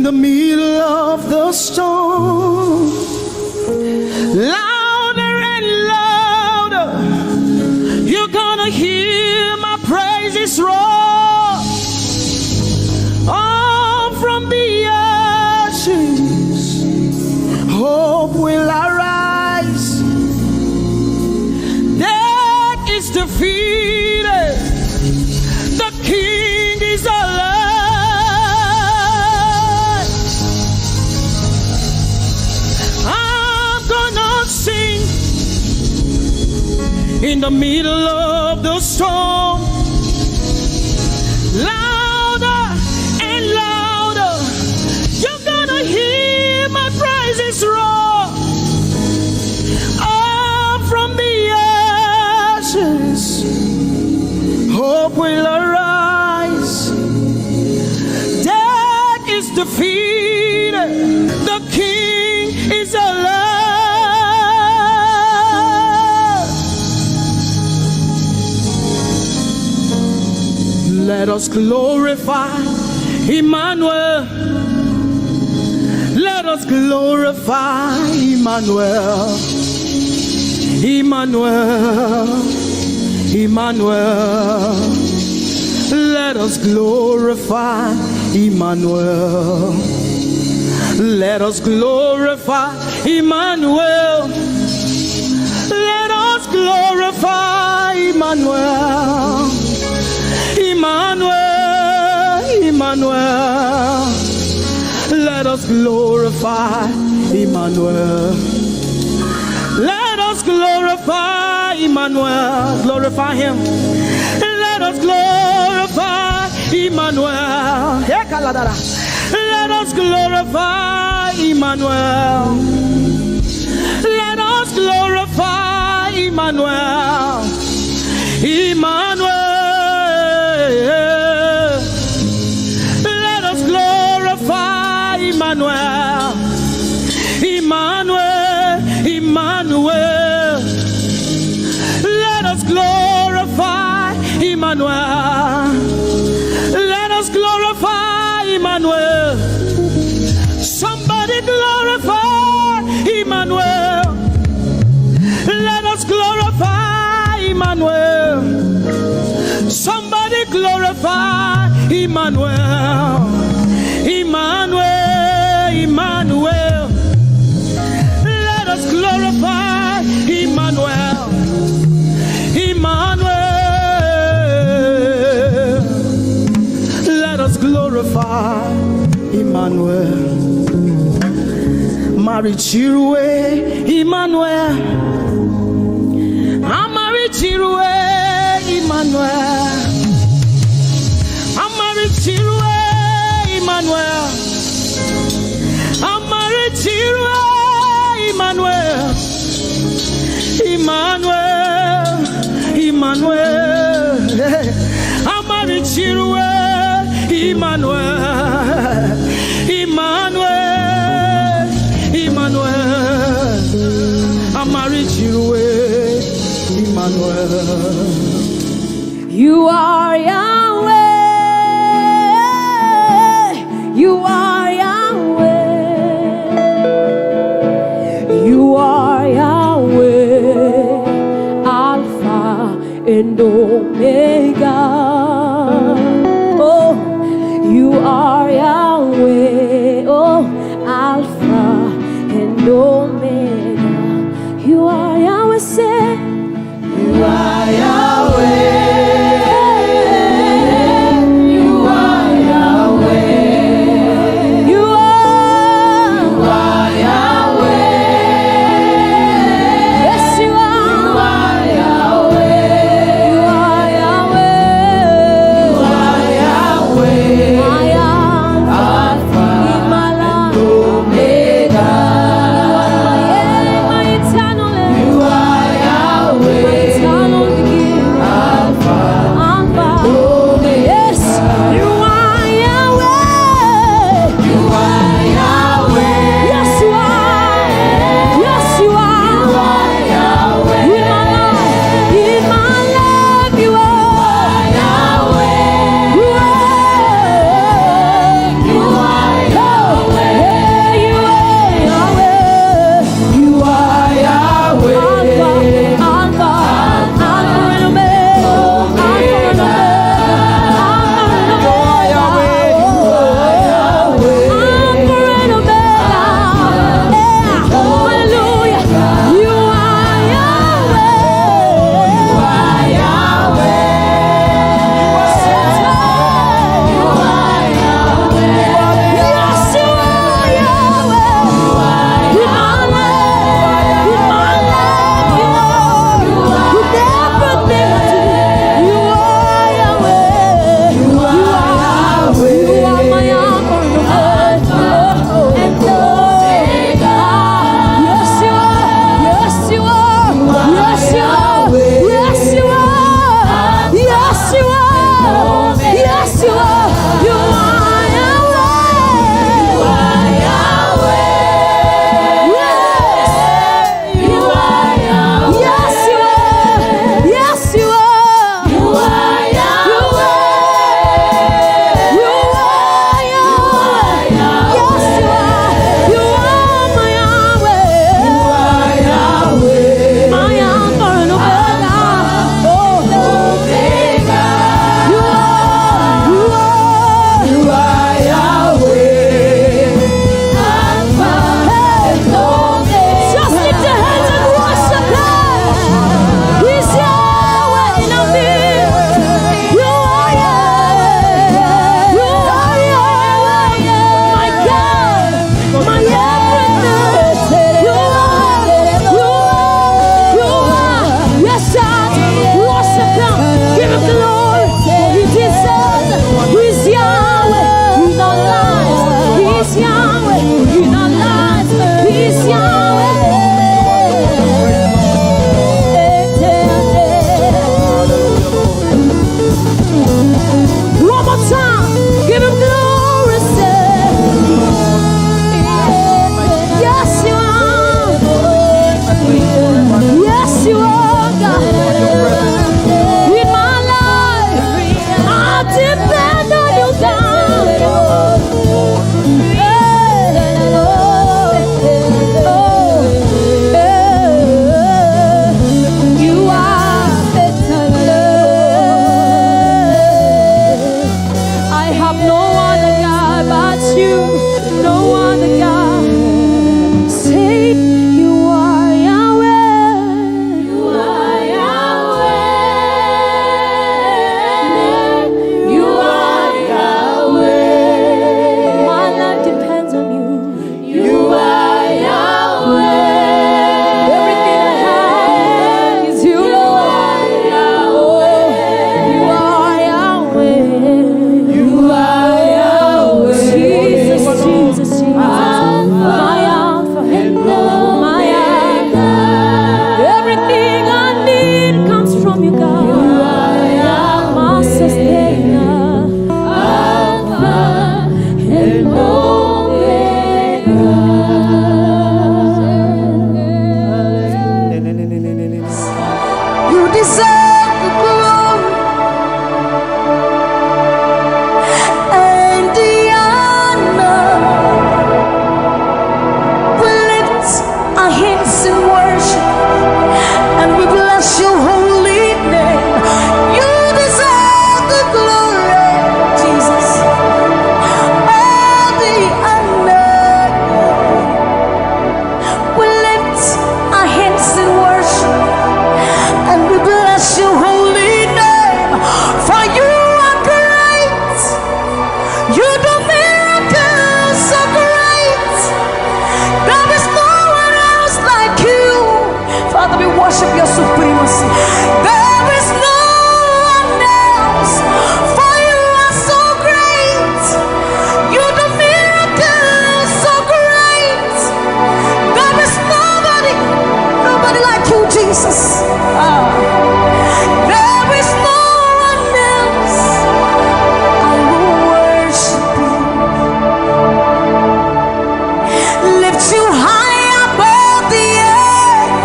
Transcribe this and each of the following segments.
in the middle of the storm. Louder and louder, you're gonna hear my praises roar. Oh, from the ashes, hope will arise. Death is defeated, the King is alive. In the middle of the storm, louder and louder, you're gonna hear my praises roar. Up from the ashes, hope will arise. Death is defeated, the King is alive. Let us glorify Emmanuel. Let us glorify Emmanuel. Emmanuel. Emmanuel. Let us glorify Emmanuel. Let us glorify Emmanuel. Let us glorify Emmanuel. Emmanuel, Emmanuel, let us glorify Emmanuel. Let us glorify Emmanuel. Glorify him. Let us glorify Emmanuel. Let us glorify Emmanuel. Let us glorify Emmanuel. Emmanuel. Let us glorify Emmanuel. Emmanuel, Emmanuel. Let us glorify Emmanuel. Let us glorify Emmanuel. Somebody glorify Emmanuel. Let us glorify Emmanuel. Somebody glorify Emmanuel. Emmanuel, Emmanuel. Let us glorify Emmanuel. Emmanuel. Let us glorify Emmanuel. Mari Chirwe, Emmanuel. Amari Chirwe, Emmanuel. Amari Chirwe, Emmanuel. Amari Chirwe, Emmanuel. Emmanuel, Emmanuel. Amari Chirwe, Emmanuel. Emmanuel, Emmanuel. Amari Chirwe, Emmanuel. You are Yahweh. You are Yahweh. You are Yahweh. Alpha and Omega. Oh, you are Yahweh. Oh, Alpha and Omega. You are Yahweh. Say, you are Yahweh. other God but you. No other God. Say you are Yahweh. You are Yahweh. You are Yahweh. My life depends on you. You are Yahweh. Everything I have is you, Lord. You are Yahweh. You are Yahweh. Jesus, Jesus, Jesus. My Alpha and my Alpha. Everything I need comes from you, God. My sustainer. Alpha and You deserve the glory and the honor. We lift our hands in worship and we bless your holy name. You deserve the glory, Jesus, and the honor. We lift our hands in worship and we bless your holy name. For you are great. You do miracles so great. There is no one else like you. Father, we worship your supremacy. There is no one else. For you are so great. You do miracles so great. There is nobody like you, Jesus. There is no one else. I will worship you. Lift you high above the earth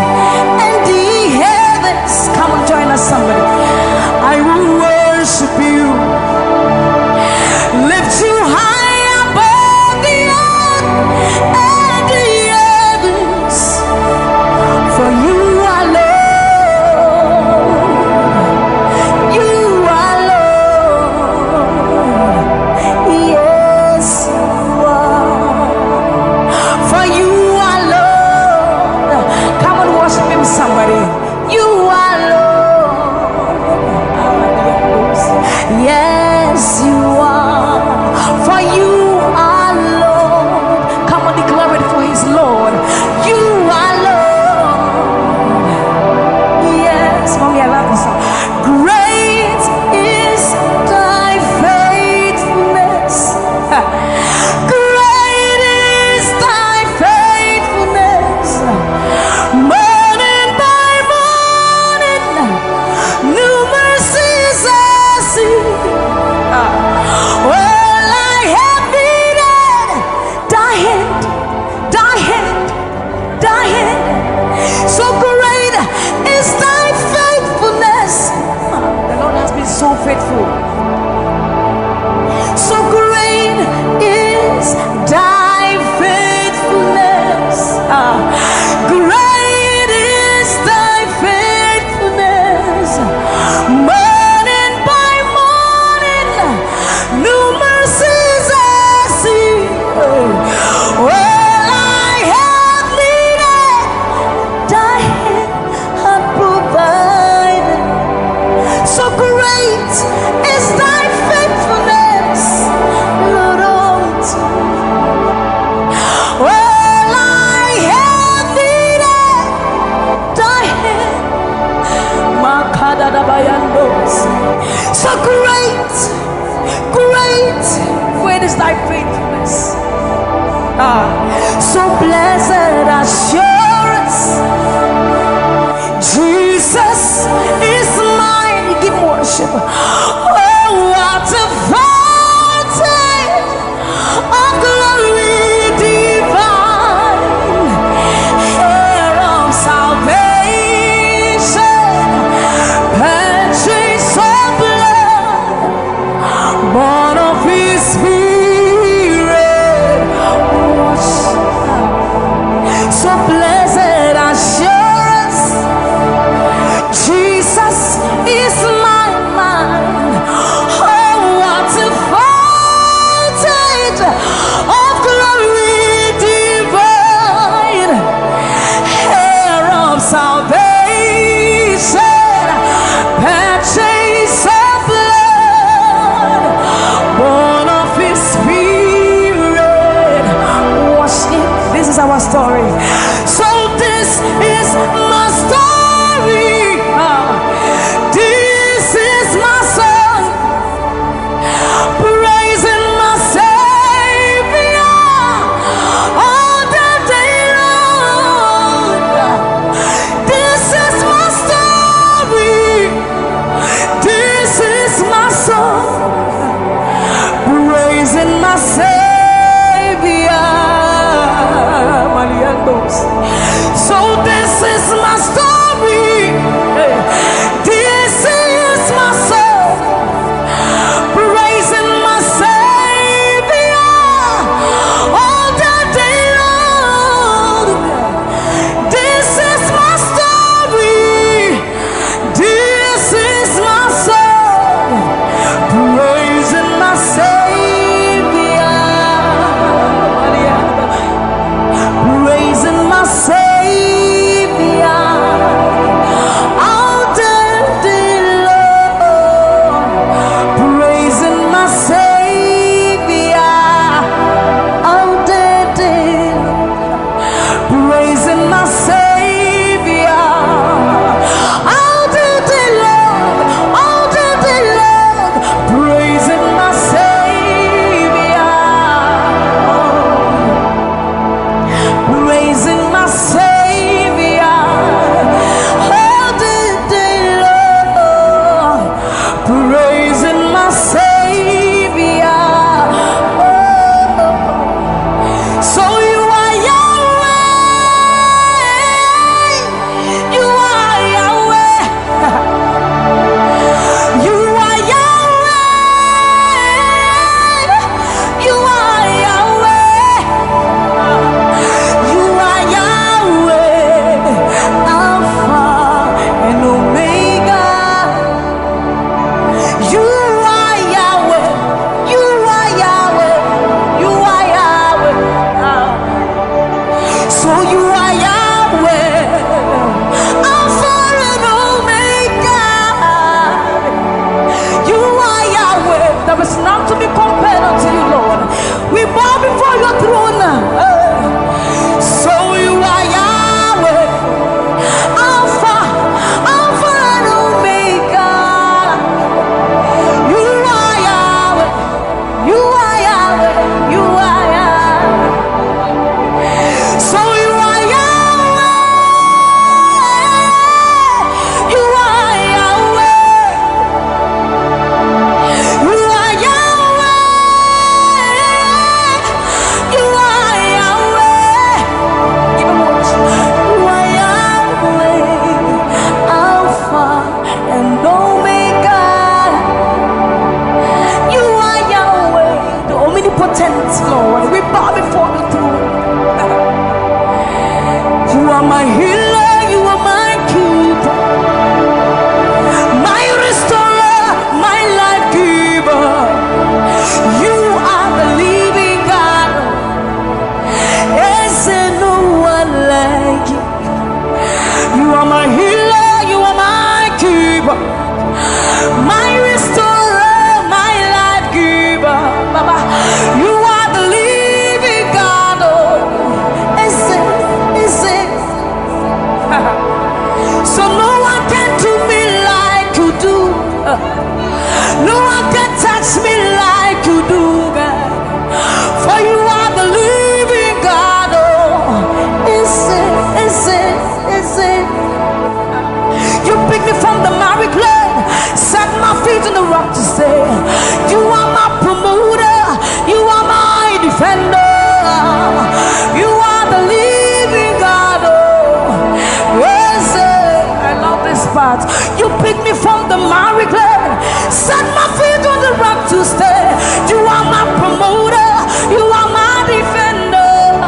and the heavens. Come on, join us, somebody. I will worship you. Lift you high above the earth and the heavens. For you are Lord. You are Lord. Yes, you are. For you are Lord. Come on, worship him, somebody. You are Lord. Yes, you are. For you are Lord. Come on, declare it, for his Lord. You are Lord. Yes, mommy, I love this song. Great is thy faithfulness. Great is thy faithfulness. Morning by morning, new mercies I see. All I have needed, thy hand, thy hand, thy hand. So great is thy faithfulness. The Lord has been so faithful. So great is thy faithfulness. Great is thy faithfulness. Morning by morning, new mercies I see. All I have needed, thy hand hath provided. So great is thy faithfulness, Lord, unto me. All I have needed, thy hand. Makadadabayandos. So great, great, great is thy faithfulness. So blessed assurance, Jesus is mine. Give worship. Oh, what a fountain of glory divine, heir of salvation, purchase of blood, born of his spirit. So blessed omnipotent Lord. We bow before the throne. You are my healer, you are my keeper, my restorer, my life giver. You are the living God. Is there no one like you? You are my healer, you are my keeper, my restorer, my life giver. Baba, you are the living God. Oh, is it? So no one can do me like you do. No one can touch me like you do, God. For you are the living God. Oh, is it? You pick me from the miry clay, set my feet on the rock to say, you are my promoter, you are my defender, you are the living God. Oh, yes, I love this part. You pick me from the miry clay, set my feet on the rock to stay. You are my promoter, you are my defender,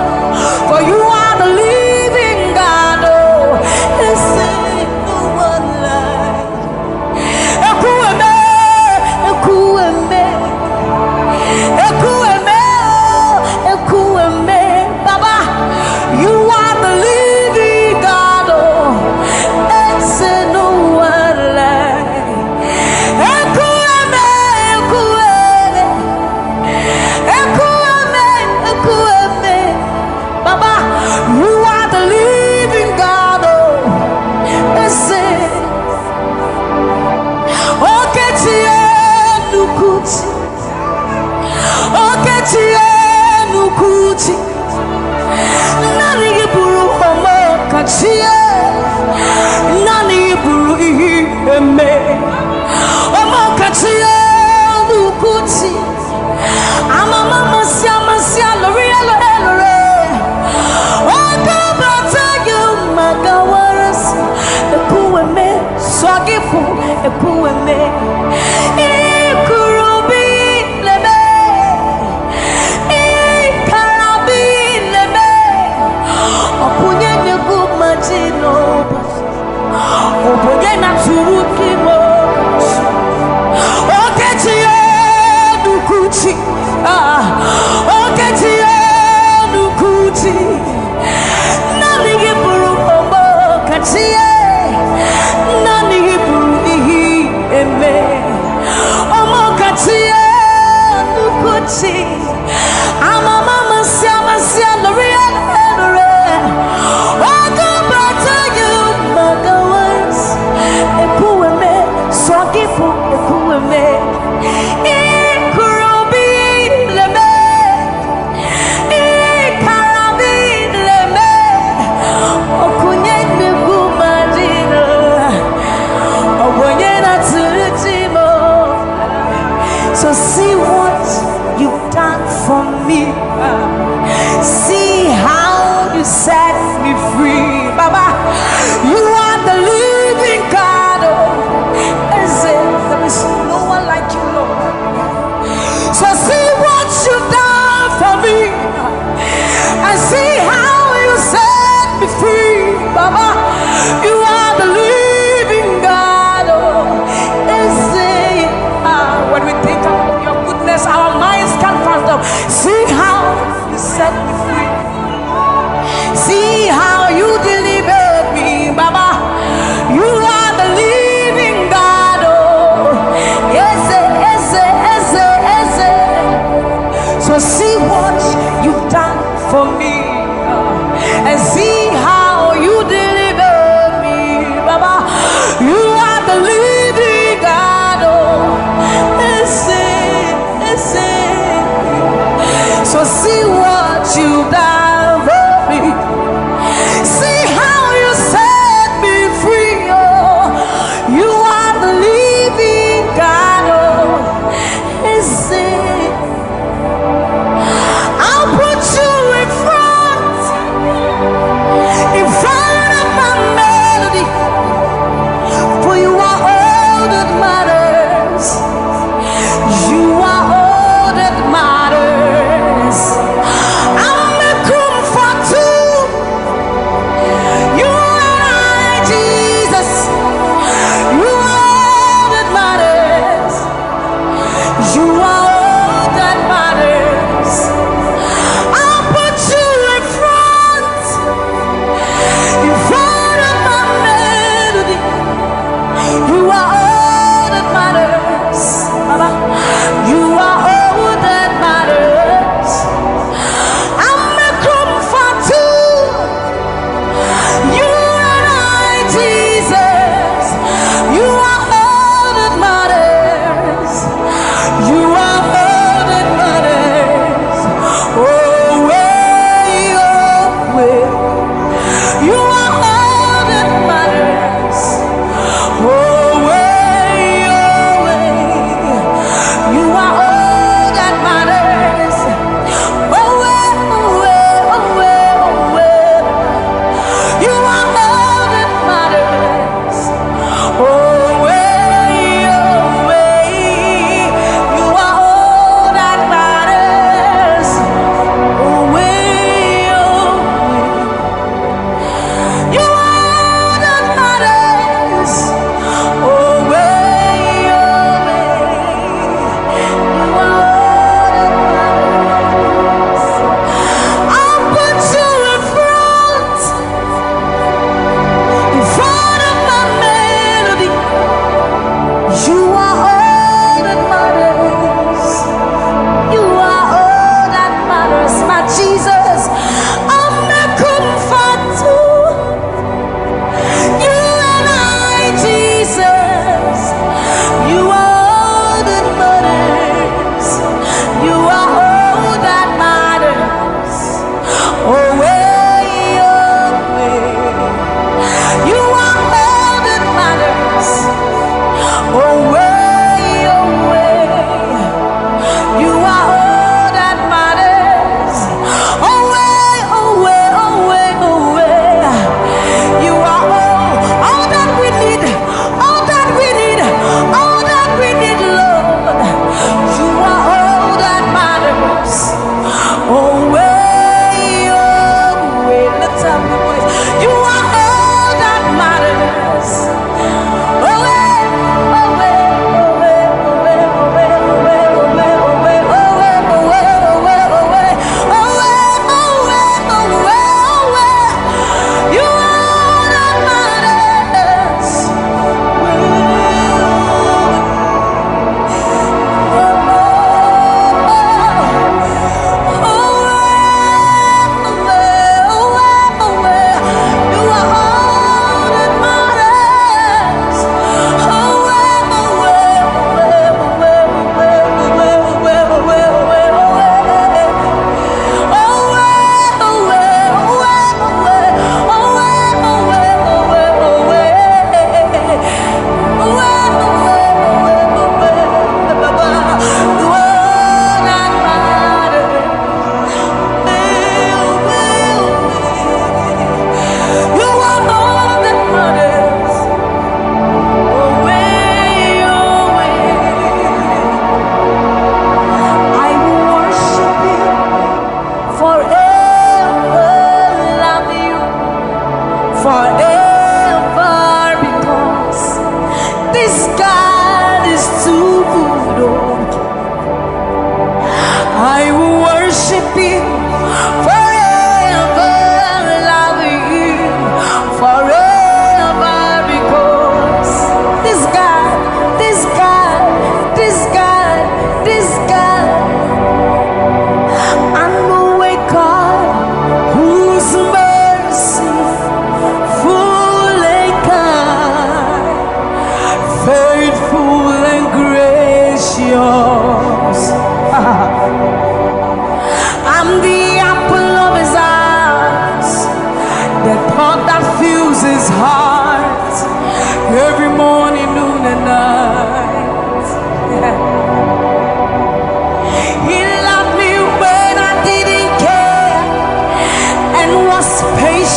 for you are the living God. Oh, yes, no one like Ekueme, Baba, you are the living God. Oh, yes, no one like Ekueme, Baba, you are the living God. Oh, yes, Nukuti, Nani Buru Homo Kachie, Nani Buru Eme, Homo Kachie, Nukuti, Amama Masia, Lore, Odo Batayo Magawaras, Ekueme, Swagifu, Ekueme, Ikurubi. So see what you've done for me. See how you set me free. Baba, you are the living God. Oh, there is no one like you, Lord. So see what you've done for me, and see how you set me free. Baba, you are the living God. Oh, when we think of your goodness, our minds can't fathom. See how you set me free. See how you delivered me, Baba. You are the living God. Oh, yes. So see what you've done for me, and see how you delivered me, Baba. You are the living God. Oh, so see what you've done for me. See how you set me free. Oh, you are the living God. Oh, I'll put you in front of my melody, for you are all that matters. You are all that matters.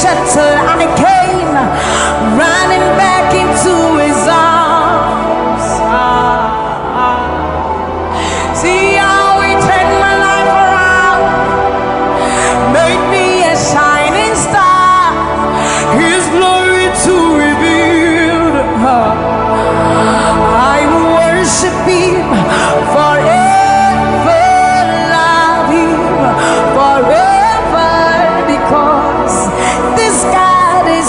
gentle, and he came running back into his arms. See how he turned my life around, made me a shining star, his glory to reveal. I will worship him forever, love him forever, because this God is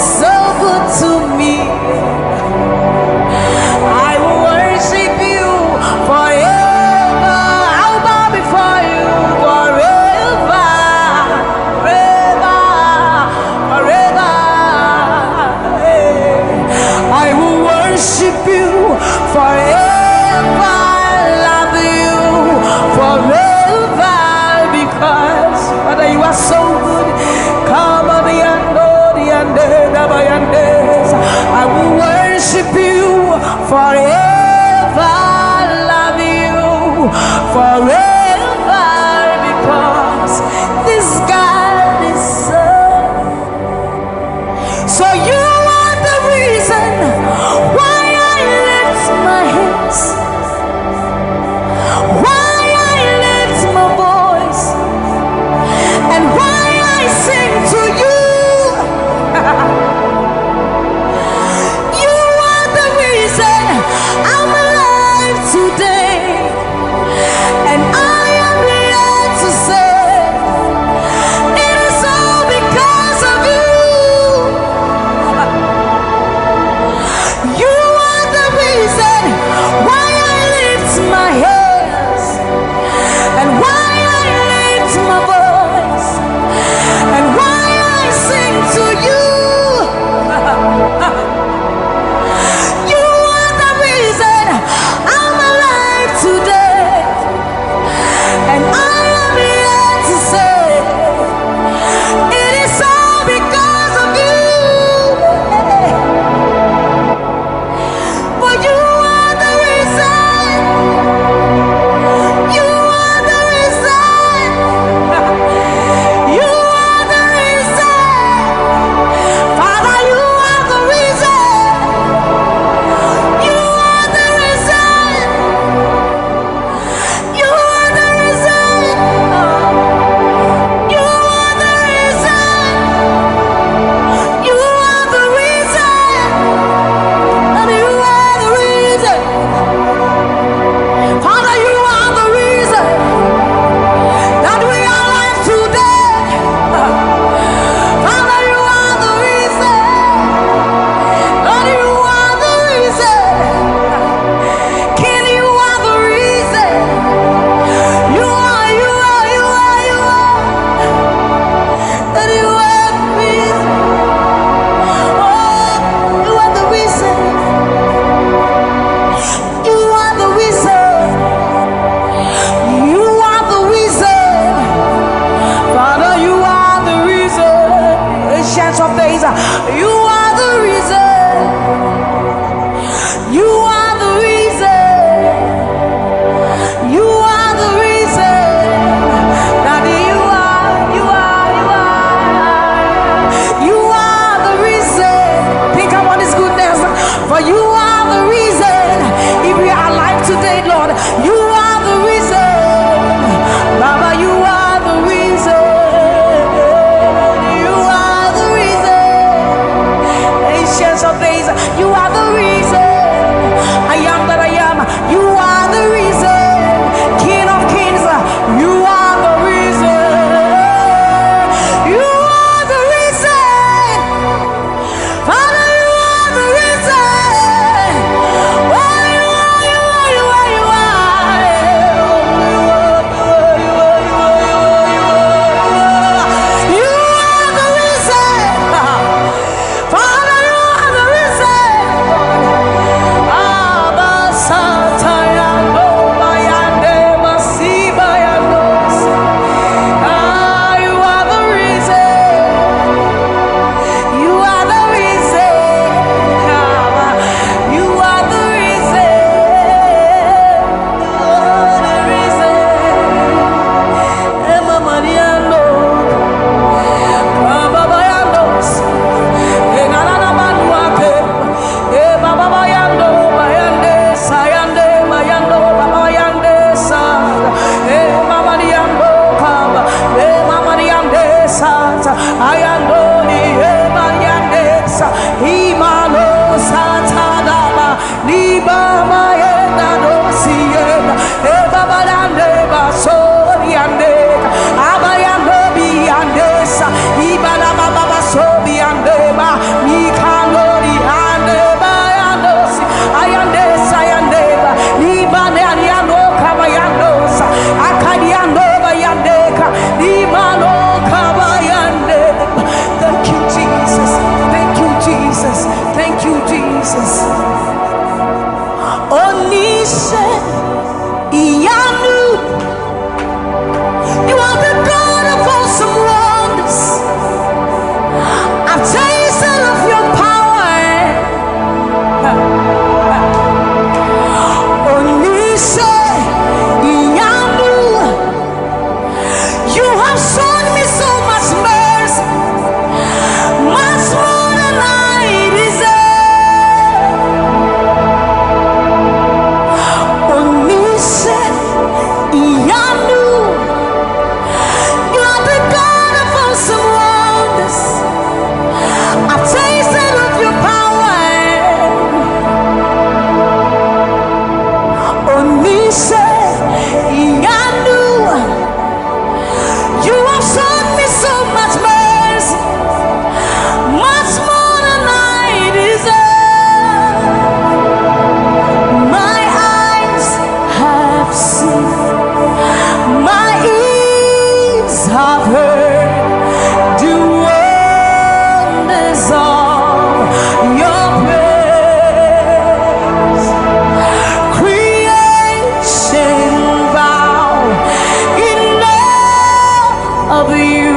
of you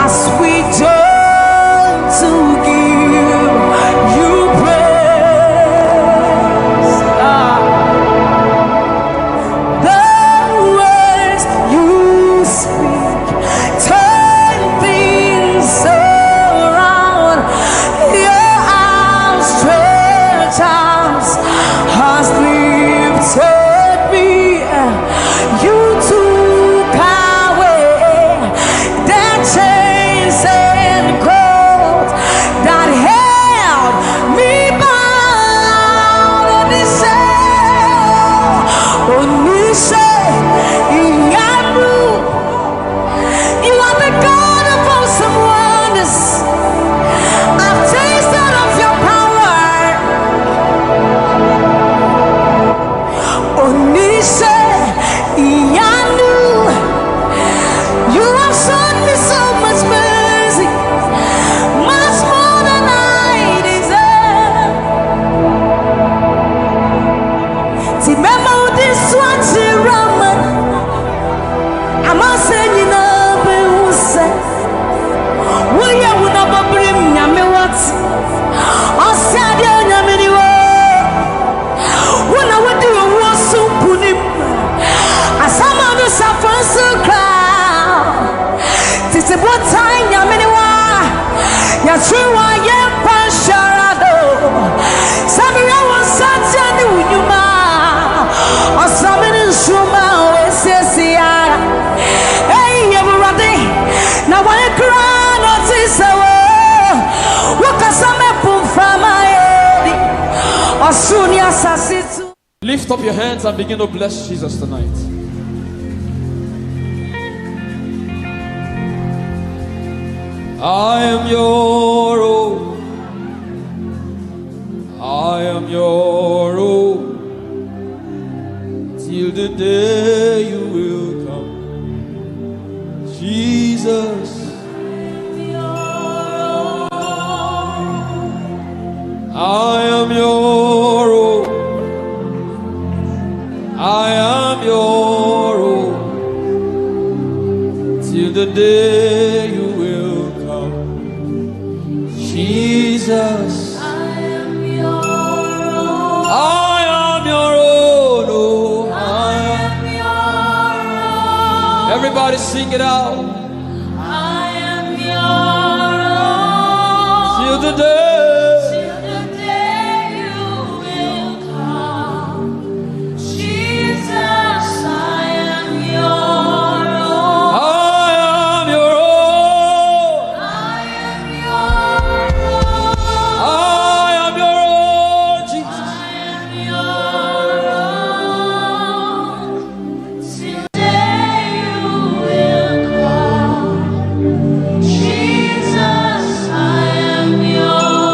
as we join to give you praise. The words you speak turn things around. Your outstretched arms has lifted me. You took away the chains and cords that held me bound. Onisha, Iyamu, you are the God of awesome wonders. I've tasted of your power. Onisha, Iyanu, you have shown me so much mercy, much more than I deserve. Remember this one, Raman. I'm not saying you know, but who said, will you not bring me what? I said, you when I went to a war so punim, as some of us are for so crowd. Tis a what time, Yaminiwa, Yashua, Yampasharado, Samira was such a new Yuma, or something in Shuma, or Sia. Hey, everybody, now I cry, not this hour. Look at some from my head, or soon, yes, I see. Lift up your hands and begin to bless Jesus tonight. I am your own. I am your own. Till the day you will come. Jesus. I am your own. I am your own. Till the day you will come. Jesus. I am your own. I am your own. Oh, I am your own. Everybody sing it out. I am your own. Till the day. Jesus, I am yours.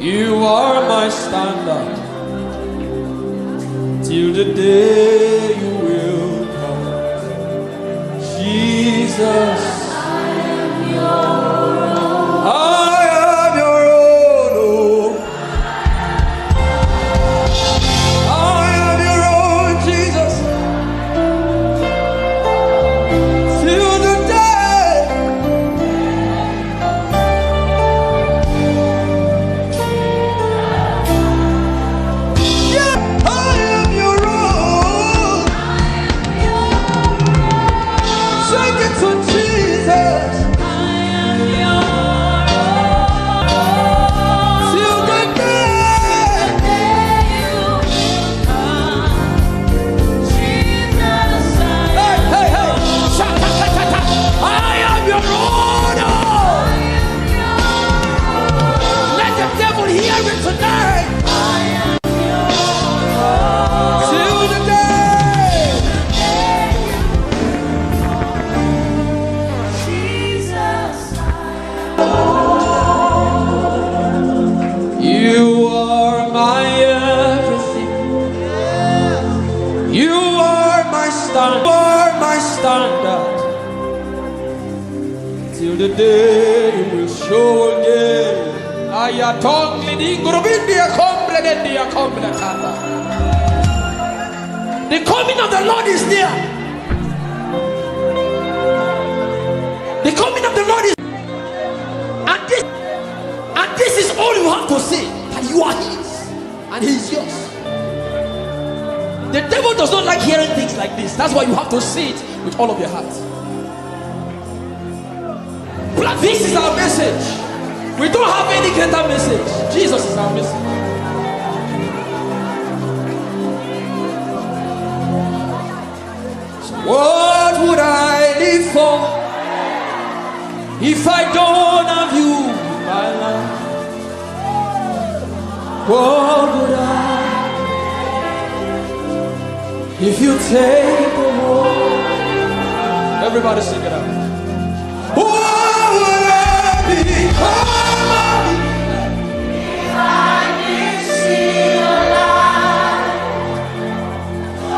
You are my standard till the day you will come. Jesus, I am your own. I am your own. Oh. I am your own, Jesus. Till the day. Yeah, I am your own. Sing it to Jesus. I am your own. Till the day you will come. Jesus, hey, hey, hey. Sha-ta-ta-ta-ta. I am your own. Let the devil hear it tonight. Till the day. You are my everything. You are my standard. You are my standard. Till the day you will show again. The coming of the Lord is near. The coming of the Lord is, and this is all you have to say, that you are his and he is yours. The devil does not like hearing things like this. That's why you have to say it with all of your heart. But this is our message. We don't have any greater message. Jesus is our message. So what would I live for if I don't have you in my life? What would I if you take the world? Everybody sing it out. What would I become of me if I didn't see your light?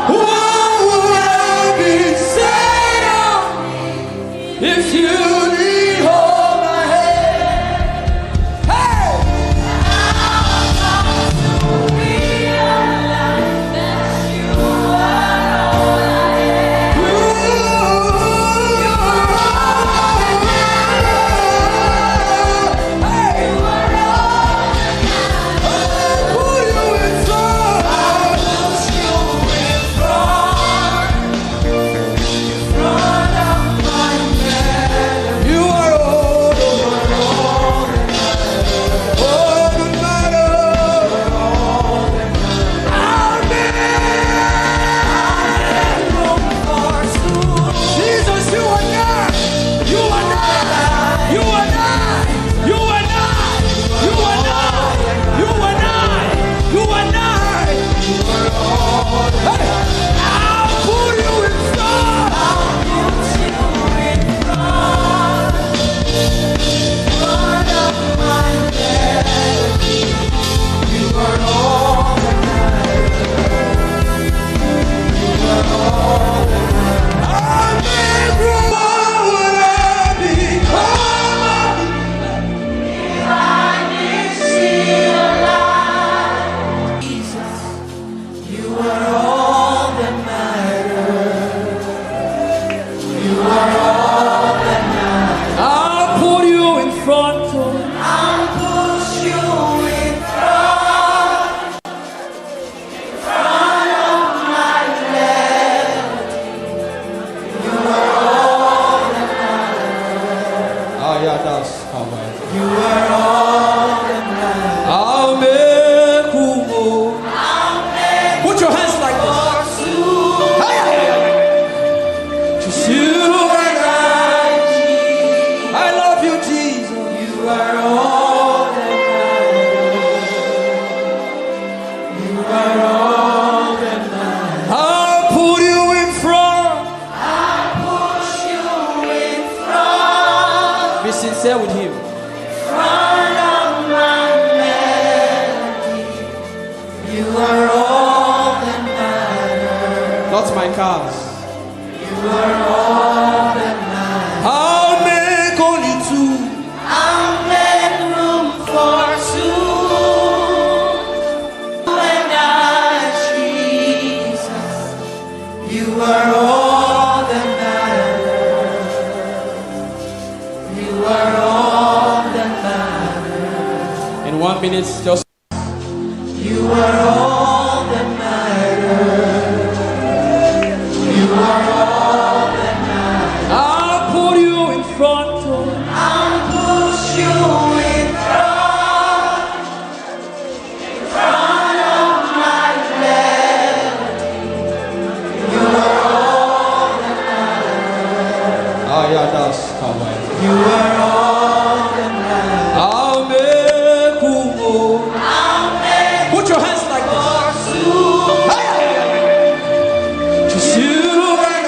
What would I be said of me if you didn't hold my hand? Hey! I've come to realize that you are all I am. You are Not my cars. You are all that matters. I'll make only two. I'll make room for two. You and I, Jesus. You are all that matters. You are all that matters. In 1 minute, just. You are all that matters. You are all that matters. I'll put you in front. I'll push you in front of my melody. You are all that matters. Ah, yeah, that's how I. You are all that matters. I'll make room. Put your hands like this. Just you and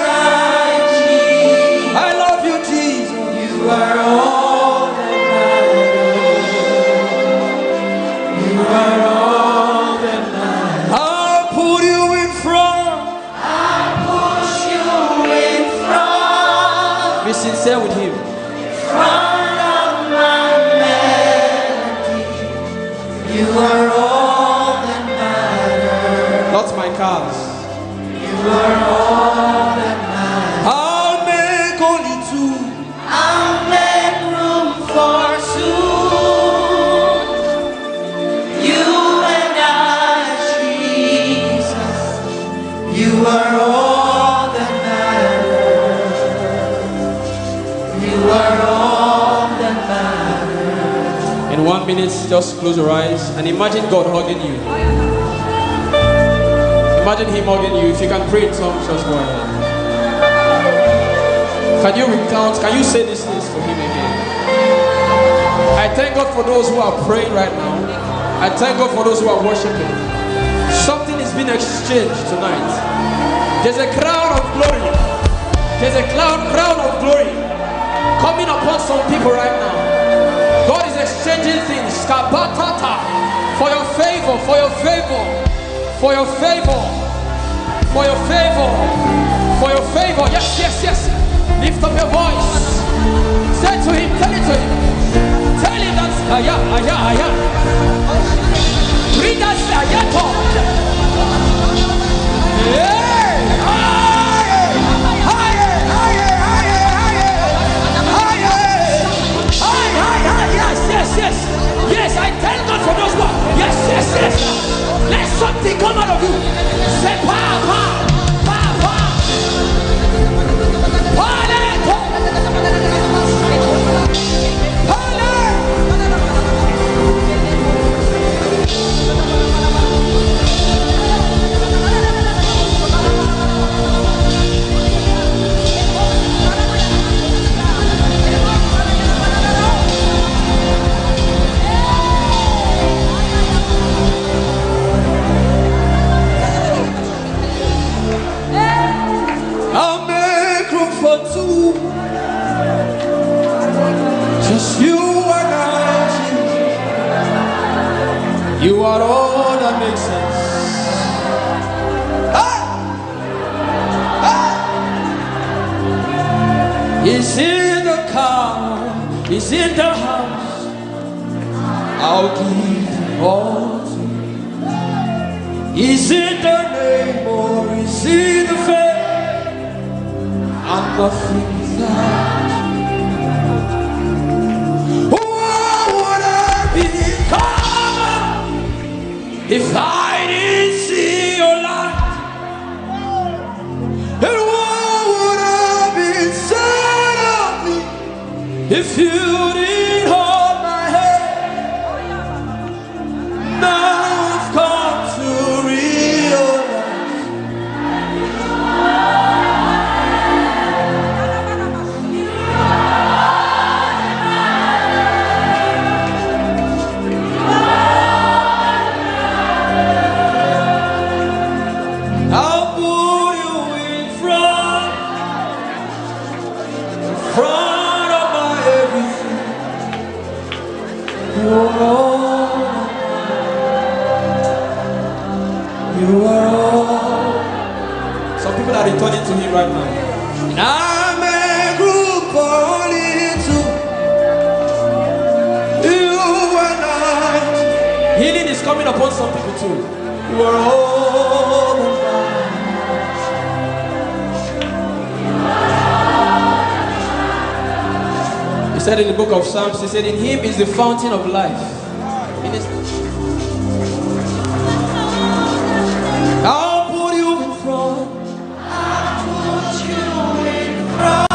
I love you, Jesus. You are all that matters. You are all that matters. I'll put you in front. I'll push you in front. Be sincere with him. Front of my melody. You are all that matters. Not my cars. You are all that matters. I'll make only two. I'll make room for two. You and I, Jesus. You are all that matters. You are all that matters. In 1 minute, just close your eyes and imagine God hugging you. Imagine him hugging you. If you can pray in tongues, just go ahead. Can you recount? Can you say these things for him again? I thank God for those who are praying right now. I thank God for those who are worshiping. Something is being exchanged tonight. There's a crown of glory. There's a crown of glory coming upon some people right now. God is exchanging things. Kabatata. For your favor, for your favor, for your favor, for your favor, for your favor. Yes, yes, yes. Lift up your voice. Say to him, tell it to him. Tell him that aya, aya, aya. Read that ayato. Hey! Yes, yes, I thank God for those ones. Yes, yes, yes. Let something come out of you. Say, pa, pa, pa, pa. Paleto. I'll make room for two. Just you and I. You are all that makes sense. He's in the car, he's in the house. I'll give all to you. He's in the name or he's in the face. I'm nothing without you. What would I become if I didn't see your light? And what would have been said of me if you didn't hold my hand? Now I've come to realize I'll put you in front of my everything. You are all. You are all. Some people are returning to Him right now. And I'm a group calling to you and I. Healing is coming upon some people too. You are all that matters. He said in the book of Psalms, he said, in Him is the fountain of life. I'll put you in front. I'll put you in front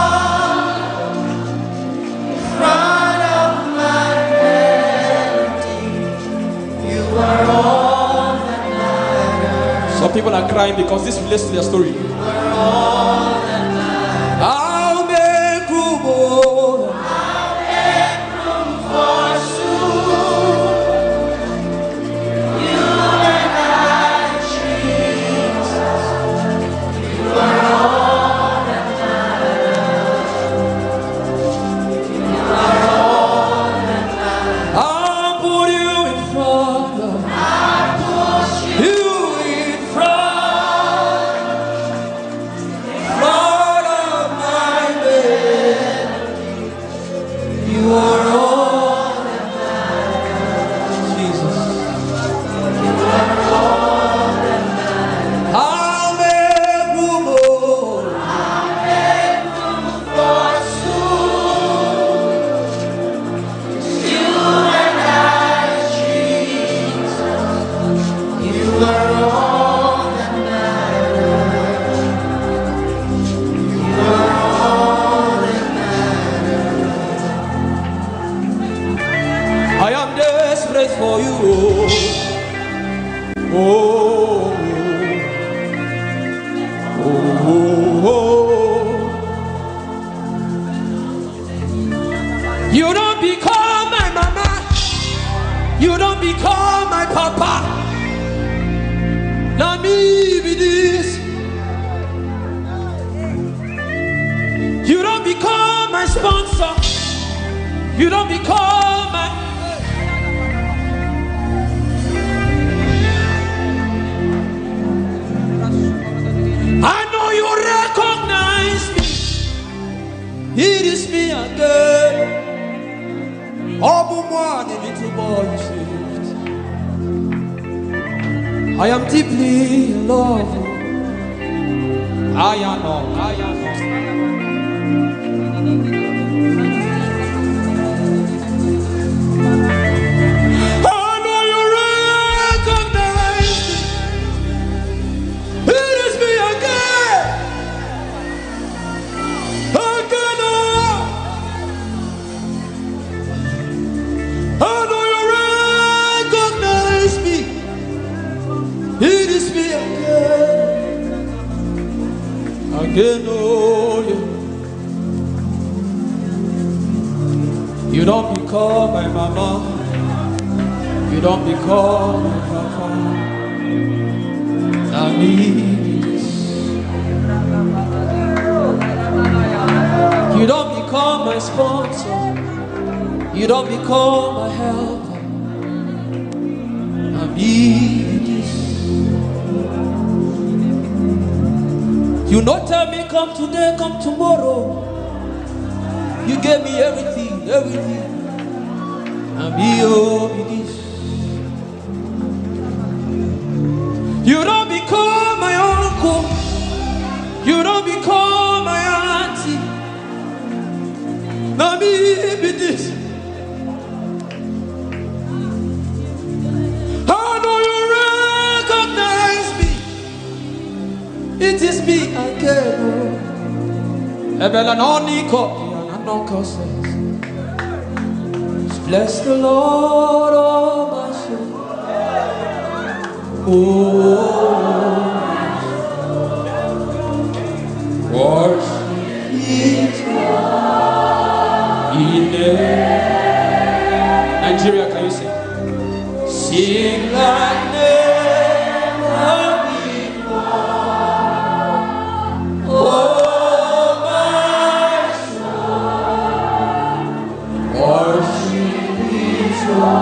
of my melody. You are all that matters. Some people are crying because this relates to their story. You are all that matters. I'll make room, oh. I'll make room for soon. You and I. For you, oh, oh, oh, oh. You don't become my mama, you don't become my papa. Now me be this. You don't become my sponsor, you don't become my. I know you recognize me. It is me again. Oh, moi, the little boy you saved. I am deeply in love. I know. Again, oh, you don't become my mama, you don't become my papa. I need this. You don't become my sponsor, you don't become my helper. I need this. You not tell me come today, come tomorrow. You gave me everything. I'm here with this. You don't become my uncle. You don't become my auntie. Now me with this. I know you recognize me. It is me again. Bless the Lord, oh my soul. Oh, worship His name. Nigeria, can you sing? Sing like never before. Oh, my soul. Worship His holy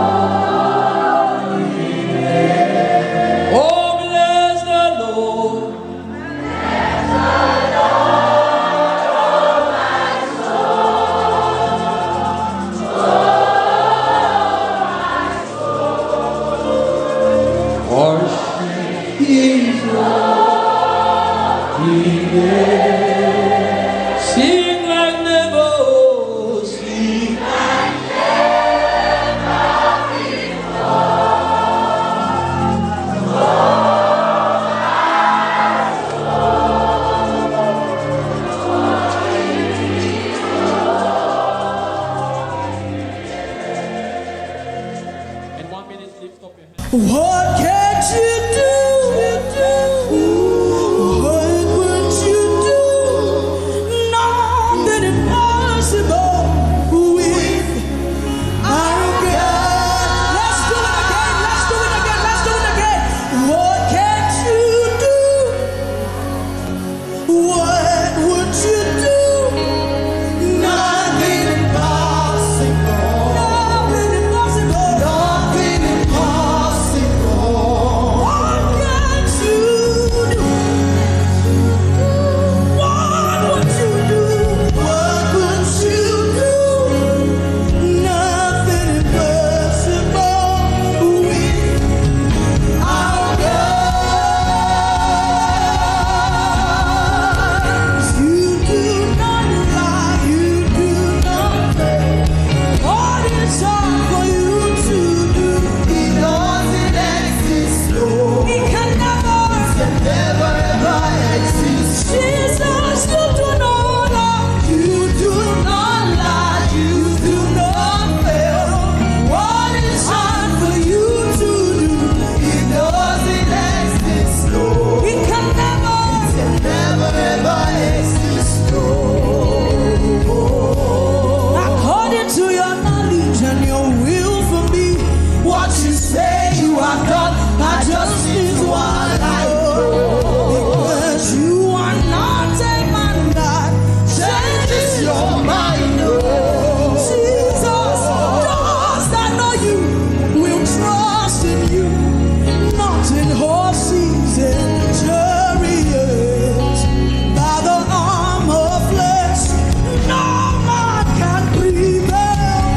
name. Oh, bless the Lord. Bless the Sing like never, sing like in 1 minute, lift up your hands. What can you do? What would you do? Nothing impossible with our God. Let's do it again. Let's do it again. Let's do it again. What can you do? What would you do? Nothing impossible. Nothing impossible. Nothing impossible. What can you do? What would you do? What would you do? Nothing impossible with our God. You do not lie, you do not fail. What is hard for you to do? It doesn't exist, no. It can never ever exist. Jesus, you do not lie, you do not lie, you do not fail. What is hard for you to do? It doesn't exist, no. It can never ever exist, no. According to your knowledge and your will for me, what you say you have done, I just need one I know. Because you are not a man that changes your mind, no. Jesus, those that know you will trust in you, not in horses and chariots. By the arm of flesh, no man can prevail.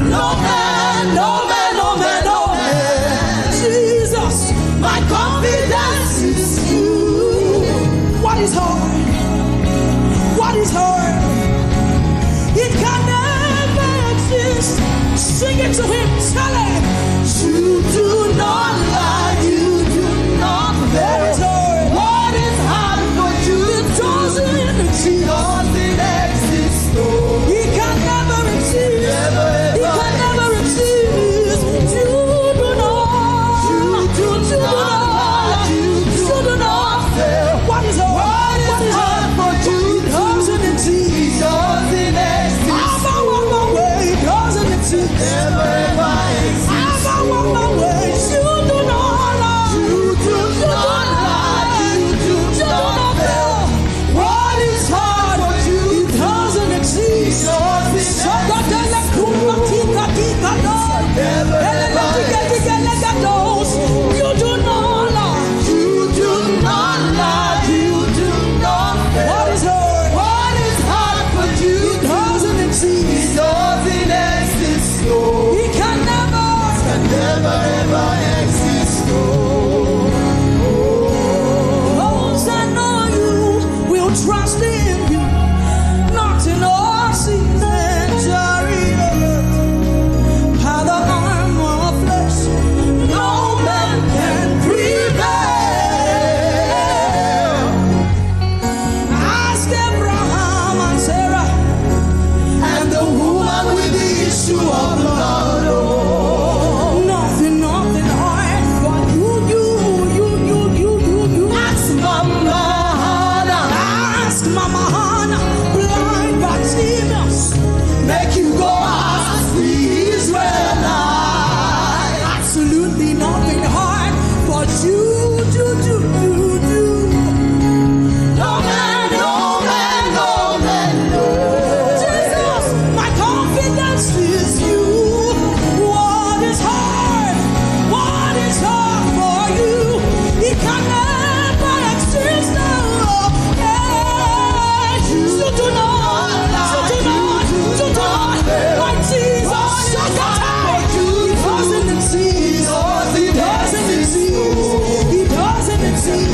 No man, no man, no man, no man. Jesus, my confidence is you. What is hard? What is hard? It can never exist. Sing it to him, tell him. You do not lie, you do not fail. What is hard for you? It doesn't exist, no. It can never exist. It can never exist. You do not fail. What is hard? What is hard for you? It doesn't exist. I've walked my way. It doesn't exist. I've walked my way. You do not lie. You do not fail. What is hard for you? It doesn't exist. You do not lie. You do not lie. You do not fail. What is hard? What is hard for you? It doesn't exist. It doesn't exist, no. It can never ever exist, no. Those that know you will trust in you, not in horses and chariots. By the arm of flesh, no man can prevail. Ask Abraham and Sarah and the woman with the issue of blood. Oh, nothing hard for you. Ask Mama Hannah, blind Bartimaeus, make you go ask the Israelites. Absolutely nothing hard for you. No man, no. Jesus, my confidence is you. What is hard? What is hard for you? It can never exist, no. You do not, my Jesus, it doesn't exist. It doesn't exist. It doesn't exist.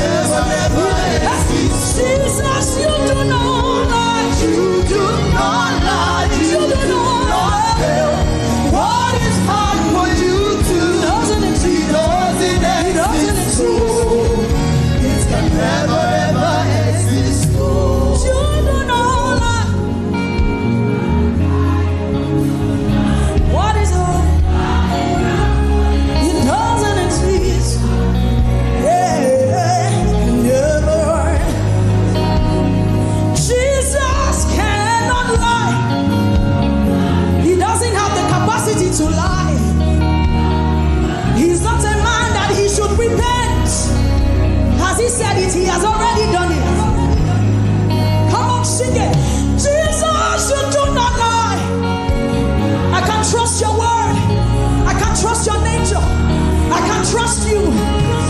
trust you.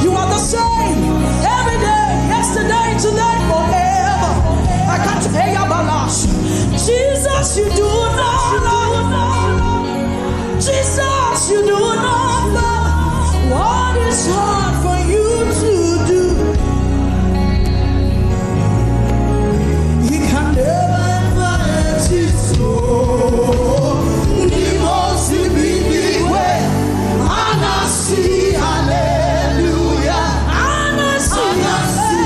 You are the same every day, yesterday, today, forever. I can't pay a balance. Jesus, you do not. Jesus, you do not. What is hard for you to do? He can never let you go. He must be the way. And I see, hallelujah. And I see, hallelujah.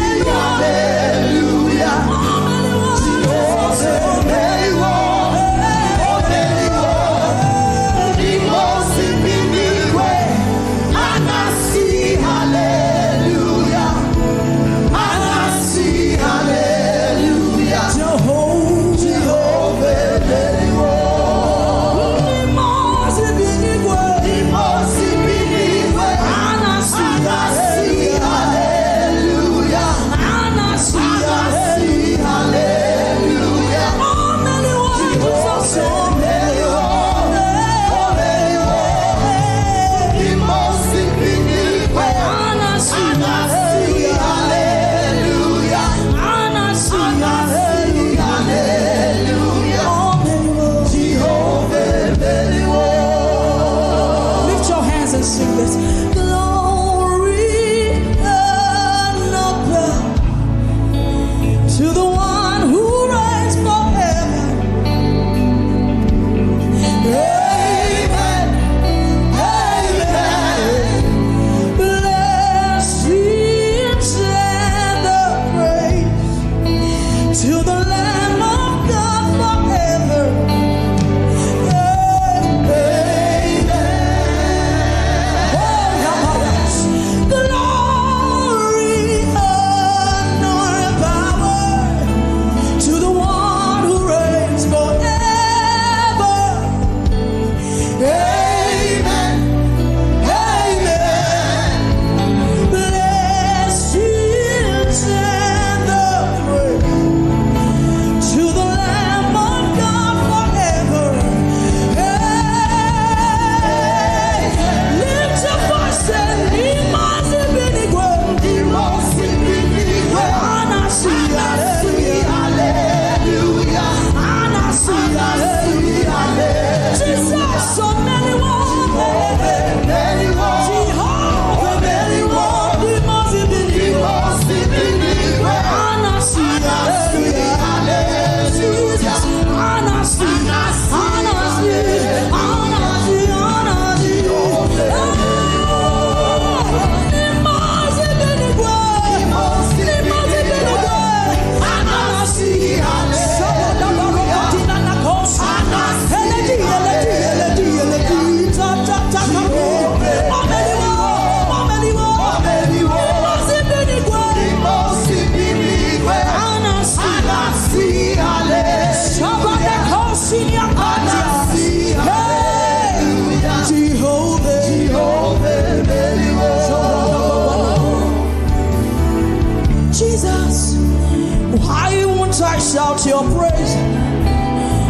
Shout your praise.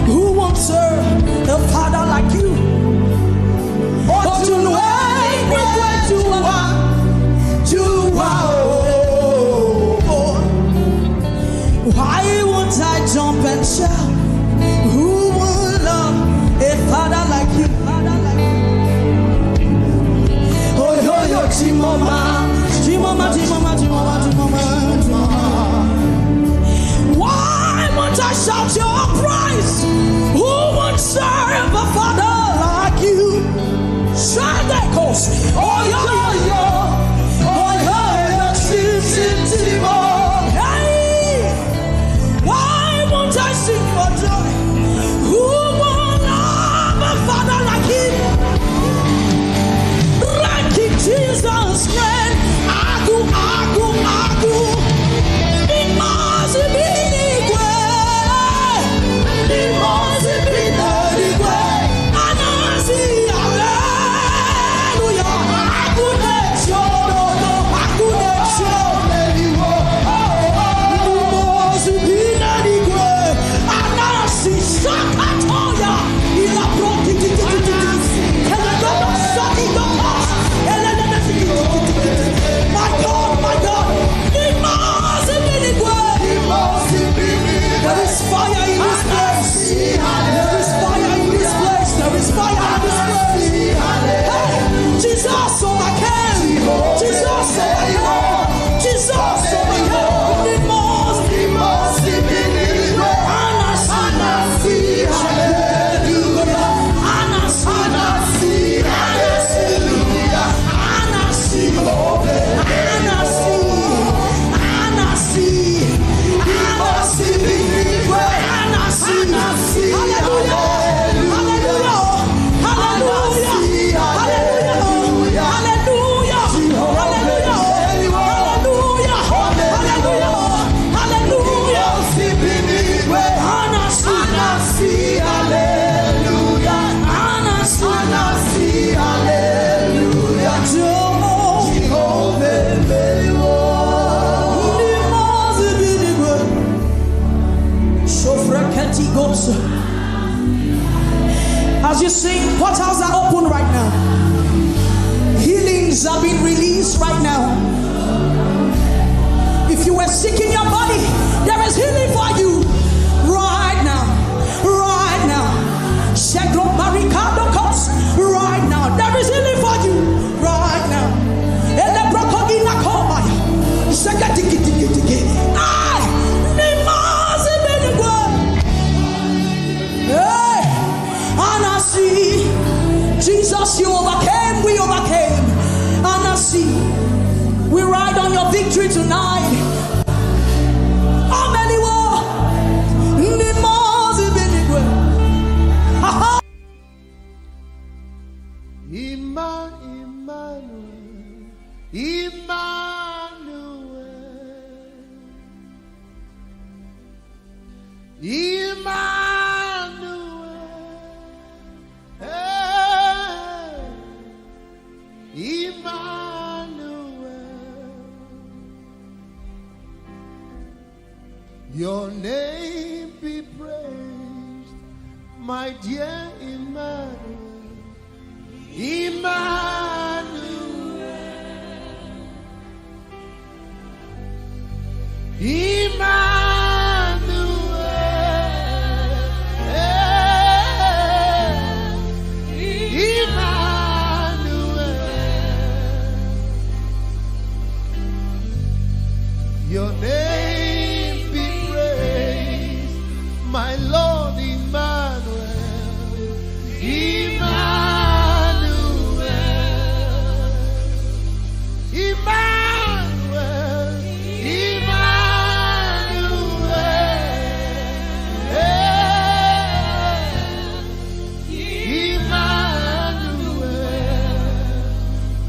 Who won't serve a father like you? But you know what you are. Why won't I jump and shout? Who would love a father like you? Oh, yo, yo, Chimoma, Chimoma, Chimoma, Chimoma, Chimoma, Chimoma. Why won't I shout mighty. We ride on your victory tonight. How many more? Your name be praised, my dear Emmanuel. Emmanuel. Your name be praised, my Lord Emmanuel. Emmanuel. Emmanuel. Emmanuel.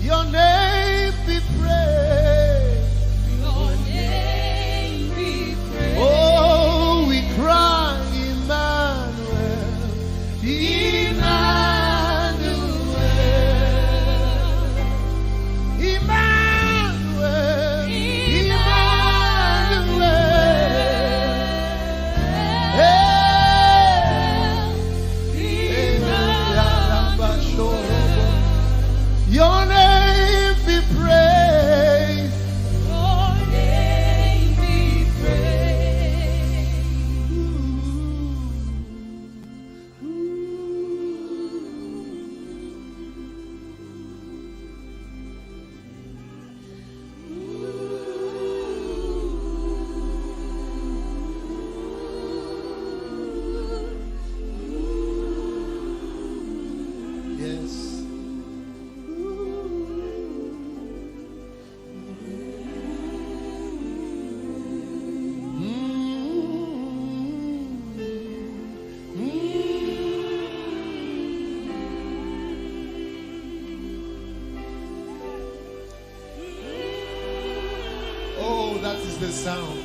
Your name be praised. Your name be praised. Oh, we cry, Emmanuel. Emmanuel. Emmanuel. Your name be praised. Your name be praised. Yes. Oh, that is the sound.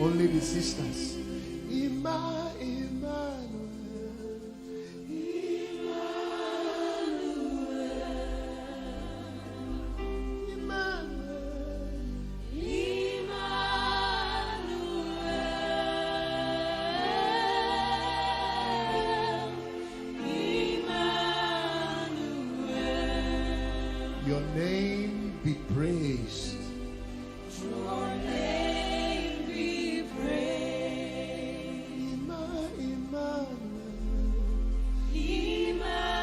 Only the sisters. Your name be praised. Your name be praised. Emmanuel.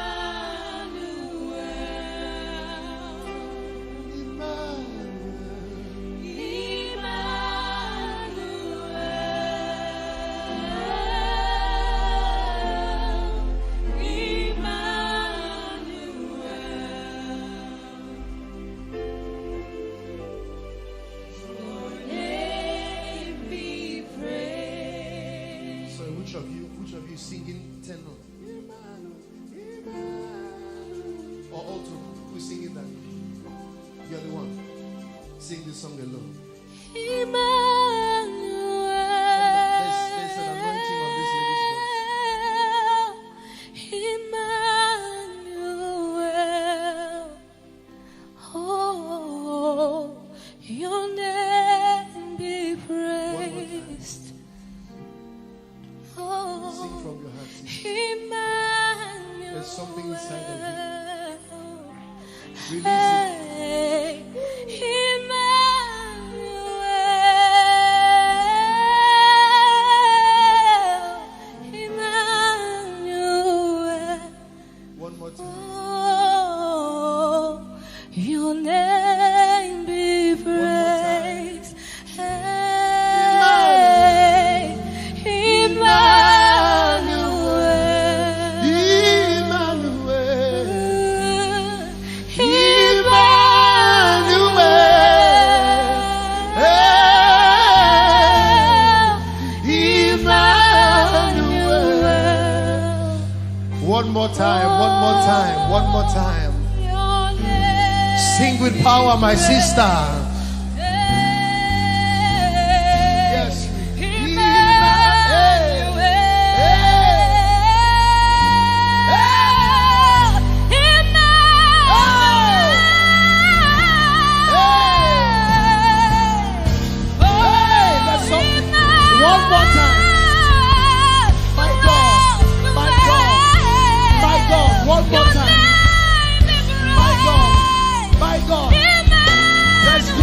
Which of you singing tenor? Or alto? Who's singing that? The other one. Sing this song alone. Emmanuel. There's an anointing on this lady's Emmanuel. Oh, your name be praised. voice. Sing from your heart. Emmanuel. There's something inside of you. Release it. Emmanuel. time, one more time, one more time. Sing with power, my sister. Yes. One more time. My God, my God, my God, one more time. My God, my God. Let's go.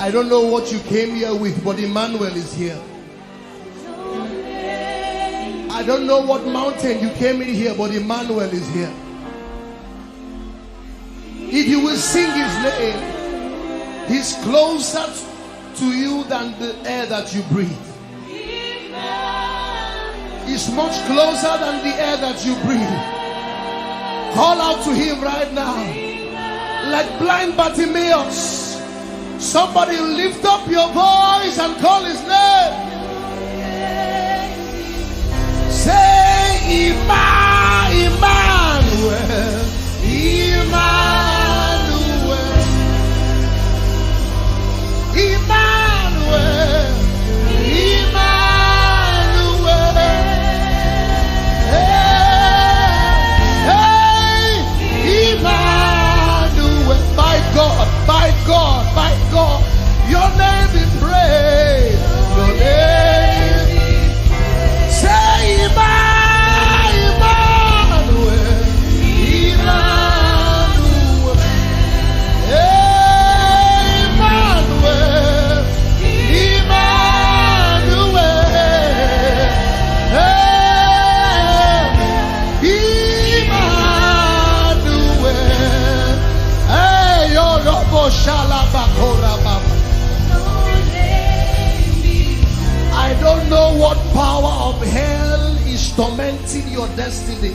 I don't know what you came here with, but Emmanuel is here. I don't know what mountain you came in here, but Emmanuel is here. If you will sing his name, he's closer to you than the air that you breathe. He's much closer than the air that you breathe. Call out to him right now. Like blind Bartimaeus, somebody lift up your voice and call his name. Say Emmanuel, Emmanuel, Emmanuel, Emmanuel. Hey, Emmanuel. By God, by God, by God, your name be praised. Your name be praised. Say Emmanuel, Emmanuel. Hey, Emmanuel, Emmanuel. Hey, Emmanuel. Hey, your Robo Shalabakora Baba. I don't know what power of hell is tormenting your destiny.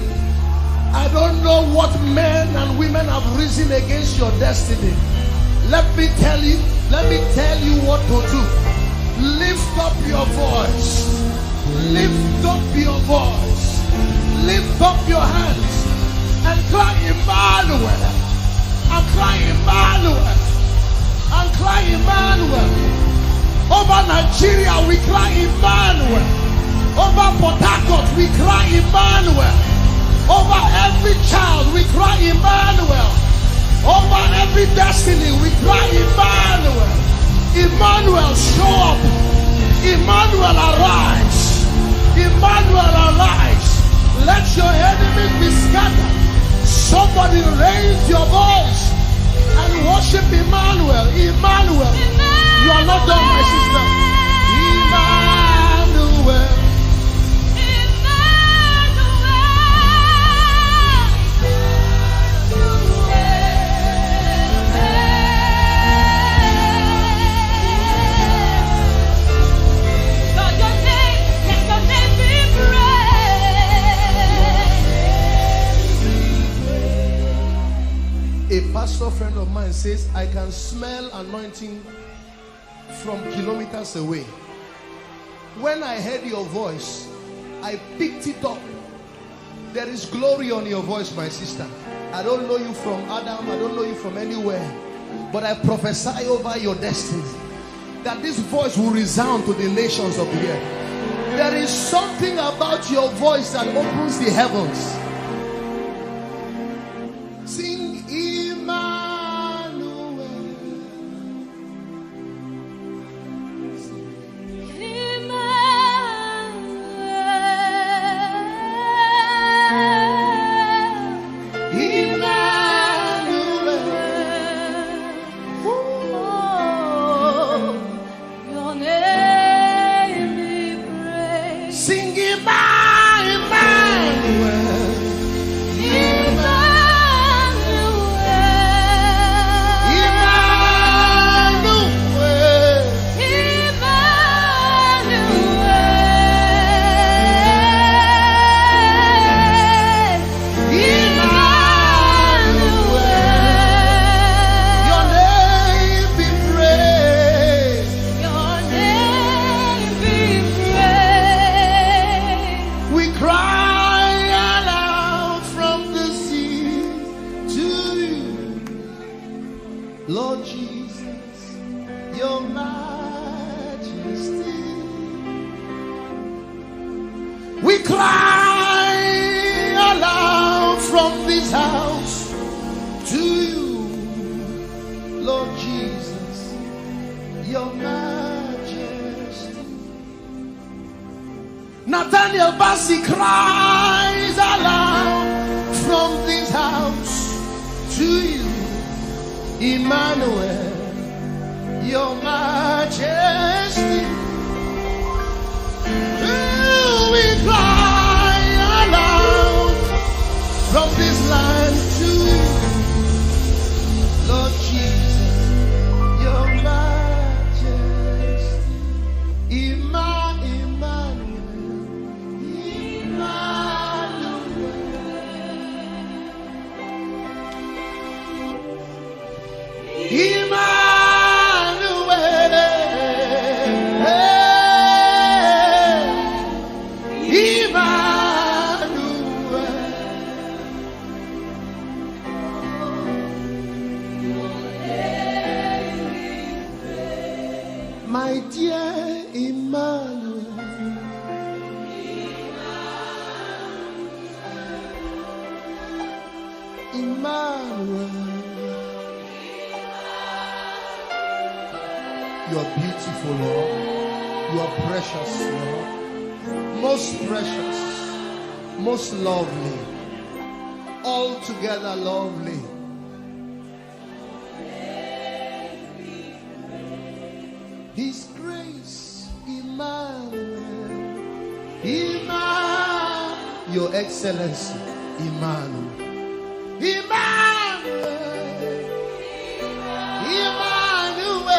I don't know what men and women have risen against your destiny. Let me tell you what to do. Lift up your voice. Lift up your voice. Lift up your hands and cry Emmanuel. And cry Emmanuel. And cry Emmanuel. Over Nigeria we cry Emmanuel. Over Port Harcourt we cry Emmanuel. Over every child we cry Emmanuel. Over every destiny we cry Emmanuel. Emmanuel, show up. Emmanuel, arise. Emmanuel, arise. Let your enemies be scattered. Somebody raise your voice and worship Emmanuel. Emmanuel. You are not done, my sister. Emmanuel. A pastor friend of mine says, I can smell anointing from kilometers away. When I heard your voice, I picked it up. There is glory on your voice, my sister. I don't know you from Adam, I don't know you from anywhere, but I prophesy over your destiny that this voice will resound to the nations of the earth. There is something about your voice that opens the heavens. Sing Emmanuel. Lord Jesus, your majesty. We cry aloud from this house to you, Lord Jesus, your majesty. Nathaniel Bassi cries aloud from this house to you, Emmanuel, Your Majesty, we cry aloud from this land to you, Lord Jesus, Your Majesty, Emmanuel, my dear Emmanuel, Emmanuel, you are beautiful, Lord. You are precious, Lord. Most precious, most lovely, altogether lovely. His grace, Emmanuel, Emmanuel, Your Excellency, Emmanuel, Emmanuel, Emmanuel.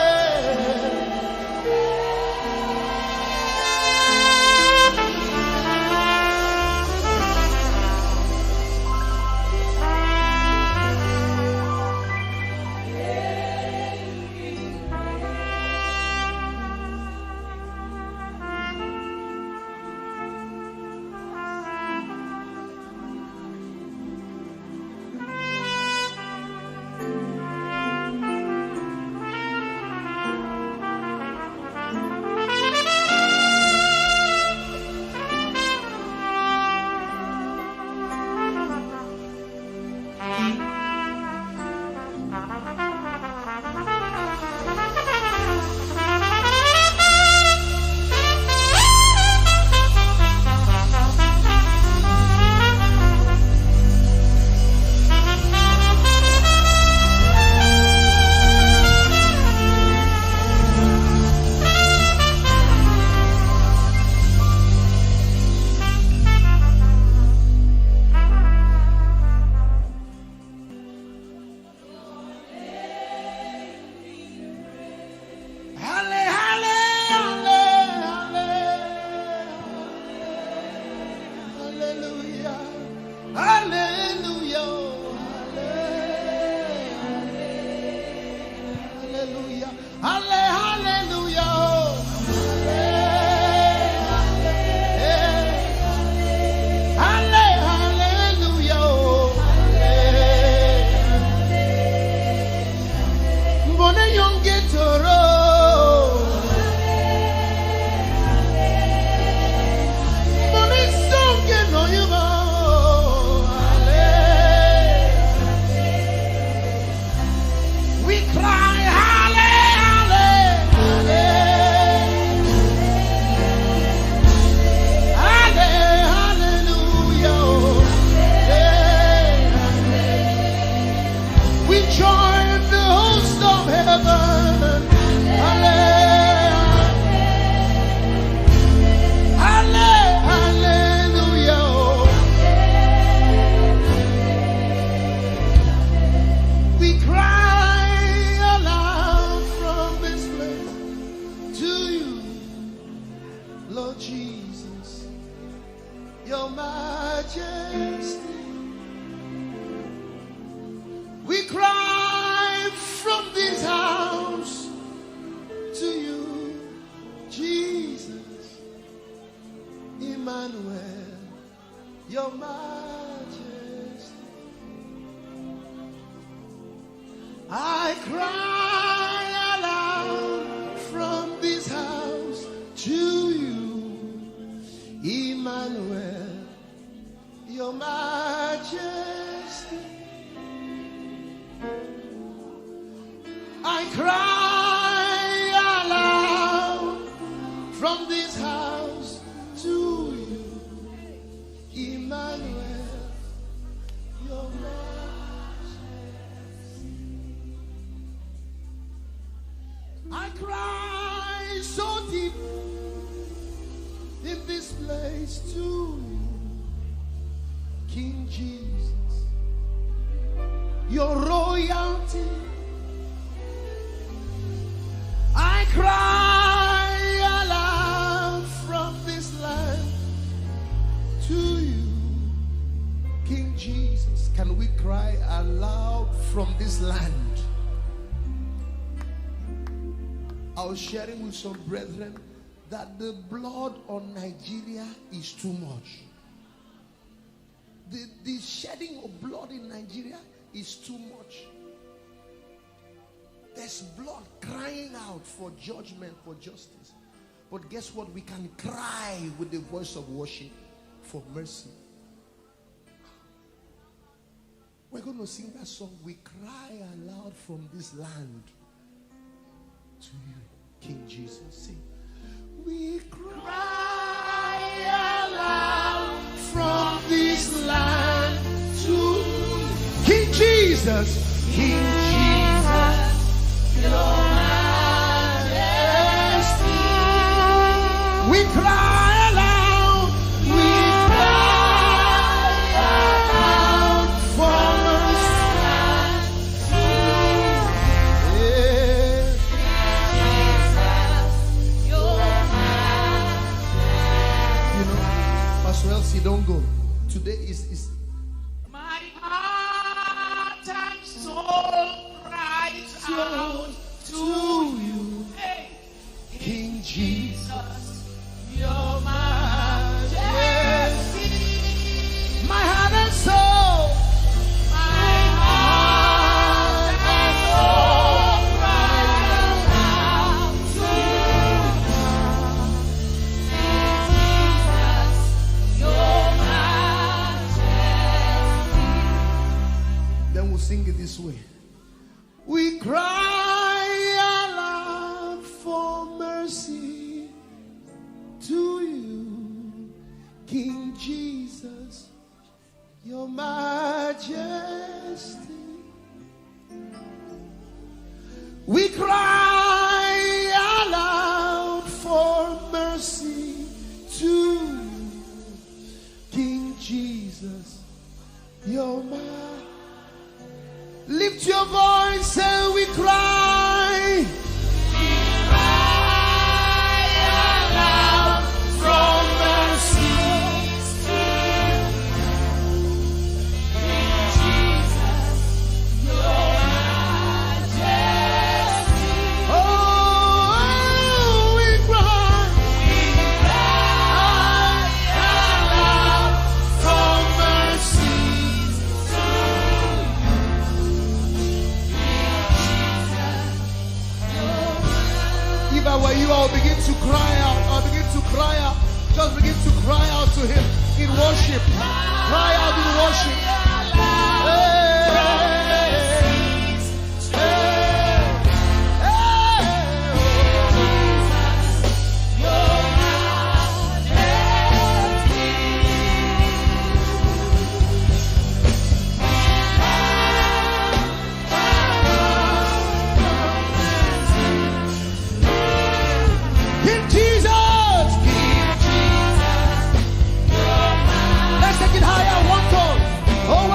Your Majesty, we cry from this house to you, Jesus, Emmanuel, Your Majesty. I cry aloud from this house to you, Emmanuel, Your Majesty. I cry aloud from this house to you, Emmanuel, Your Majesty. I cry so deep in this place to you, King Jesus, your royalty. I cry aloud from this land to you, King Jesus. Can we cry aloud from this land? I was sharing with some brethren that the blood on Nigeria is too much. The shedding of blood in Nigeria is too much. There's blood crying out for judgment, for justice. But guess what? We can cry with the voice of worship for mercy. We're going to sing that song. We cry aloud from this land to you, King Jesus. Sing. We cry aloud from this land to King Jesus. King Jesus, your majesty. We cry aloud. We cry aloud from this land to Pastor Elsie, don't go. Today is my heart and soul cries out to you, hey, King Jesus, your majesty. my heart and soul. My heart and soul cries out to you, Jesus, your majesty. Then we'll sing it this way. We cry aloud for mercy to you, King Jesus, your majesty. We cry aloud for mercy to you, King Jesus, your majesty. Lift your voice and we cry. We cry aloud from mercies to King Jesus, your majesty. Oh, we cry. We cry aloud from mercies to If I were you, I'll begin to cry out. I'll begin to cry out. Just begin to cry out to him in worship. Cry out in worship. King Jesus. Let's take it higher. One tone. Oh,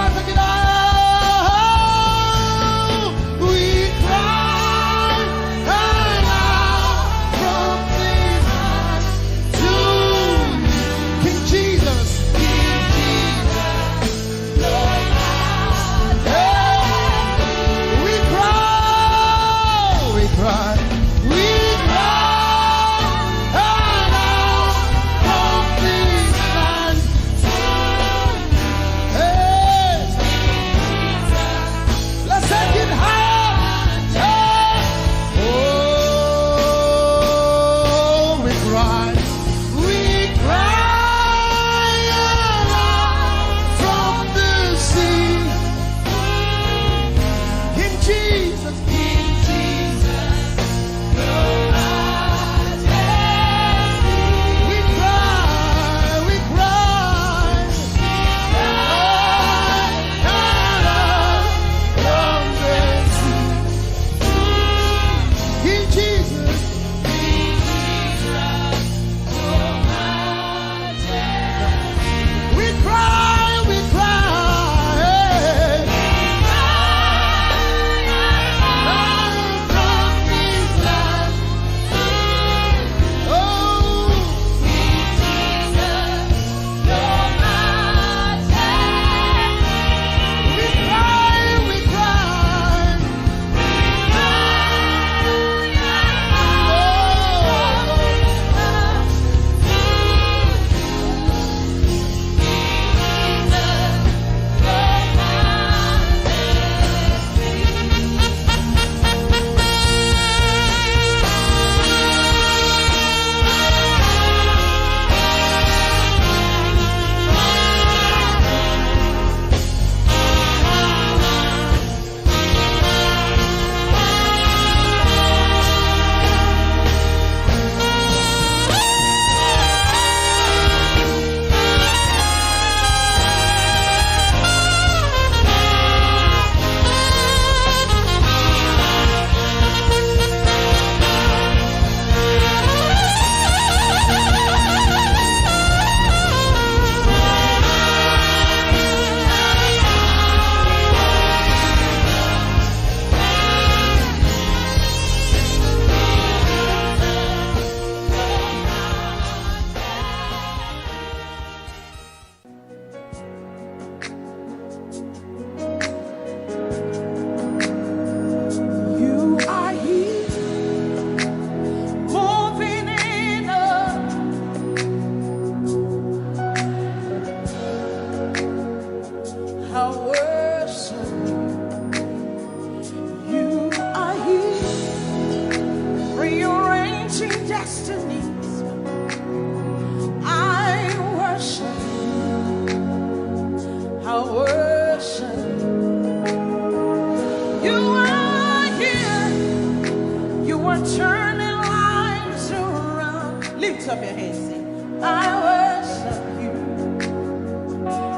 Lift up your hands, sing. I worship you.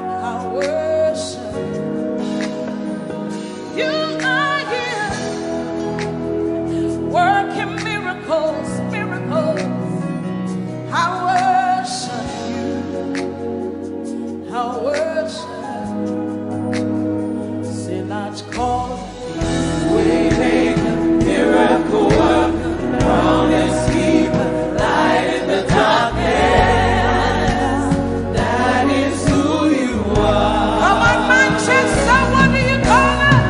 I worship you. You are here, working miracles, miracles. I worship you. I worship you. Say, Lord, call Waymaker, miracle worker, promise keeper, light in the darkness. That is who you are. Come on, Manchester, what do you call it?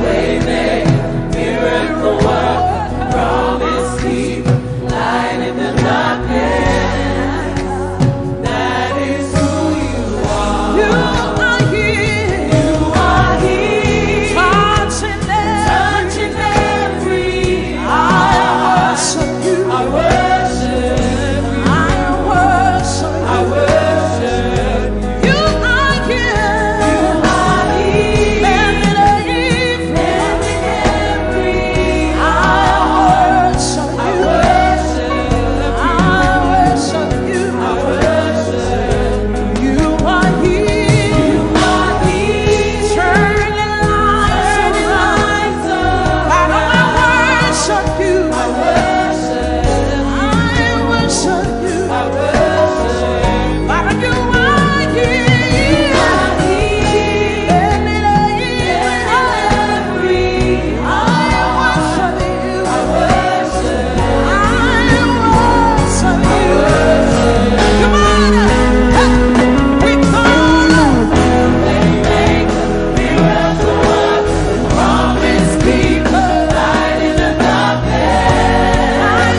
Waymaker, miracle worker, promise keeper, light in the darkness. That is who you are. You are here, You are here, touching touching every I worship you. I worship you. I worship I worship you. you. You are here, You are here, mending every mending every I worship I you. worship I worship you. I worship You are here, you. Are here, turning lives turning around. lives Father, around. I worship you. I worship I worship you. I worship Father, you are here, mending every I worship you. I worship I worship you. Come on, we call Waymaker, miracle worker, promise keeper, light in the darkness.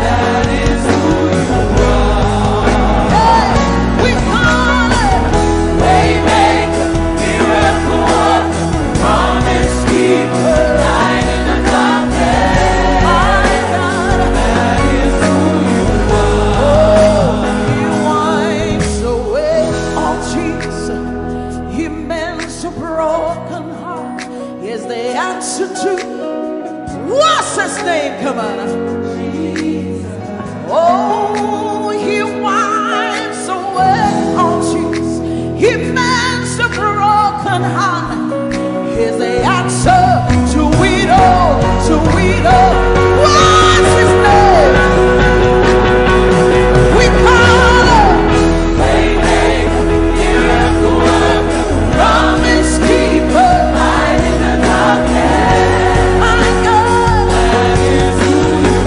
That is who you are. we call Waymaker, miracle worker, promise keeper, light in the darkness. That is who you He wipes away all tears. He mends a broken heart. Is the answer to what's his name? Come on. Oh, he wipes away all tears. He mends a broken heart. Is the answer to it all, to it all. What's his name? We call him Waymaker, miracle worker, promise keeper, light in the darkness. my God. That is who you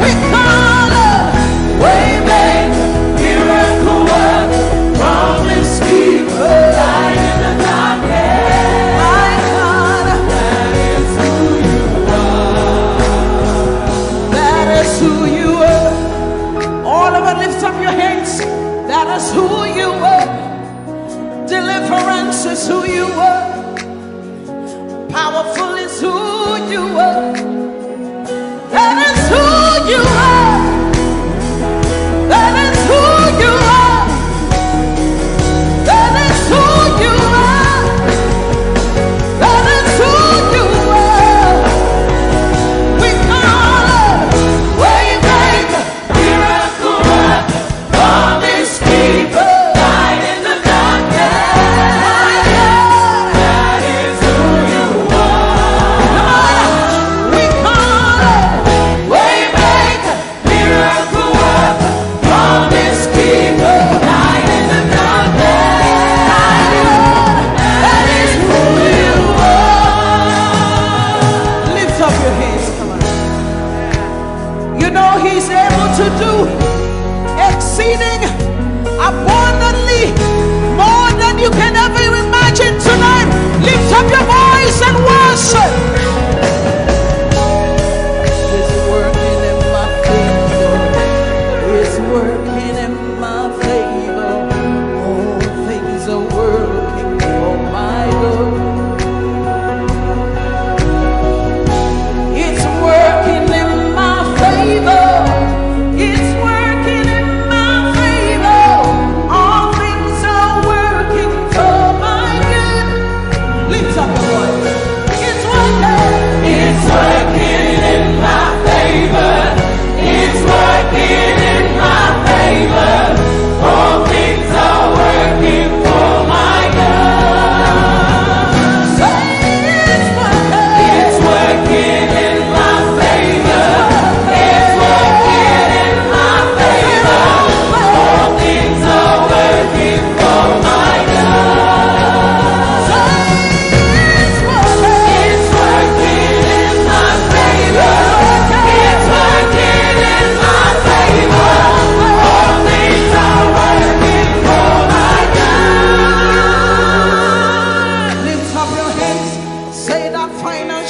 We call him Waymaker, miracle worker, promise keeper, light in the darkness. my God. That is who you That is who you are. All of it, lift up your hands. That is who you are. Deliverance is who you are. Powerful is who you are. That is who you are. That is who you are. That is who you are. That is who you are. We call him Waymaker, miracle worker, promise keeper, light in the darkness. my God. That is who you are. We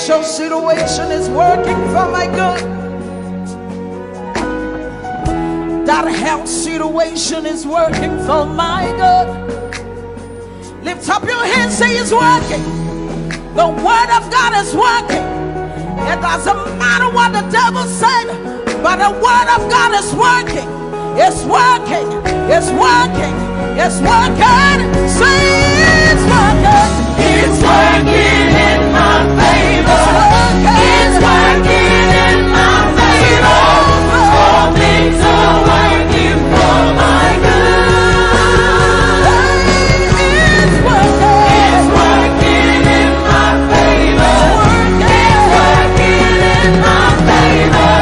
financial situation is working for my good. That health situation is working for my good. Lift up your hands, say it's working. The word of God is working. It doesn't matter what the devil said, but the word of God is working. It's working. It's working. It's working. Say it's working. It's working in my favor. It's working in my favor. All things are working for my good. It's working. It's working in my favor. It's working in my favor.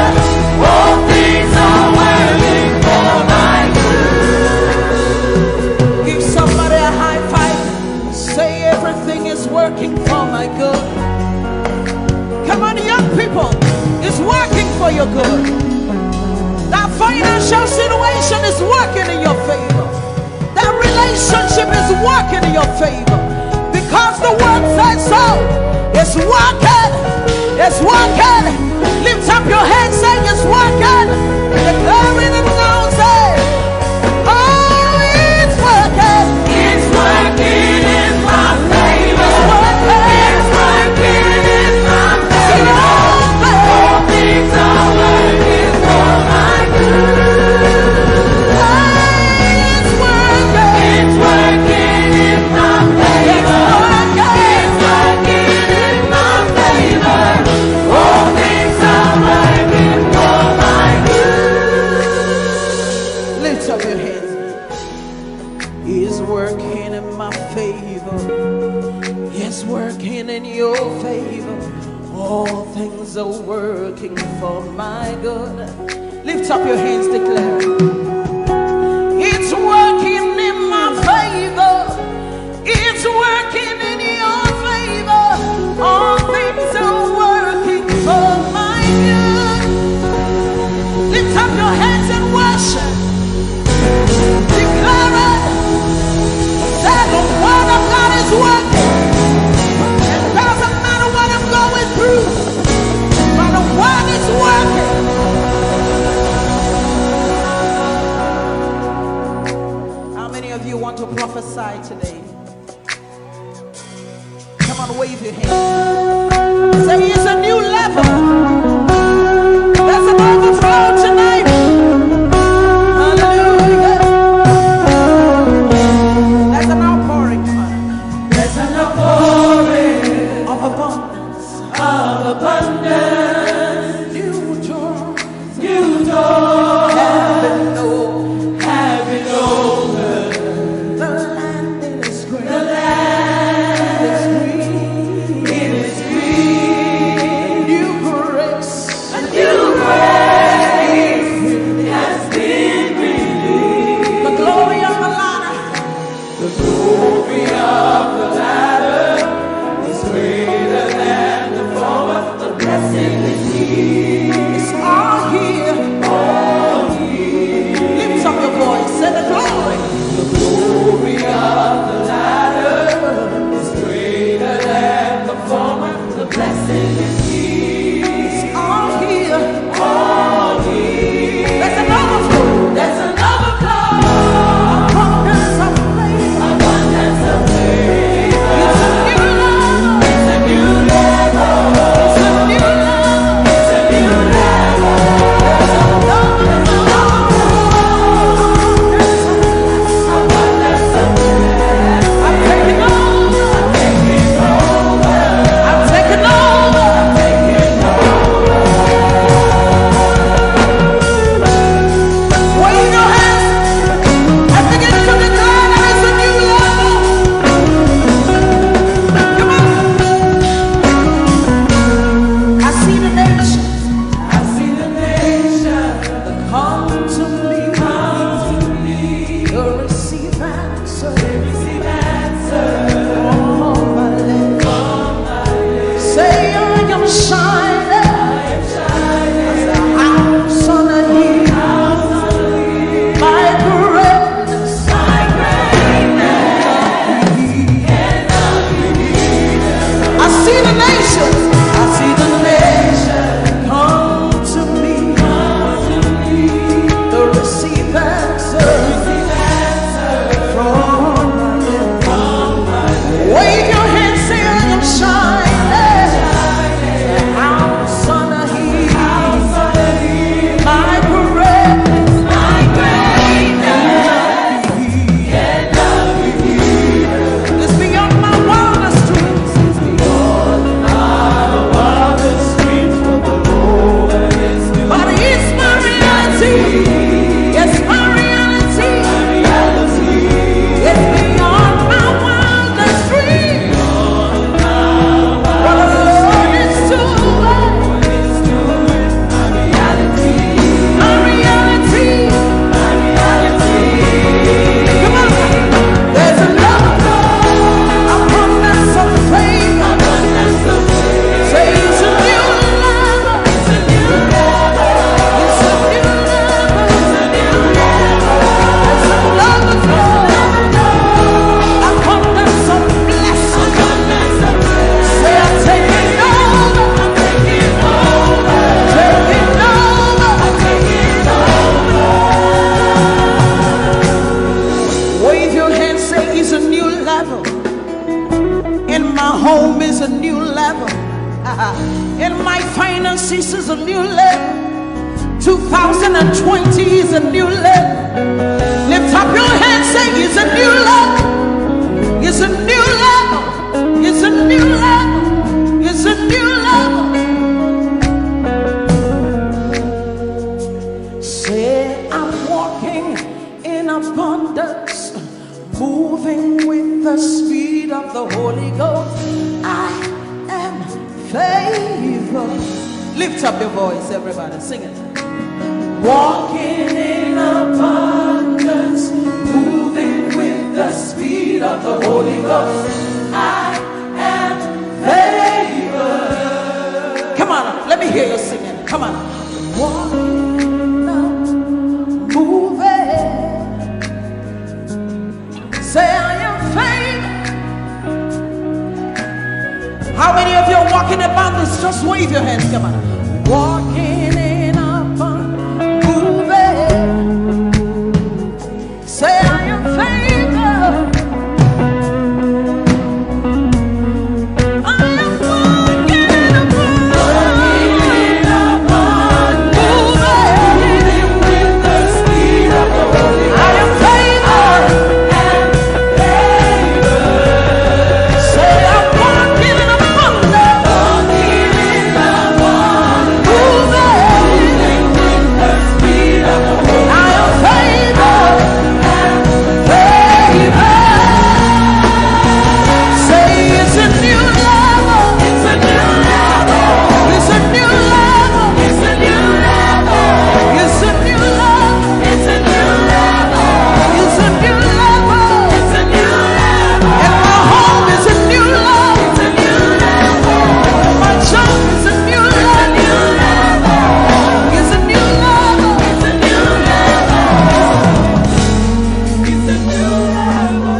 All things are working for my good. Give somebody a high five. Say everything is working for my good. Come on, young people. It's working for your good. That financial situation is working in your favor. That relationship is working in your favor. Because the word says so. It's working. It's working. Lift up your hands, saying it's working. Declaring it now, say, oh, it's working. It's working in my favor. It's working in my favor. All things are working for my good. It's working. It's working in my favor. It's working in my favor. All things are working for my good. Lift up your hands. He's working in my favor. He's working in your favor. All things are working for my good. Lift up your hands, declare. It's working in my favor. It's working in your favor. All things are working for my good. Lift up your hands and worship. Declare it. That the word of God is working. It doesn't matter what I'm going through, but the word is working. How many of you want to prophesy today? Come on, wave your hand. Say it's a new level. There's an overflow tonight. Hallelujah. There's an outpouring. There's an outpouring Of abundance. of abundance. New doors. New doors Heaven knows. having opened. The land is great. The land It's green. it is green. New grace. A new grace has been released. The glory of the ladder. The glory of the latter is greater than the former. The blessing is here. It's all here. All here. Lift up your voice. Say the glory. The glory of the latter is greater than the former. The blessing is here. It's all here. All here. There's an overflow. There's an overflow. Abundance of favor. Abundance of favor. It's a new love. It's a new level. It's a new love. It's a new level. There's an overflow. Abundance of favor. I'm taking over. Taking over. I'm taking over. Taking over. Wave your hands and begin to declare that it's a new level. Come on. I see the nations I see the nation come to me. come to me. You'll receive answer Receive answers from my lips. from my lips. Say I am shining Shining as a house on a hill. house on the hill. My greatness My greatness cannot be hidden. I see the nations. I In my finances is a new level. 2020 is a new level. Lift up your hands, say it's a new level. It's a new level. It's a new level. It's a new level. Say I'm walking in abundance, moving with the speed of the Holy Ghost. I am favored. Lift up your voice, everybody, sing it. Walking in abundance, moving with the speed of the Holy Ghost. I am favored. Come on, let me hear you singing. Come on. Walking up, moving. Say I am favored. How many of you are walking about this? Just wave your hands. Come on. Walking in abundance, moving. Say I am favored. I am walking in abundance, moving with the speed of the Holy Ghost. I am favored. Say I'm walking in abundance, moving with the speed of the Holy Ghost. I am favored. Say it's a new level. It's a new level. It's a new level. It's a new level. It's a new level. It's a new level. It's a new level. It's a new level. And my home is a new level. It's a new level. My job is a new level. It's a new level. It's a new level. It's a new level.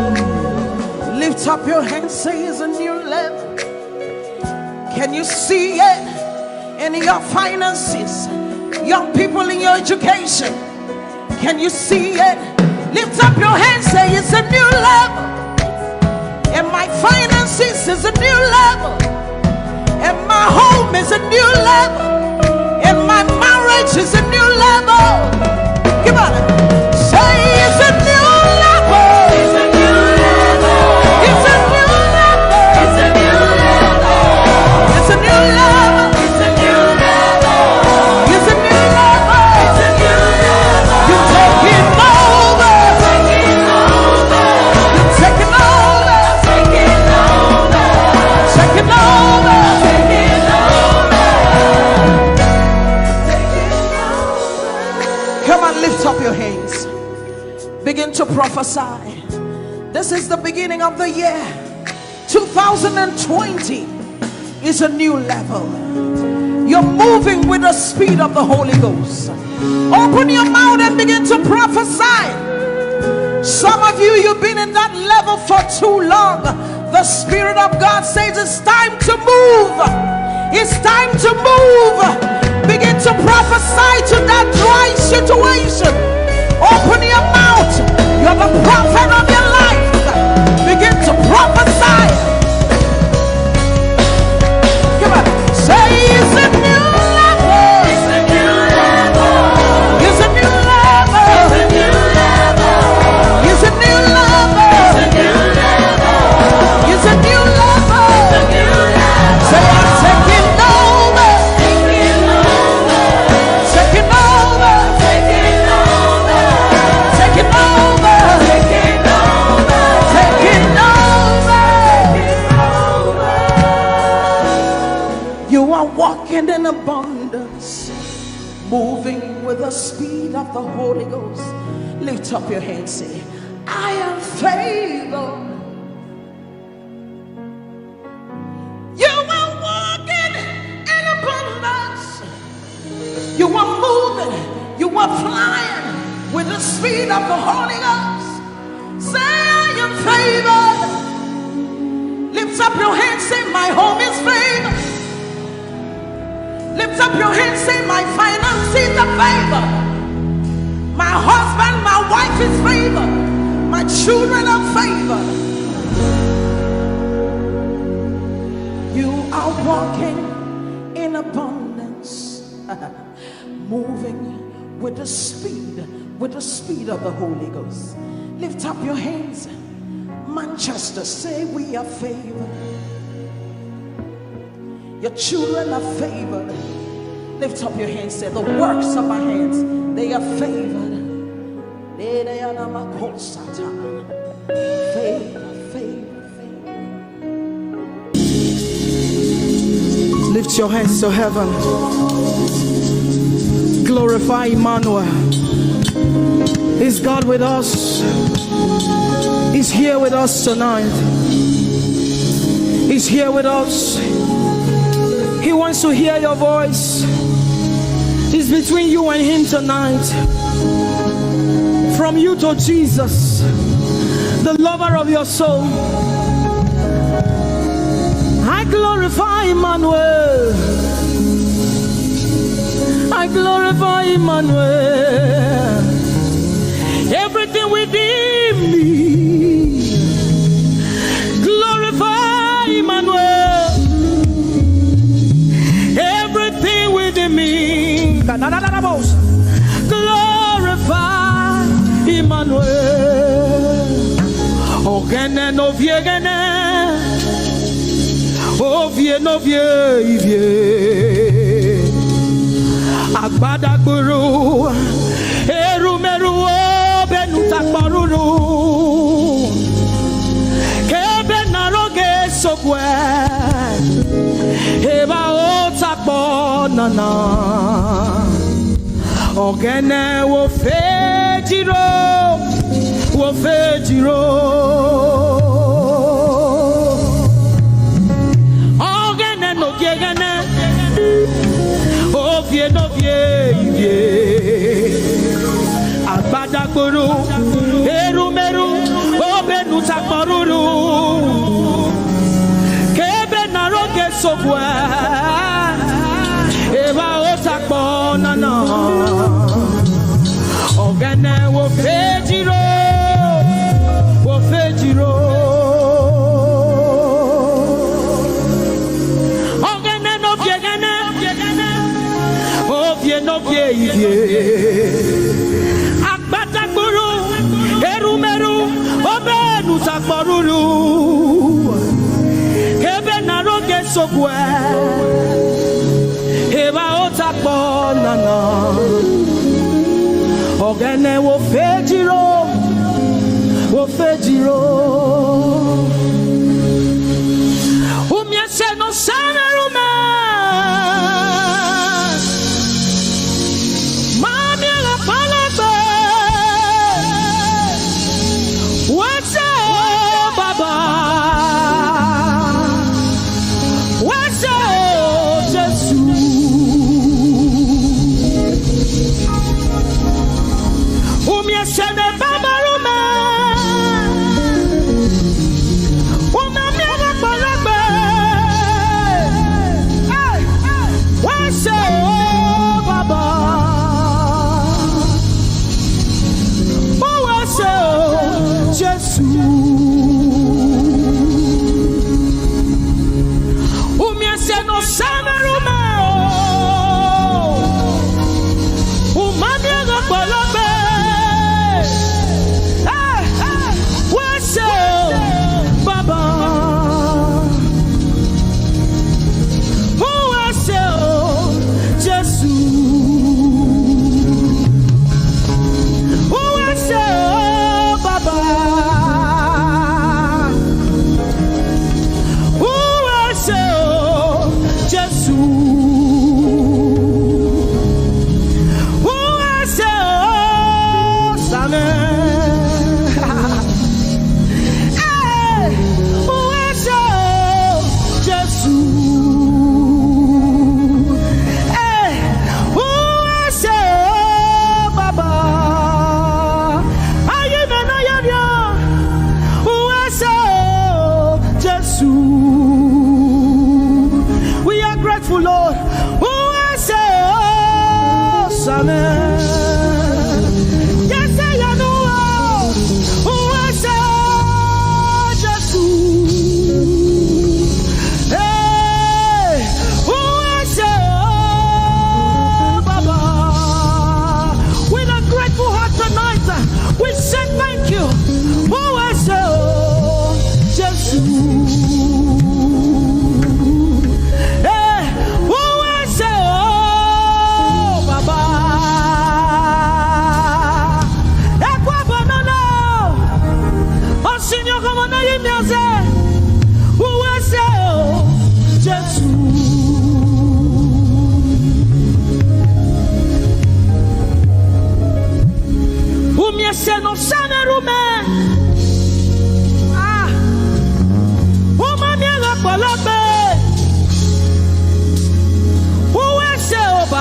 Lift up your hands, say it's a new level. Can you see it in your finances? Young people in your education. Can you see it? Lift up your hands, say it's a new level. And my finances is a new level. And my home is a new level. And my marriage is a new level. Come on. Say it's a new level. It's a new level. It's a new level. It's a new level. It's a new level. It's a new level. It's a new level. It's a new level. You're taking over. Taking over. You're taking over. Taking over. Taking over. Taking over. Come on, lift up your hands. Begin to prophesy. This is the beginning of the year. 2020 is a new level. You're moving with the speed of the Holy Ghost. Open your mouth and begin to prophesy. Some of you, you've been in that level for too long. The Spirit of God says it's time to move. It's time to move. Begin to prophesy to that dry situation. Open your mouth. You're the prophet of your life. Begin to prophesy. Come on. Say it's a new level. It's a new level. It's a new level. It's a new level. It's a new level. It's a new level. It's a new level. It's a new level. Say I'm taking over. Taking over. Taking over. Taking over. Taking over. Taking over. Taking over. You are walking in abundance, moving with the speed of the Holy Ghost. Lift up your hands, say, I am favored. You are walking in abundance. You are moving. You are flying with the speed of the Holy Ghost. Say, I am favored. Lift up your hands, say, my home is favored. Lift up your hands, say, my finances are favored. My husband, my wife is favored. My children are favored. You are walking in abundance, moving with the speed of the Holy Ghost. Lift up your hands. Manchester, say we are favored. Your children are favored. Lift up your hands, say the works of my hands, they are favored. Favor, favor, favor. Lift your hands to heaven. Glorify Emmanuel. Is God with us? He's here with us tonight. He's here with us. He wants to hear your voice. It's between you and him tonight. From you to Jesus, the lover of your soul. I glorify Emmanuel. I glorify Emmanuel. Everything within me, glorify Emmanuel. Everything within me, glorify Emmanuel. Ogene no viegene, ovie no vie. Agbada guru, erumeru benuta paruru. Kebe naroge sokwe, eba otakbo nana. Ogene wo fejiro, wo fejiro. Ogene no viegene. Ovie no vie, agbadagboro, erumeru, obenu takporuru, kebe naroge sokwe, eba otakpo nana, ogene wo fejiro, wo fejiro. No vie, agbadagboro, erumeru, obenu takporuru, kebe naroge sokwe, eba otakpo nana, ogene wo fejiro, wo fejiro. Umiese no sanerume.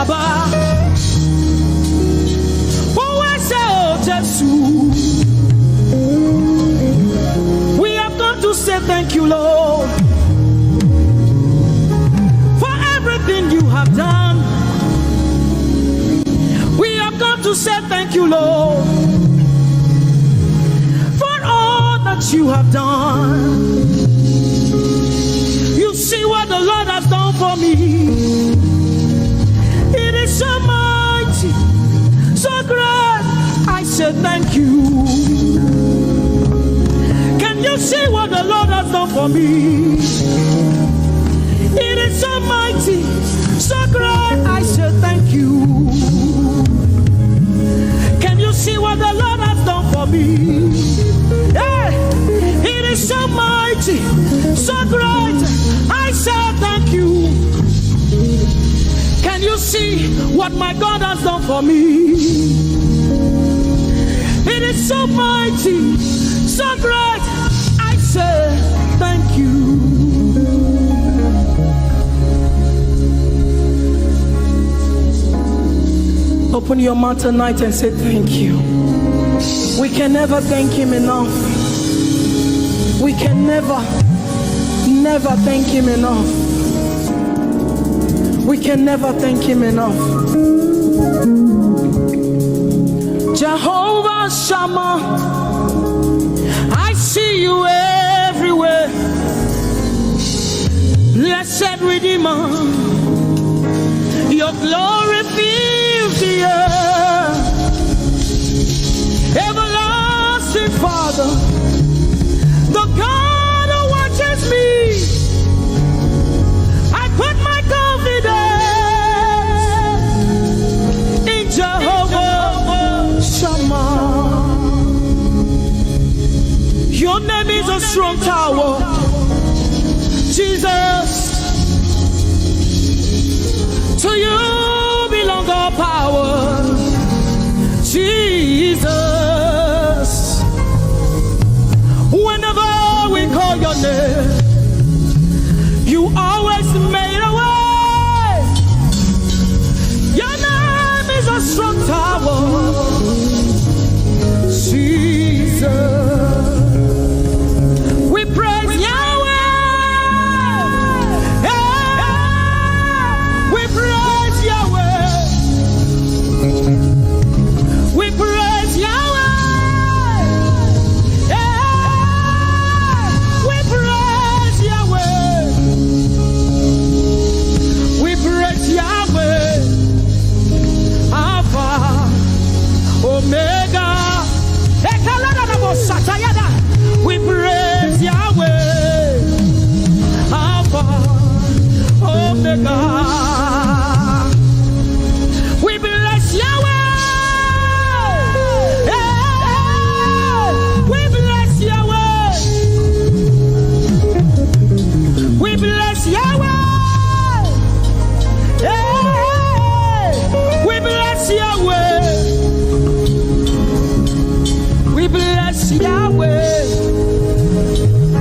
Baba. Oh, I say, oh, Jesus. We have come to say thank you, Lord, for everything you have done. We have come to say thank you, Lord, for all that you have done. You see what the Lord has done for me. It is so mighty, so great. I say thank you. Can you see what the Lord has done for me? It is so mighty, so great. I say thank you. Can you see what the Lord has done for me? Hey, it is so mighty, so great. I say thank you. Can you see what my God has done for me? It is so mighty, so great. I say thank you. Open your mouth tonight and say thank you. We can never thank him enough. We can never thank him enough. We can never thank him enough. Jehovah Shammah, I see you everywhere. Blessed Redeemer, your glory fills the earth. Everlasting Father, the God who watches me, I put my confidence in Jehovah Shammah. Your name is a strong tower, Jesus. To you belong all power, Jesus. Whenever we call your name, you always made a way. Your name is a strong tower, Jesus. We praise Yahweh. We praise Yahweh. We praise Yahweh. We praise Yahweh. We praise Yahweh. Alpha, Omega. We praise Yahweh. Alpha, Omega. We bless Yahweh. We bless Yahweh. We bless Yahweh. We bless Yahweh. We bless Yahweh.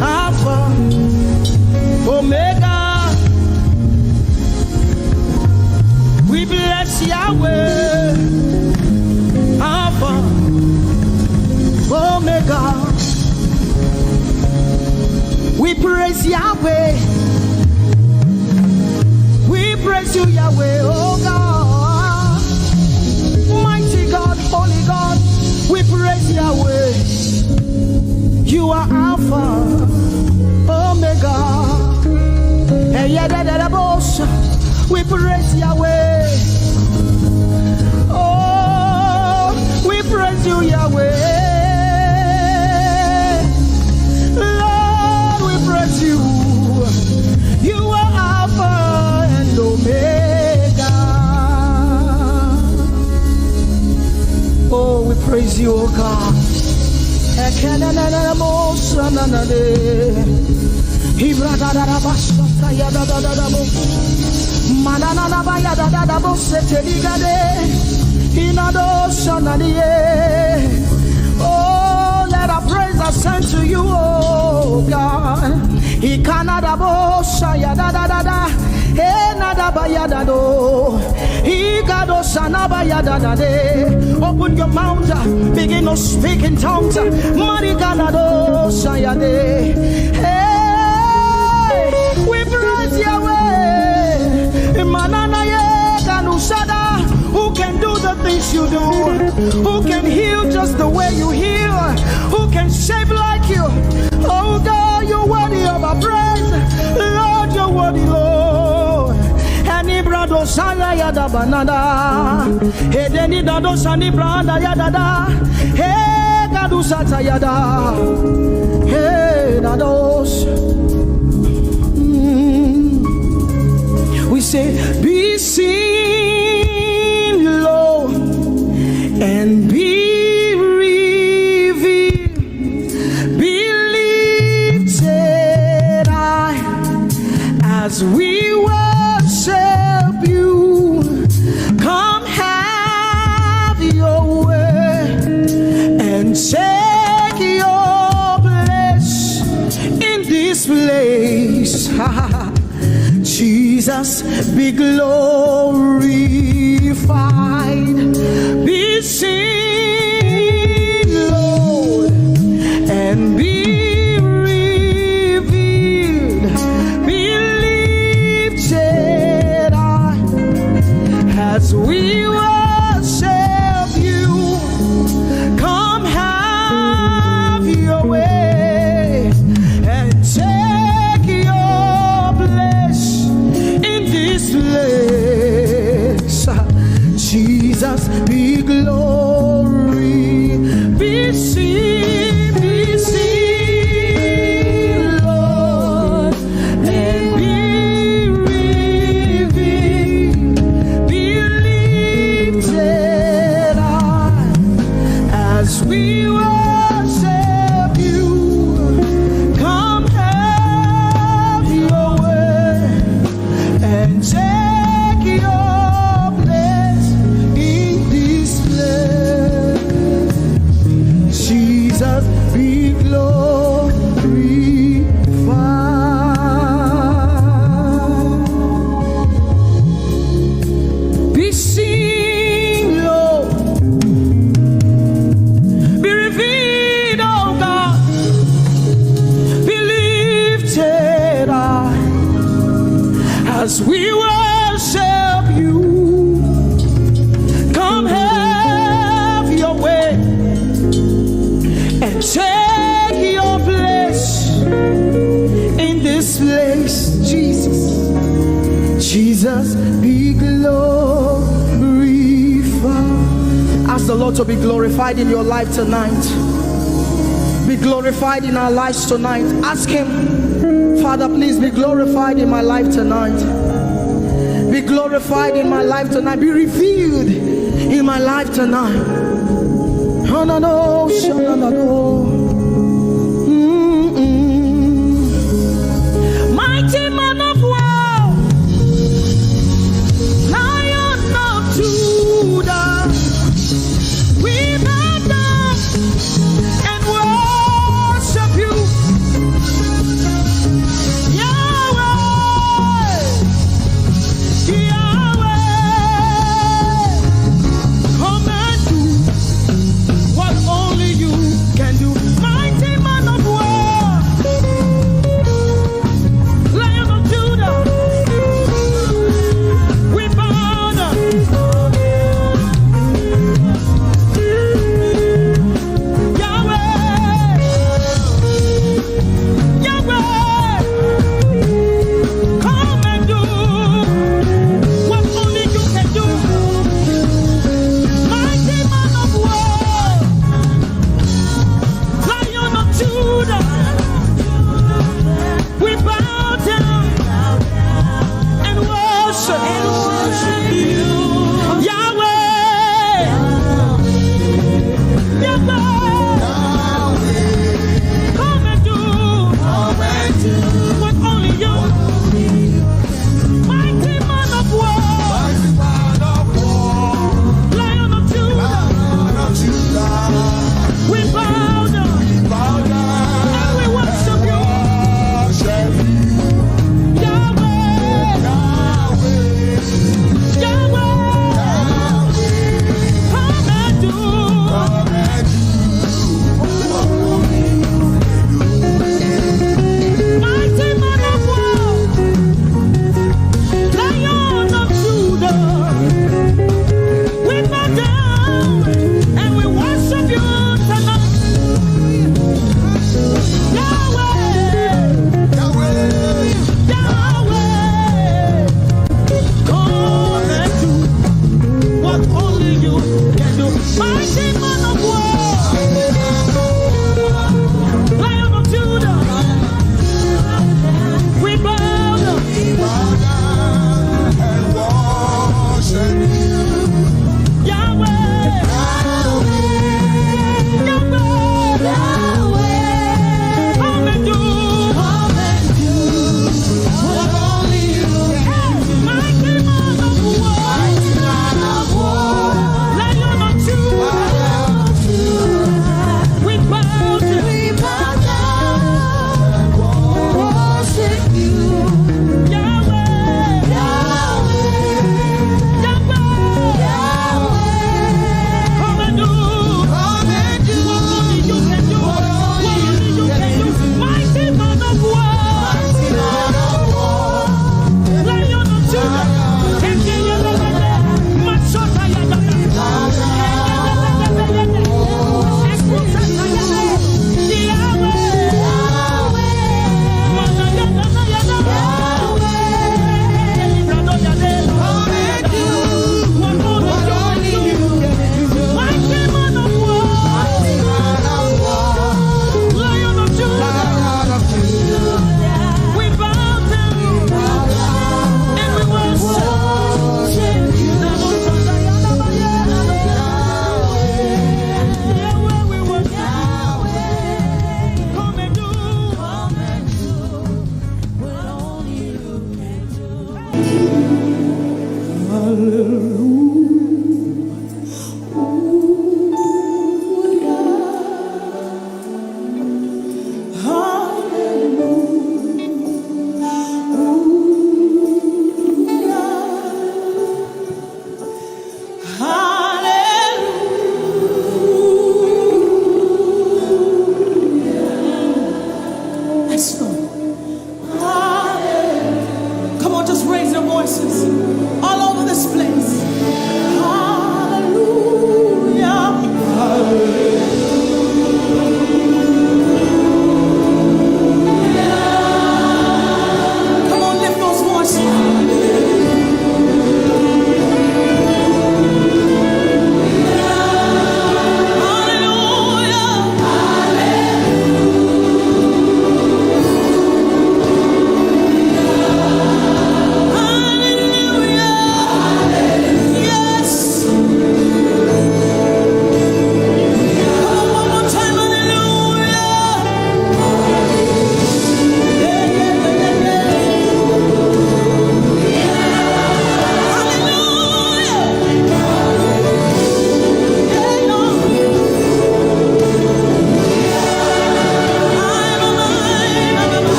Alpha, Omega. We bless Yahweh. Alpha, Omega. We praise Yahweh. We praise you, Yahweh, oh God. Mighty God, holy God. We praise Yahweh. You are Alpha, Omega. We praise Yahweh. Oh, we praise you, Yahweh. Lord, we praise you. You are Alpha and Omega. Oh, we praise you, oh God. Oh, let our praise ascend to you, oh God. He Open your mouth, begin to speak in tongues. Hey, we praise Yahweh. Who can do the things you do? Who can heal just the way you heal? Who can shape like you? Oh God, you're worthy of our praise. Lord, you're worthy, Lord. Any brado sala yada banana. Hey, deni dado sani branda yada da. Hey, gadu sata yada. Hey, dados. We say, be seen, Lord, and be revealed, be lifted high as we worship you. Come have your way and take your place in this place. Jesus, be glorified, be seen, Lord, and be revealed, be lifted high as we worship you. Come have your way and take your place in this place. Jesus, be glory, be seen, Lord, and be revealed, be lifted high as we worship you. Come have your way and take your place in this place. Jesus, be glorified, be seen, Lord, be revealed, oh God, be lifted high as we worship you. Come have your way and take your place in this place. Jesus, Jesus, be glorified. Ask the Lord to be glorified in your life tonight. Be glorified in our lives tonight. Ask Him, Father, please be glorified in my life tonight. Be glorified in my life tonight. Be revealed in my life tonight. Oh, no, no, no, no, no. Mighty man of war, Lion of Judah, we bow down and worship you. Yahweh, come and do what only you can do. Mighty man of war, Lion of Judah, we bow down. Yahweh, come and do what only you can do. Mighty man of war, Lion of Judah, we bow down and worship you. Yahweh, come and do what only you. Mighty man of war, Lion of Judah, we bow down and we worship you. Yahweh,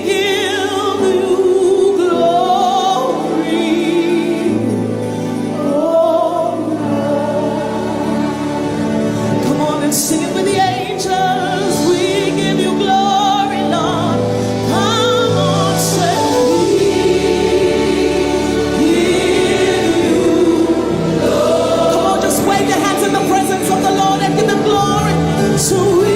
give you glory. Oh, come on and sing it with the angels. We give you glory, Lord. Come on, say we give you glory. Come on, just wave your hands in the presence of the Lord and give him glory. So we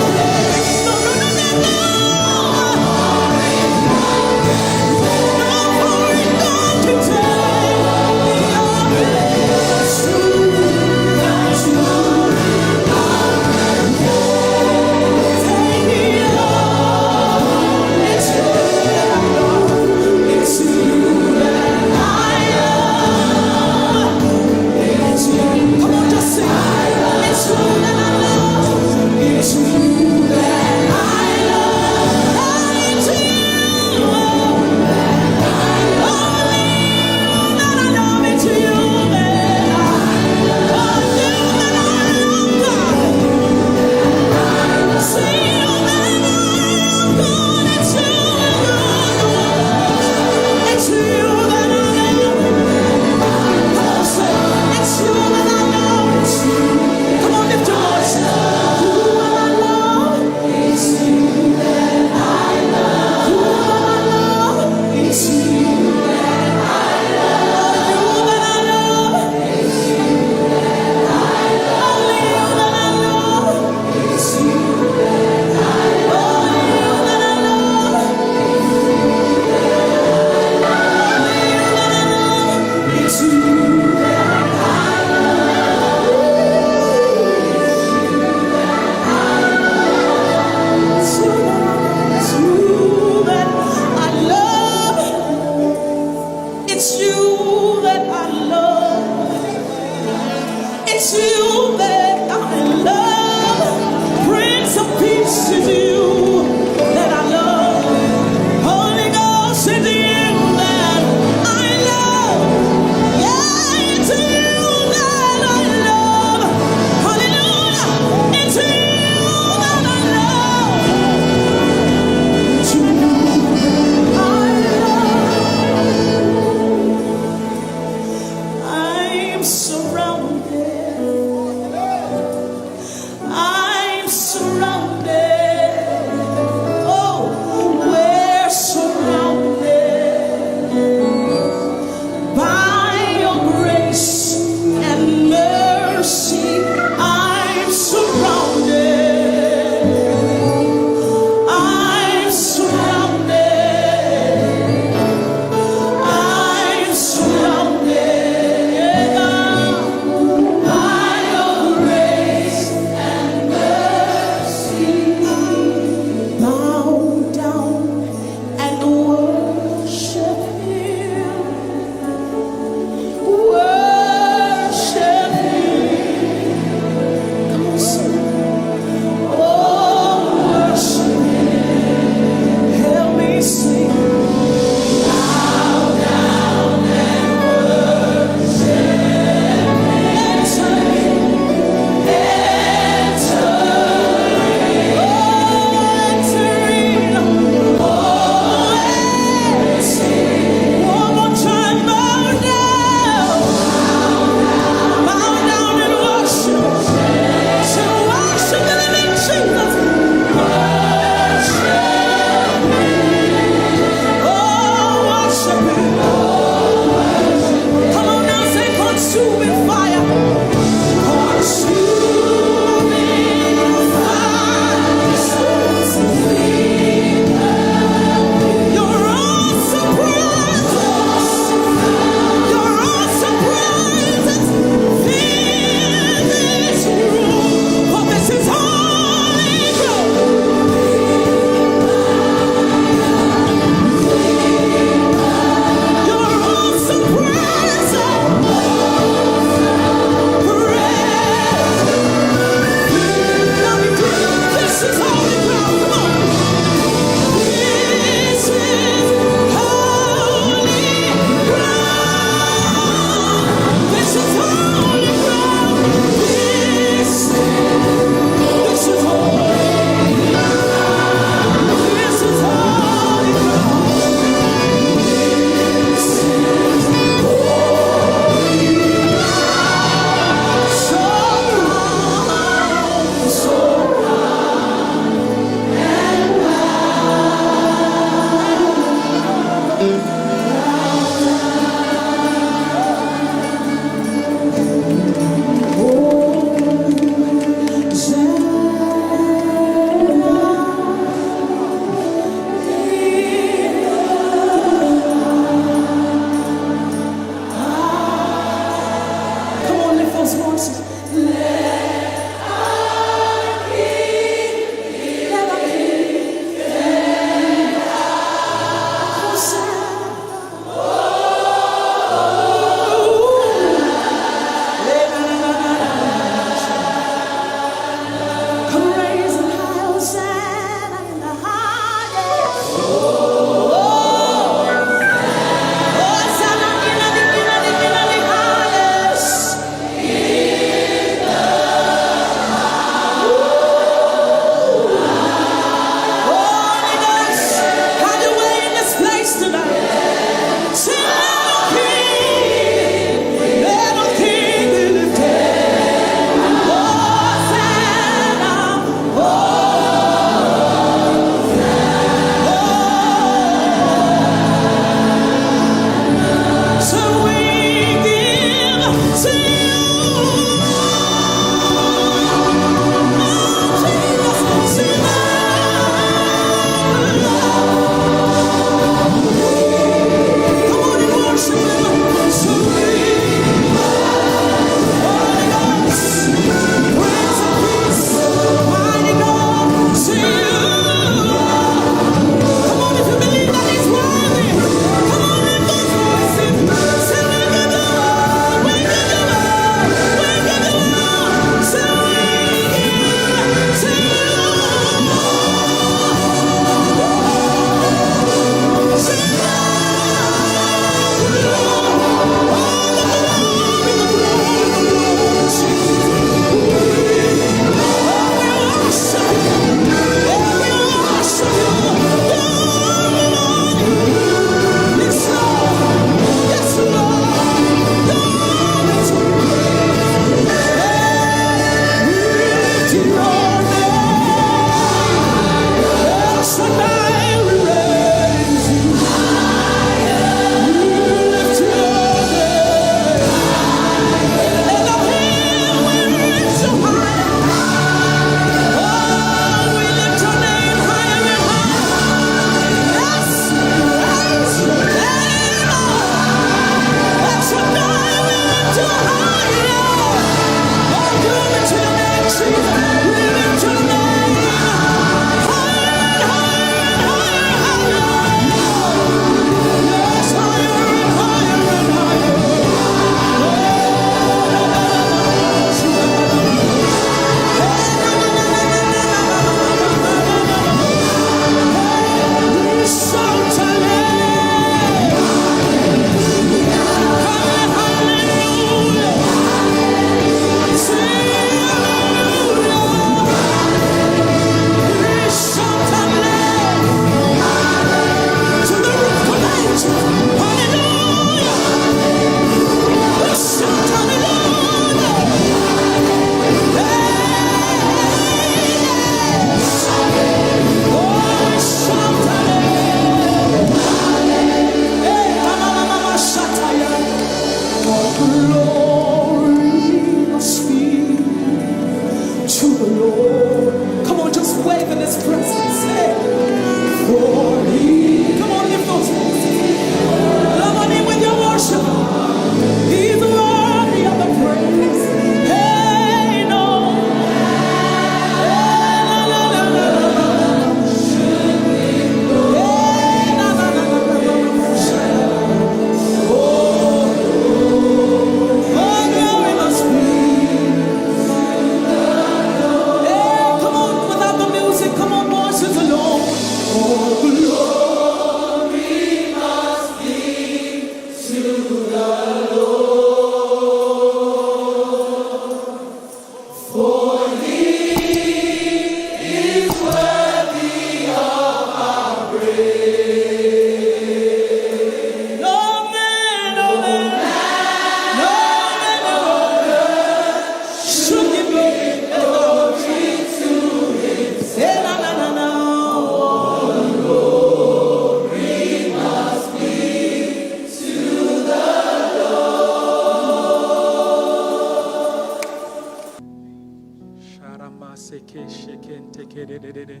seke sheken teke de de de de.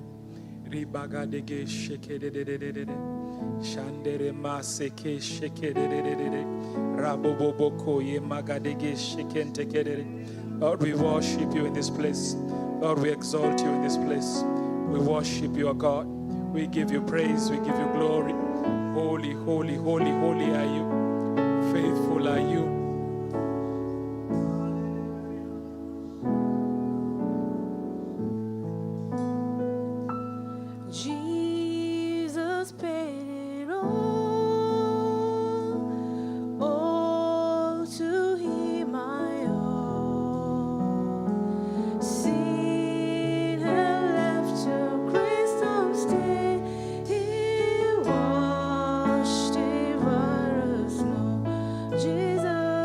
Ribaga dege sheke de de de de de. Shandere ma seke sheke de de de de de. Raboboboko ye magadege sheken teke de de. Lord, we worship you in this place. Lord, we exalt you in this place. We worship you, God. We give you praise. We give you glory. Holy, holy, holy, holy are you. Faithful are you. Jesus paid it all to Him I owe. Sin had left a grace unstained. He washed it white as snow. Jesus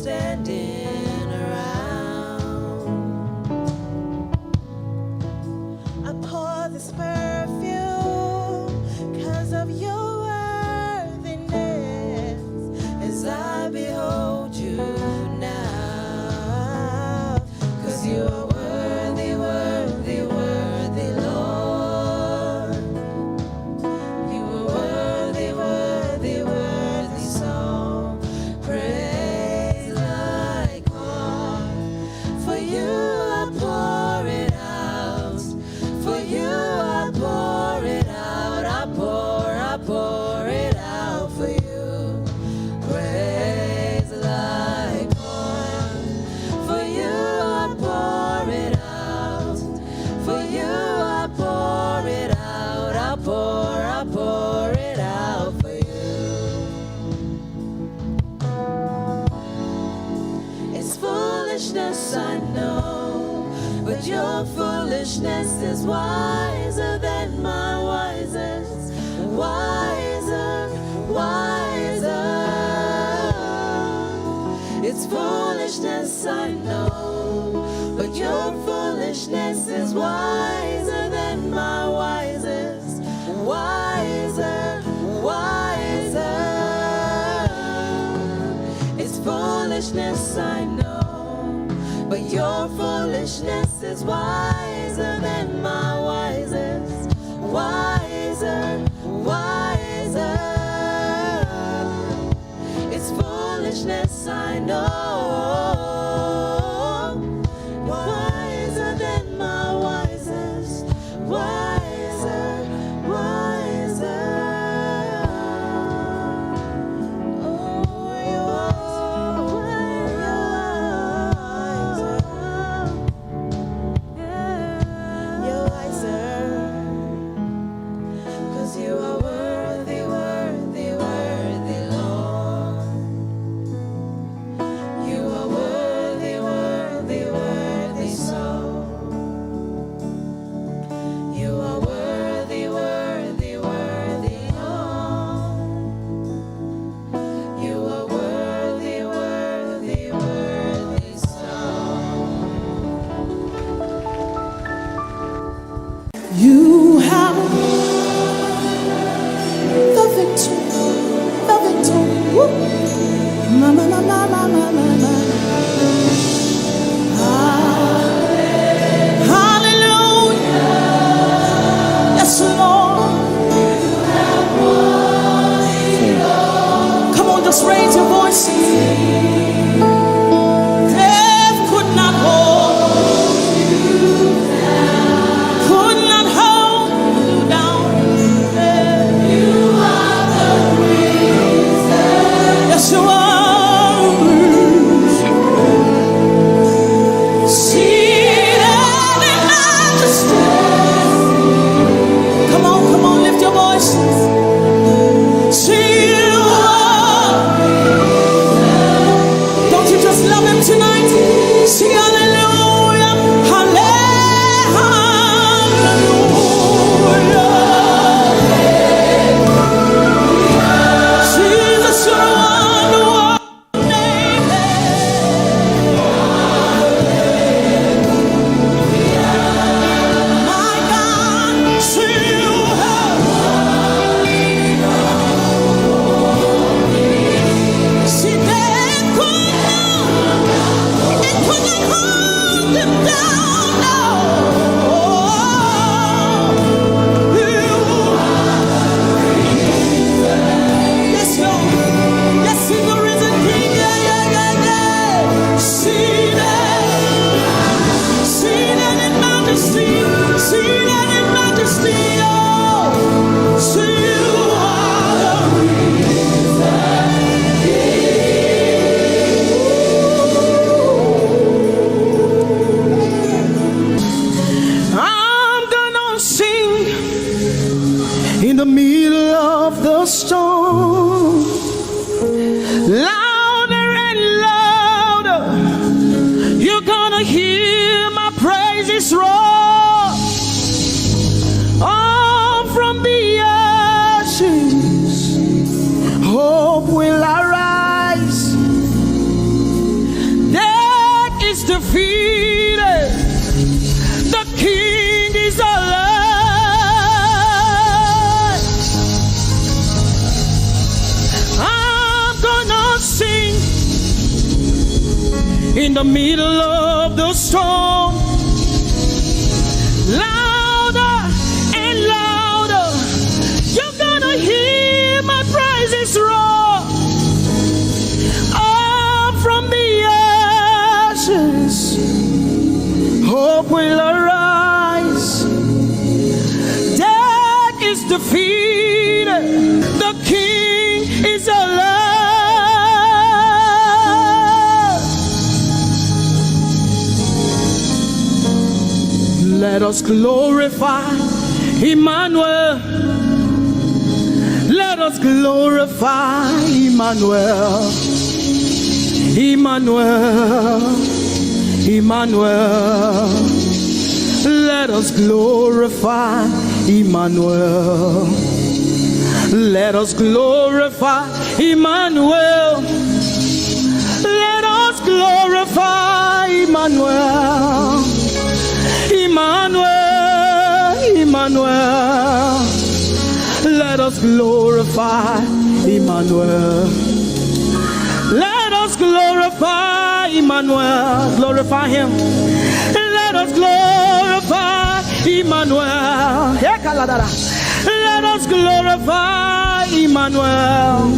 standing around. I pour this perfume because of your worthiness as I behold you now. Because you are worthy, worthy, worthy, Lord. You are worthy, worthy, worthy, so praise like oil. For you I pour it out. For you I pour it out. I pour it out for you. Praise like oil. For you I pour it out. For you I pour it out. I pour it out for you. It's foolishness, I know, but your foolishness is wiser than my wisest. Wiser, wiser. It's foolishness, I know, but your foolishness is wiser than my wisest. Wiser, wiser. It's foolishness, I know, but your foolishness is wiser than my wisest. Wiser, wiser. It's foolishness, I know, wiser than my wisest. Wiser, wiser. Oh, you're wiser. You're wiser. 'Cause you are worthy, worthy, worthy, Lord. You are worthy, worthy, worthy, so. You are worthy, worthy, worthy, Lord. You are worthy, worthy, worthy, so. You have the victory, the victory. Woo. Ma, ma, ma, ma, ma, ma, ma, ma. Hallelujah. Yes, Lord. Come on, just raise your voices. Death could not hold, could not hold you down. Yes, you are. Seated in majesty. Come on, lift your voices. See you are. in the middle of the storm. Louder and louder, you're gonna hear my praises roar. Up from the ashes, hope will arise. Death is defeated, the King is alive. Let us glorify Emmanuel. Let us glorify Emmanuel. Emmanuel, Emmanuel. Let us glorify Emmanuel. Let us glorify Emmanuel. Let us glorify Emmanuel. Emmanuel, Emmanuel. Let us glorify Emmanuel. Let us glorify Emmanuel. Glorify him. Let us glorify Emmanuel. Let us glorify Emmanuel.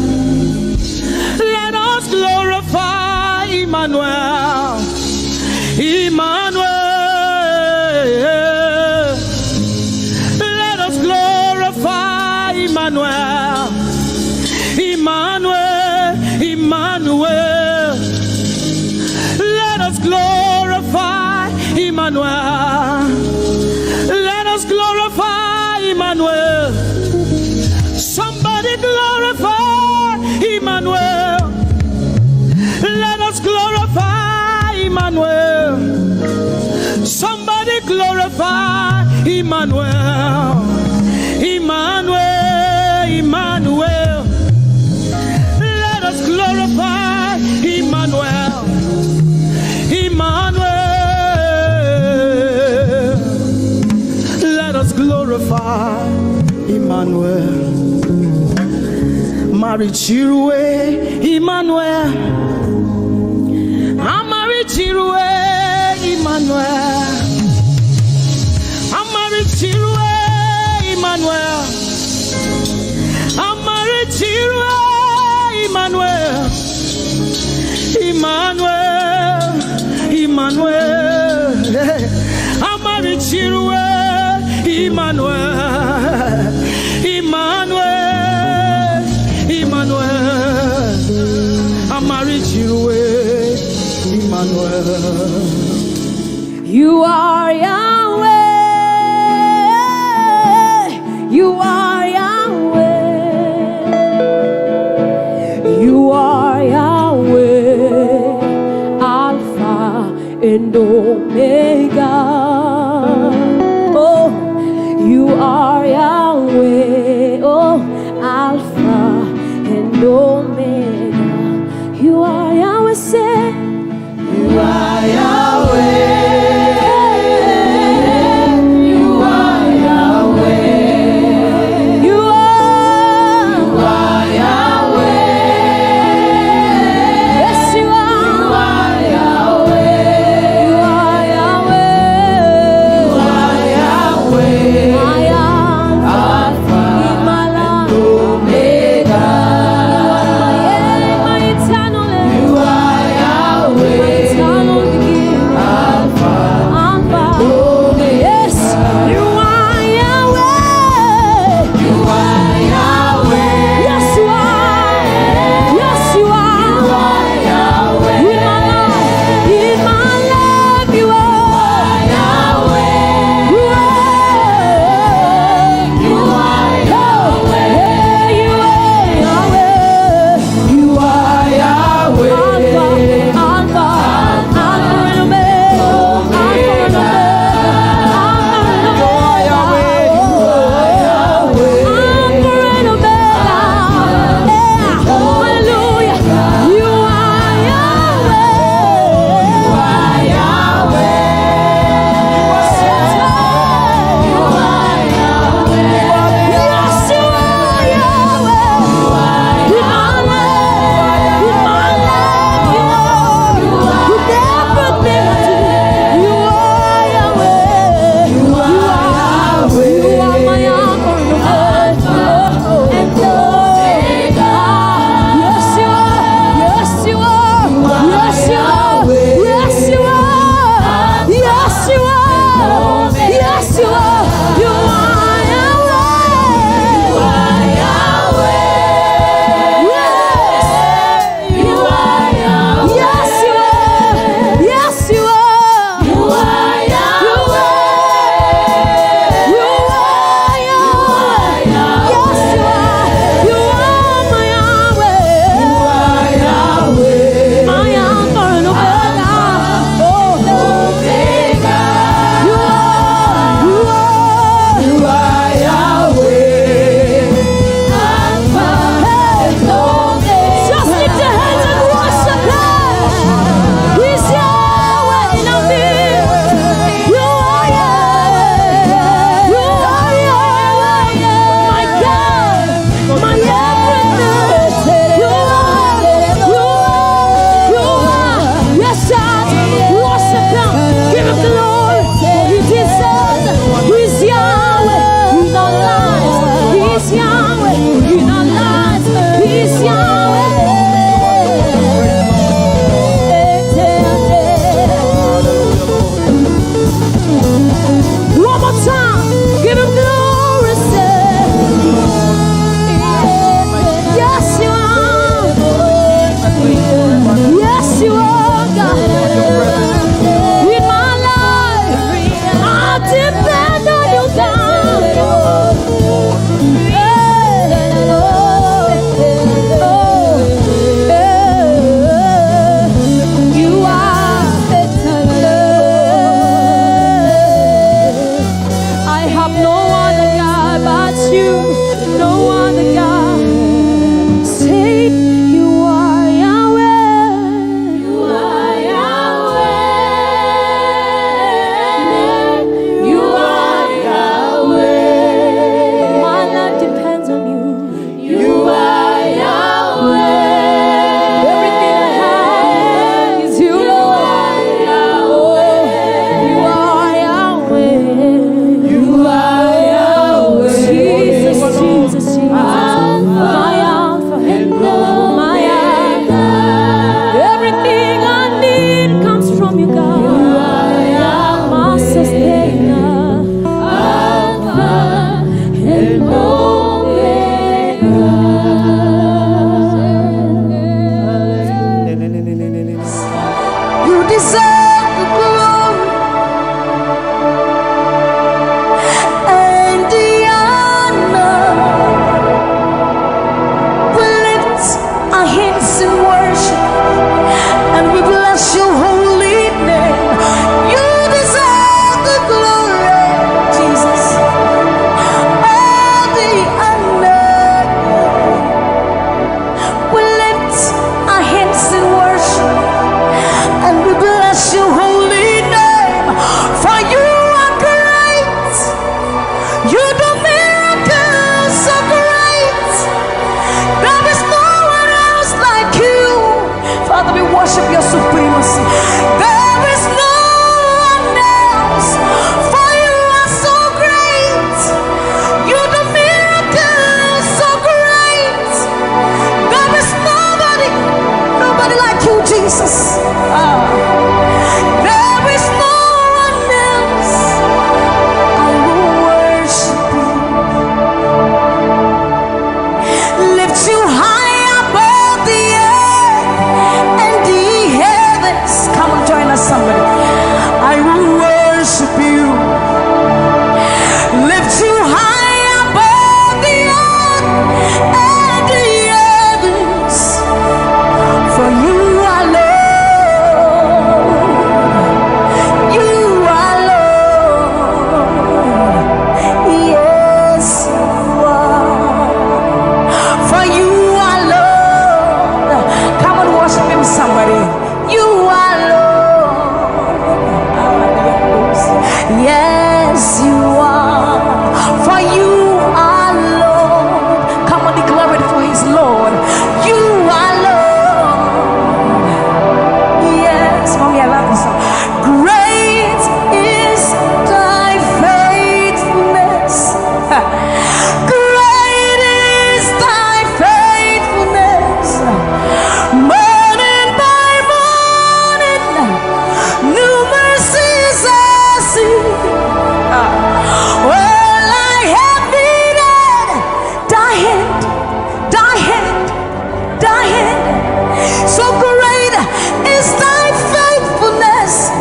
Let us glorify Emmanuel. Emmanuel. Let us glorify Emmanuel. Emmanuel, Emmanuel. Let us glorify Emmanuel. Let us glorify Emmanuel. Somebody glorify Emmanuel. Let us glorify Emmanuel. Somebody glorify Emmanuel. Emmanuel, Emmanuel. Let us glorify Emmanuel. Emmanuel. Let us glorify Emmanuel. Marichirwe Emmanuel. Amarichirwe Emmanuel. Amarichirwe Emmanuel. Amarichirwe Emmanuel. Emmanuel. Emmanuel. Amarichirwe Emmanuel. Emmanuel. Emmanuel. Amarichirwe Emmanuel. You are Yahweh. You are Yahweh. You are Yahweh. Alpha and Omega. Oh, you are Yahweh. Oh, Alpha and Omega. You are Yahweh. Say, you are Yahweh. You worship your supremacy. There is no one else, for you are so great. You do miracles so great. There is nobody like you, Jesus. There is no one else. I will worship you. Lift you high above the earth and the heavens. Come on, join us, somebody. I will worship you. Lift you high above the earth and the heavens. For you are Lord. You are Lord. Yes, you are. For you are Lord. Come on, worship him, somebody. You are Lord. Yes, you are. For you are Lord. Come on, declare it for his Lord. You are Lord. Yes, mommy, I love this song. Great is thy faithfulness. Great is thy faithfulness. Morning by morning, new mercies I see. Well, I have needed thy hand, thy hand, thy hand. So great is thy faithfulness.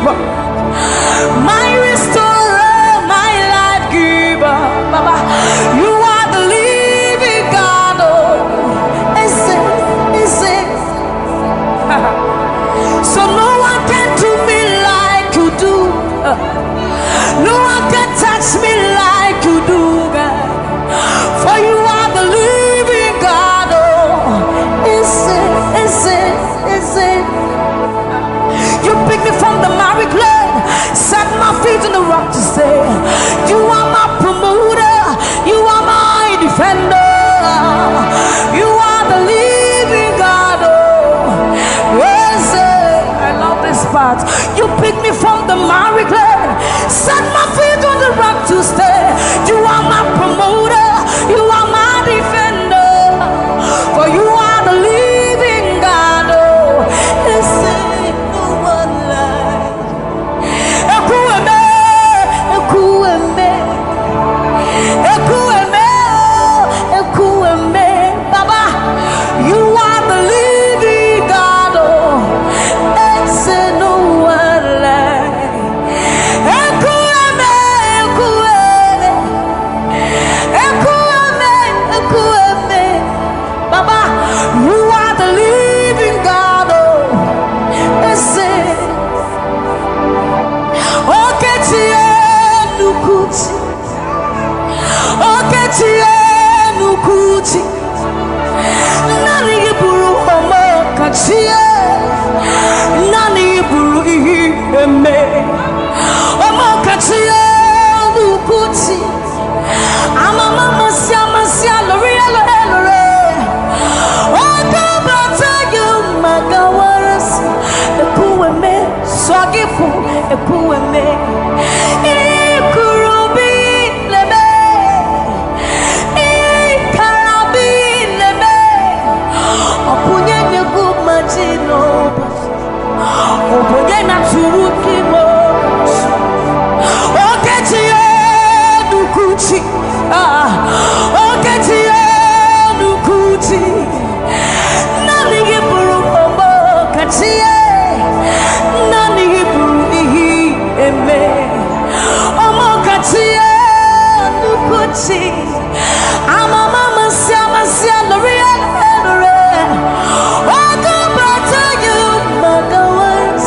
keeper, my restorer, my life giver. Baba, you are the living God. Oh, is it? So no one can do me like you do. No one can touch me like you do, God. For you are the living God. Oh, is it? You pick me from the miry clay, set my feet on the rock to stay. You are my promoter, you are my defender. You are the living God. Oh, yes, I love this part. You pick me from the miry clay, set my feet on the rock to stay. You are my promoter, you are my defender. For you are the living God. Oh, yes, no one like Baba, you are the living God. Oh, it's no one like Baba, you are the living God. Oh, it's Nukuti Nani Buru Homo Kachie Nani Buru Eme Homo Kachie Nukuti Amama Masia Loria Lore Okabata you Magawaras Ekueme Swagifu Ekueme Ikurubi Lebe Opunye kumachino Opunye na turukimo Oketiye nukuchi Oketiye nukuchi Nani buru bombo kachiye Nani buru ihi eme Omo kachiye nukuchi Amama masia loria Lore Welcome back to you, Magawas.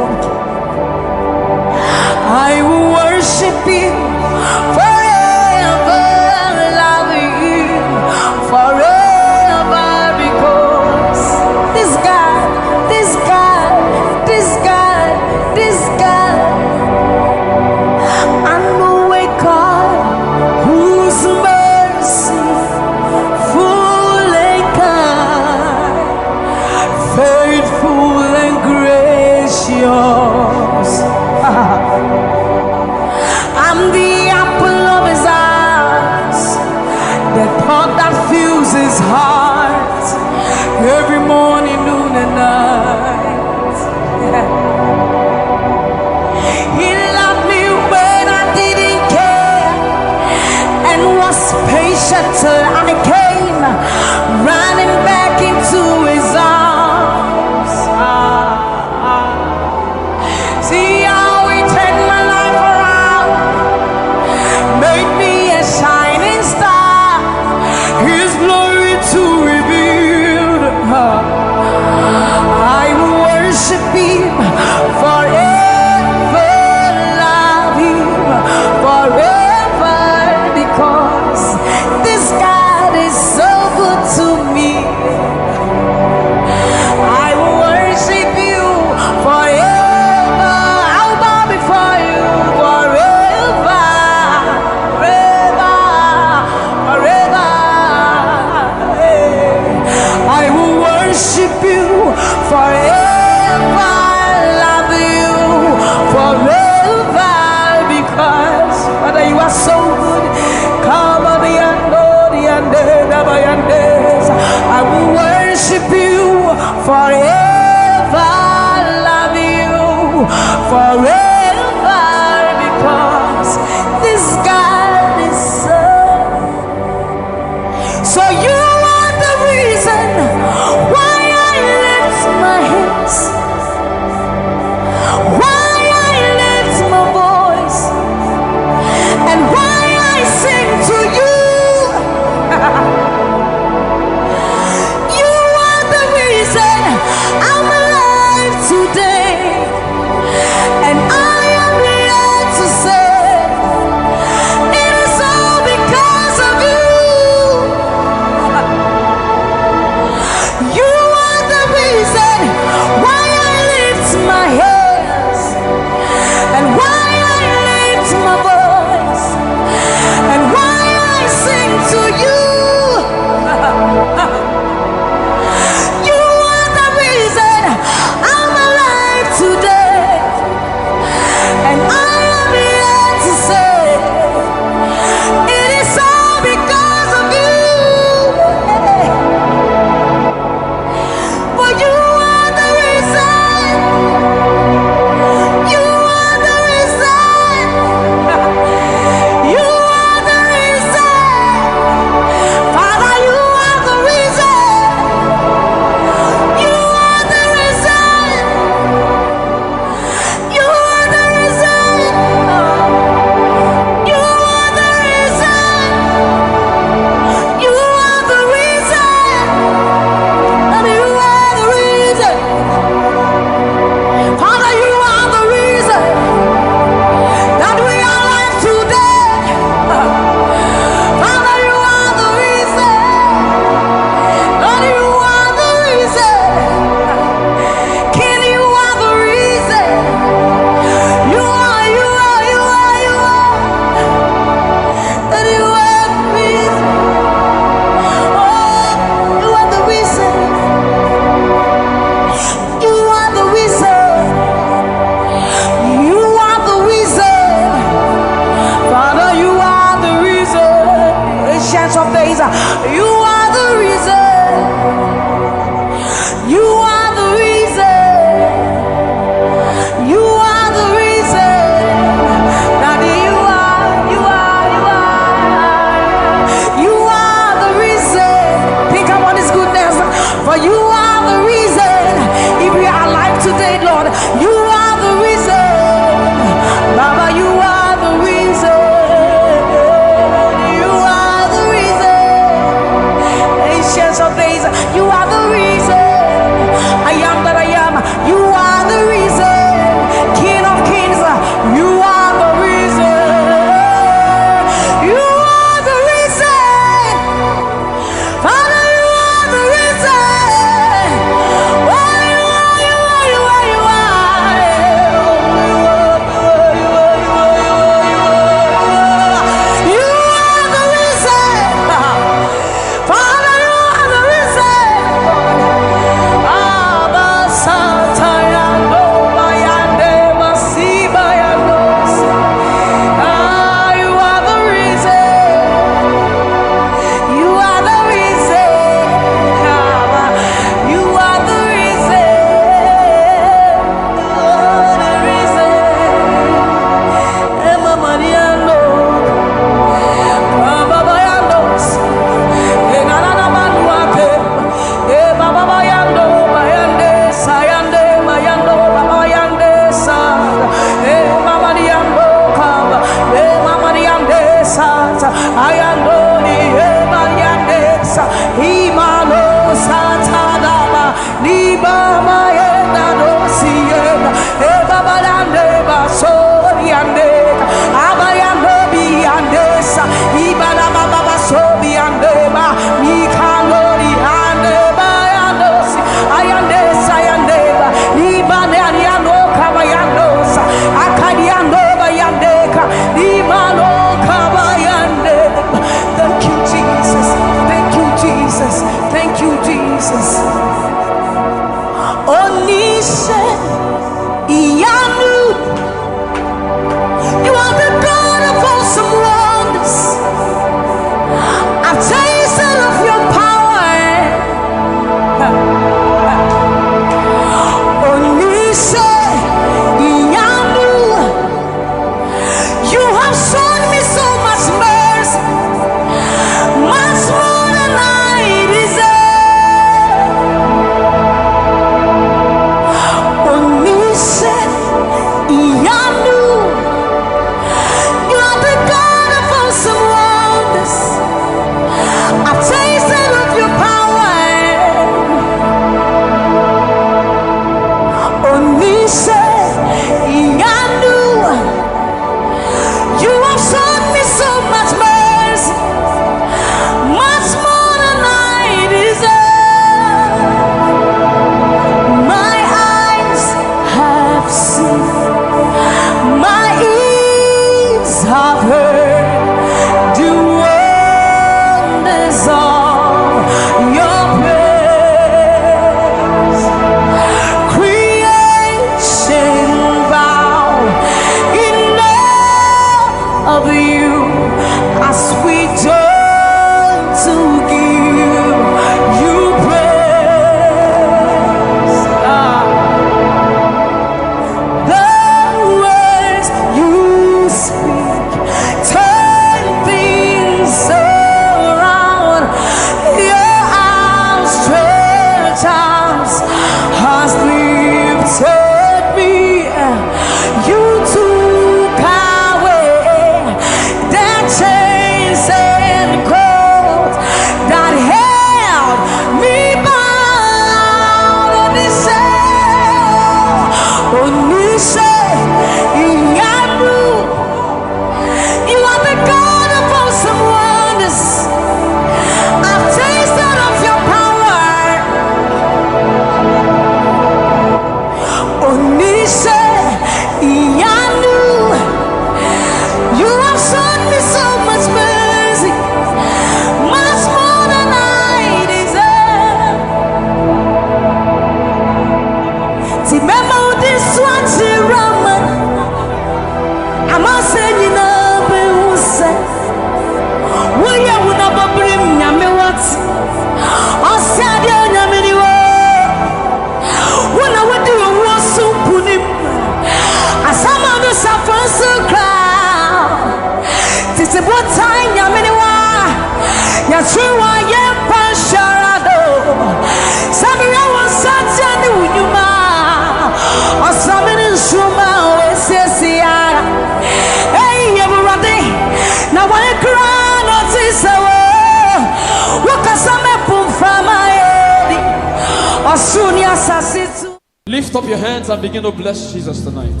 Lift up your hands and begin to bless Jesus tonight.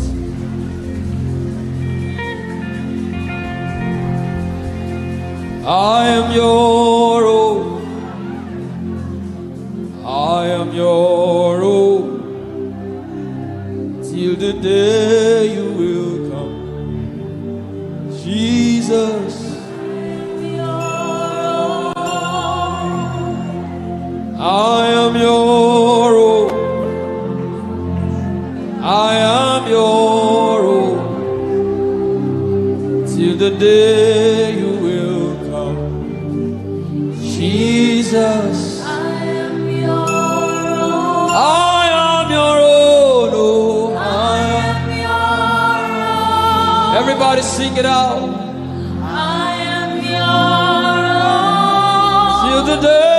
I am your own. I am your own. Till the day you will come. Jesus. I am your own. I am your own. Till the day you will come. Jesus. I am your own. I am your own. Oh, I am your own. Everybody sing it out. I am your own. Till the day.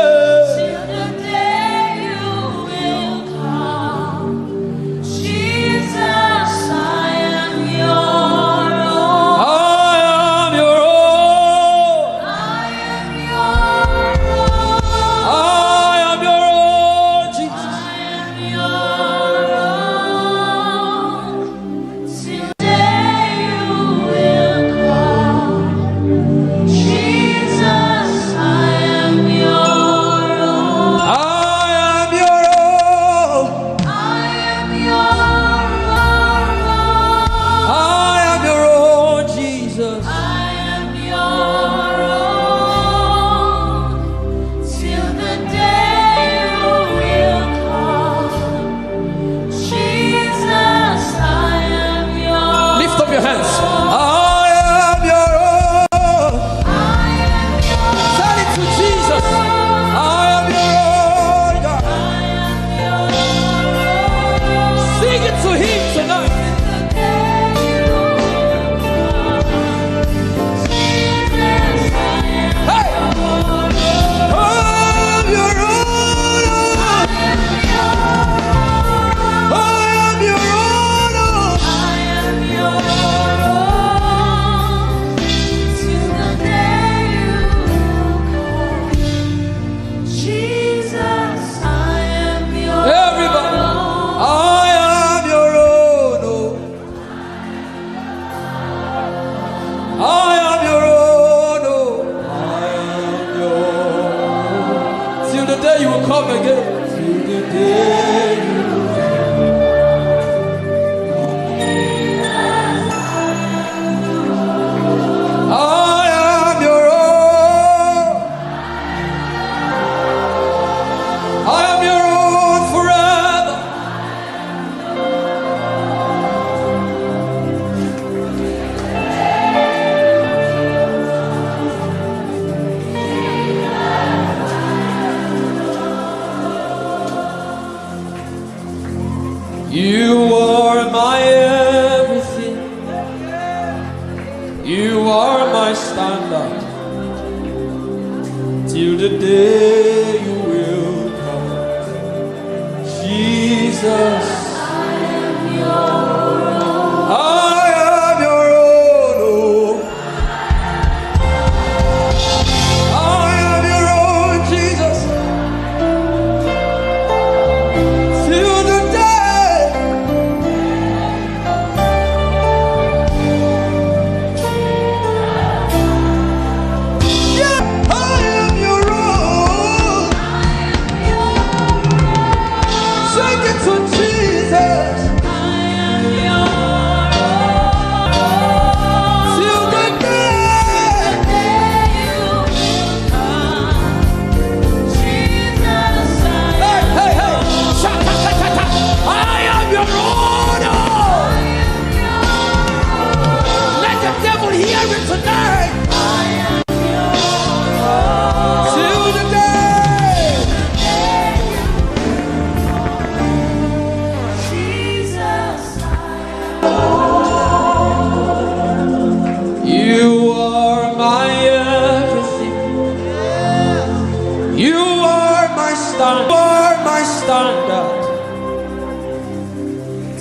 You are my everything. You are my standard. Till the day you will come. Jesus, I am your own. I am your own. Oh. I am your own, Jesus. Till the day.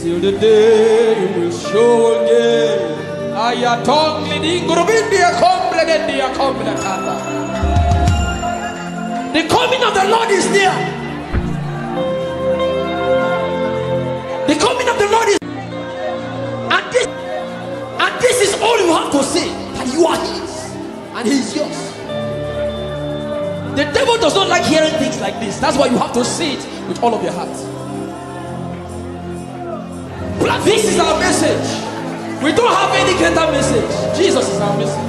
Till the day you will show again. The coming of the Lord is near. it like this. That's why you have to see it with all of your heart. This is our message. We don't have any greater message. Jesus is our message.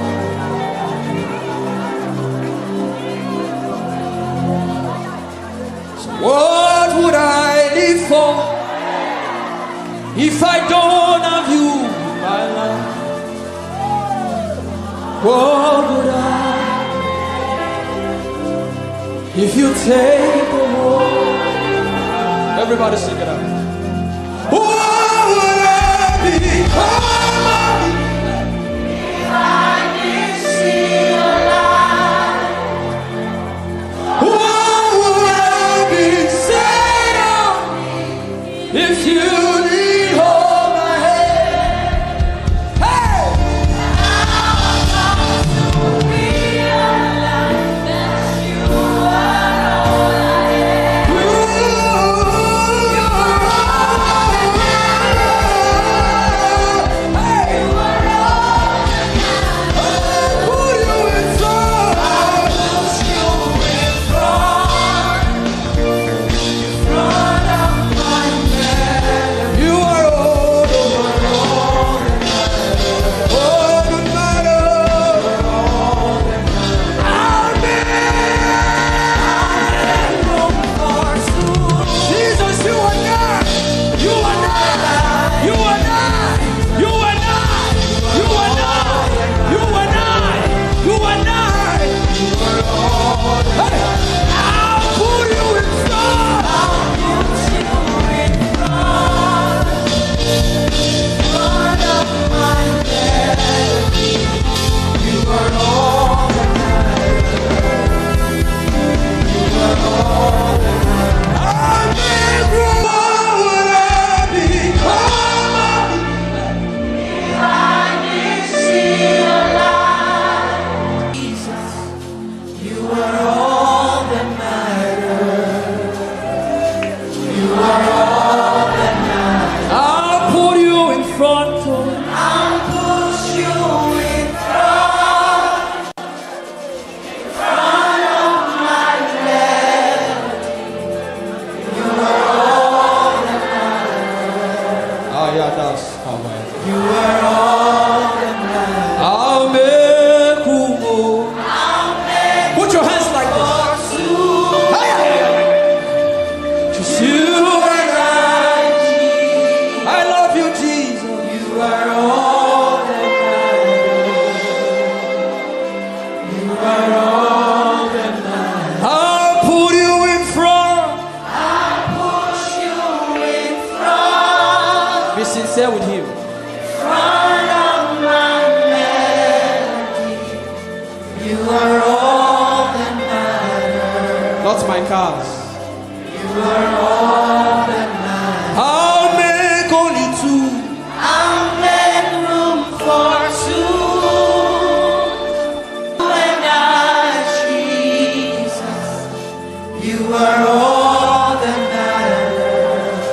So what would I live for if I don't have you in my life? What would I if you take the world? Everybody sing it out. What would I become If I didn't see your light? What would I be said of if you didn't hold my hand? Hey! Realize that you are all I am. Sincere with him. Front of my melody, you are all that matters. Not my cars. You are all that matters. I'll make only two. I'll make room for two. You and I, Jesus, you are all that matters.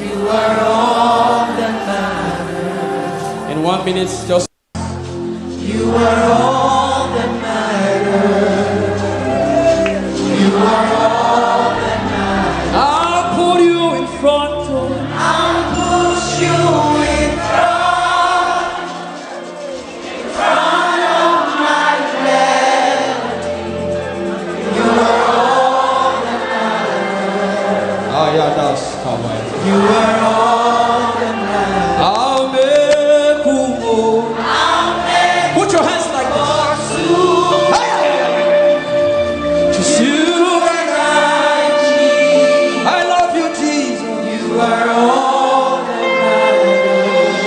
You are all that matters. In 1 minute, just You are all that matters. You are all that matters. I'll put you in front. I'll push you in front of my melody. You are all that matters. Oh yeah, that's how I. You are all that matters. I'll make room. I'll make Put your hands like this. for two. Just you and I, Jesus, I love you, Jesus. you are all that matters.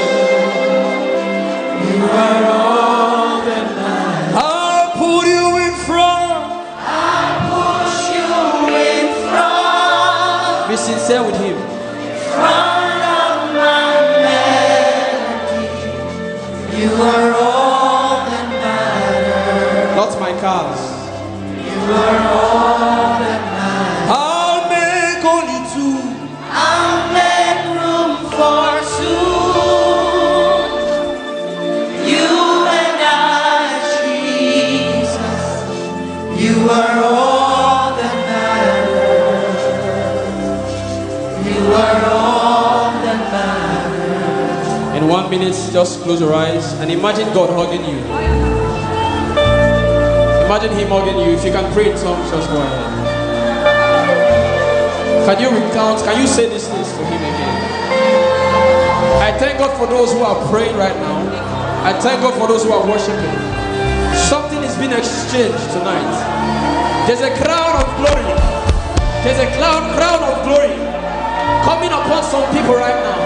You are all that matters. I'll put you in front. I'll push you in front. Be sincere with him. Front of my melody. You are all that matters. Not my cars. You are all that matters. I'll make only two. I'll make room for two. You and I, Jesus, you are all minute, just close your eyes and imagine God hugging you. Imagine Him hugging you. If you can pray in tongues, just go ahead. Can you recount? Can you say these things to Him again? I thank God for those who are praying right now. I thank God for those who are worshiping. Something is being exchanged tonight. There's a crown of glory. There's a crown of glory coming upon some people right now.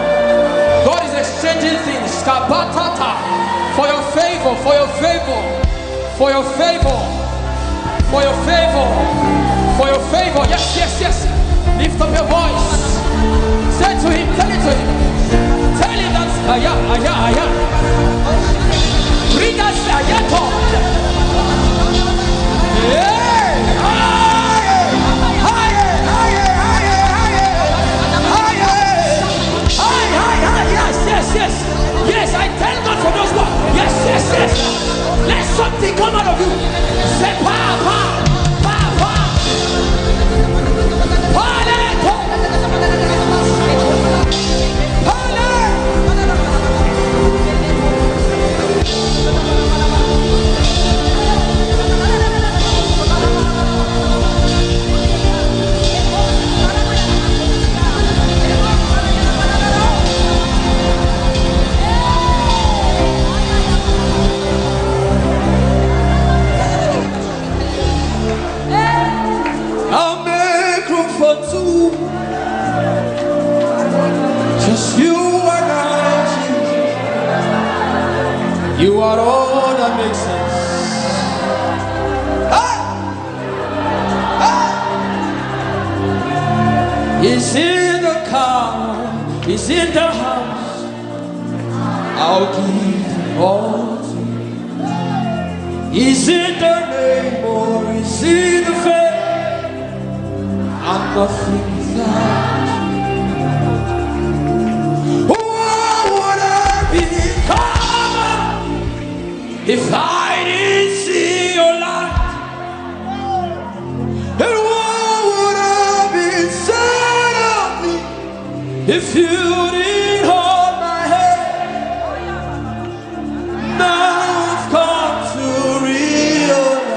God is exchanging things. For your favor, for your favor, for your favor, for your favor, for your favor. Yes, yes, yes. Lift up your voice. Say to Him, tell it to Him. Tell Him that aya. Bring us ayato. Yes, I thank God for those words. Yes. Let something come out of you. Say pa. Just you and I. You are all that makes sense. He's in the car, He's in the house. I'll give all to you. He's in the name or He's in the faith. I'm nothing without you. What would I become if I didn't see your light? And what would have been said of me if you didn't hold my hand? Now I've come to realize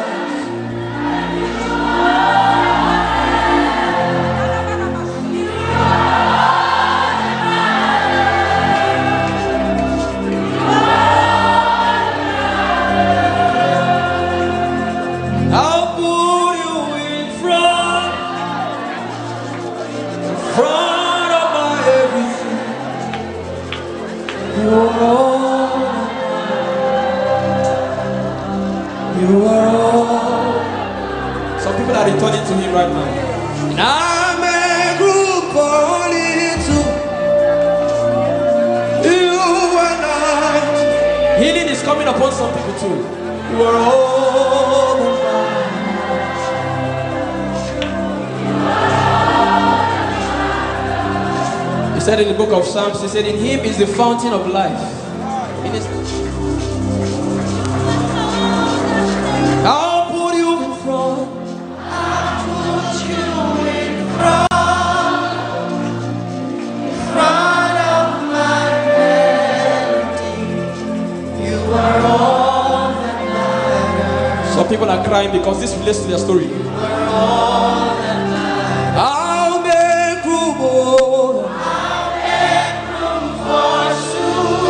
some people are returning to Him right now. And I'm a group only to you and I. Healing is coming upon some people too. You are all that. He said in the book of Psalms, He said, in Him is the fountain of life. In His I'll put you in front. I'll put you in front of my melody. You are all that matters. Some people are crying because this relates to their story. You are all that matters. I'll make room for soon.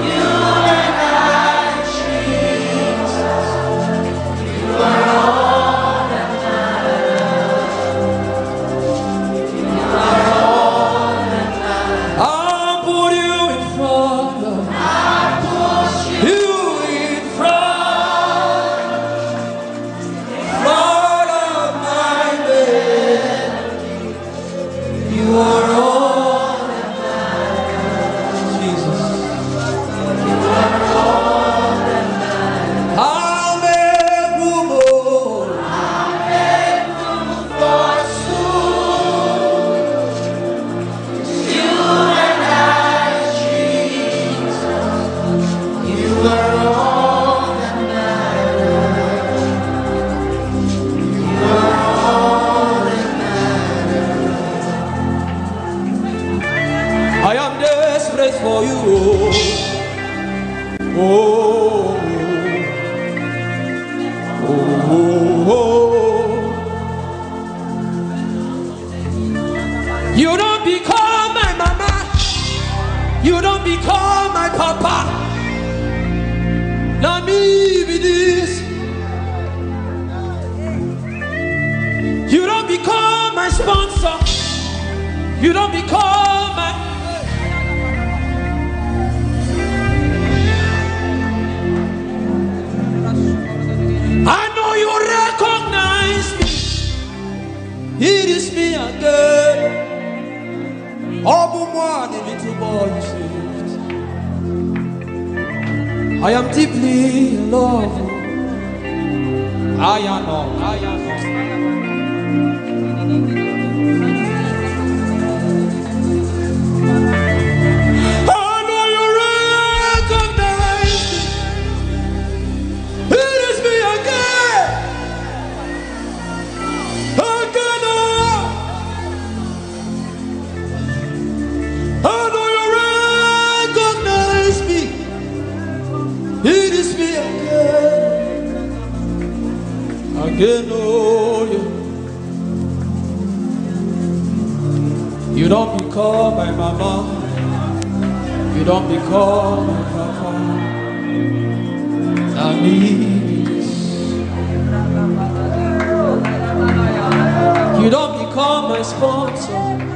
You and I. You don't become my mama. You don't become my papa. Now me be this. You don't become my sponsor. You don't become my. I know you recognize me. It is me again. Oh, the little boy you saved. I am deeply in love. I am not. You don't become my mama. You don't become my papa. I need this. You don't become my sponsor.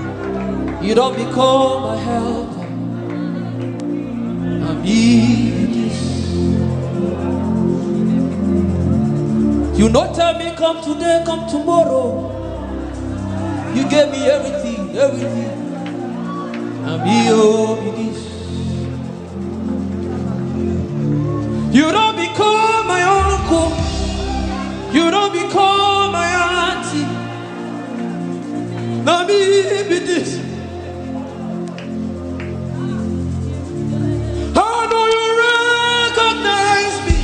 You don't become my helper. I need this. You not tell me come today, come tomorrow. You gave me everything, everything. I'm here with this. You don't become my uncle. You don't become my auntie. I'm here with this. I know you recognize me.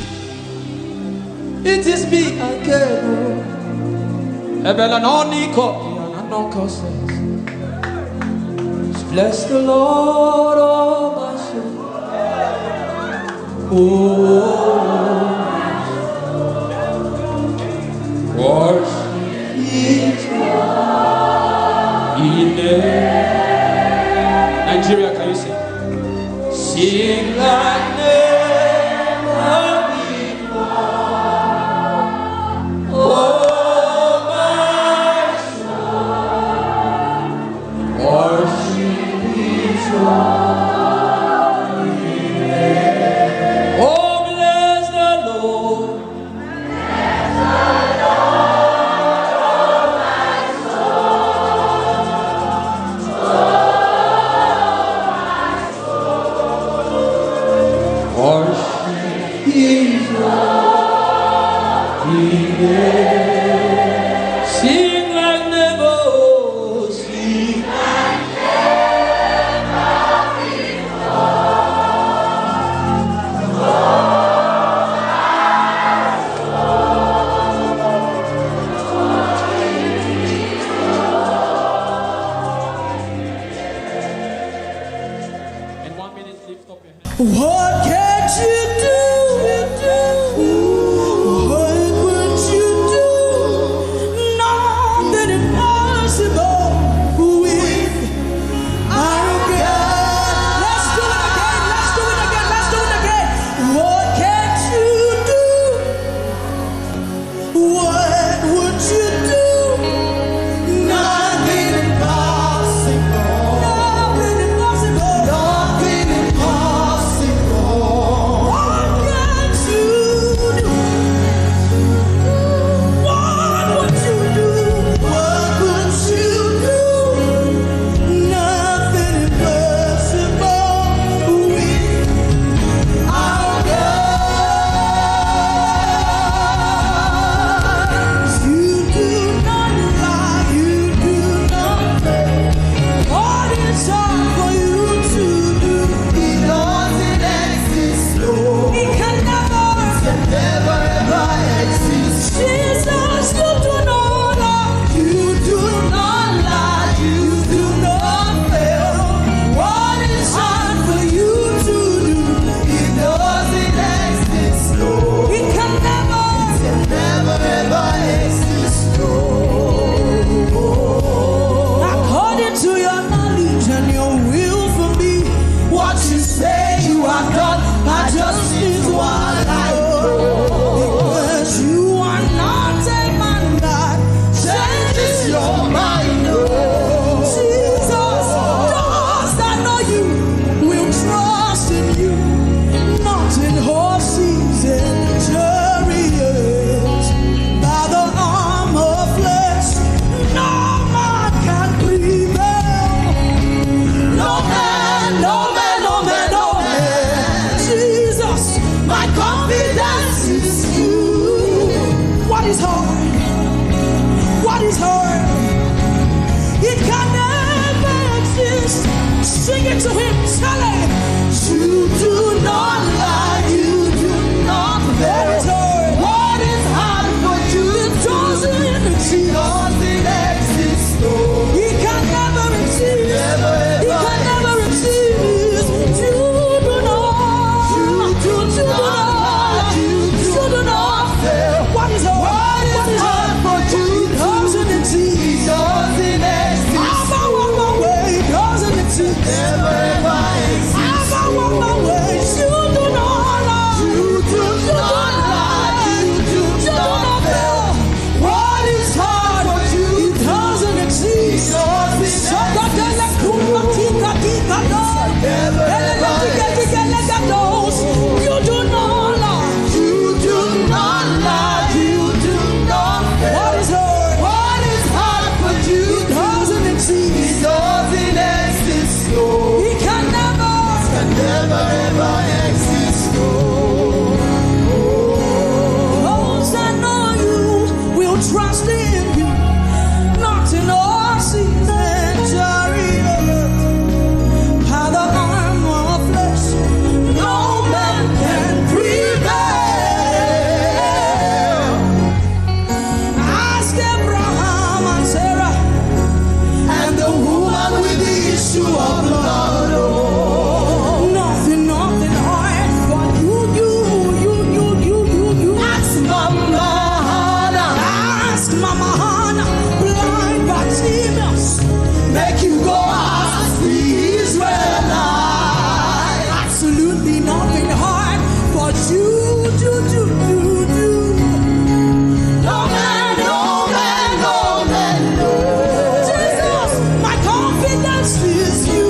It is me again. Ebela no niko. Bless the Lord, oh my soul. Oh, worship His name. Nigeria, can you sing? Sing like never before. Oh. What can't you do? What would you do? Nothing impossible with our God. Let's do it again. Let's do it again. Let's do it again. What can't you do? What would you do? Nothing impossible. Nothing impossible. Nothing impossible. it to him. Tell him. You do not lie. You do not fail. What is hard for you? It doesn't exist. Doesn't exist. He can never exist. He can never exist. You do not. You do not. You do not fail. What is hard for you? It doesn't exist. It doesn't exist. I'm on my way. It doesn't exist. Never ever exist. I'm on my way. You do not lie. You do not lie. You do not fail. What is hard for you? It doesn't exist. You do not lie. You do not lie. You do not fail. What is hard? What is hard for you? It doesn't exist. It doesn't exist. No. It can never ever exist. No. Those that know you will trust in you, not in all seasons. By the arm of flesh, no man can prevail. Ask Abraham and Sarah and the woman with the issue of blood. Oh, nothing hard for you. Ask Mama Hannah. Ask Mama Hannah. Blind Bartimaeus. Make you go ask the Israelites. Absolutely nothing hard for you. No man, no. Jesus, my confidence is you.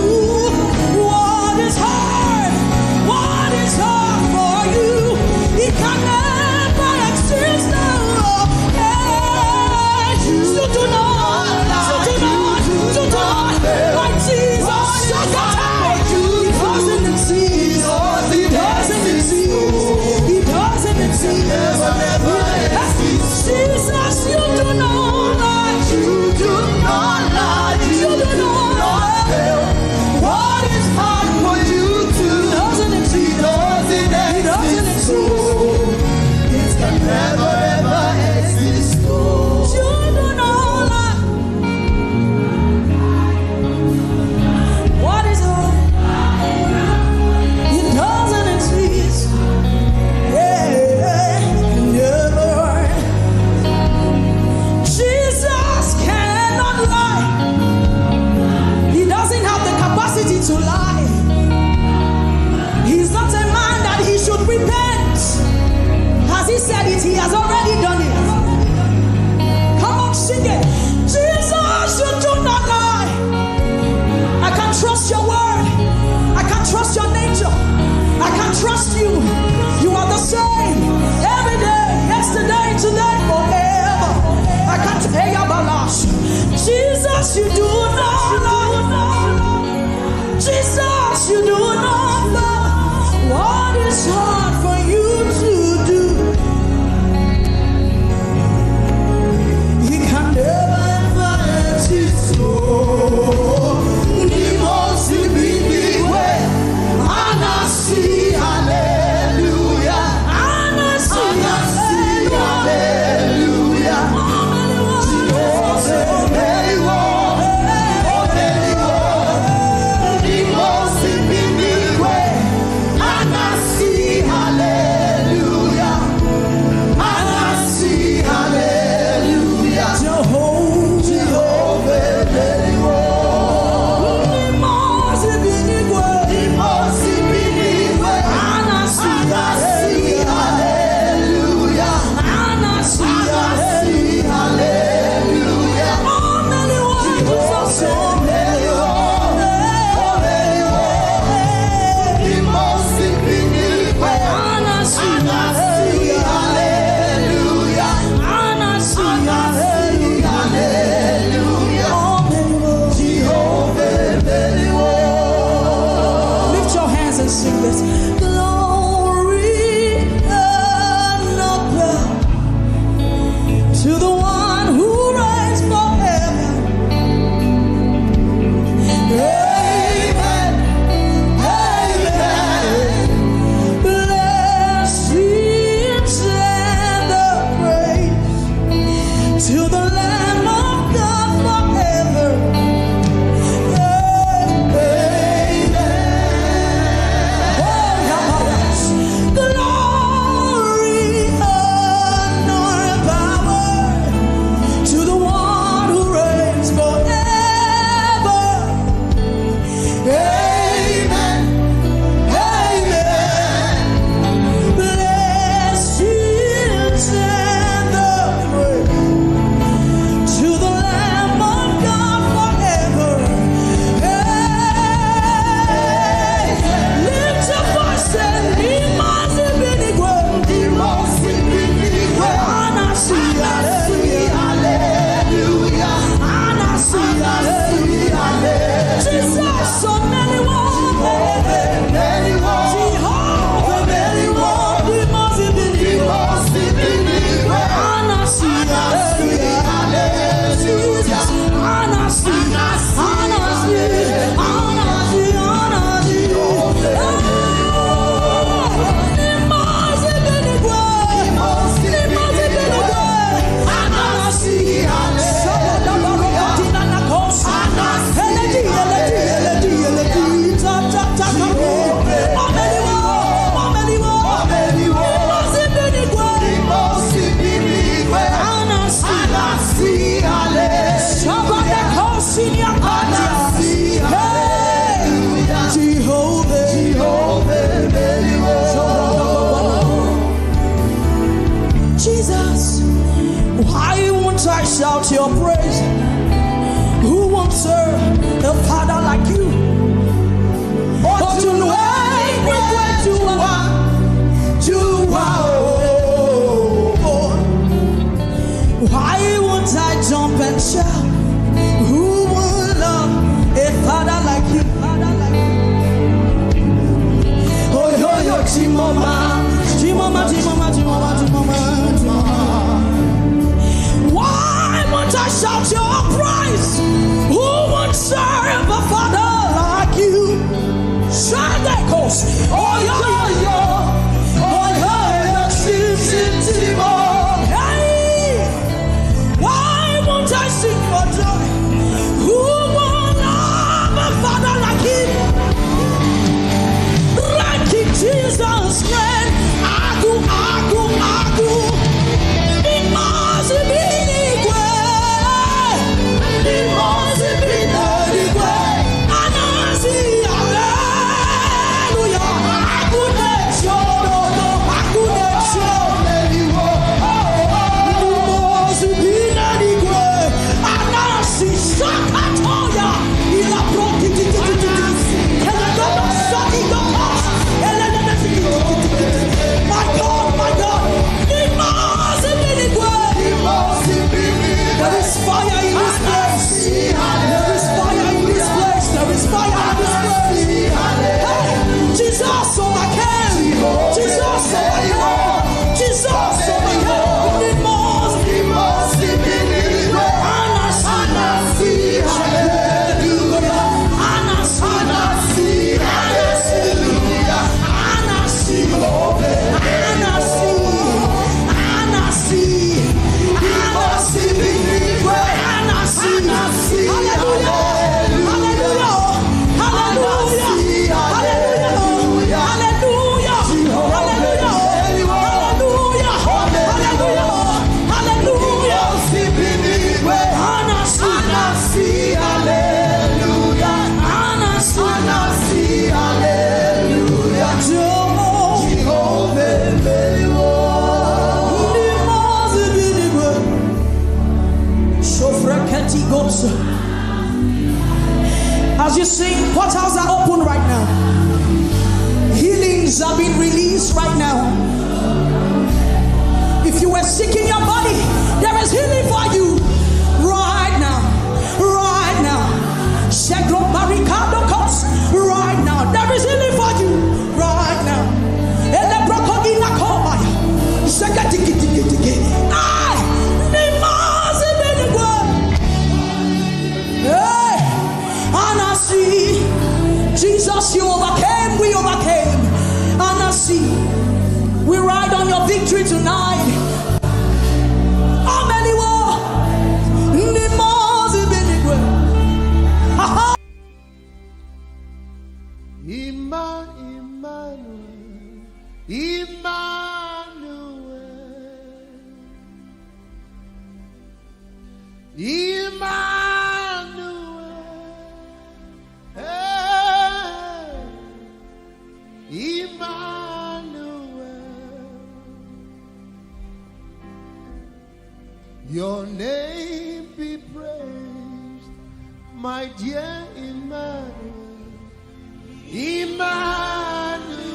won't serve a father like you. But you know what you are. Why won't I jump and shout? Who would love a father like you? Oh, yo, yo, Chimoma, Chimoma, Chimoma, Chimoma, Chimoma, Chimoma. Why won't I shout your praise? Who would serve a father like you? Sunday goes, oh, yo, yo, yo, oh, yo, yo, Chimoma. I sing for joy. Who will love a father like him? Like King Jesus reign. Agu. It must be the way. It must be the way. And I see hallelujah. I couldn't show. Sakatoya, ila prokiti, my God, it must be the way. There is fire in this place. There is fire in this place. There is fire in this place. Hey, Jesus overcame. Jesus overcame. Jesus overcame. It must be the way. As you sing, portals are open right now. Healings are being released right now. If you were sick in your body, there is healing for you right now. Right now. Right now. There is healing for you right now. Jesus, you overcame, we overcame. And I see, we ride on your victory tonight. How many more? Your name be praised, my dear Emmanuel. Emmanuel.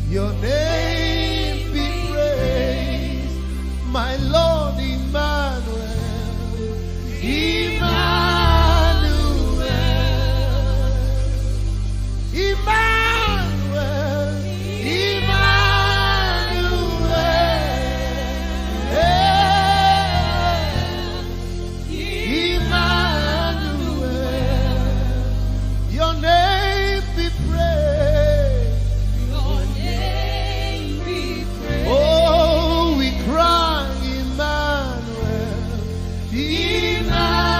Your name be praised, my Lord Emmanuel. Emmanuel. Emmanuel. Emmanuel. Your name be praised. Your name be praised. Oh, we cry, Emmanuel, Emmanuel.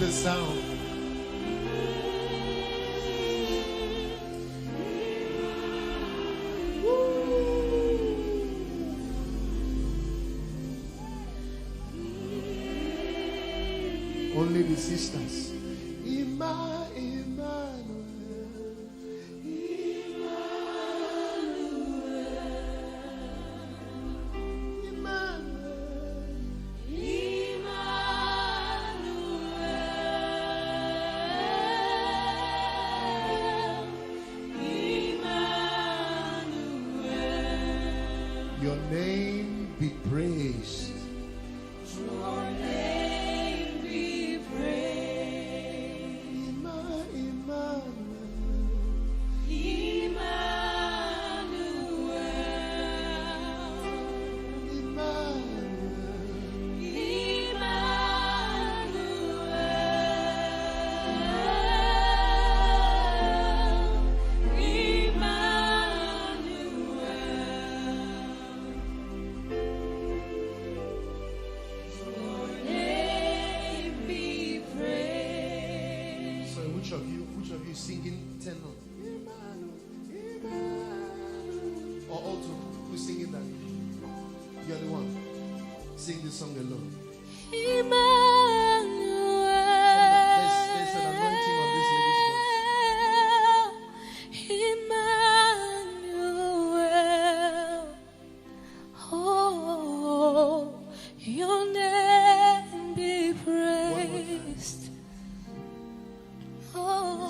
the sound. Only the sisters. Your name be praised. Your name be praised. Emmanuel. Which of you singing tenor? Or alto? Who's singing that? You're the one. Sing this song alone. Emmanuel. There's an anointing on this lady's Emmanuel. Oh, your name be praised.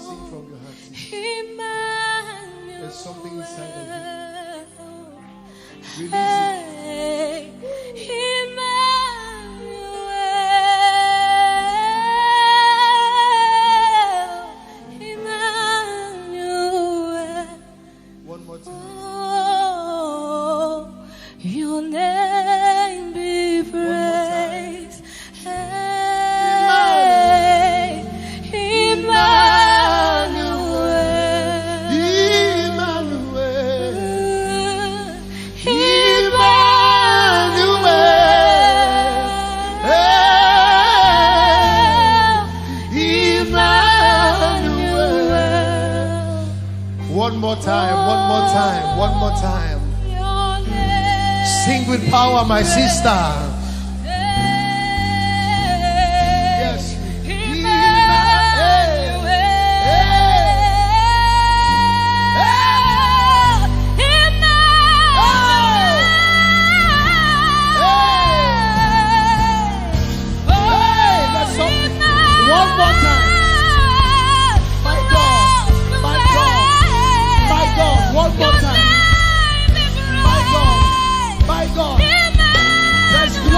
Sing from your heart. Emmanuel. There's something inside of you. Release it. Emmanuel. One more time. Oh, your name be praised. One more time, one more time, one more time. Sing with power, my sister. Yes. One more time. My God, my God, my God, one more time. My God, my God. Let's do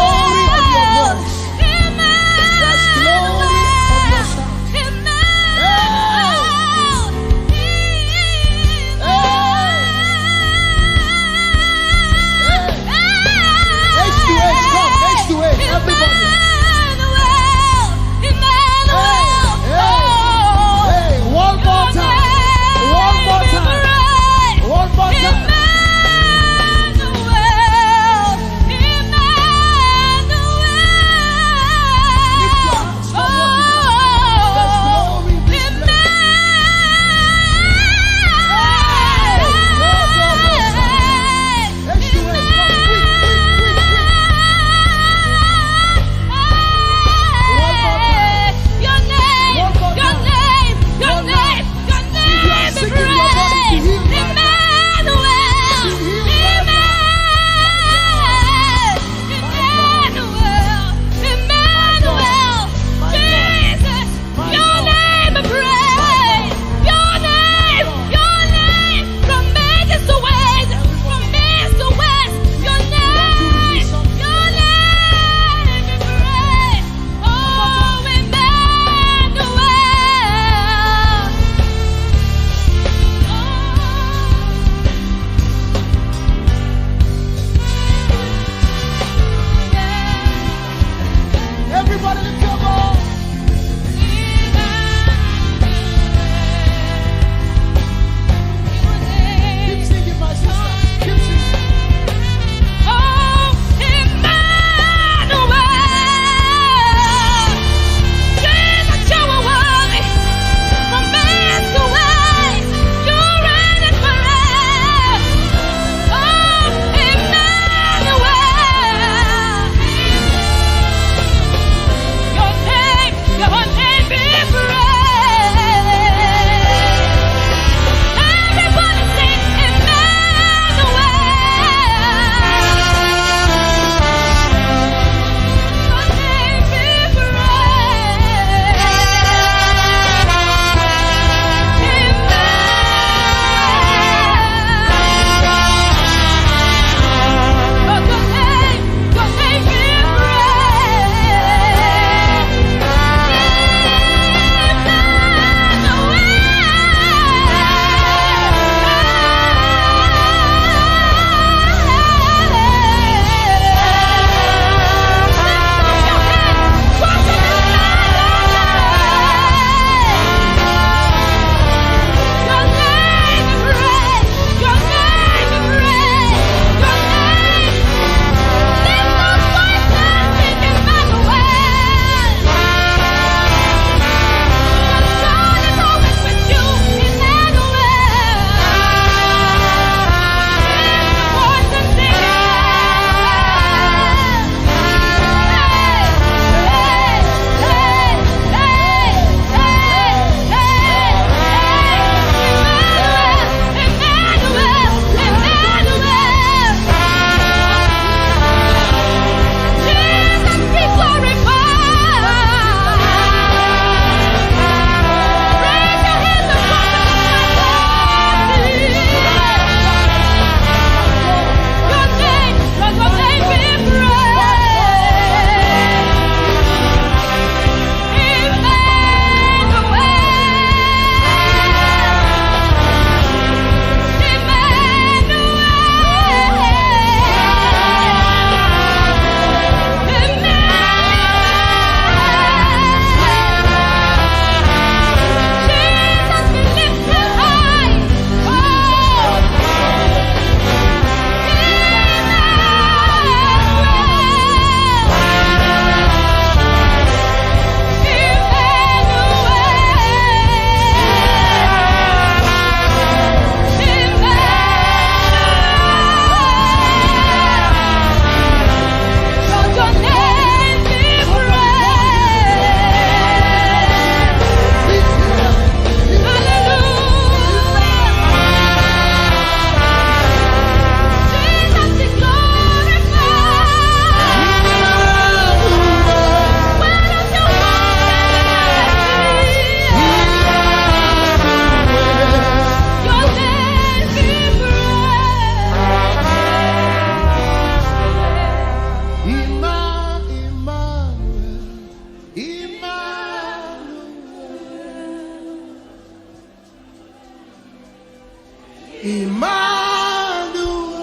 Emmanuel.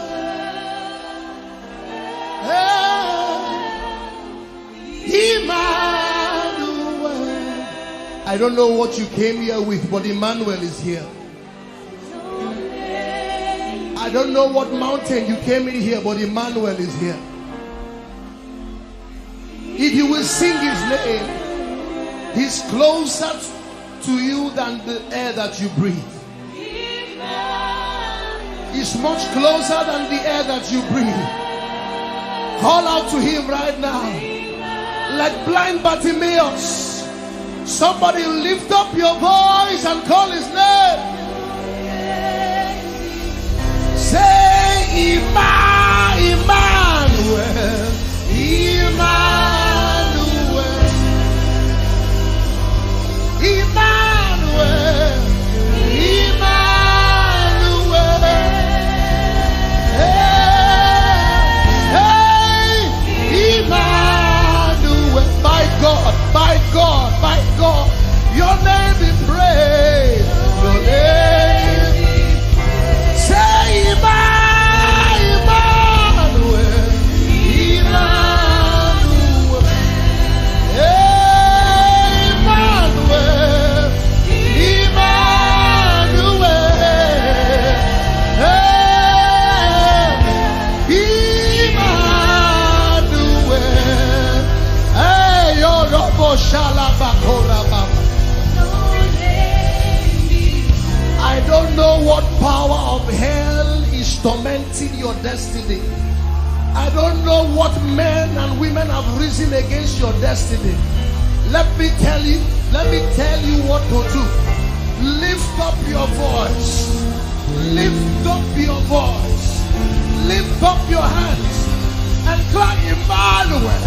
Emmanuel. I don't know what you came here with, but Emmanuel is here. I don't know what mountain you came in here, but Emmanuel is here. If you will sing his name, he's closer to you than the air that you breathe. He's much closer than the air that you breathe. Call out to him right now. Like blind Bartimaeus, somebody lift up your voice and call his name. Say Emmanuel, Emmanuel, Emmanuel, Emmanuel. Hey, Emmanuel. By God, by God, by God, your name be praised. Your name. Say Emmanuel, Emmanuel, Emmanuel, Emmanuel. Hey, your robo shalabakora baba. I don't know what power of hell is tormenting your destiny. I don't know what men and women have risen against your destiny. Let me tell you what to do. Lift up your voice. Lift up your voice. Lift up your hands and cry Emmanuel.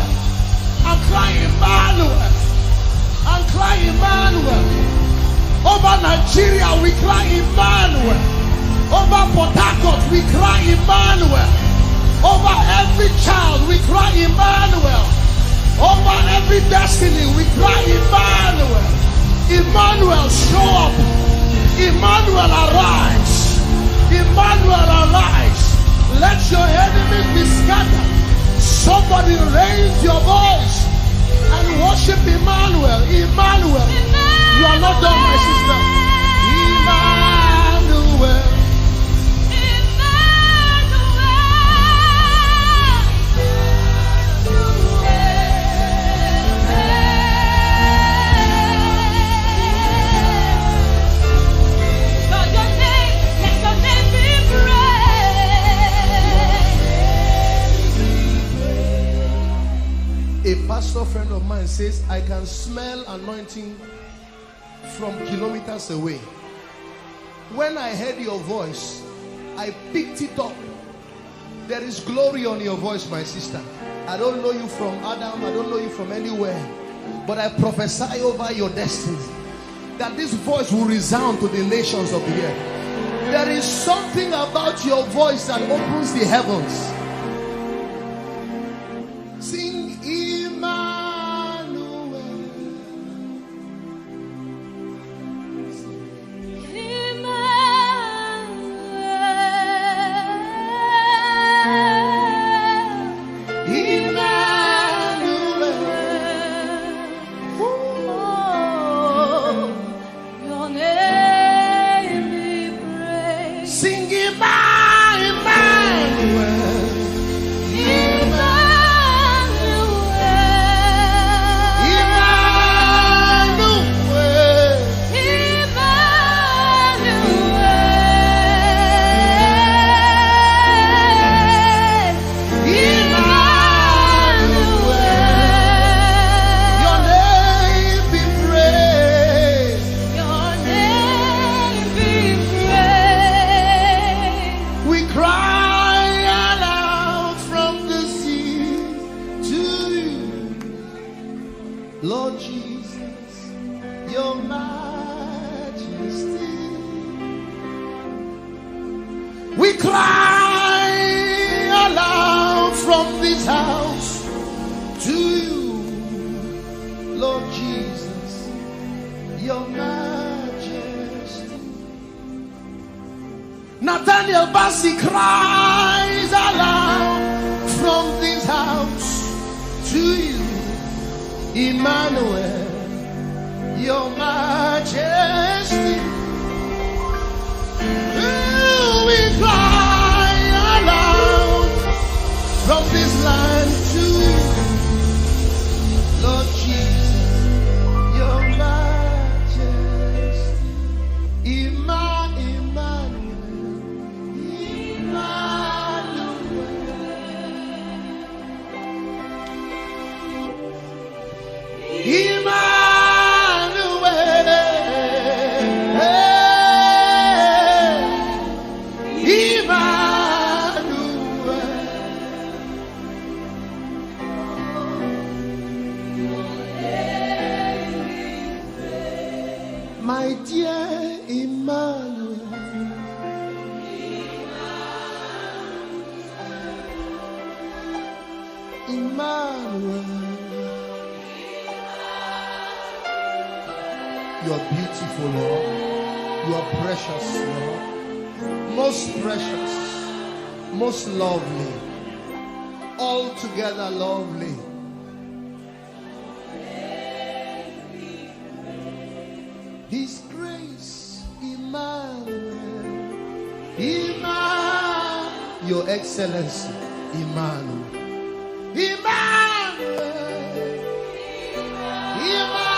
And cry Emmanuel. And cry Emmanuel. Over Nigeria we cry Emmanuel. Over Port Harcourt we cry Emmanuel. Over every child we cry Emmanuel. Over every destiny we cry Emmanuel. Emmanuel, show up. Emmanuel, arise. Emmanuel, arise. Let your enemies be scattered. Somebody raise your voice and worship Emmanuel. Emmanuel. You are not done, my sister. Emmanuel. A pastor friend of mine says, I can smell anointing from kilometers away. When I heard your voice, I picked it up. There is glory on your voice, my sister. I don't know you from Adam, I don't know you from anywhere, but I prophesy over your destiny that this voice will resound to the nations of the earth. There is something about your voice that opens the heavens. Sing Lord Jesus, your majesty. We cry aloud from this house to you, Lord Jesus, your majesty. Nathaniel Bassey cries aloud from this house to you, Emmanuel, your majesty. We cry aloud from this land to you, Lord Jesus, your majesty. My dear Emmanuel, Emmanuel, you are beautiful, Lord. You are precious, Lord. Most precious, most lovely, altogether lovely. His grace, Emmanuel, Emmanuel, your excellency, Emmanuel, Emmanuel, Emmanuel.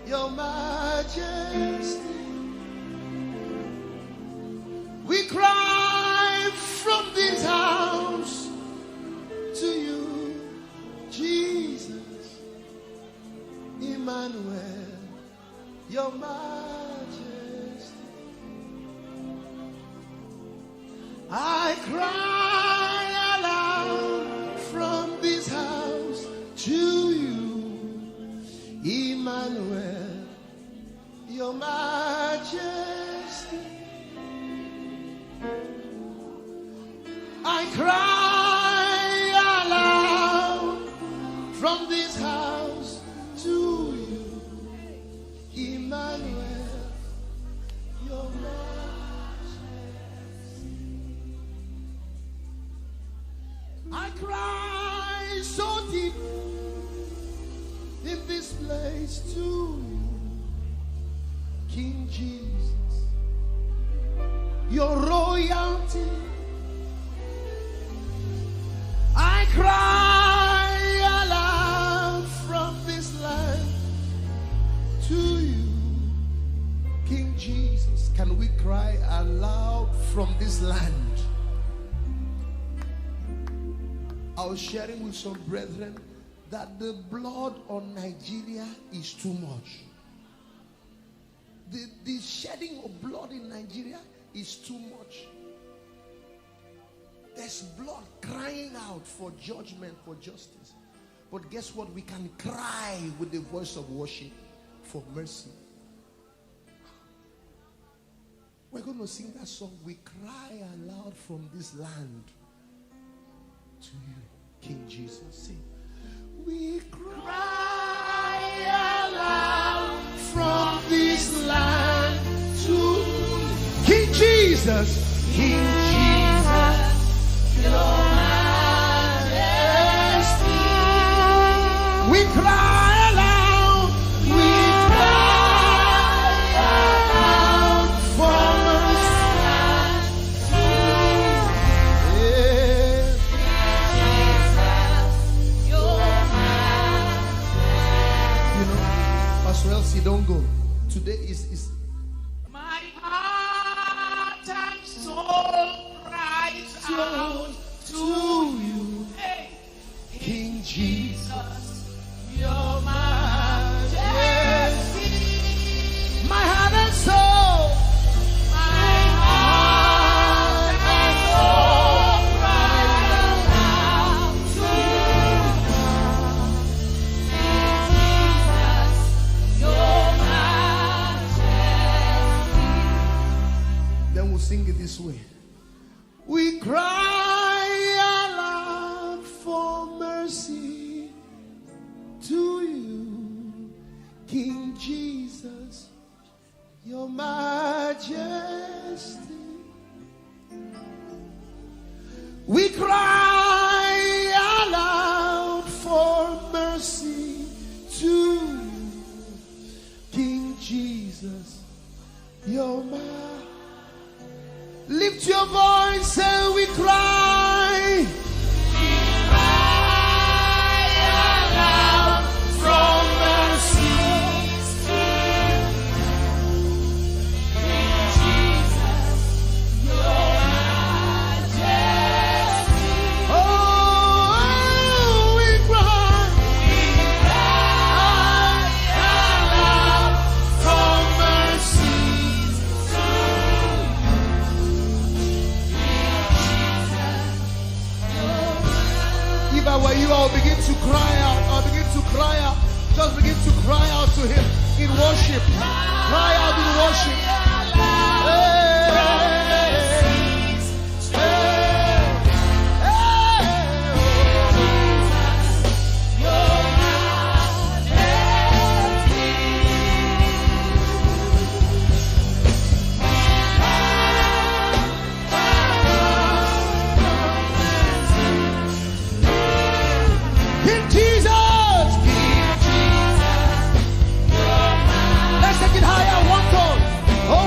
Your majesty, we cry from this house to you, Jesus, Emmanuel, your majesty. I cry aloud from this house to you, Emmanuel, your majesty. I cry aloud from this house to you, praise to you, King Jesus. Your royalty, I cry aloud from this land to you, King Jesus. Can we cry aloud from this land? I was sharing with some brethren that the blood on Nigeria is too much. The shedding of blood in Nigeria is too much. There's blood crying out for judgment, for justice. But guess what? We can cry with the voice of worship for mercy. We're going to sing that song. We cry aloud from this land to you, King Jesus. Sing. We cry aloud from this land to King Jesus. King Jesus, your majesty. We cry aloud. We cry aloud from this land to Elsie, don't go. Today is my heart and soul cries out to you, hey, King Jesus, your majesty. my heart and soul, My heart and soul cries out to you, your majesty. then we'll sing it this way. We cry aloud for mercy to you, King Jesus, your majesty. We cry aloud for mercy to you, King Jesus, your majesty. Lift your voice and we cry. Aloud from mercy to Jesus, your majesty. Oh, we cry. Aloud from mercy to If I were you, I'll begin to cry out. I'll begin to cry out. Just begin to cry out to him in worship. Cry out in worship. King Jesus. Let's take it higher. One tone. Oh,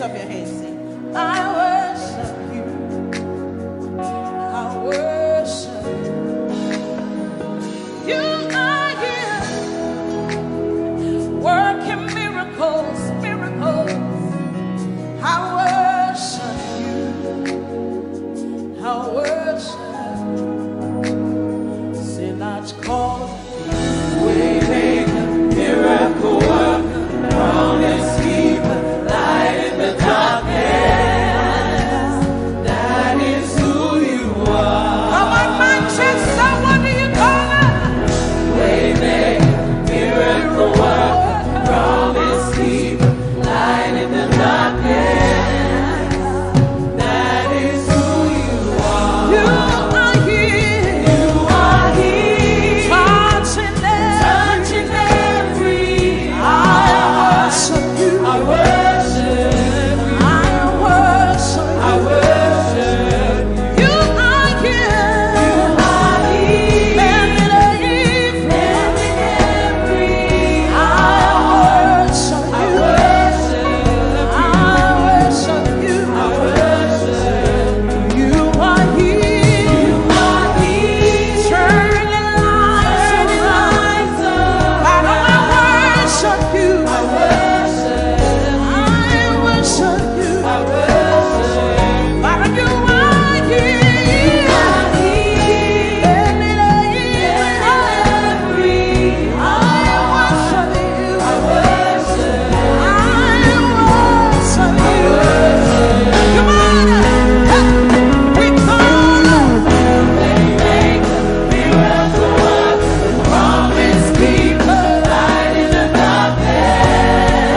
up your hands, sing. I worship you. I worship you. You are here, working miracles, miracles. I worship you. I worship you. Say not call. Waymaker, miracle worker, promise keeper, light in the darkness. That is who you are. Come on, Manchester, what do you call it? Waymaker, miracle worker, promise keeper, light in the darkness. That is who you are. You are here. You are here. Touching Touching every I worship you. I worship you. I worship I worship you. you. You are here. You are here. Mending every. I worship I you. worship I worship you. I worship You are here. you. Are here. Turning lives around. Father, I worship you. I worship I worship you. I worship Father, you are here. Mending every. I worship you. I worship I worship you. Come on. We call Waymaker, miracle worker, promise keeper, light in the darkness.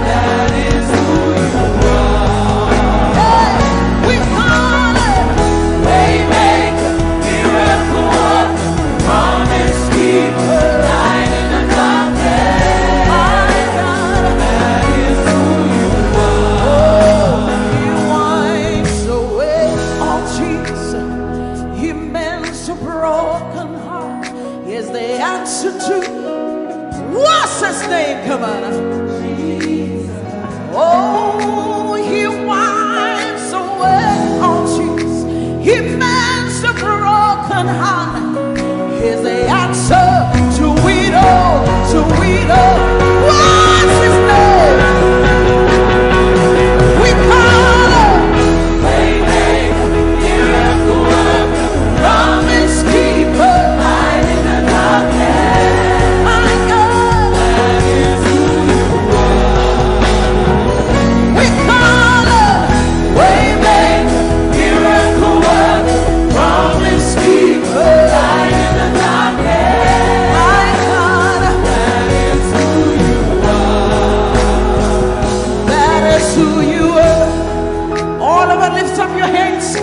That is who you are. we call Waymaker, miracle worker, promise keeper, light in the darkness. That is who you He wipes away all tears. He mends a broken heart. He is the answer to what's his name? Come on. Oh, he wipes away all tears. He mends a broken heart. He is the answer to it all. To it all. What's his name? We call him. Waymaker, miracle worker, promise keeper, light in the darkness. My God. That is who you We call him. Waymaker, miracle worker, promise keeper, light in the darkness. My God. That is who you That is who you are. All of it, lift up your hands.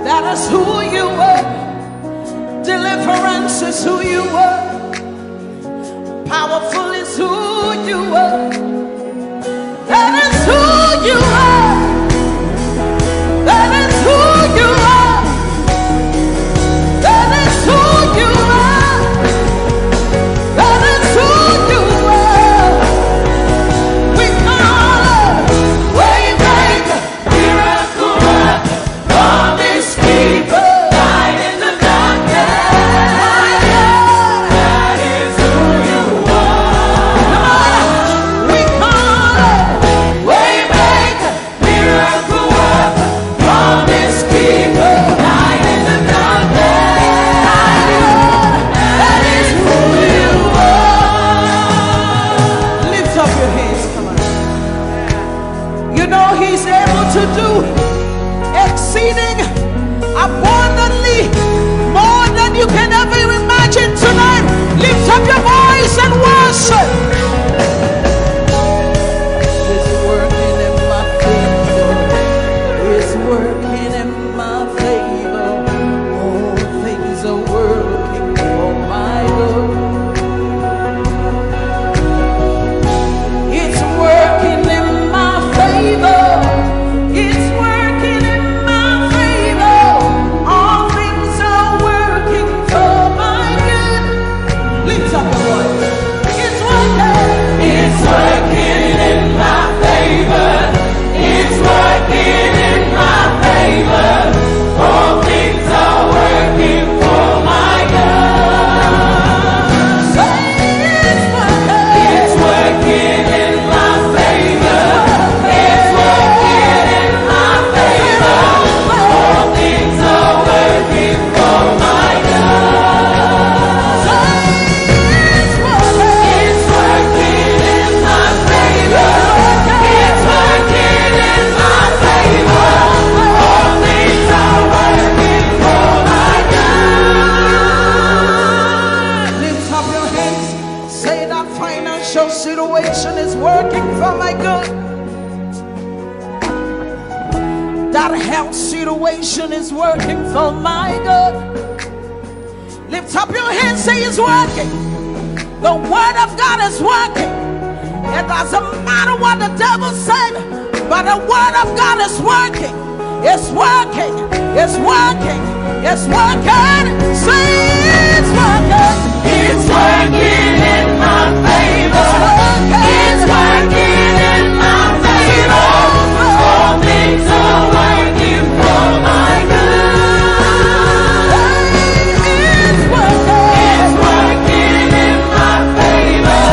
That is who you are. Deliverance is who you are. Powerful is who you are. That is who you are. That is who you are. That is who you are. That is who you are. We call him. Waymaker, miracle worker, promise keeper, light in the darkness. That is who you are. We call him. Waymaker, miracle worker, promise keeper, light in the darkness. That is who you are. Lift up your hands, come on. You know he's able to do exceeding abundantly more than you can ever imagine tonight. Lift up your voice and worship. It's working in my favor. It's working in my favor. All things are working for my good. It's working in my favor. It's working in my favor. All things are working for my good. Lift up your voice. It's working. It's working in my favor. situation is working for my good. Lift up your hands, say it's working. The word of God is working. It doesn't matter what the devil said, but the word of God is working. It's working. It's working. It's working. Say it's working. It's working in my favor. It's working in my favor. All things are working for my good. It's working. It's working in my favor.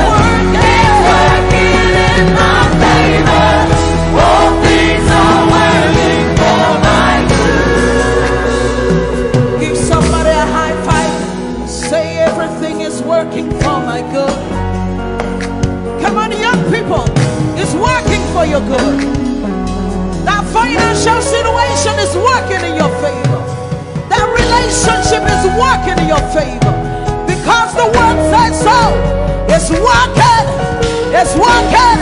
It's working in my favor. All things are working for my good. Give somebody a high five. Say everything is working for my good. Come on, young people. It's working for your good. That financial situation is working in your favor. That relationship is working in your favor. Because the word says so. It's working. It's working.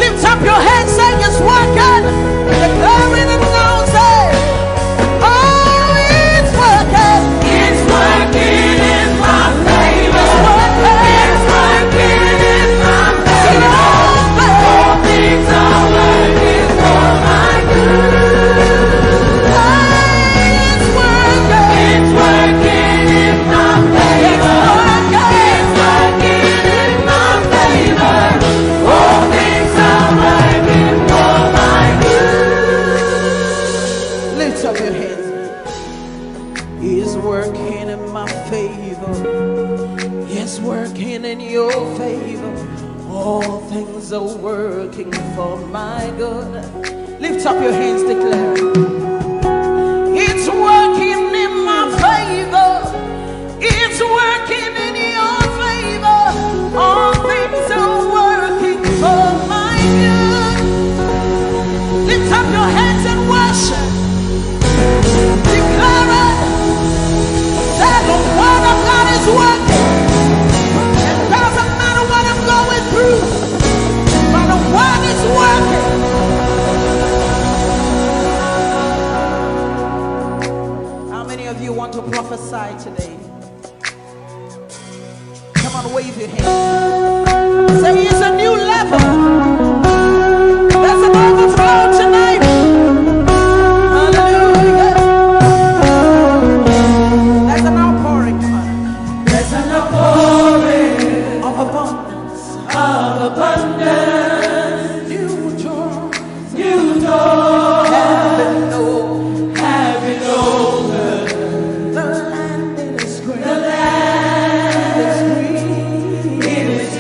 Lift up your hands, saying it's working. Declaring it now, say, oh, it's working. It's working in my favor. It's working in my favor. All things are working for my good. It's working. It's working in my favor. It's working in my favor. All things are working for my good. Lift up your hands. He's working in my favor. He's working in your favor. All things are working for my good. Lift up your hands, declare. It's working in my favor. It's working in your favor. All things are working for my good. Lift up your hands and worship. Declare it. That the word of God is working. It doesn't matter what I'm going through, but the word is working. How many of you want to prophesy today? Come on, wave your hand. Say it's a new level. There's an overflow tonight. Hallelujah. There's an outpouring. Come on. There's an outpouring Of abundance. of abundance. New joy. New door Heaven knows. having The land it is great. the land. It is green. It is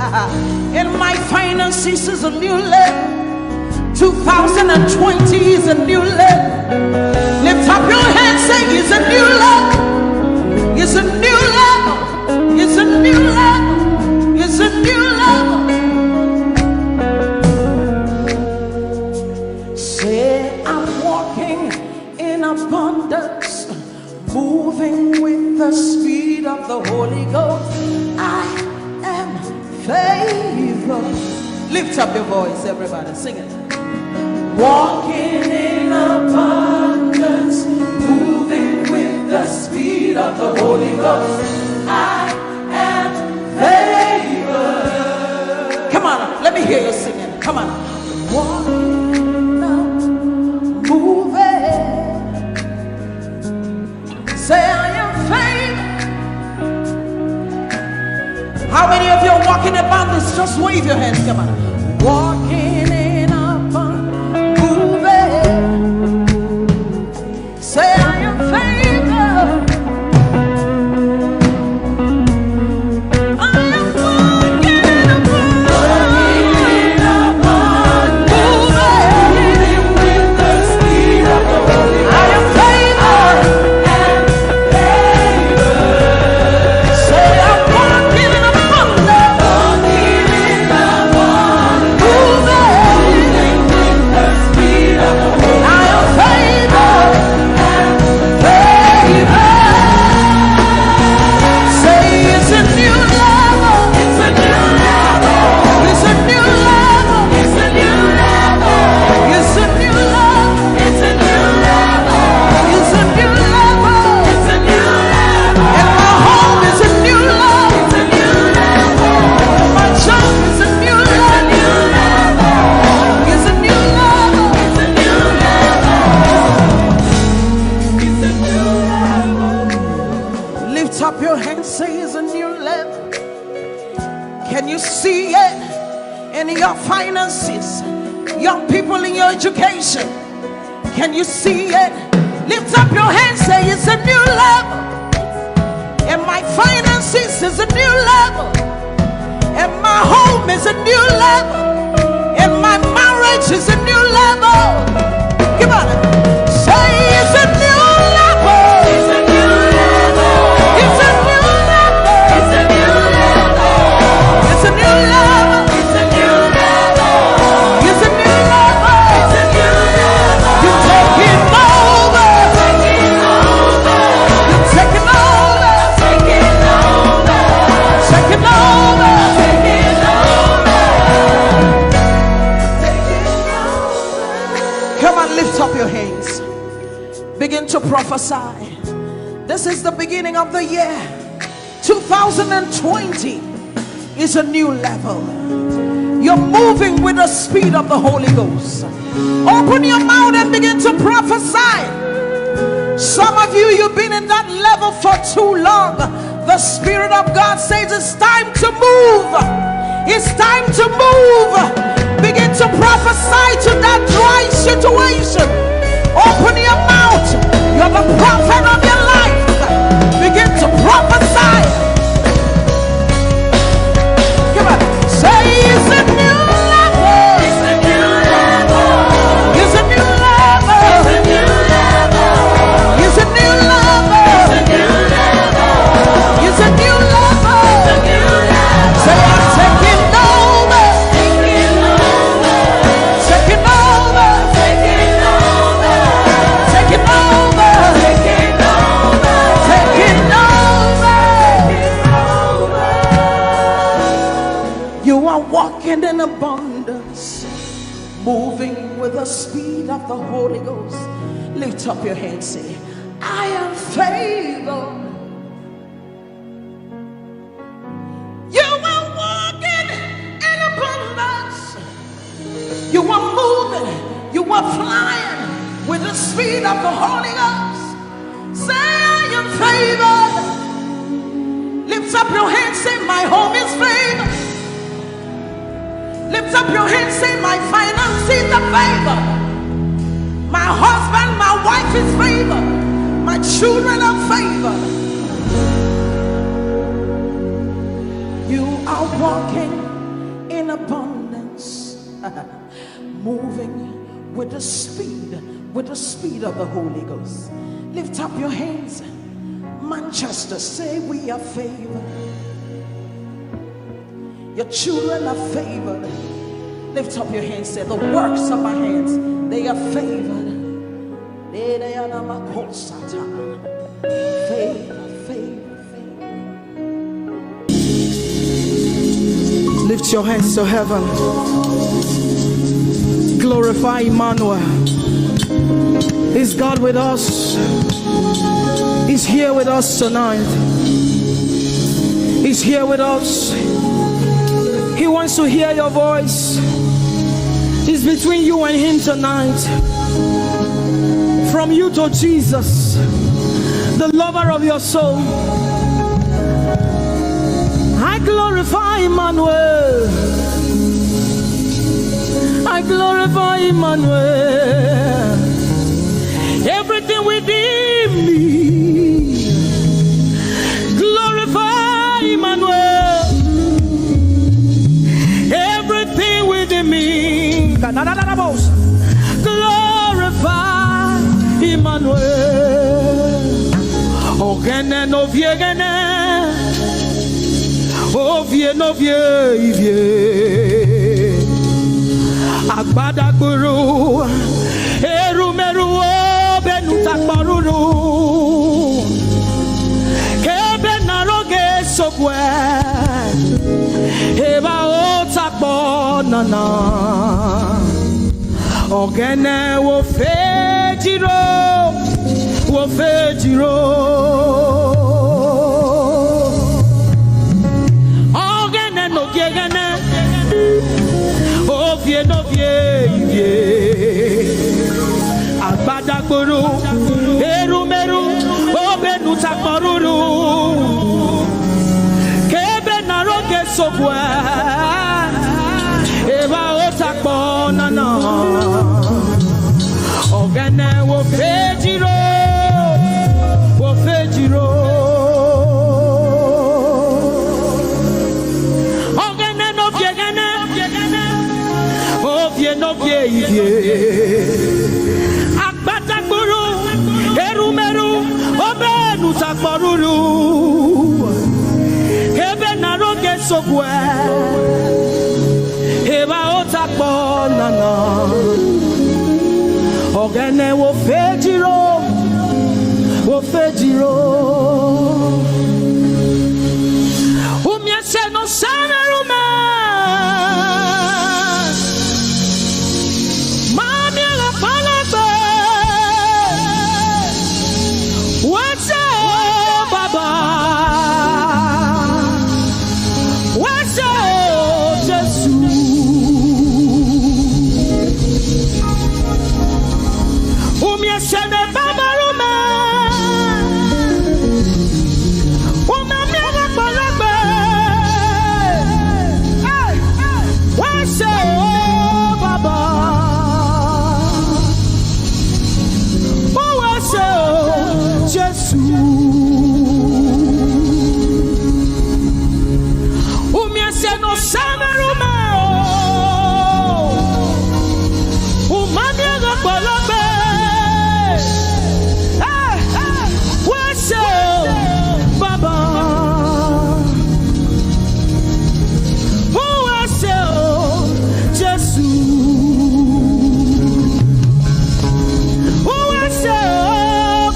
In my finances is a new level. 2020 is a new level. Lift up your hands, say it's a new level. It's a new level. It's a new level. It's a new level. Say I'm walking in abundance, moving with the speed of the Holy Ghost. I am favored. Lift up your voice, everybody, sing it. Walking in abundance, moving with the speed of the Holy Ghost. I am favored. Come on, let me hear you singing. Come on. Walking up, moving. Say I am favored. How many of you are walking in abundance? Just wave your hands. Come on. Walking in abundance, moving. Say I am favored. I am walking in abundance, moving with the speed of the Holy Ghost. I am favored. Say I'm walking in abundance, moving with the speed of the Holy Ghost. I am favored. Say it's a new level. It's a new level. It's a new level. It's a new level. It's a new level. It's a new level. It's a new level. It's a new level. And my home is a new level. It's a new level. My job is a new level. It's a new level. It's a new level. It's a new level. Lift up your hands, say it's a new level. Can you see it in your finances? Young people in your education. Can you see it? Lift up your hands, say it's a new level. And my finances is a new level. And my home is a new level. And my marriage is a new level. Come on. Say it's a new level. It's a new level. It's a new level. It's a new level. It's a new level. It's a new level. It's a new level. It's a new level. You're taking over. Taking over. You're taking over. Taking over. Taking over. Taking over. Come on, lift up your hands. Begin to prophesy. This is the beginning of the year. 2020 is a new level. You're moving with the speed of the Holy Ghost. Open your mouth and begin to prophesy. Some of you, you've been in that level for too long. The Spirit of God says it's time to move. It's time to move. Begin to prophesy to that dry situation. Open your mouth. You're the prophet of your life. Begin to prophesy. Come on. Say it's a new level. It's a new level. It's a new level. It's a new level. It's a new level. It's a new level. It's a new level. Say I'm taking over. Taking over. Taking over. Taking over. Taking over. Taking over. Taking over. You are walking in abundance, moving with the speed of the Holy Ghost. Lift up your hands, say, I am favored. You are walking in abundance. You are moving. You are flying with the speed of the Holy Ghost. Say, I am favored. Lift up your hands, say, my home is favored. Lift up your hands, say, my finances are favored. My husband, my wife is favored. My children are favored. You are walking moving with the speed of the Holy Ghost. Lift up your hands. Manchester, say we are favored. Your children are favored. Lift up your hands, say the works of my hands, they are favored. Lift your hands to heaven. Glorify Emmanuel. Is God with us? He's here with us tonight. He's here with us. He wants to hear your voice. It's between you and him tonight. From you to Jesus, the lover of your soul. I glorify Emmanuel. I glorify Emmanuel. Everything within me, glorify Emmanuel. Everything within me, glorify Emmanuel. Ogene no viegene, ovie no vie. Agbada guru, erumeru benuta paruru. Kebe naroge sokwe, eba otakbo nana. Ogene wo fejiro, wo fejiro. Ogene no gegene. Ovie no vie, agbadagboro, erumeru, obenu takporuru, kebe naroge sokwe, eba otakpo nana, ogene wo fejiro, wo fejiro. No vie, Akbataguru, Erumeru, Obenu Takboruru, Hebe Naroge Sokwe, Heba Otakbo Nana, Ogene wo fejiro, wo fejiro. Umyese no sanerume.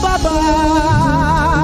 Baba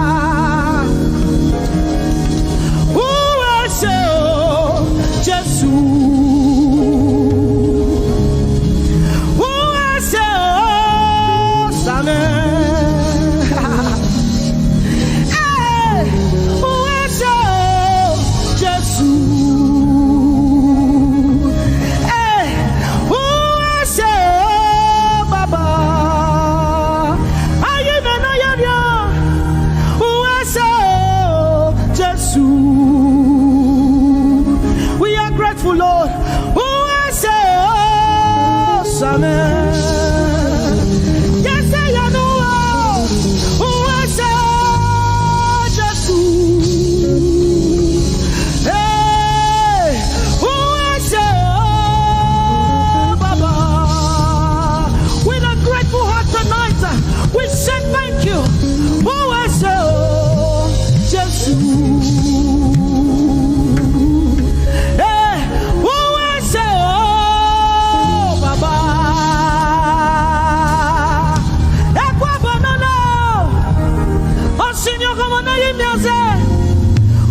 miaze,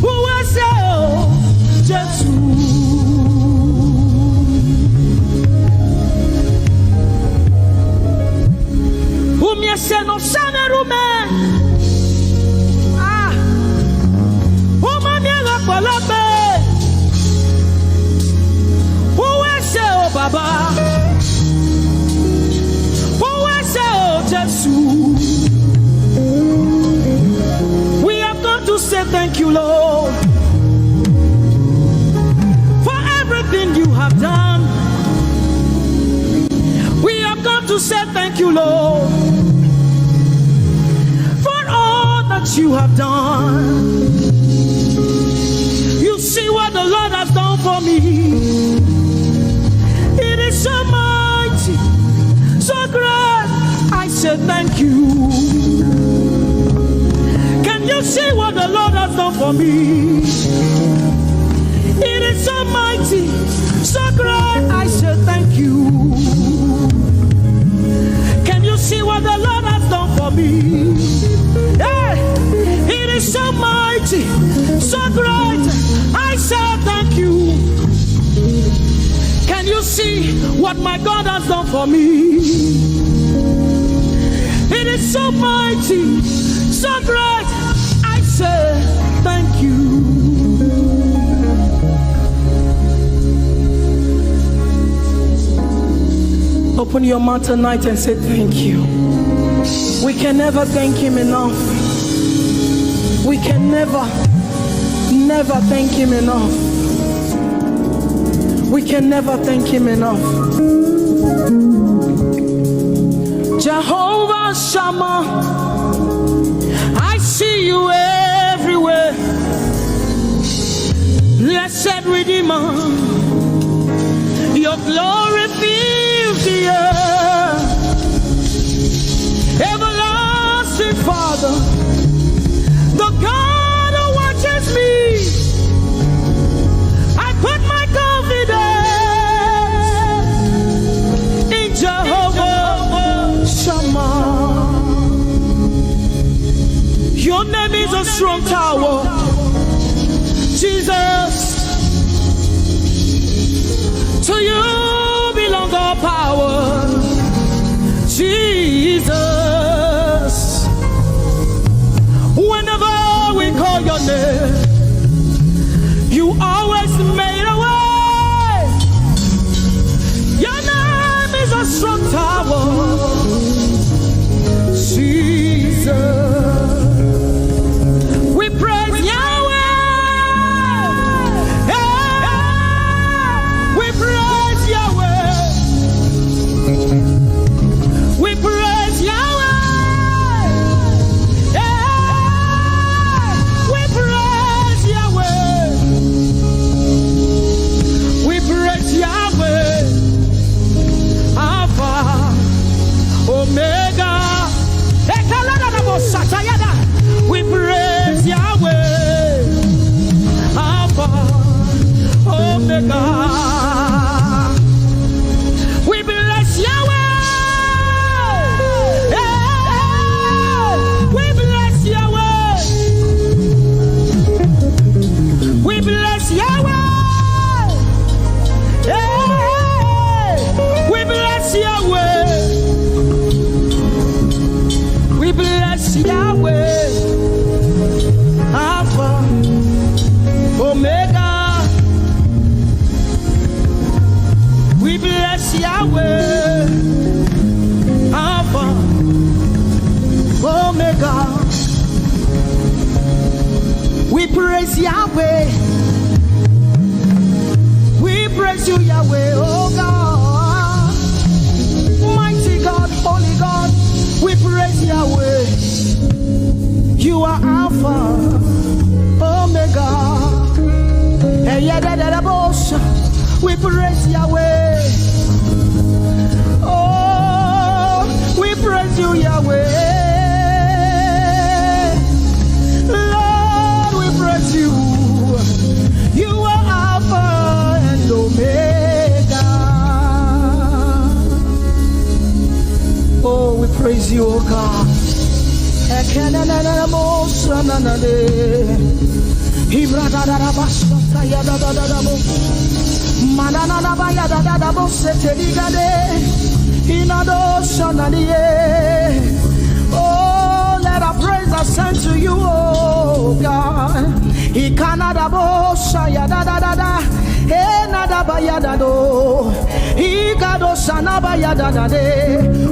uwase o Jesu. Umiese no shane rume. Ah, umamiela polope. Uwase o Baba. Uwase o Jesu. We have come to say thank you, Lord, for everything you have done. We have come to say thank you, Lord, for all that you have done. You see what the Lord has done for me. It is so mighty, so great. I say thank you. Can you see what the Lord has done for me? It is so mighty, so great. I say thank you. Can you see what the Lord has done for me? Hey, it is so mighty, so great. I say thank you. Can you see what my God has done for me? It is so mighty, so great. I say thank you. Open your mouth tonight and say thank you. We can never thank him enough. We can never thank him enough. We can never thank him enough. Jehovah Shammah, I see you everywhere. Blessed Redeemer, your glory fills the earth. Everlasting Father, the God who watches me, I put my confidence in Jehovah Shammah. Your name is a strong tower, Jesus. To you belong all power, Jesus. Whenever we call your name, you always made a way. Your name is a strong tower, Jesus. We praise Yahweh. We praise Yahweh. We praise Yahweh. We praise Yahweh. We praise Yahweh. Alpha, Omega. We praise Yahweh. Alpha, Omega. We bless Yahweh. We bless Yahweh. We bless Yahweh. We bless Yahweh. We bless Yahweh. Alpha, Omega. We bless Yahweh, Alpha, Omega. We praise Yahweh. We praise you, Yahweh, oh God. Mighty God, holy God, we praise Yahweh. You are Alpha, Omega. We praise Yahweh. Oh, we praise you, Yahweh. Lord, we praise you. You are Alpha and Omega. Oh, we praise you, oh God. Oh, let our praise ascend to you, oh God.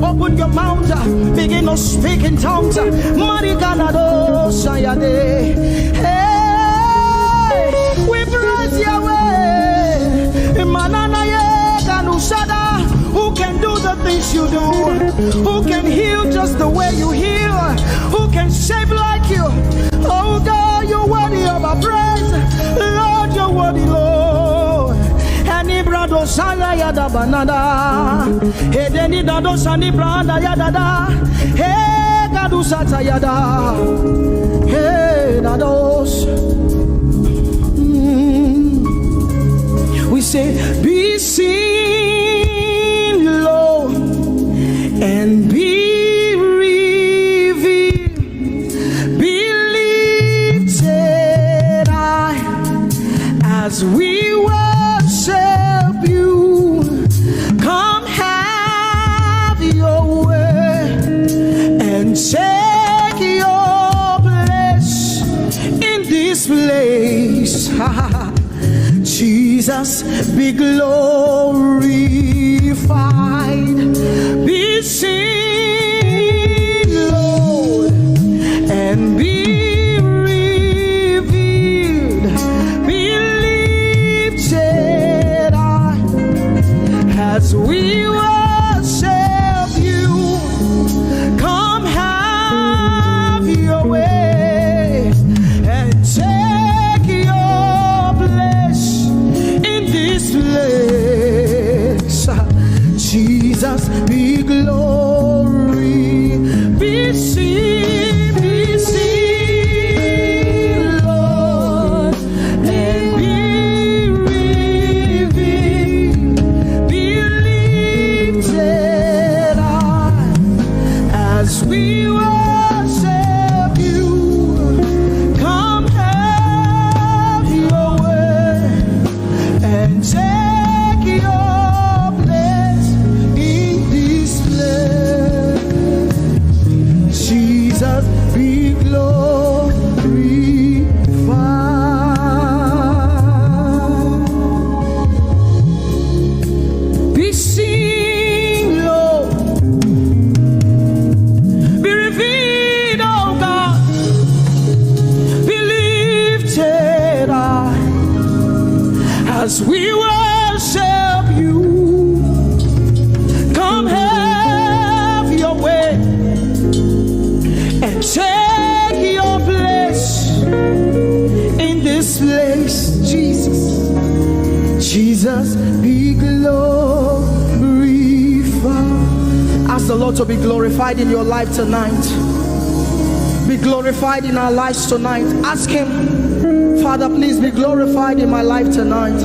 Open your mouth, begin to speak in tongues. Hey, we praise Yahweh. Who can do the things you do? Who can heal just the way you heal? Who can shape like you? Oh God, you're worthy of our praise. Lord, you're worthy, Lord. Any brado sanga yada banana. Hey, deni dado sani branda yada da. Hey, gadu sata yada. Hey, dados. We say, be seen, Lord, and be revealed, be lifted high as we worship you. Come have your way and take your place in this place. Jesus, be glorified, be seen, Lord, and be revealed, be lifted high as we worship you. Come have your way and take your place in this place. Jesus, be glory, be seen, Lord, and be revealed, be lifted high as we worship you. Come have your way and take your place in this place. Jesus, be glorified, be seen, Lord, be revealed, oh God, be lifted high as we worship you. Come have your way and take your place in this place. Jesus, Jesus, be glorified. Ask the Lord to be glorified in your life tonight. Be glorified in our lives tonight. Ask Him, Father, please be glorified in my life tonight.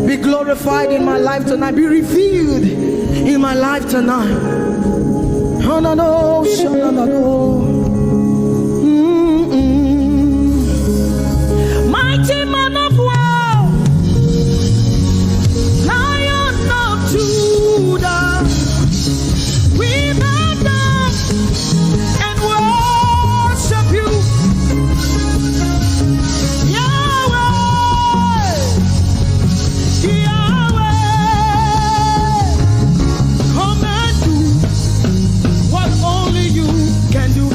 Be glorified in my life tonight. Be revealed in my life tonight. Oh, no, no, no, no, no. Mighty man of war, Lion of Judah, we bow down and worship you. Yahweh, Yahweh, come and do what only you can do.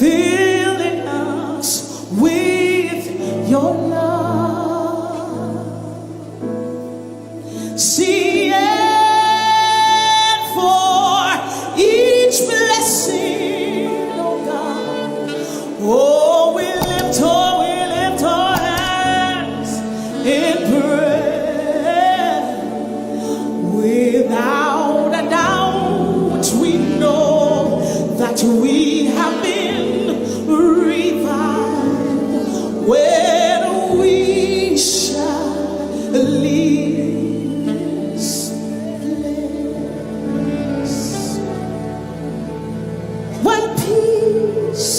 filling us with your love. See it for each blessing, oh God. Oh, we lift our hands in prayer. Without a doubt, we know that we have been revived when we shall leave this place. When peace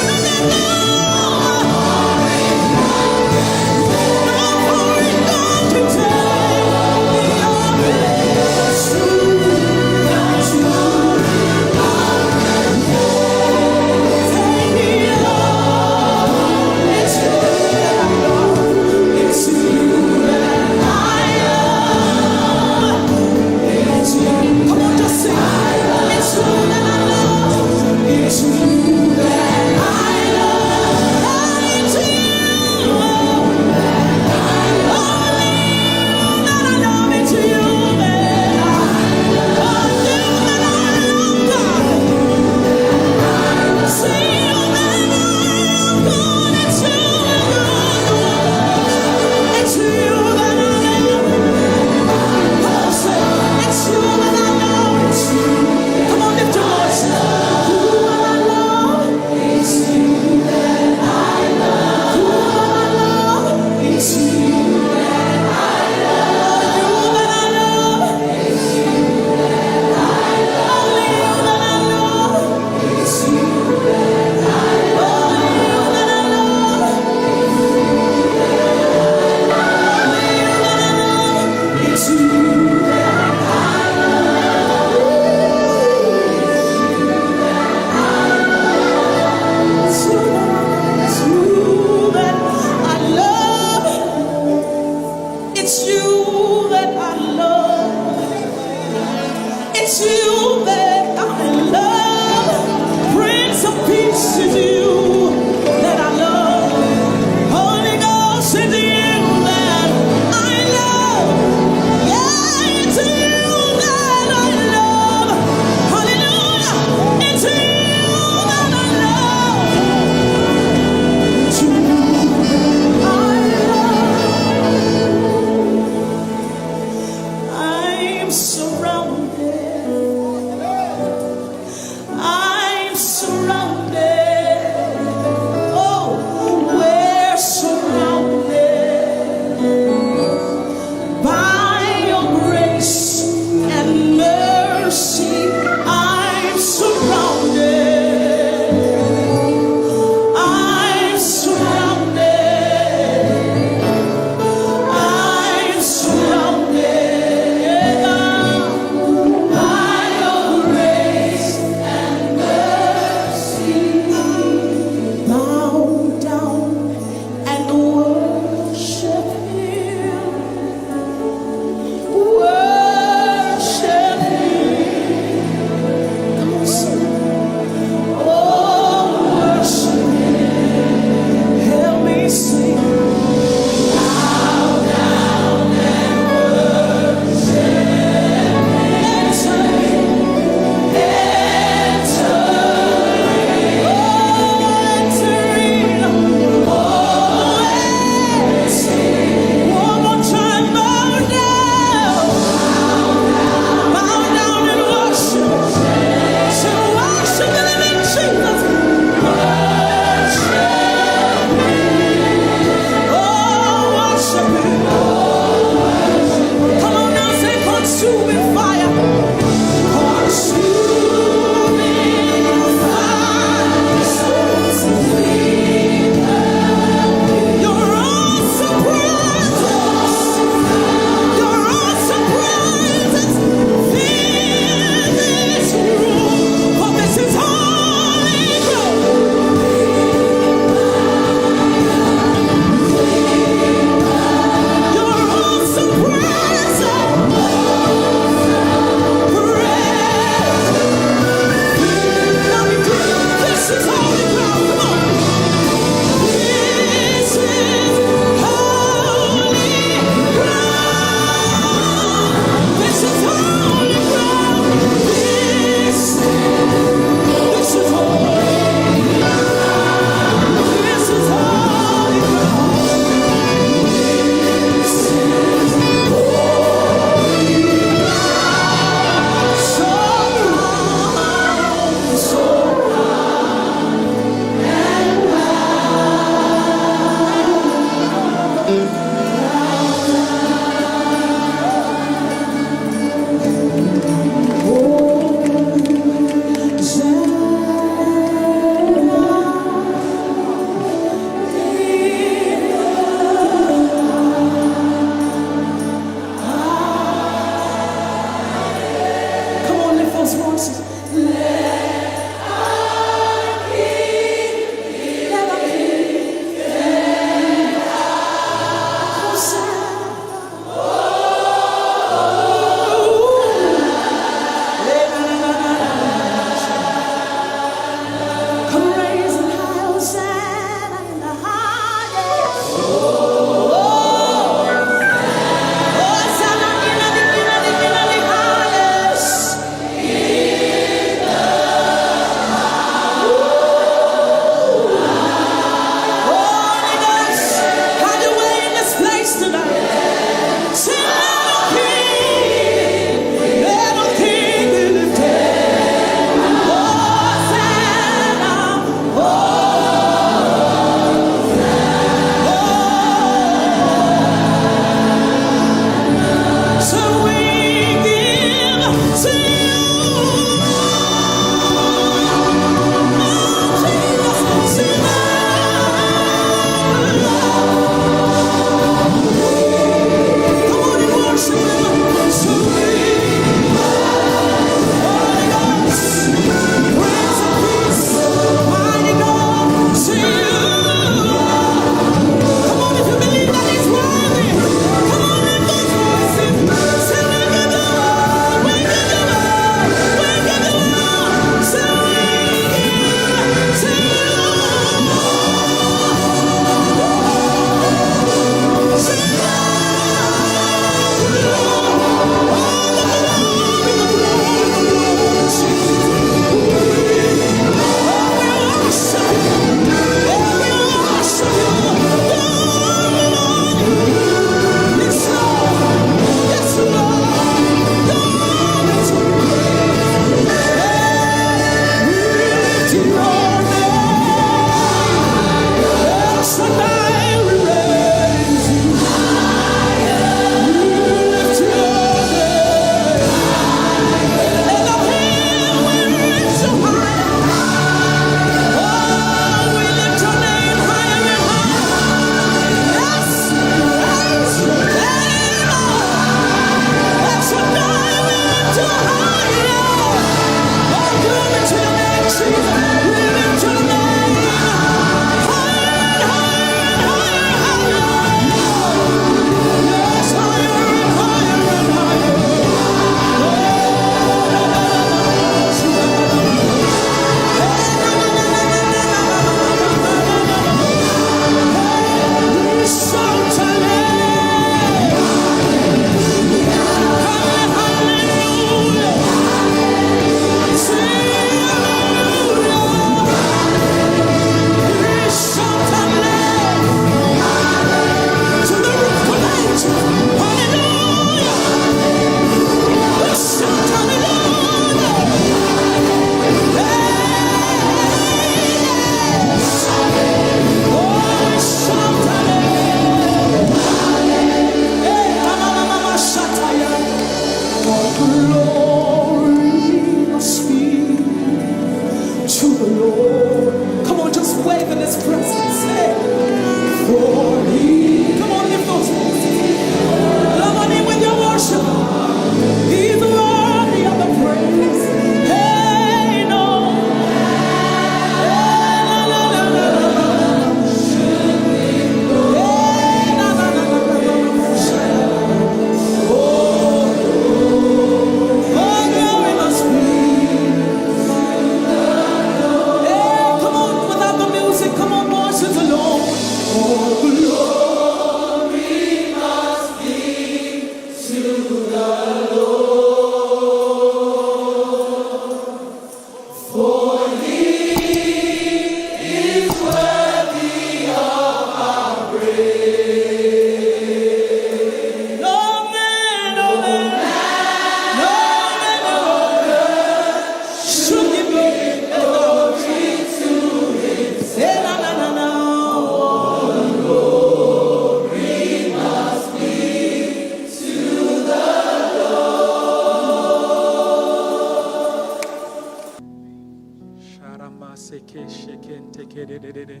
Seke sheken teke de de de de.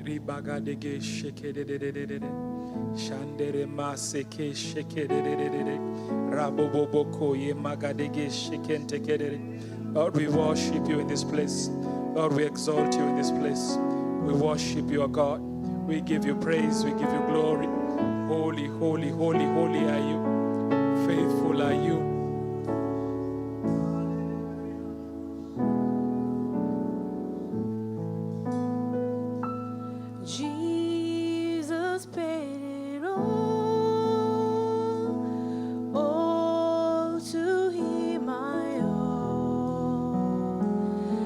Ribaga de ge sheke de de de de de de. Shandere ma seke sheke de de de de de. Rabobobo koye maga de ge sheken teke de de. Lord, we worship you in this place. Lord, we exalt you in this place. We worship you, God. We give you praise. We give you glory. Holy, holy, holy, holy are you. Faithful are you. Jesus paid it all to Him I owe.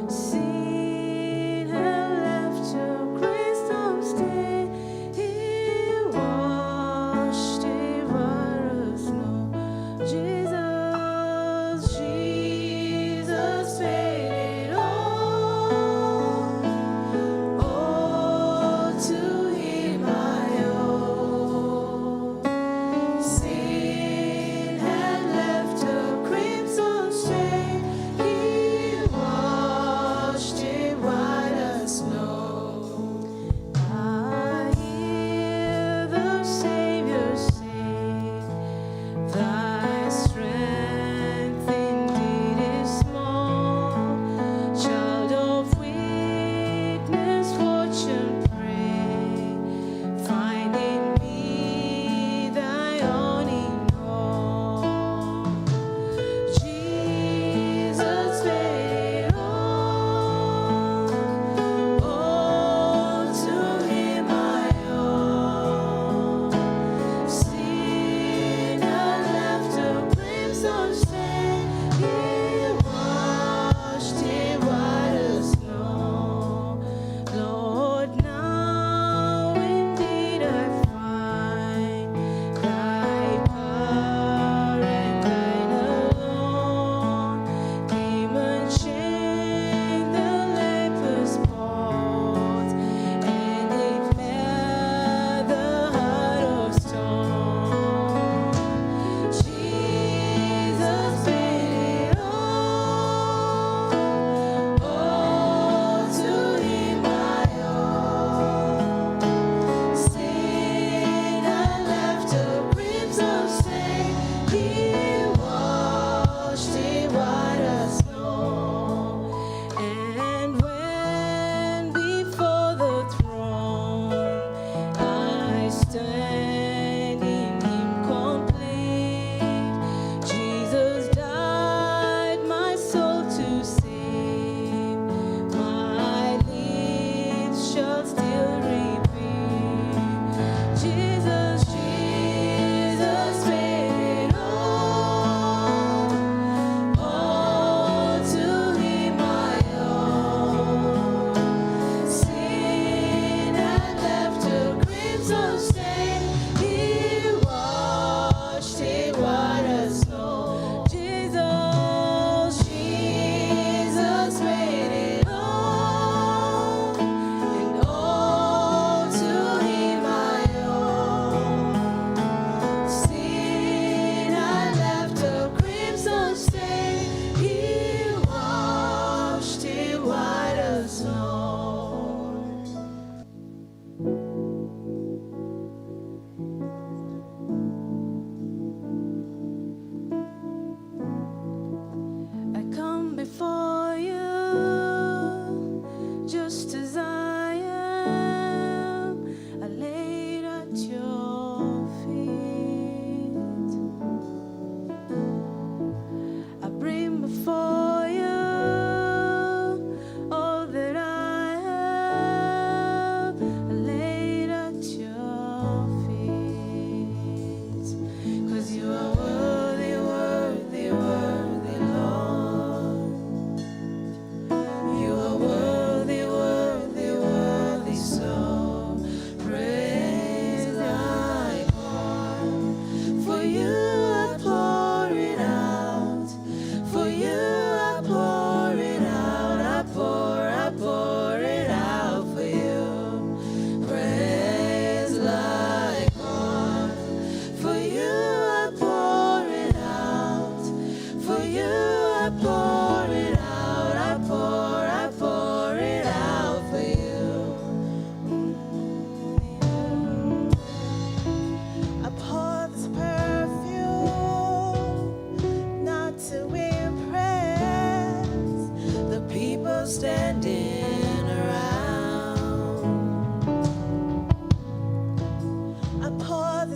Sin had left a crystal stain, He washed it white as snow. Jesus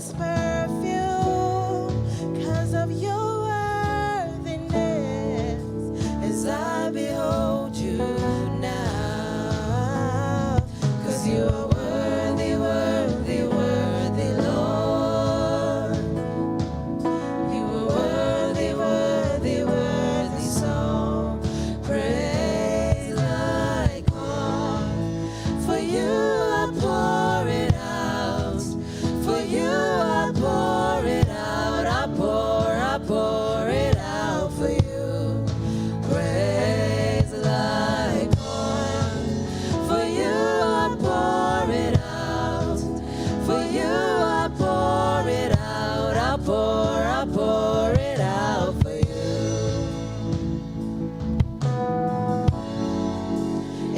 this perfume 'cause of your worthiness as I behold you now. 'Cause you are worthy, worthy, worthy, Lord. You are worthy, worthy, worthy, so praise like oil. For you I pour it out. For you I pour it out. I pour it out for you. Praise like oil. For you I pour it out. For you I pour it out. I pour it out for you.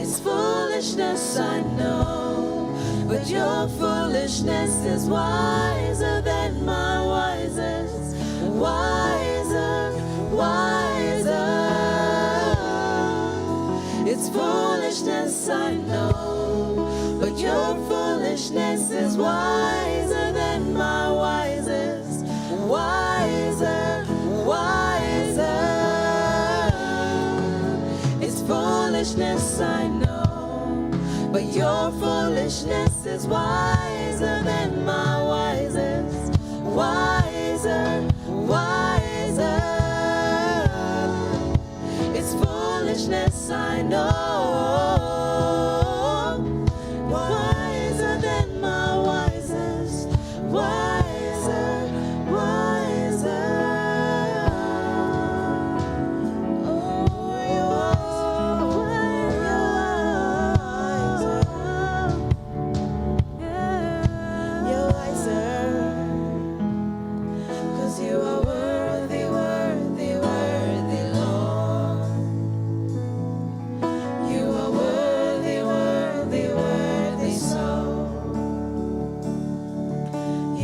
It's foolishness, I know, but your foolishness is wiser than my wisest. Wiser, wiser. It's foolishness, I know, but your foolishness is wiser than my wisest. Wiser, wiser. It's foolishness, I know, but your foolishness is wiser than my wisest. Wiser, wiser. It's foolishness, I know. Wiser than my wisest. Wiser, wiser. Oh, you're wiser. You're wiser. 'Cause you are worthy, worthy, worthy, Lord. You are worthy, worthy, worthy, so.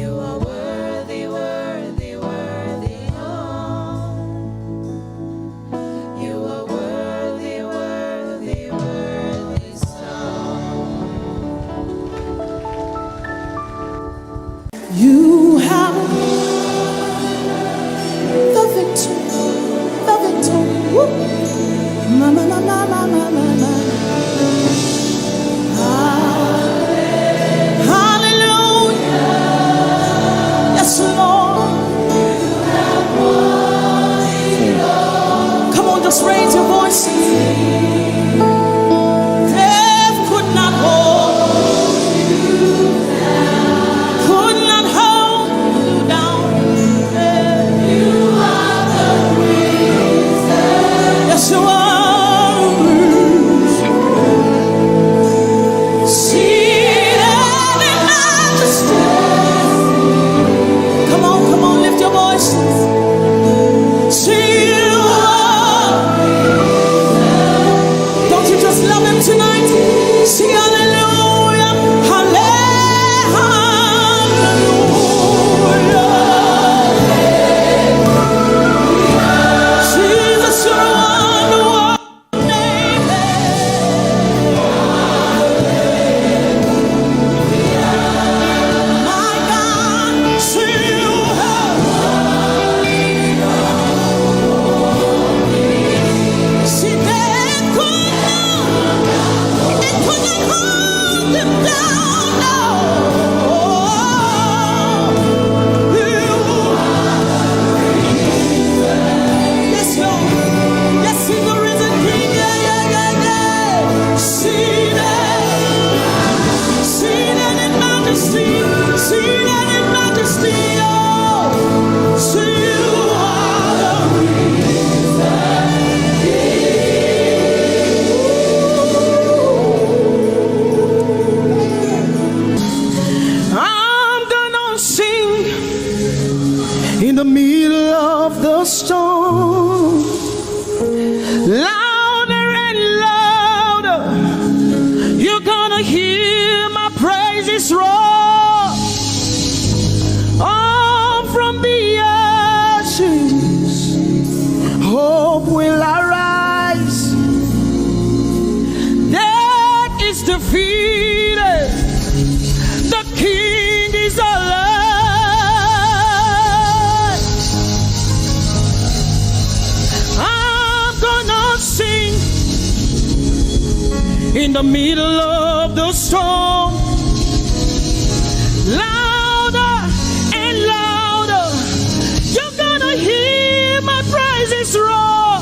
You are worthy, worthy, worthy, Lord. You are worthy, worthy, worthy, so. You have the victory, the victory. Woo. Ma, ma, ma, ma, ma, ma, ma, ma. Hallelujah. Yes, Lord. Come on, just raise your voices. Death could not hold, could not hold you down. Yes, you are. Seated in majesty. Come on, lift your voices. See you are. Don't you just love him tonight? Sing hallelujah, hallelujah. Jesus, you're one name. My God, see you are. See that could not, it could not hold him down. No. Yes, Lord. Yes, he's the risen King. Yeah. Seated in majesty. Seated in majesty. Oh, see you are I'm gonna sing in the middle of the storm, louder and louder. You're gonna hear my praises roar. On from the ashes, hope will arise. Death is defeated. The King is alive. in the middle of the storm. Louder and louder, you're gonna hear my praises roar.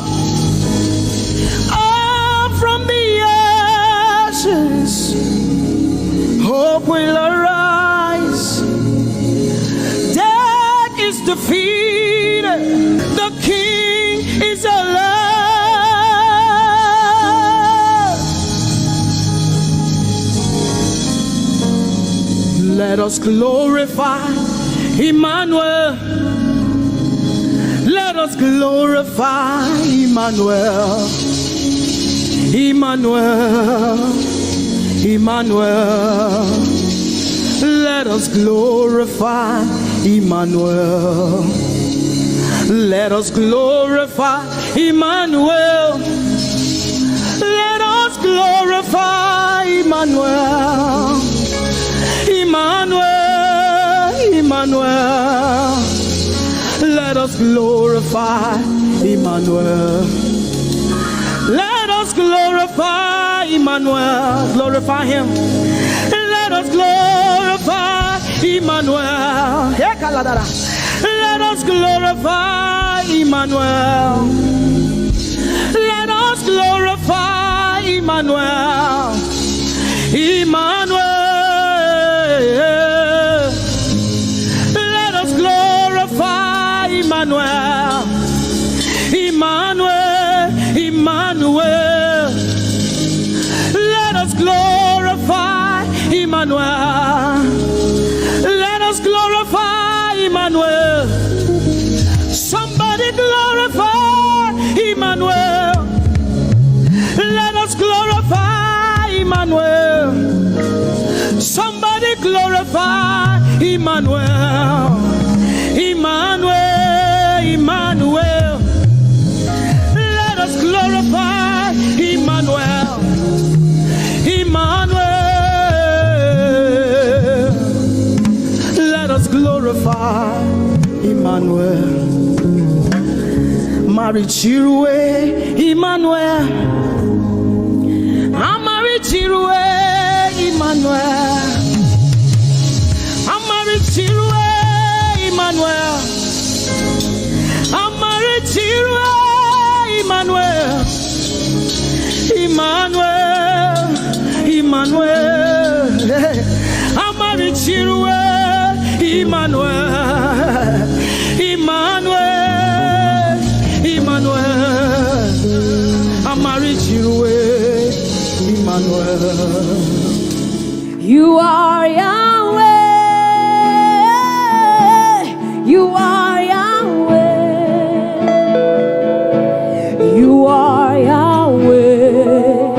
Up from the ashes, hope will arise. Death is defeated, the King is alive. Let us glorify Emmanuel. Let us glorify Emmanuel. Emmanuel. Emmanuel. Let us glorify Emmanuel. Let us glorify Emmanuel. Let us glorify Emmanuel. Emmanuel, Emmanuel. Let us glorify Emmanuel. Let us glorify Emmanuel. Glorify him. Let us glorify Emmanuel. Let us glorify Emmanuel. Let us glorify Emmanuel. Emmanuel. Let us glorify Emmanuel. Emmanuel. Emmanuel. Let us glorify Emmanuel. Let us glorify Emmanuel. Somebody glorify Emmanuel. Let us glorify Emmanuel. Somebody glorify Emmanuel. Emmanuel, Emmanuel. Let us glorify Emmanuel. Emmanuel. Let us glorify Emmanuel. Marichirwe Emmanuel. Amarichirwe Emmanuel. Amarichirwe Emmanuel. Amarichirwe Emmanuel. Emmanuel. Emmanuel. Amarichirwe Emmanuel. Emmanuel. Emmanuel. Amarichirwe Emmanuel. You are Yahweh. You are Yahweh. You are Yahweh.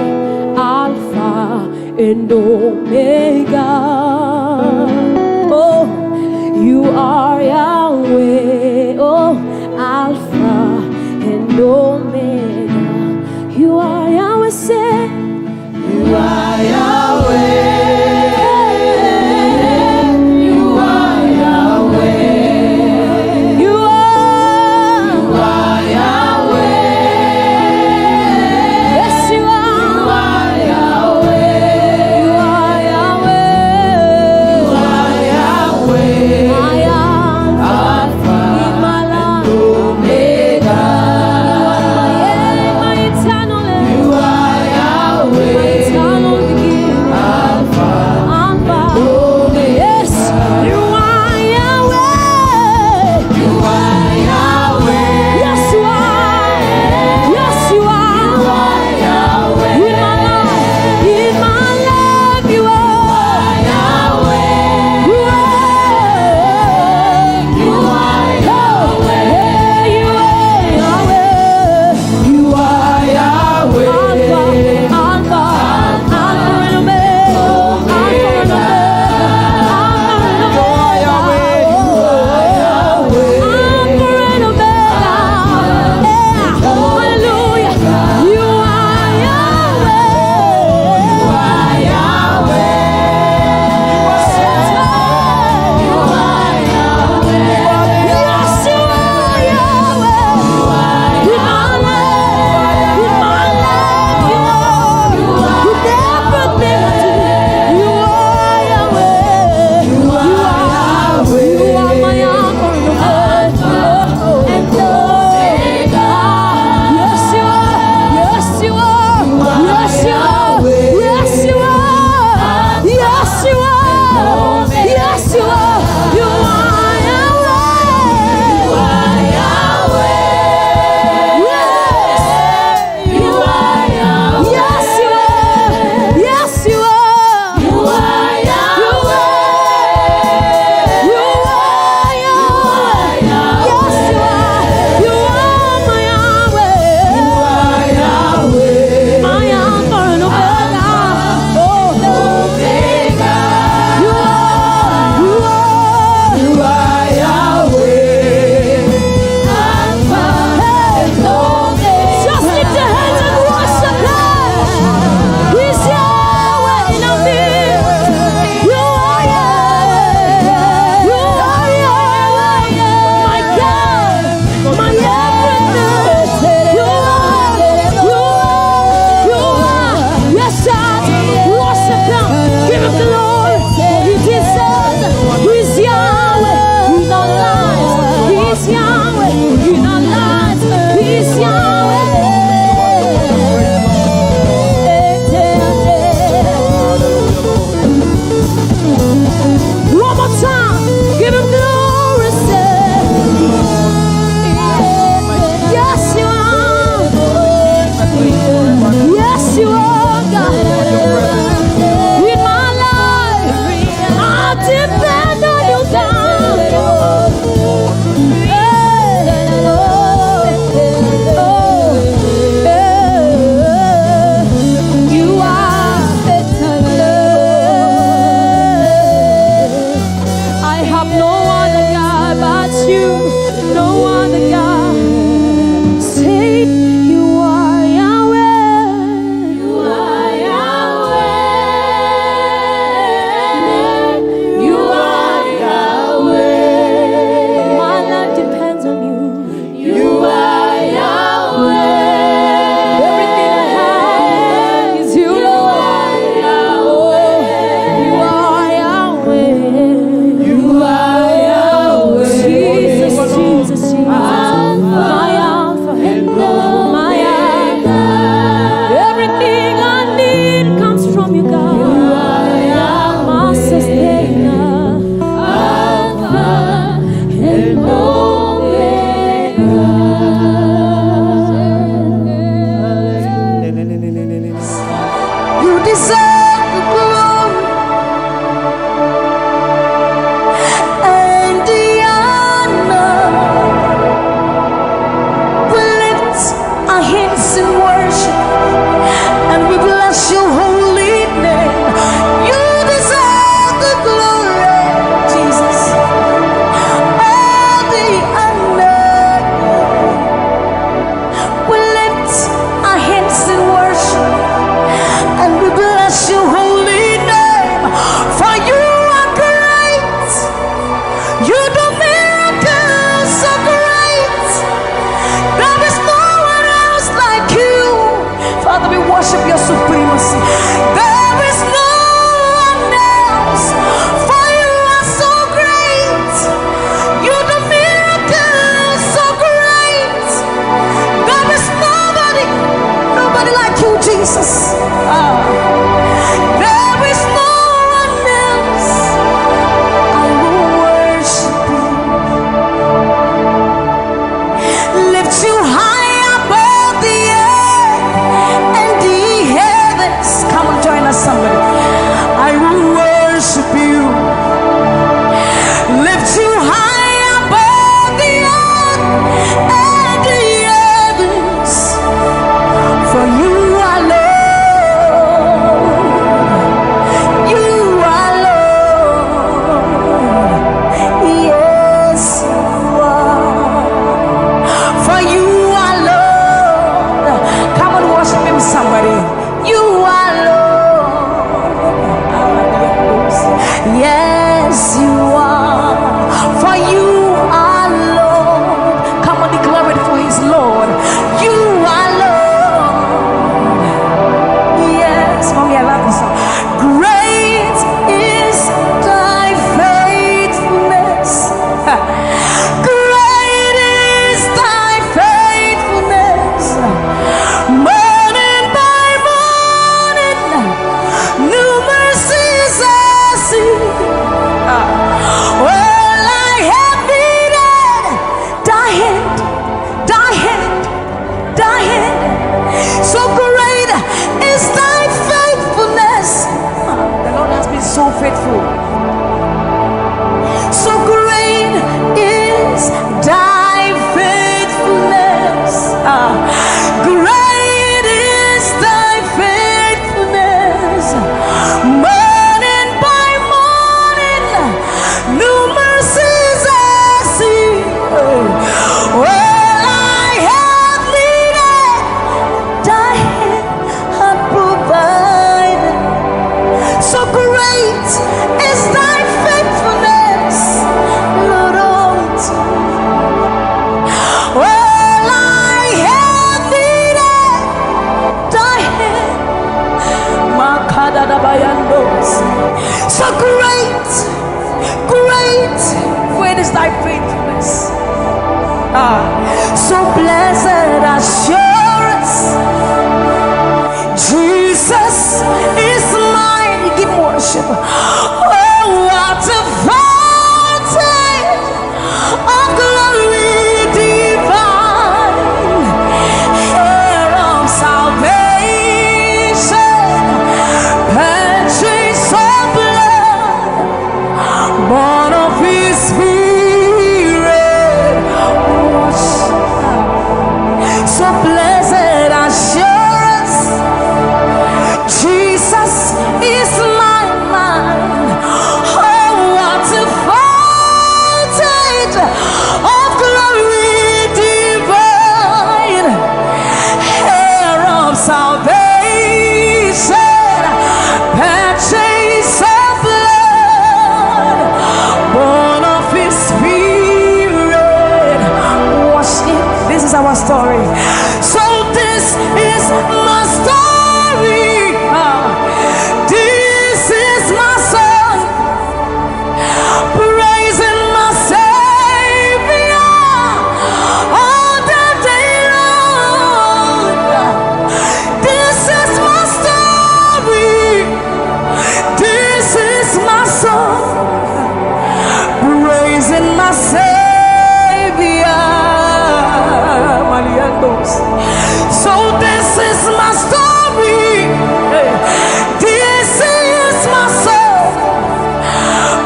Alpha and Omega. Oh, you are Yahweh. Oh, Alpha and Omega. You are Yahweh. Say, you are Yahweh. have no other God but you. No other God. Say you are Yahweh. You are Yahweh. You are Yahweh. My life depends on you. You are Yahweh. Everything I have is you, Lord. You are Yahweh. You are Yahweh. Jesus, Jesus, Jesus. My Alpha and my Omega. Everything I need comes from you, God. My sustainer. Alpha and You deserve the glory and the honor. We lift our hands in worship and we bless your holy name. You deserve the glory, Jesus, and the honor. We lift our hands in worship and we bless your holy name. For you are great. You do miracles so great. There is no one else like you. Father, we worship your supremacy. There is no one else. For you are so great. You do miracles so great. There is nobody like you, Jesus. There is no one else. I will worship you. Lift you high above the earth and the heavens. Come on, join us, somebody. I will worship you. Lift you high above the earth and the heavens. For you are Lord. You are Lord. Yes, you are. For you are Lord. Come on, worship him, somebody. You are Lord. Yes, you are. For you are Lord. Come on, declare it for his Lord. You are Lord. Yes, mommy, I love this song. Great is thy faithfulness. Great is thy faithfulness. Morning by morning, new mercies I see. All I have needed, thy hand, thy hand, thy hand. So great is thy faithfulness. The Lord has been so faithful. So great is thy faithfulness. Great is thy faithfulness. Morning by morning, new mercies I see. All I have needed, thy hand hath provided. So great is thy faithfulness, Lord, unto me. All I have needed, thy hand. Makadadabayandos. So great, great, great is thy faithfulness. So blessed assurance, Jesus is mine. Give him worship. Oh, what a fountain of glory divine, hair of salvation, purchase of blood, born of his spirit. So my Savior. So this is my story. This is my song,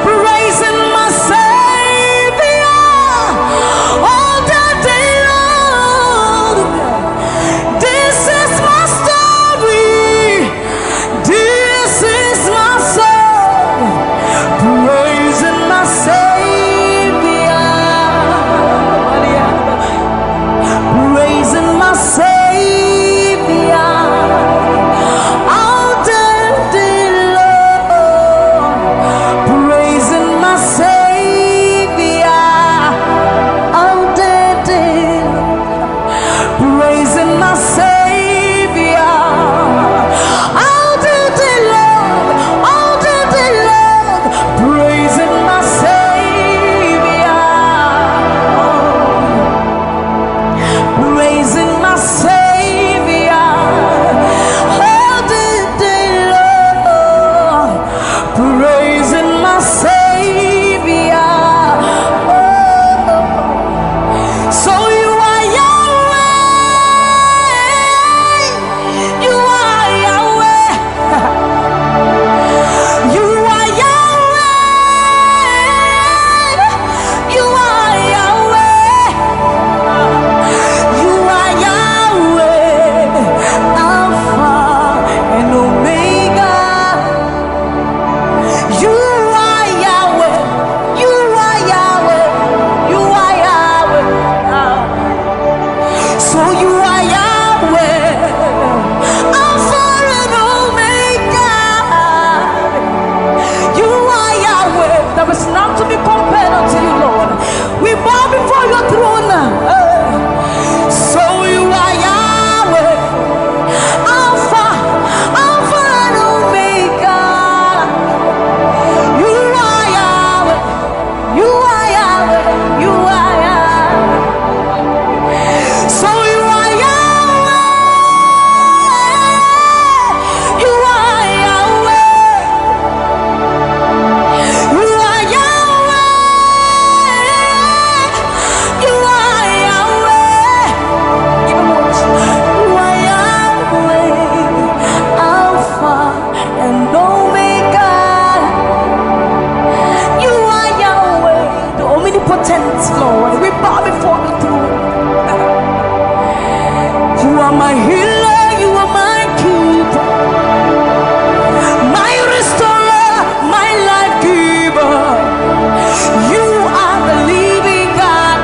praising my Savior all the day long. This is my story. This is my song, praising my Savior, praising my Savior all the day long, praising my Savior all the day long, praising my Savior all the day long, all the day long, praising my Savior, praising my Savior all the day long, praising my Savior. So you are Yahweh, you are Yahweh, you are Yahweh, you are Yahweh, you are Yahweh, Alpha and Omega. You are Yahweh, you are Yahweh, you are Yahweh. So you are Yahweh, Alpha and Omega. You are Yahweh. There is none to be compared unto you, Lord. We bow before your throne. So you are Yahweh, Alpha, Alpha and Omega. You are Yahweh, you are Yahweh, you are Yahweh. So you are Yahweh, you are Yahweh, you are Yahweh, you are Yahweh. Even more. You are Yahweh, Alpha and Omega. You are Yahweh, the omnipotent Lord. We bow before the throne. You are my healer, you are my keeper, my restorer, my life giver. You are the living God.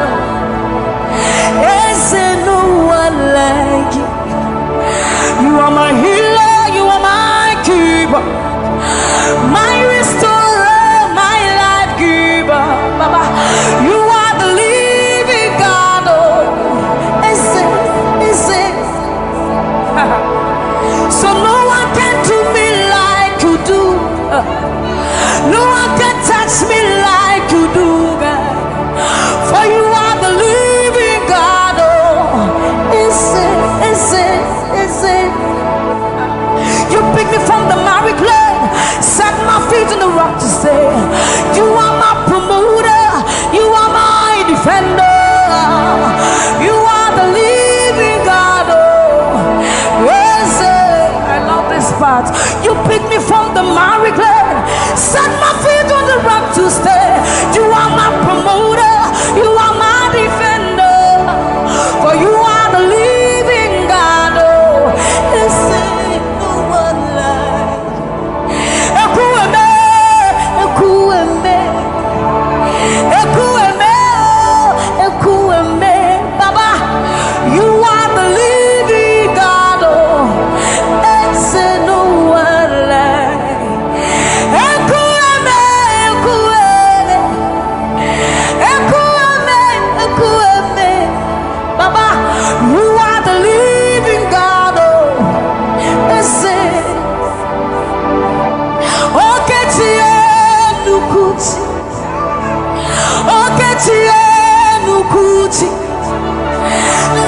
Is there no one like you? You are my healer, you are my keeper, my restorer, my life giver. Baba, you are the living God. Oh, is it? So no one can do me like you do. No one can touch me like you do, God. For you are the living God. Oh, is it? You pick me from the miry clay, set my feet on the rock to stay. You are my promoter, you are my defender. You are the living God. Oh, yes, I love this part. You pick me from the miry clay, set my feet on the rock to stay. You are my promoter, you are my defender. For you are the living God. Oh, yes, no one like Ekueme, Ekueme, Ekueme, Ekueme. Baba, you are the living God. Oh, it's no one like Ekueme, Ekueme, Ekueme, Ekueme. Baba, you are the living God. Oh, it's Nukuti,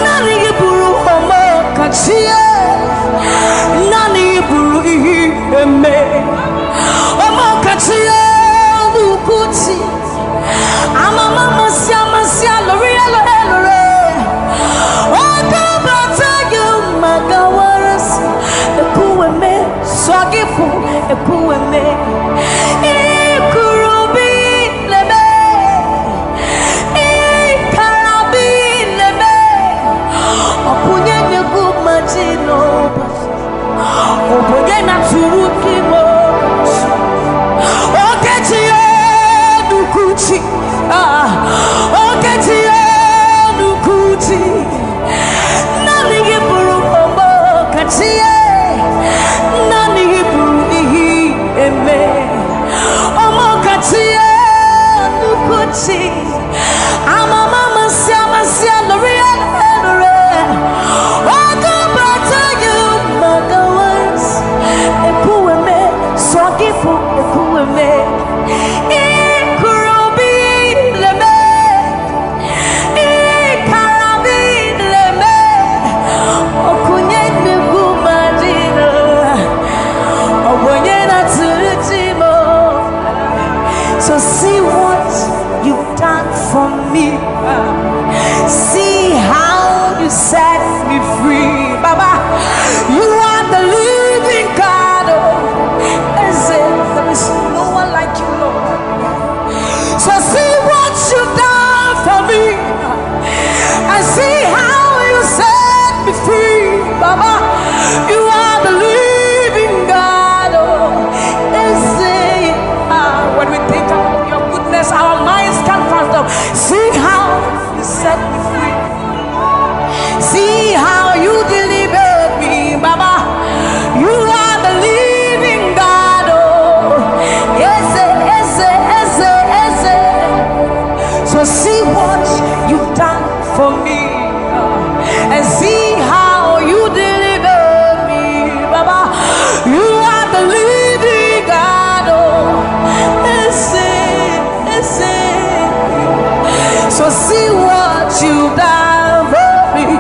Nani Buru Mama Kachia, Nani Buru Ime, Mama Kachia Nukuti, I'm a mama So see what you've done for me, and see how you deliver me, Baba. You are the living God. Oh, so see what you've done for me.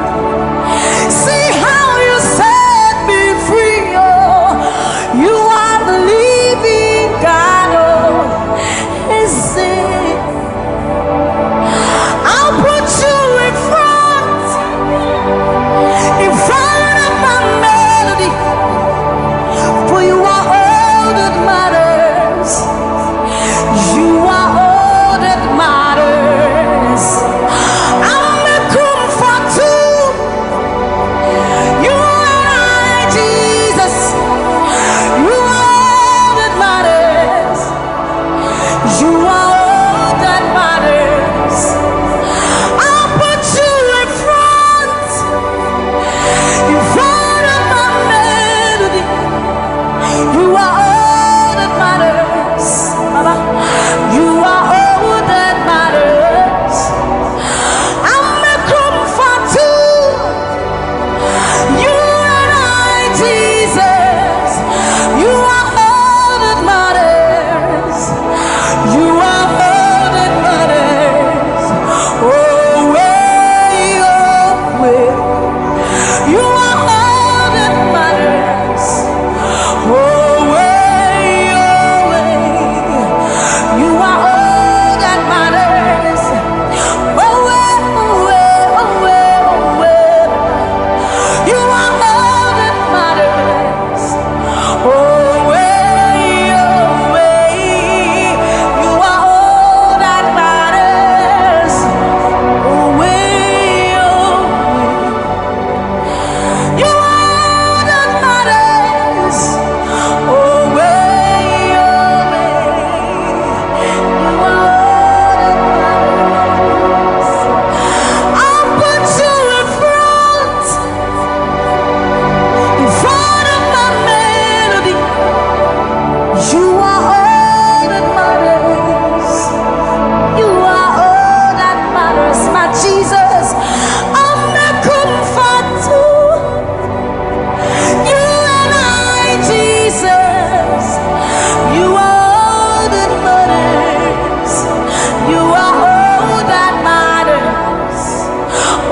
See how you set me free. Oh, you are the living God. Oh, I'll put you in front of my melody, for you are all that matters. You are all that matters. I'm a comfort too. You and I, Jesus. You are all that matters. You are all that matters. I'll put you in front of my melody. You are all that matters, Baba. You are all that matters. I'm a comfort too. You and I, Jesus. You are all that matters. You are all that matters. Oh, way, oh, way. You are all that matters. Oh, way, oh, way. You are all that matters. Oh, way, oh, way, oh, way, oh, way. You are all that matters. Oh, way, oh, way. You are all that matters. Oh, way, oh, way. You are all that matters. Oh, way, oh, way. You are all that matters. I'll put you in front of my melody. You are all that matters. You are all that matters, my Jesus. I'm a comfort too. You and I, Jesus. You are all that matters. You are all that matters.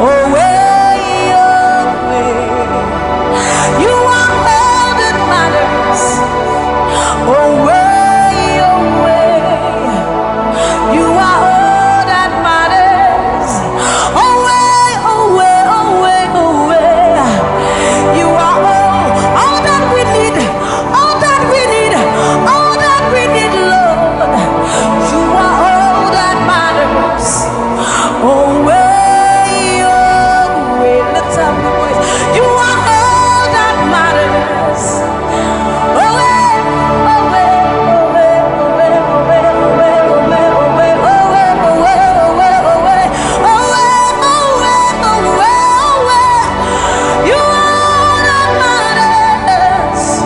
Oh, way, oh, way. You are all that matters. Oh, way, oh, way. You are all that matters. Oh, way, oh, way, oh, way, oh, way. You are all that we need, all that we need, all that we need, Lord. You are all that matters. Oh, way, oh, way. Lift up your voice. You are all that matters. Oh, way, oh, way, oh, way, oh, way, oh, way, oh, way, oh, way, oh, way, oh, way, oh, way, oh, way, oh, way, oh, way, oh, way, oh, way, oh, way. You are all that matters.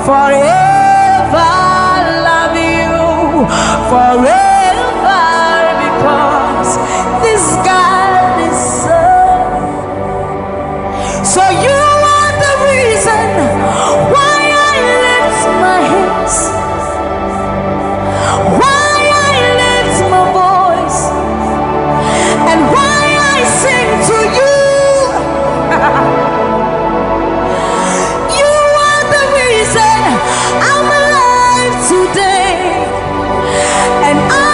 forever love you, forever, because this God is so. So you are the reason why I lift my hands, why I lift my voice, and why I sing to you. You are the reason I'm alive today, and I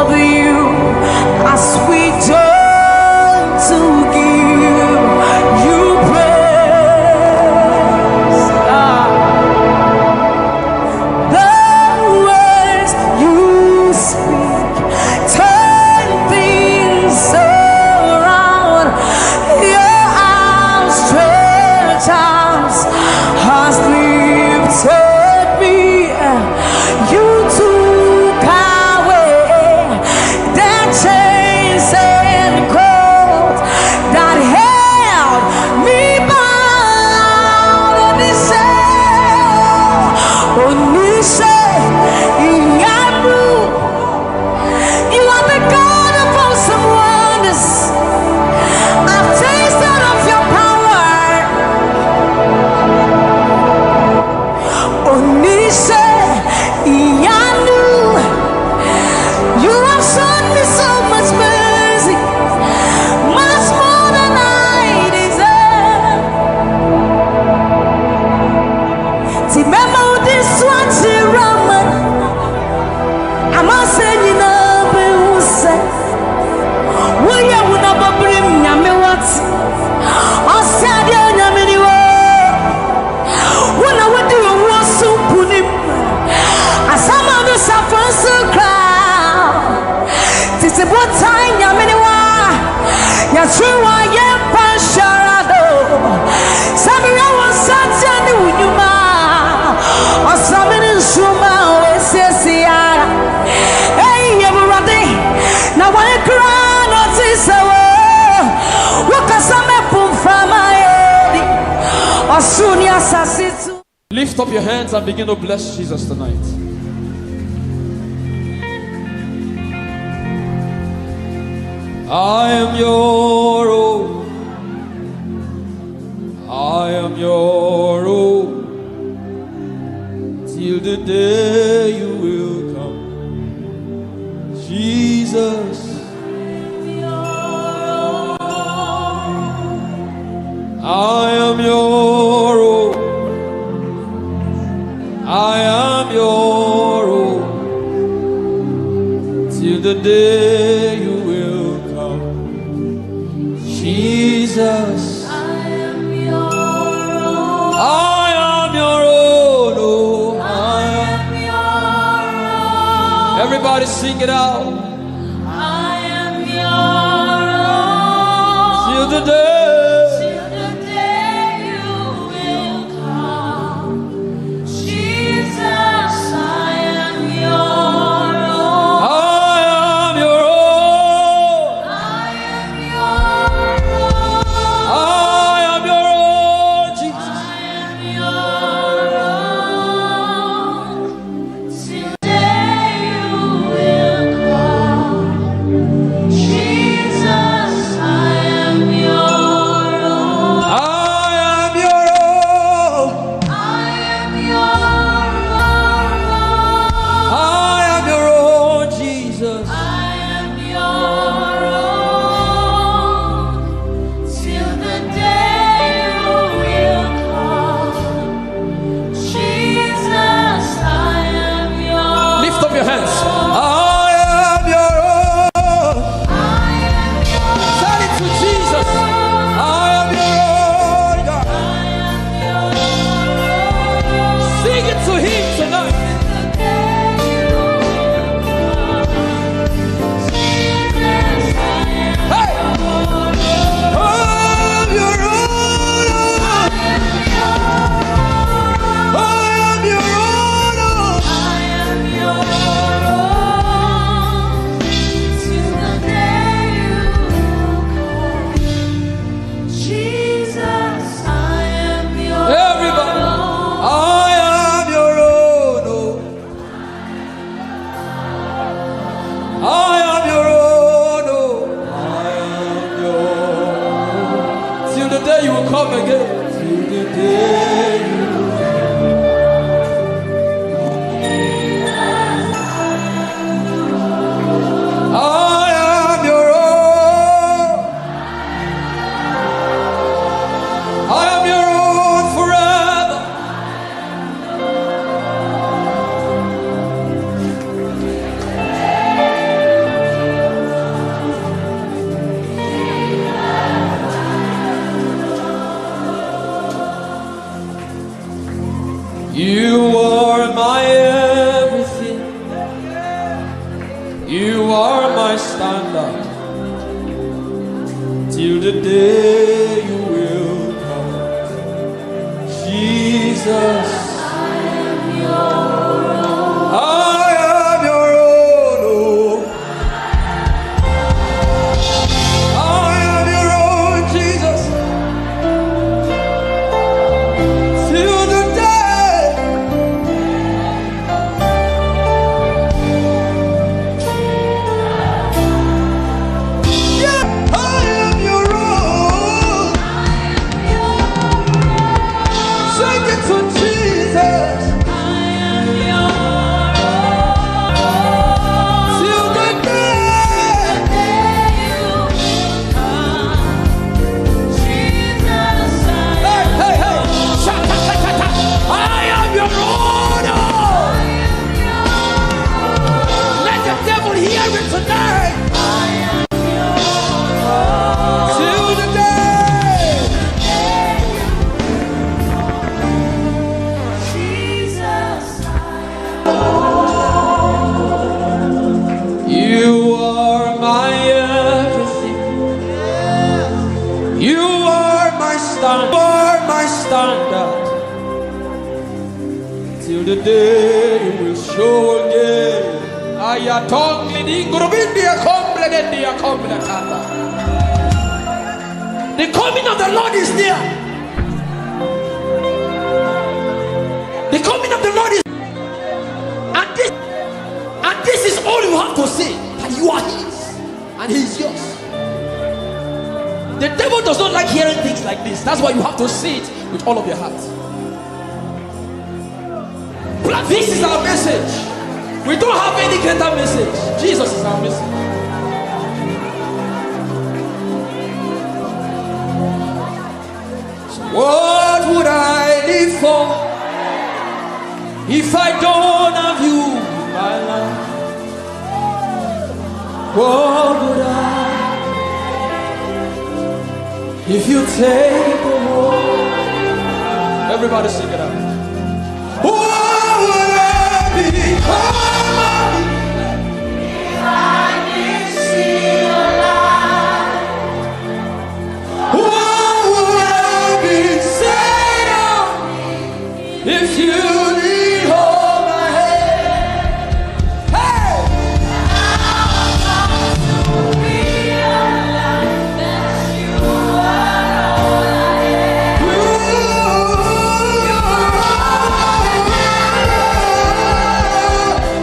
of you as we turn to give you praise. The words you speak turn things around. Your outstretched arms has lifted me. You took away the chains and cords that held me bound. And he said, Onisha, Iyamu, you are the God of awesome wonders. I've tasted of your power. Onisha, Iyanu, you have shown me so much mercy, much more than I deserve. Remember this one, Raman. I'm not saying you know, but who said, will you never bring me what? I said, you know, when I would do a war so put him as some of the suffering so crowd. This is what time Yaminiwa Yashua Yempasharado Samira was such a new Yuma or something in Shuma or Sesiara. Hey, everybody, now when I cry, not this hour, what can some put from my head or soon yes, I sit. Lift up your hands and begin to bless Jesus tonight. I am your own. I am your own. Till the day you will come. Jesus. I am your own. I am your own. Till the day you will come. Jesus. I am your own. I am your own. Oh, I am your own. Everybody sing it out. I am your own. Till the day. Jesus, I am yours. You are my standard till the day you will come. Jesus, I am your own. I am your own, Jesus. Till the day. Yeah, I am your own. Sing it to Jesus. I am your own. Till the day you will come. Jesus, hey, hey, hey. Shaka-ta-ta-ta. I am your own. Let the devil hear it tonight. Till the day. You are my everything. You are my standard. You are my standard. Till the day you will show again. The coming of the Lord is near. The coming of the Lord is, and this is all you have to say, that you are His and He is yours. The devil does not like hearing things like this. That's why you have to say it with all of your heart. This is our message. We don't have any greater message. Jesus is our message. What would I live for if I don't have you in my life? What would I if you take the world? Everybody sing it out. What would I become of me if I didn't see your light? What would I be said of me if you didn't hold my hand? Hey! I've come to realize that you are all I am. You are all I am.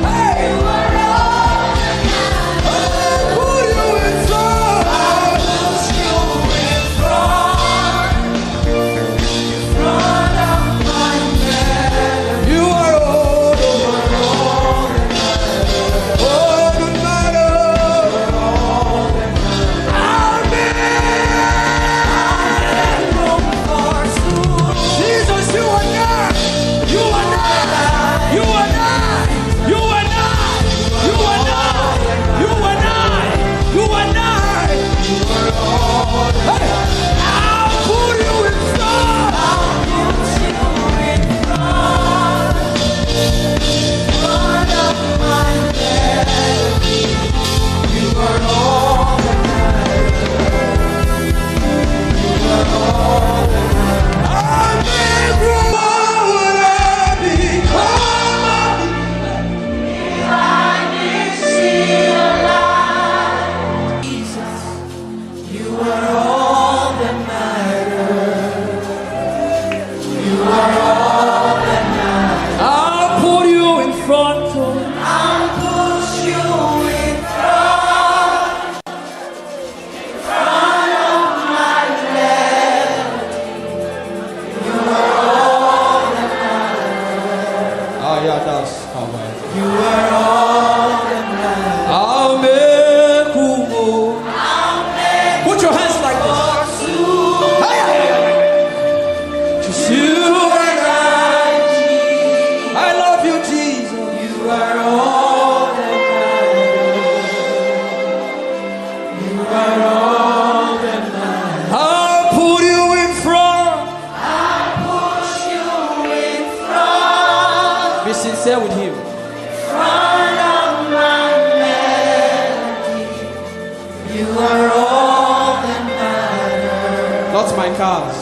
Not my cars.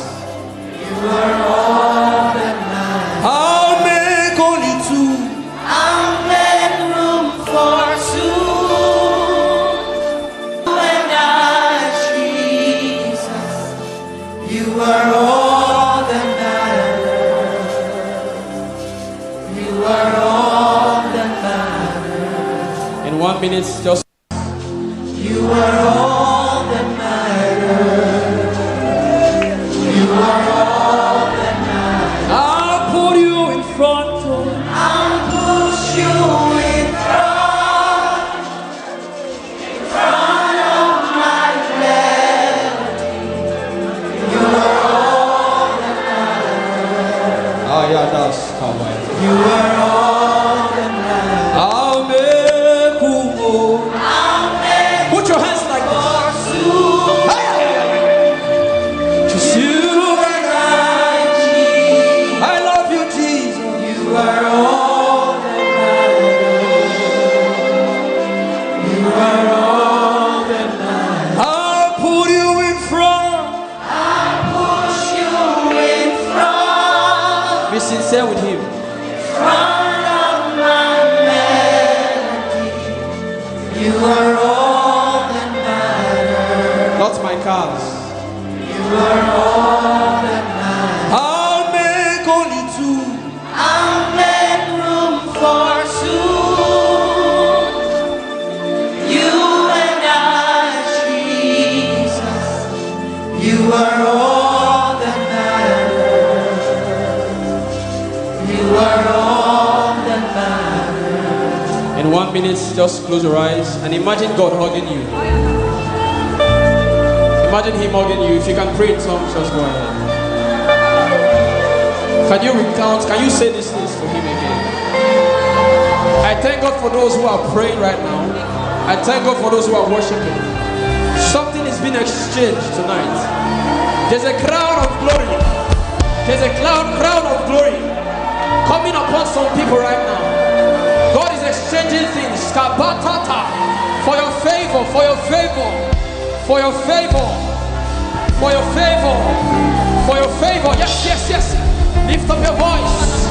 You are all that matters. I'll make only two. I'll make room for two. You and I, Jesus. You are all that matters. You are all that matters. In 1 minute, just. You are all that matters. You are all that matters. I'll put you in front. I'll push you in front of my melody. You are all that matters. Oh yeah, that's come on. You are all that matters. I'll make room. I'll make Put your hands like this. for two. Just you and I love you, Jesus. You are all that matters. You are all that matters. I'll put you in front. I'll push you in front Be sincere with him. of my melody. You are all that matters. Not my cars. You are all that matters. I'll make only two. I'll make room for two. You and I, Jesus. You are all that matters. You are all that matters. In 1 minute, just close your eyes and imagine God hugging you. Imagine him hugging you. If you can pray in tongues, just go ahead. Can you recount? Can you say these things to him again? I thank God for those who are praying right now. I thank God for those who are worshiping. Something is being exchanged tonight. There's a crown of glory. There's a crown of glory coming upon some people right now. God is exchanging things. Kabatata. For your favor, for your favor, for your favor, for your favor, for your favor. Yes, yes, yes. Lift up your voice.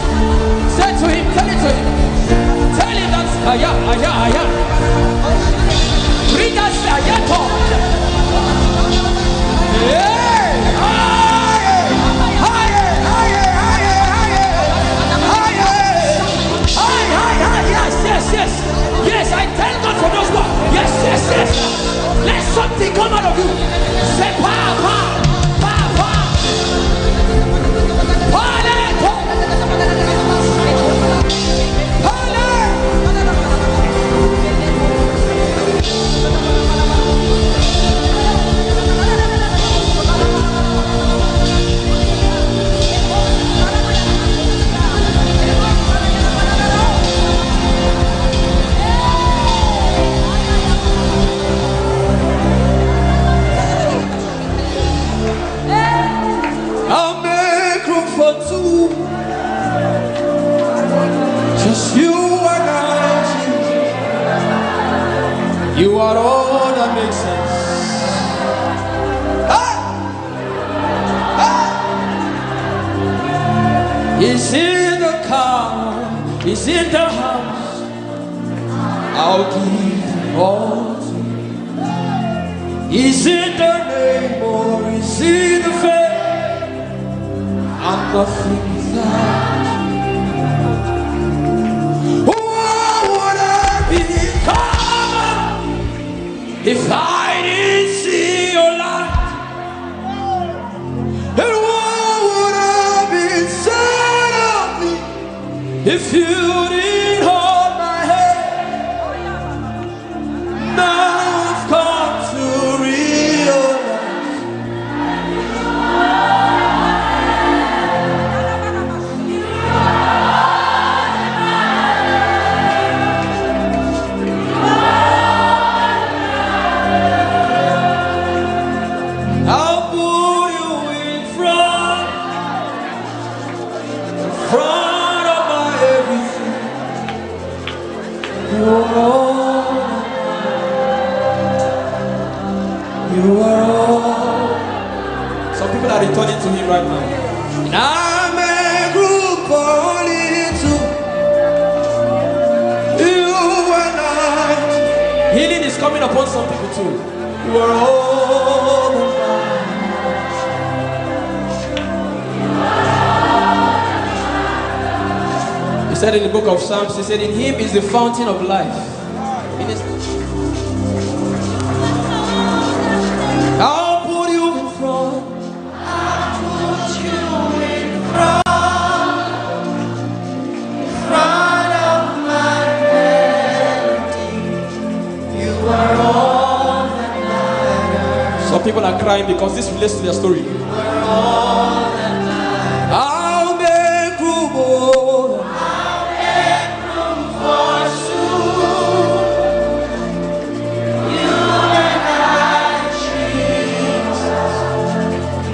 Say to him, tell it to him. Tell him that aya, aya, aya. Read us ayato. Hey, higher, higher, higher, higher, higher, higher. Yes, yes, yes. Yes, I thank God for those words. Yes, yes, yes. Let something come out of you. Say pa, pa, pa, pa. Paleto. Pale. I'll make room for two. Just you and I, Jesus. You are all that makes sense. He's in the car, he's in the house. I'll give all to you. He's in the name or he's in the face. I'm nothing without you. What would I become if I didn't see your light? And what would have been said of me if you didn't hold my hand? Now I've come to realize I'll put you in front of my everything. returning to him right now. I'm a group only to you and I. Healing is coming upon some people too. You are all He said in the book of Psalms, he said, in him is the fountain of life. In his... I'll put you in front. I'll put you in front of my melody. You are all that matters. Some people are crying because this relates to their story. You are all that matters. I'll make room, oh. I'll make room for soon. You and I, Jesus.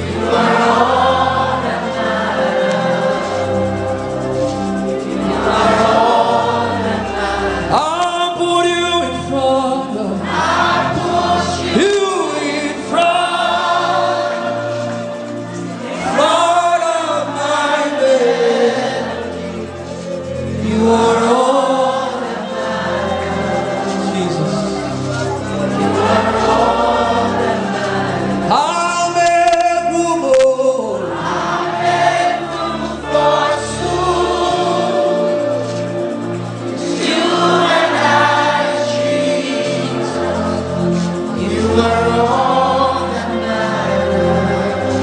You are all that matters. You are all that matters. I'll put you in front of I'll put you in front of my bed. You are all that matters. Jesus. You are all that matters. I'll make room, oh. I'll make room for soon. You and I, Jesus. You are all that matters.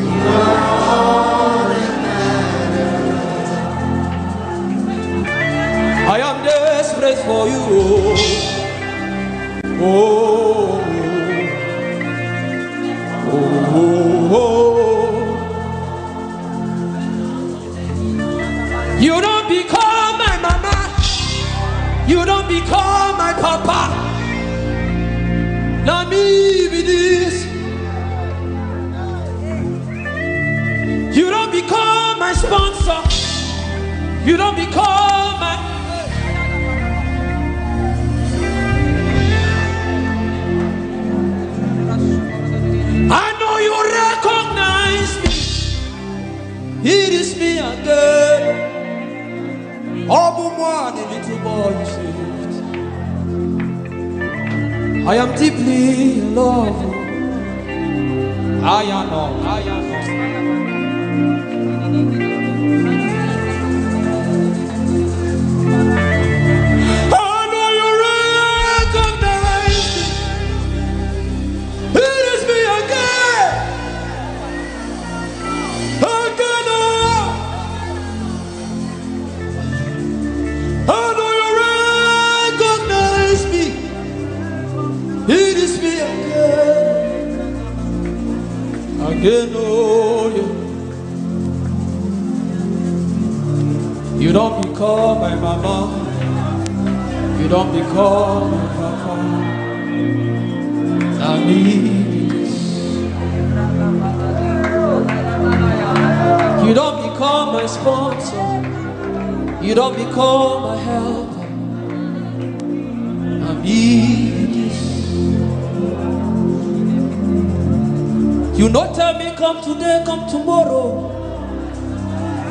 You are all that matters. I am desperate for you. Oh, oh, oh, oh. You don't become my mama. You don't become my papa. Now me be this. You don't become my sponsor. You don't become my... I know you recognize me. It is me again. Moi, the little boy you saved. I am deeply in love. I am not. I know you recognize me. It is me again. I know you recognize me. It is me again. Again, oh you. You don't become my mama. You don't become my papa. I need this. You don't become my sponsor. You don't become my helper. I need this. You not tell me come today, come tomorrow.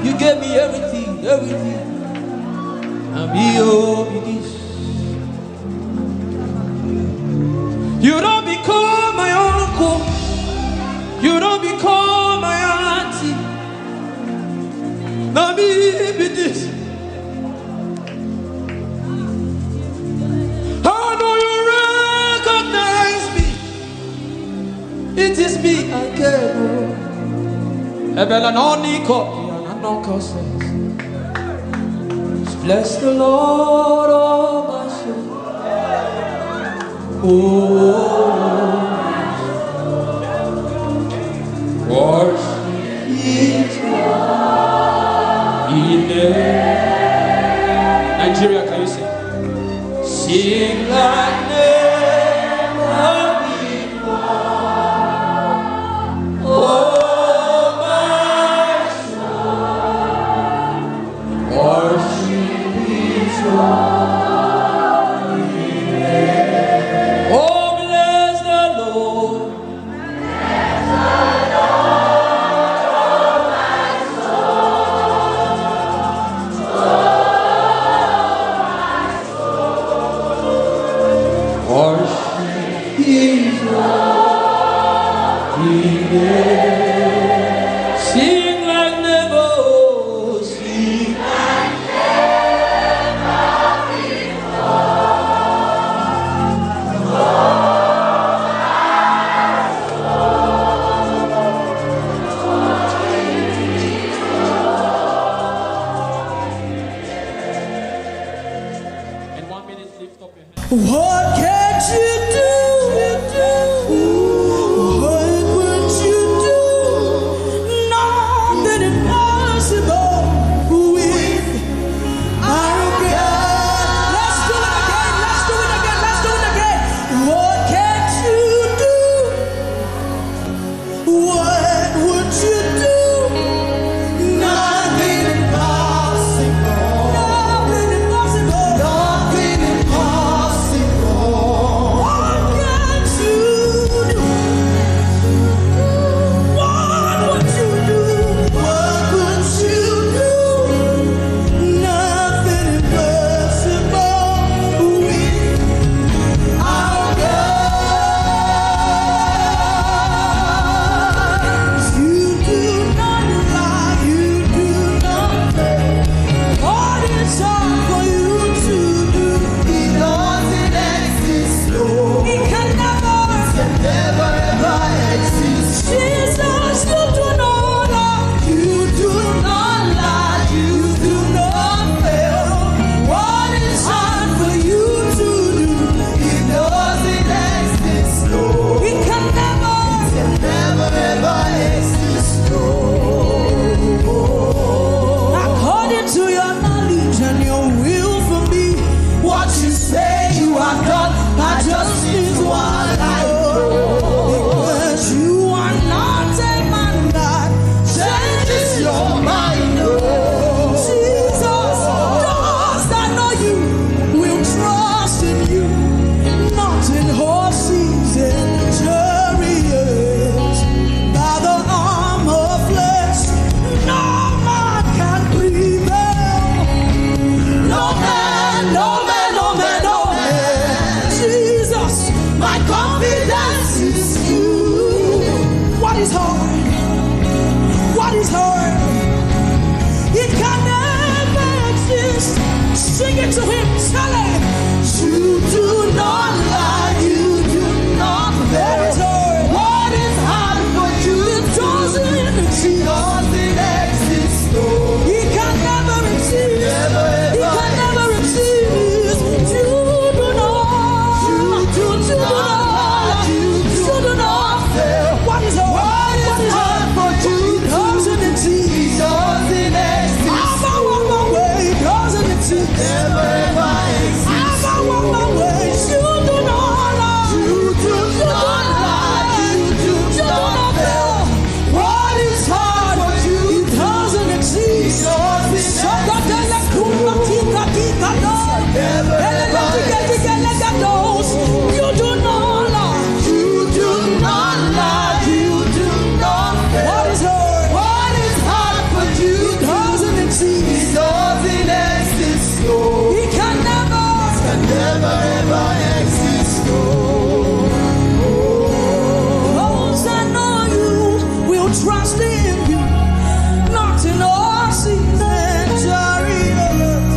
You gave me everything, everything. I need this. You don't become my uncle. You don't become my auntie. Now me be this. I know you recognize me. It is me again. Ebela no niko, no causes. Bless the Lord, oh my soul. Worship His Nigeria, can you sing? Sing like never before. Oh my soul, worship His holy name. Oh bless the Lord. What can you do? What would you do? Nothing impossible with our God. Let's do it again. Let's do it again. Let's do it again. What can you do? What would you do? Nothing impossible. Nothing impossible. Nothing impossible. What can you do? What would you do? What would you do? Nothing impossible with our God. You do not lie, you do not fail. What is hard for you to do? It doesn't exist, no. It can never ever exist. Jesus, you do not lie, you do not lie, you do not fail. What is hard for you to do? It doesn't exist, no. It can never ever exist, no. According to your knowledge and your will for me, what you say you are done, I just need one I know. Because you are not a man that changes your mind, no. Jesus, those that know you will trust in you, not in horses and chariots, by the arm of flesh. No man can prevail. No man, no man, no man, no man. Jesus, my confidence is you. What is hard? What is hard? It can never exist. Sing it to him, tell him. You do not lie, you do not fail. What is hard for you? It doesn't exist. It doesn't exist, no. It can never exist. It can never exist. You do not. You do not. You do not fail. What is hard? What is hard for you? It doesn't exist. It doesn't exist. I'm on my way. It doesn't exist. Never ever exist. I'm on my way. You do not lie. You do not lie. You do not fail. What is hard for you? It doesn't exist. It doesn't exist. Never ever exist. You do not lie. You do not lie. You do not fail. What is hard? What is hard for you? It doesn't exist. It doesn't exist, no. It can never ever exist, no. Those that know you will trust in you, not in horses and chariots,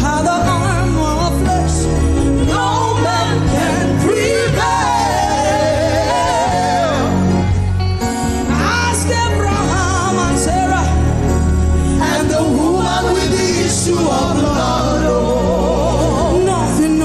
by the arm of flesh. No man can prevail. Ask Abraham and Sarah and the woman with the issue of blood. Oh, nothing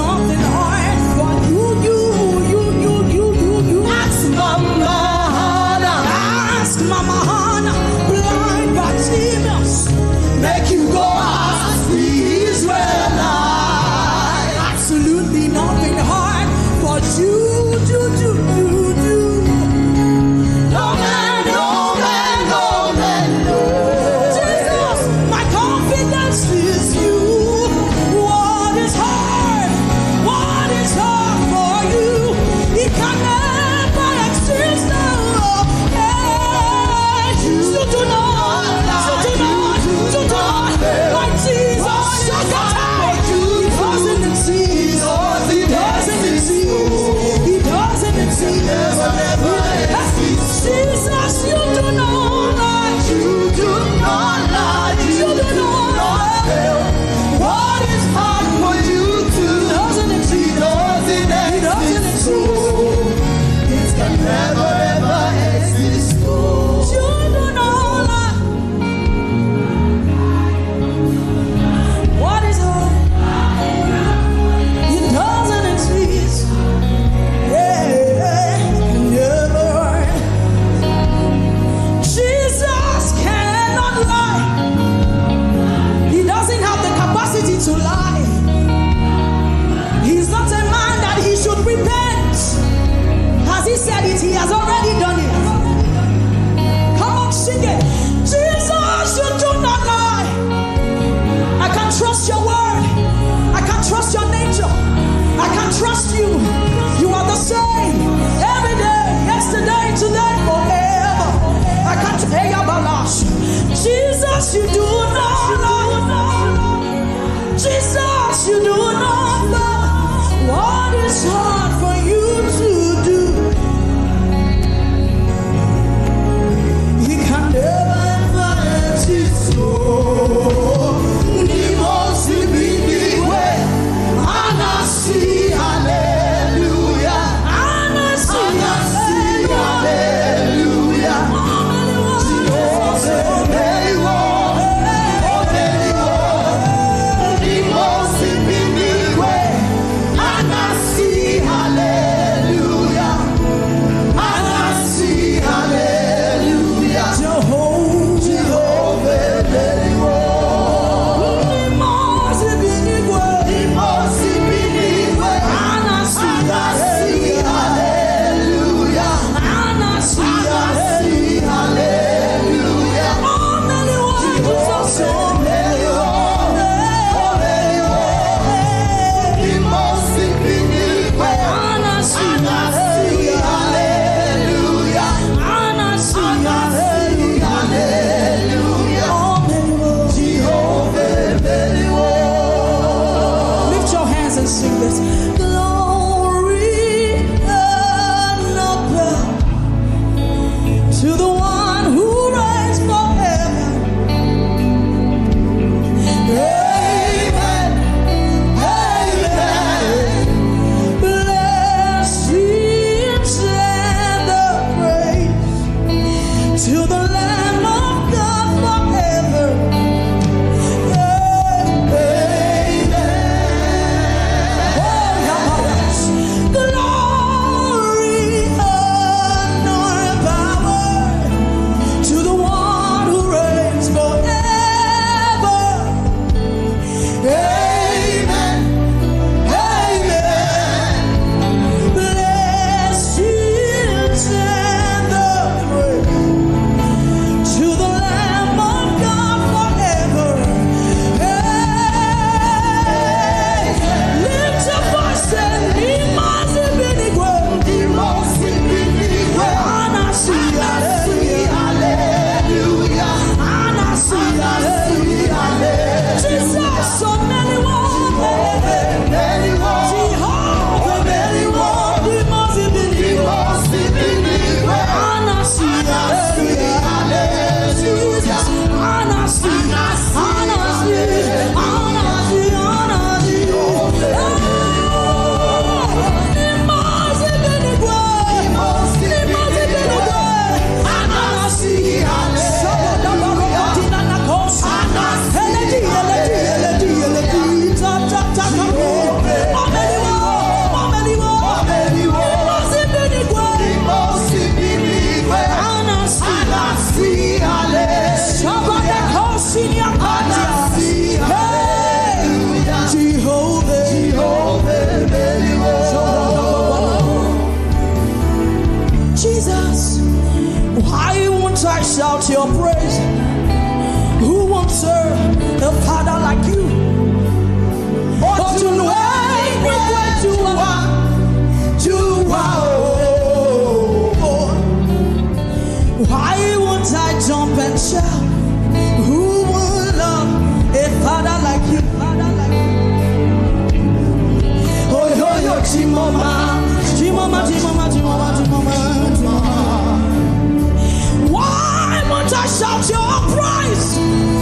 your praise.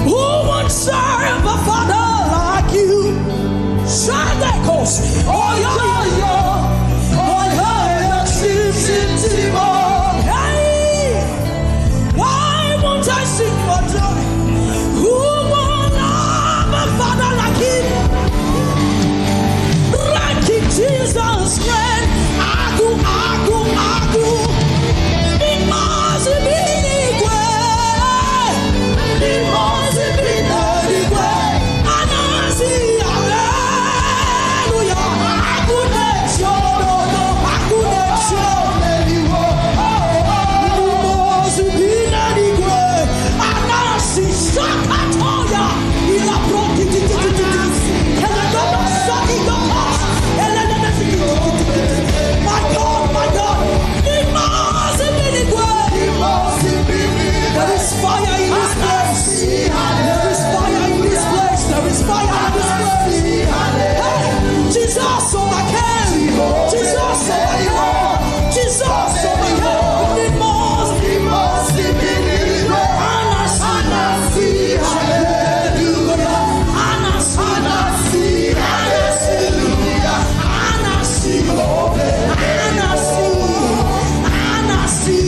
Who would serve a Father like you? Shadekos, oh yeah, oh yeah, hey, why won't I sing for joy? Who would love a Father like him? Like in Jesus' name, Agu. It must be the way. It must be the way. And I see, hallelujah. I couldn't show. It must be the way. And I see, Shakatoya. Il a my God, it must be the way. There is fire in this place. There is fire in this place. There is fire in this place. Hey, Jesus overcame. Jesus overcame. Jesus overcame. It must be the way. And I see, hallelujah. And I see, hallelujah. And I see,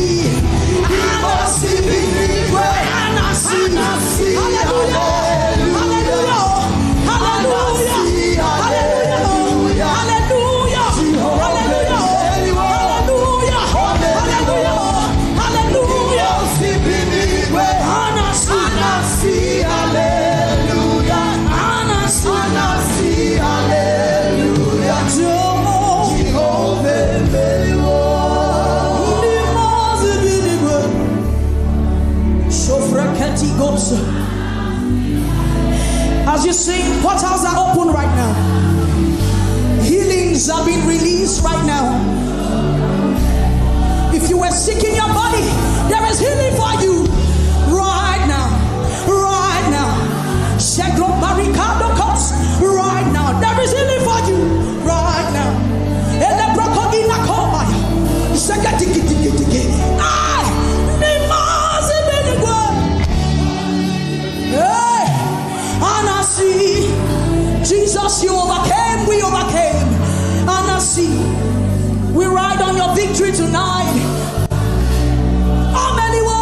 as you sing, portals are open right now. Healings are being released right now. If you were sick in your body, there is healing for you right now. Right now. Sheglo barricado comes right now. There is healing for you right now. Elebrokogina komaya. Shekatiki. Jesus, you overcame, we overcame. And I see, we ride on your victory tonight. How many more?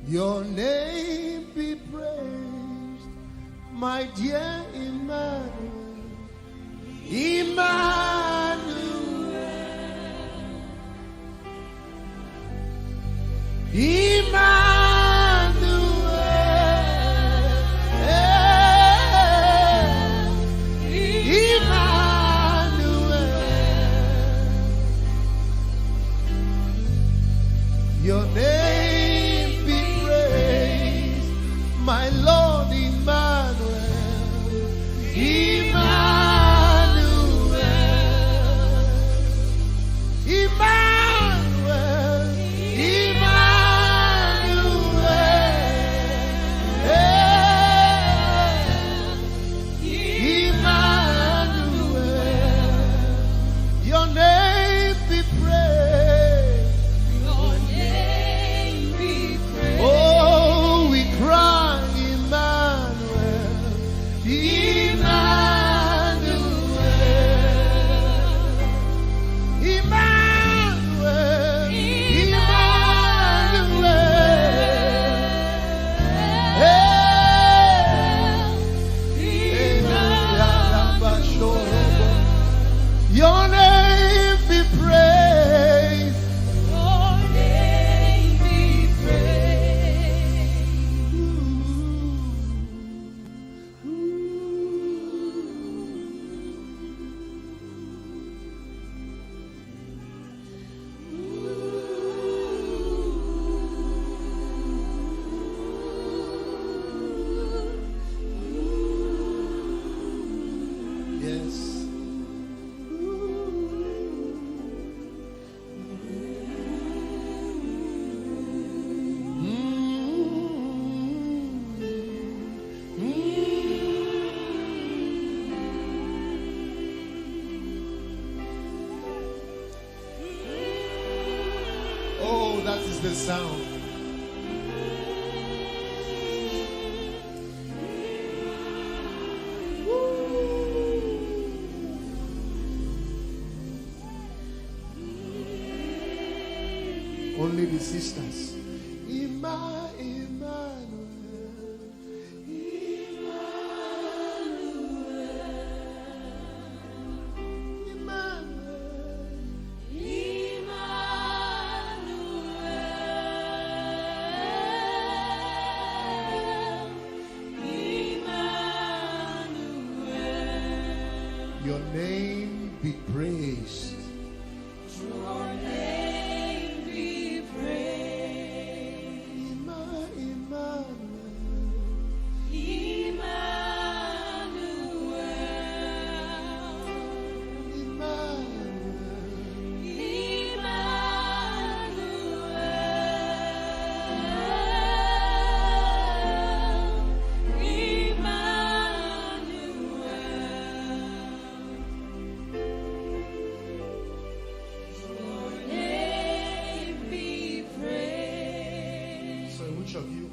Your name be praised, my dear Emmanuel. Emmanuel. Your name be praised, my Lord Emmanuel. Emmanuel. Emmanuel. Emmanuel. Your name be praised. Your name Oh, that is the sound. Only the sisters. Your name be praised. Your name be praised. Emmanuel.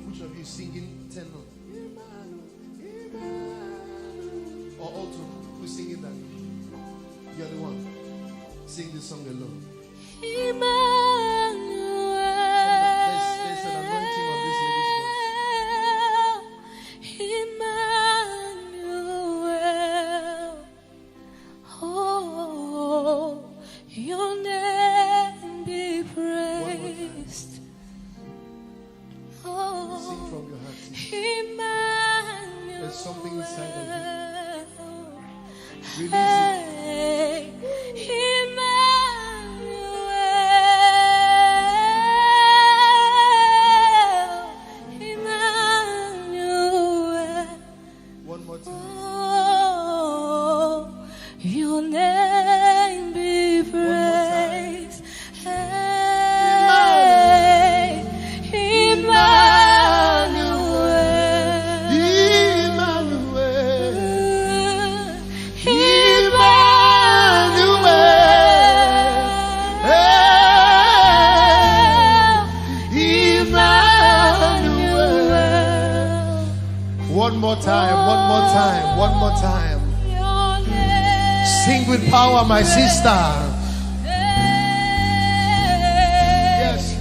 Which of you singing tenor? Or alto? Who's singing that? You're the one. Sing this song alone. Emmanuel. There's an anointing on this lady's Emmanuel. Oh, your name be praised. voice. Sing from your heart. Emmanuel. There's something inside of you. Release it. One more time. Oh, your name be praised. Hey, Emmanuel. One more time, one more time, one more time. Sing with power, my sister. Yes.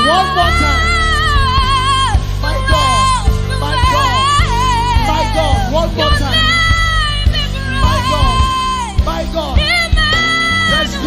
One more time. My God, my God, my God, one more time. My God, my God. Let's go.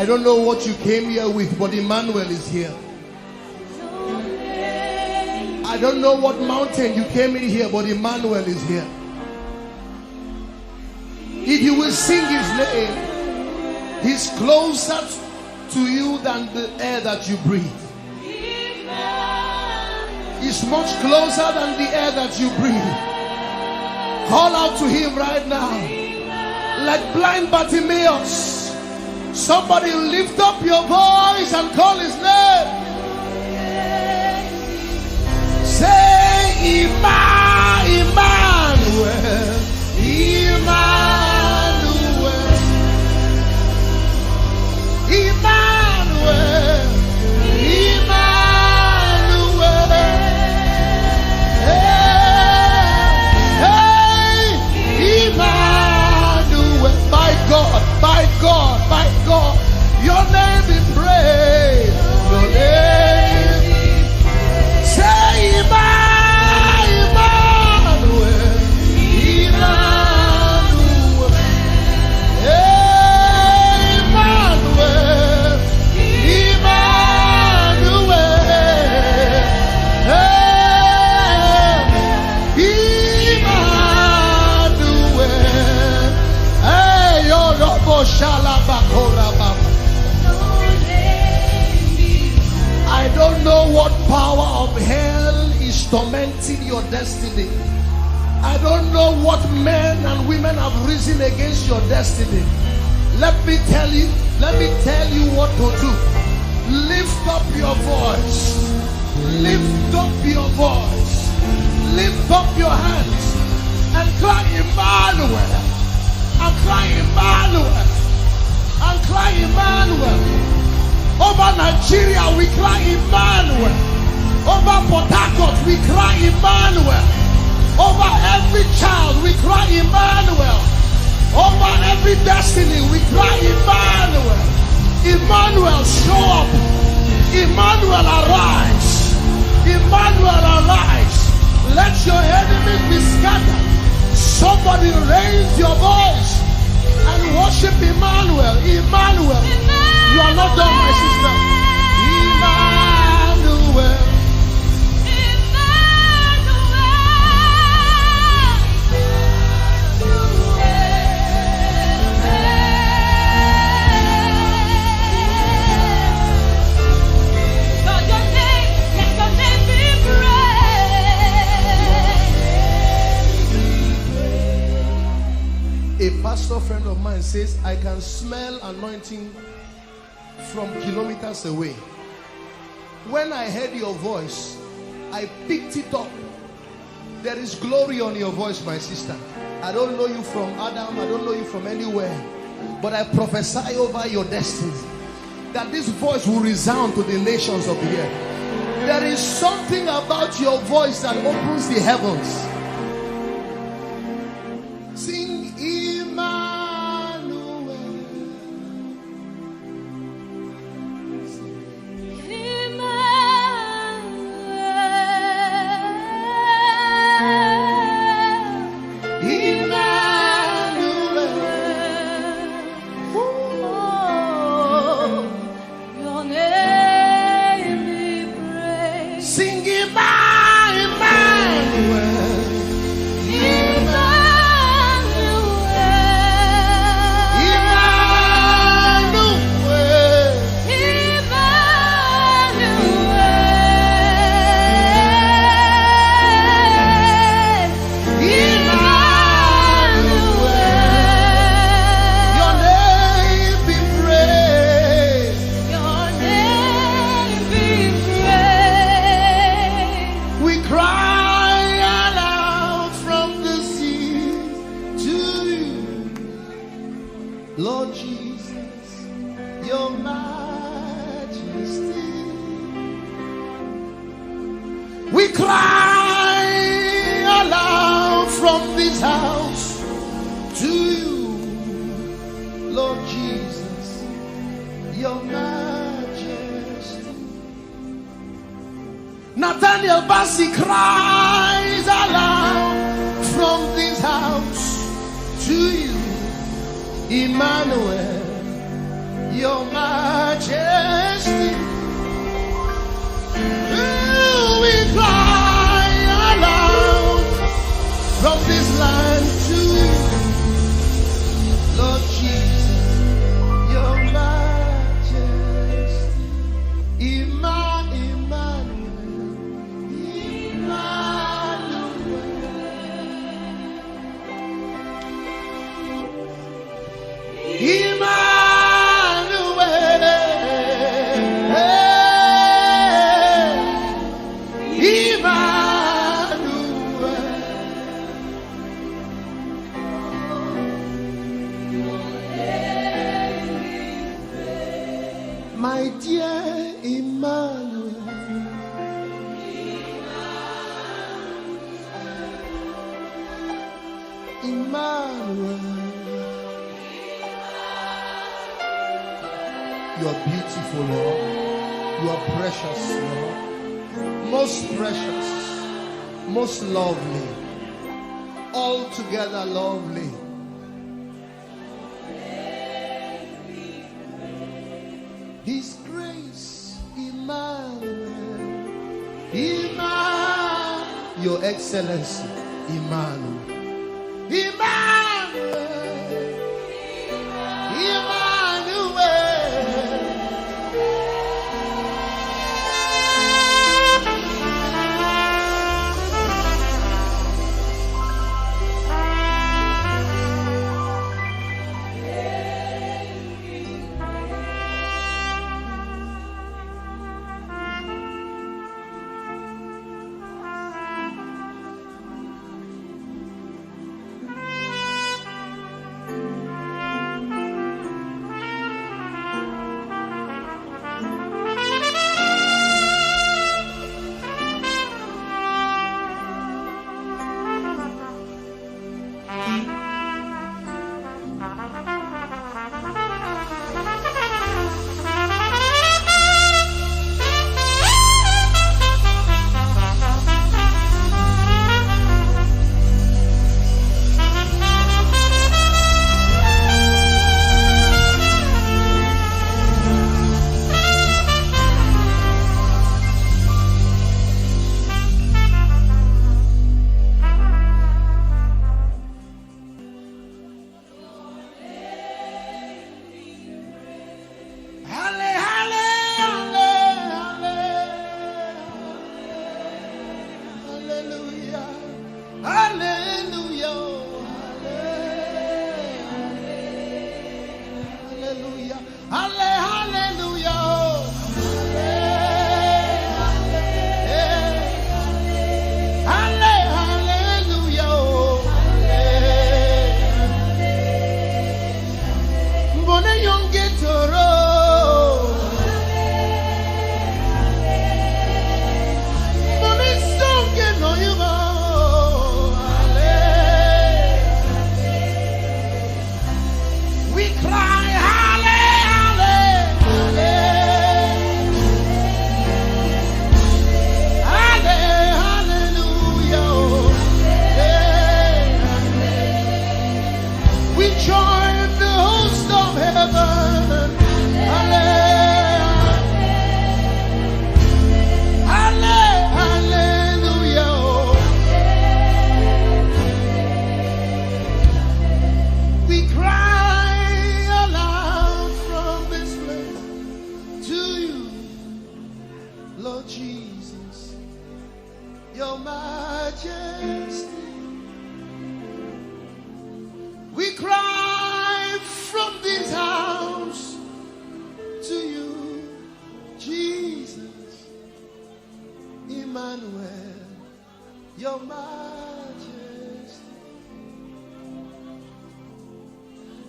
I don't know what you came here with, but Emmanuel is here. I don't know what mountain you came in here, but Emmanuel is here. If you will sing his name, he's closer to you than the air that you breathe. He's much closer than the air that you breathe. Call out to him right now. Like blind Bartimaeus, somebody lift up your voice and call his name. Say Emmanuel, Emmanuel, Emmanuel, Emmanuel. Hey, Emmanuel. My God, my God, my God, your name be praised. Your name. Say Emmanuel, Emmanuel. Hey, Emmanuel, Emmanuel. Hey, Emmanuel. Hey, yo, Robo Shalabakora Baba. I don't know what power of hell is tormenting your destiny. I don't know what men and women have risen against your destiny. Let me tell you what to do. Lift up your voice. Lift up your voice. Lift up your hands and cry Emmanuel. And cry Emmanuel. And cry Emmanuel. Over Nigeria we cry Emmanuel. Over Port Harcourt we cry Emmanuel. Over every child we cry Emmanuel. Over every destiny we cry Emmanuel. Emmanuel, show up. Emmanuel, arise. Emmanuel, arise. Let your enemies be scattered. Somebody raise your voice and worship Emmanuel. Emmanuel. You are not done, my sister. Emmanuel. A pastor friend of mine says, I can smell anointing from kilometers away. When I heard your voice, I picked it up. There is glory on your voice, my sister. I don't know you from Adam, I don't know you from anywhere, but I prophesy over your destiny that this voice will resound to the nations of the earth. There is something about your voice that opens the heavens. Sing Lord Jesus, your majesty. We cry aloud from this house to you, Lord Jesus, your majesty. Nathaniel Bassi cries aloud from this house to you, Emmanuel, Your Majesty, we cry aloud from this land to Lord Jesus, Your Majesty, my dear Emmanuel. Emmanuel, you are beautiful, Lord. You are precious, Lord. Most precious, most lovely, altogether lovely. His grace, Emmanuel, Emmanuel, Your Excellency, Emmanuel, Emmanuel, Emmanuel. Your Majesty, we cry from this house to you, Jesus, Emmanuel, Your Majesty.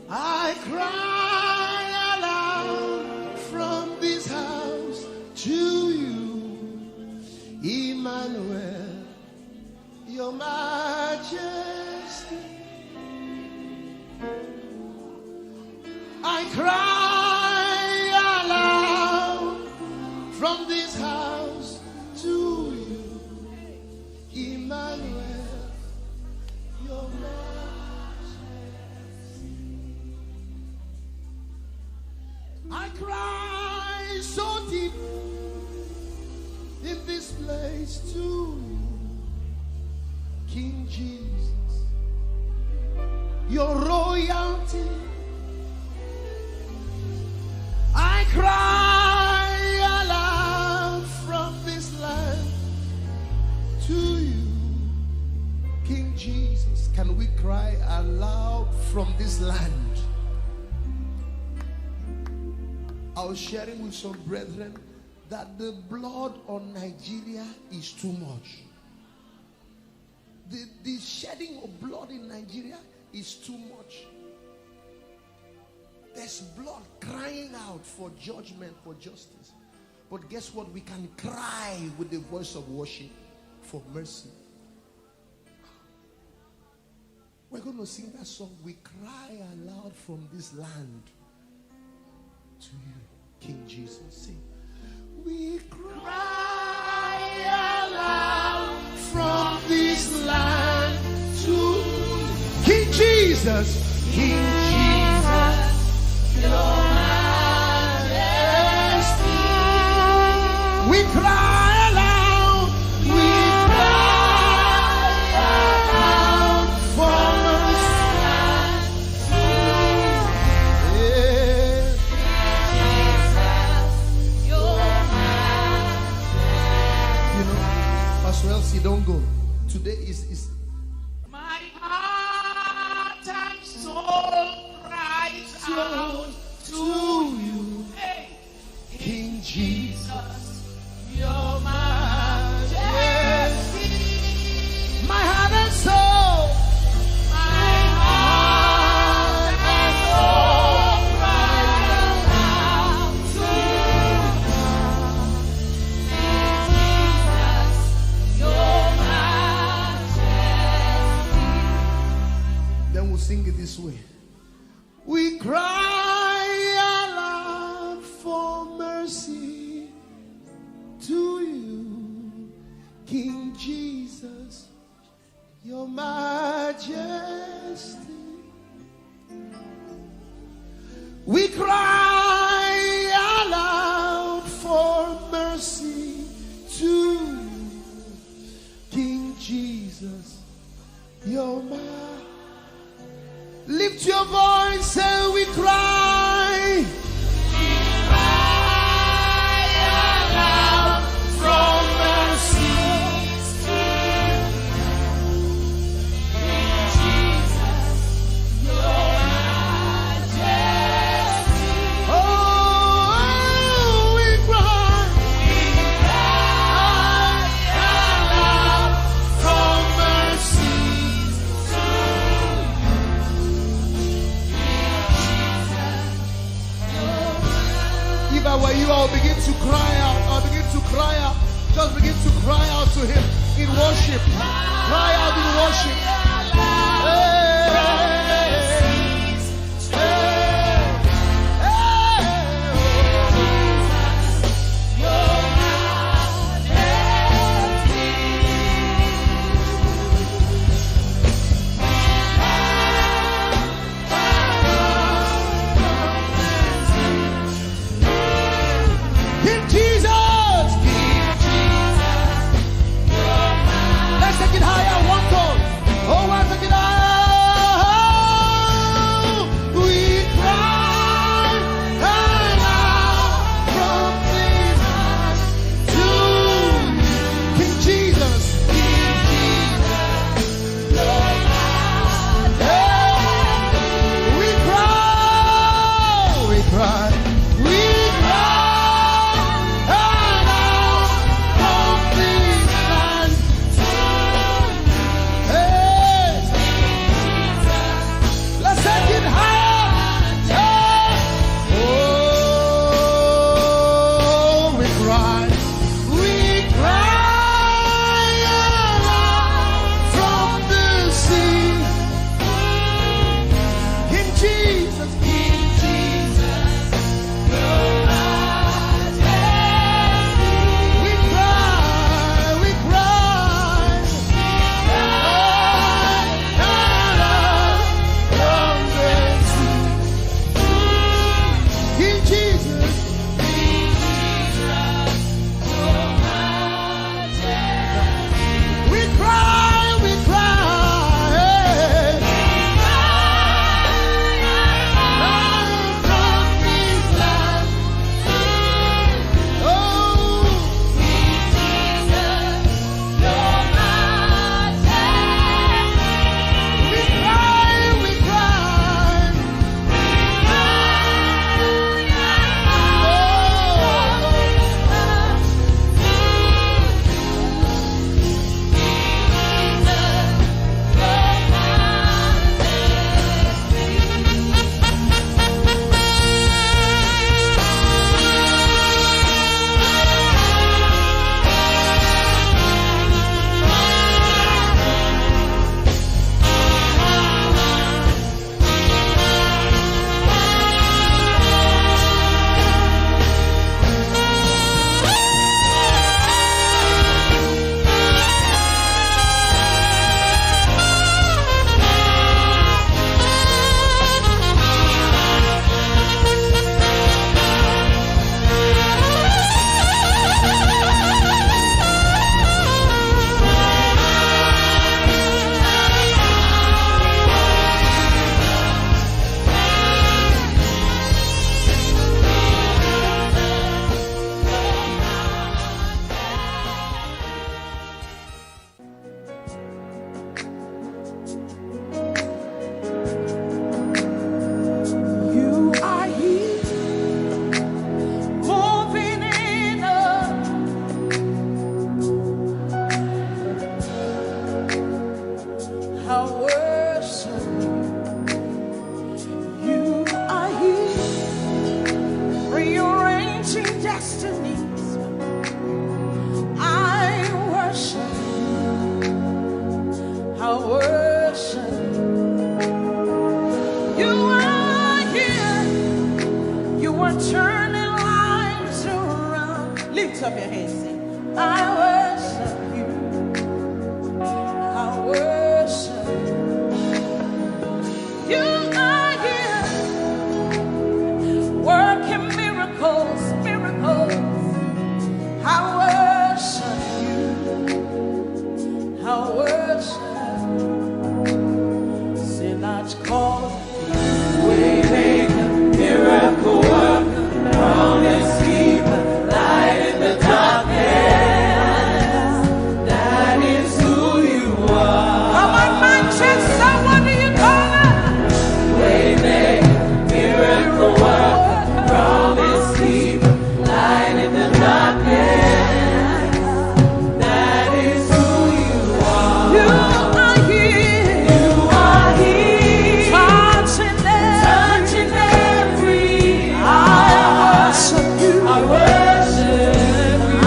I cry aloud from this house to you, Emmanuel, Your Majesty. I cry aloud from this house to you, Emmanuel, Your Majesty. I this place to you, King Jesus, your royalty. I cry aloud from this land to you, King Jesus. Can we cry aloud from this land? I was sharing with some brethren that the blood on Nigeria is too much. The shedding of blood in Nigeria is too much. There's blood crying out for judgment, for justice. But guess what? We can cry with the voice of worship for mercy. We're going to sing that song. We cry aloud from this land to you, King Jesus. Sing. We cry aloud from this land to King Jesus. King Jesus, your majesty. We cry aloud. We cry aloud from this land to Pastor Elsie, don't go. Today is My heart and soul cries out to you, hey, King Jesus. your majesty. My heart and soul, My heart and soul cries out to Jesus, your majesty. then we'll sing it this way. We cry aloud for mercy to you, King Jesus, your majesty. We cry aloud for mercy to you, King Jesus, your majesty. Lift your voice and we cry. Aloud from mercy to Jesus, your majesty. Oh, we cry. Aloud from mercy to If I were you, I'll begin to cry out. I'll begin to cry out. Just begin to cry out to him in worship. Cry out in worship. King Jesus. Let's take it higher. One tone. Oh, let's take it higher. We cry aloud from this heart to King Jesus. We cry. We cry. We cry aloud from this land to hey. Let's take it higher. Hey. Oh, we cry. We cry aloud from the sea. King Jesus. King Jesus. We cry. We cry. Aloud from the sea. King Jesus. lift up your hands, sing. I worship you. I worship you. You are here, working miracles, miracles. I worship you. I worship you. Say that's called Waymaker, miracle worker, promise keeper, light in the darkness. That is who you are. Come on, Manchester, what do you call it? Waymaker, miracle worker, promise keeper, light in the darkness. That is who you are. You are here. You are here. Touching every. I worship you. I worship you. I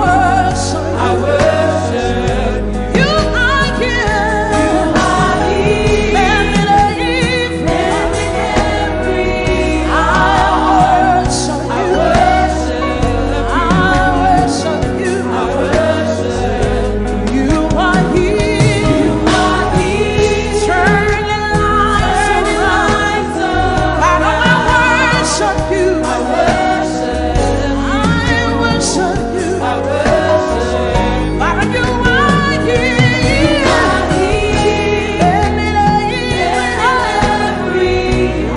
worship you. I worship you. You are here. You are here. And in every. I worship you. I worship you. I worship you. You are here. You are here. Turning lights around. I worship you. I worship you. I worship. Father, you are here. And in every. I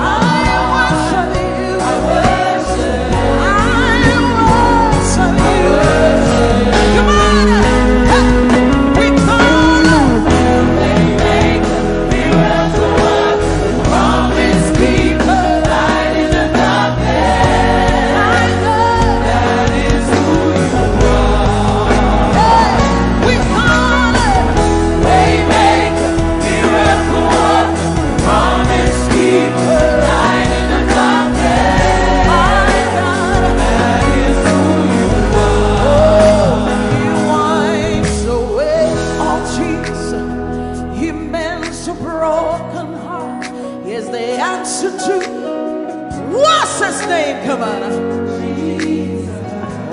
worship you. I worship. you. Come on, we call it Waymaker, miracle worker, promise keeper, light in the darkness. My God, that is who you are. We call it Waymaker, miracle worker, promise keeper, light in the darkness. My God, that is who you are. He wipes away all tears. He mends a broken heart. Is the answer to what's his name? Come on.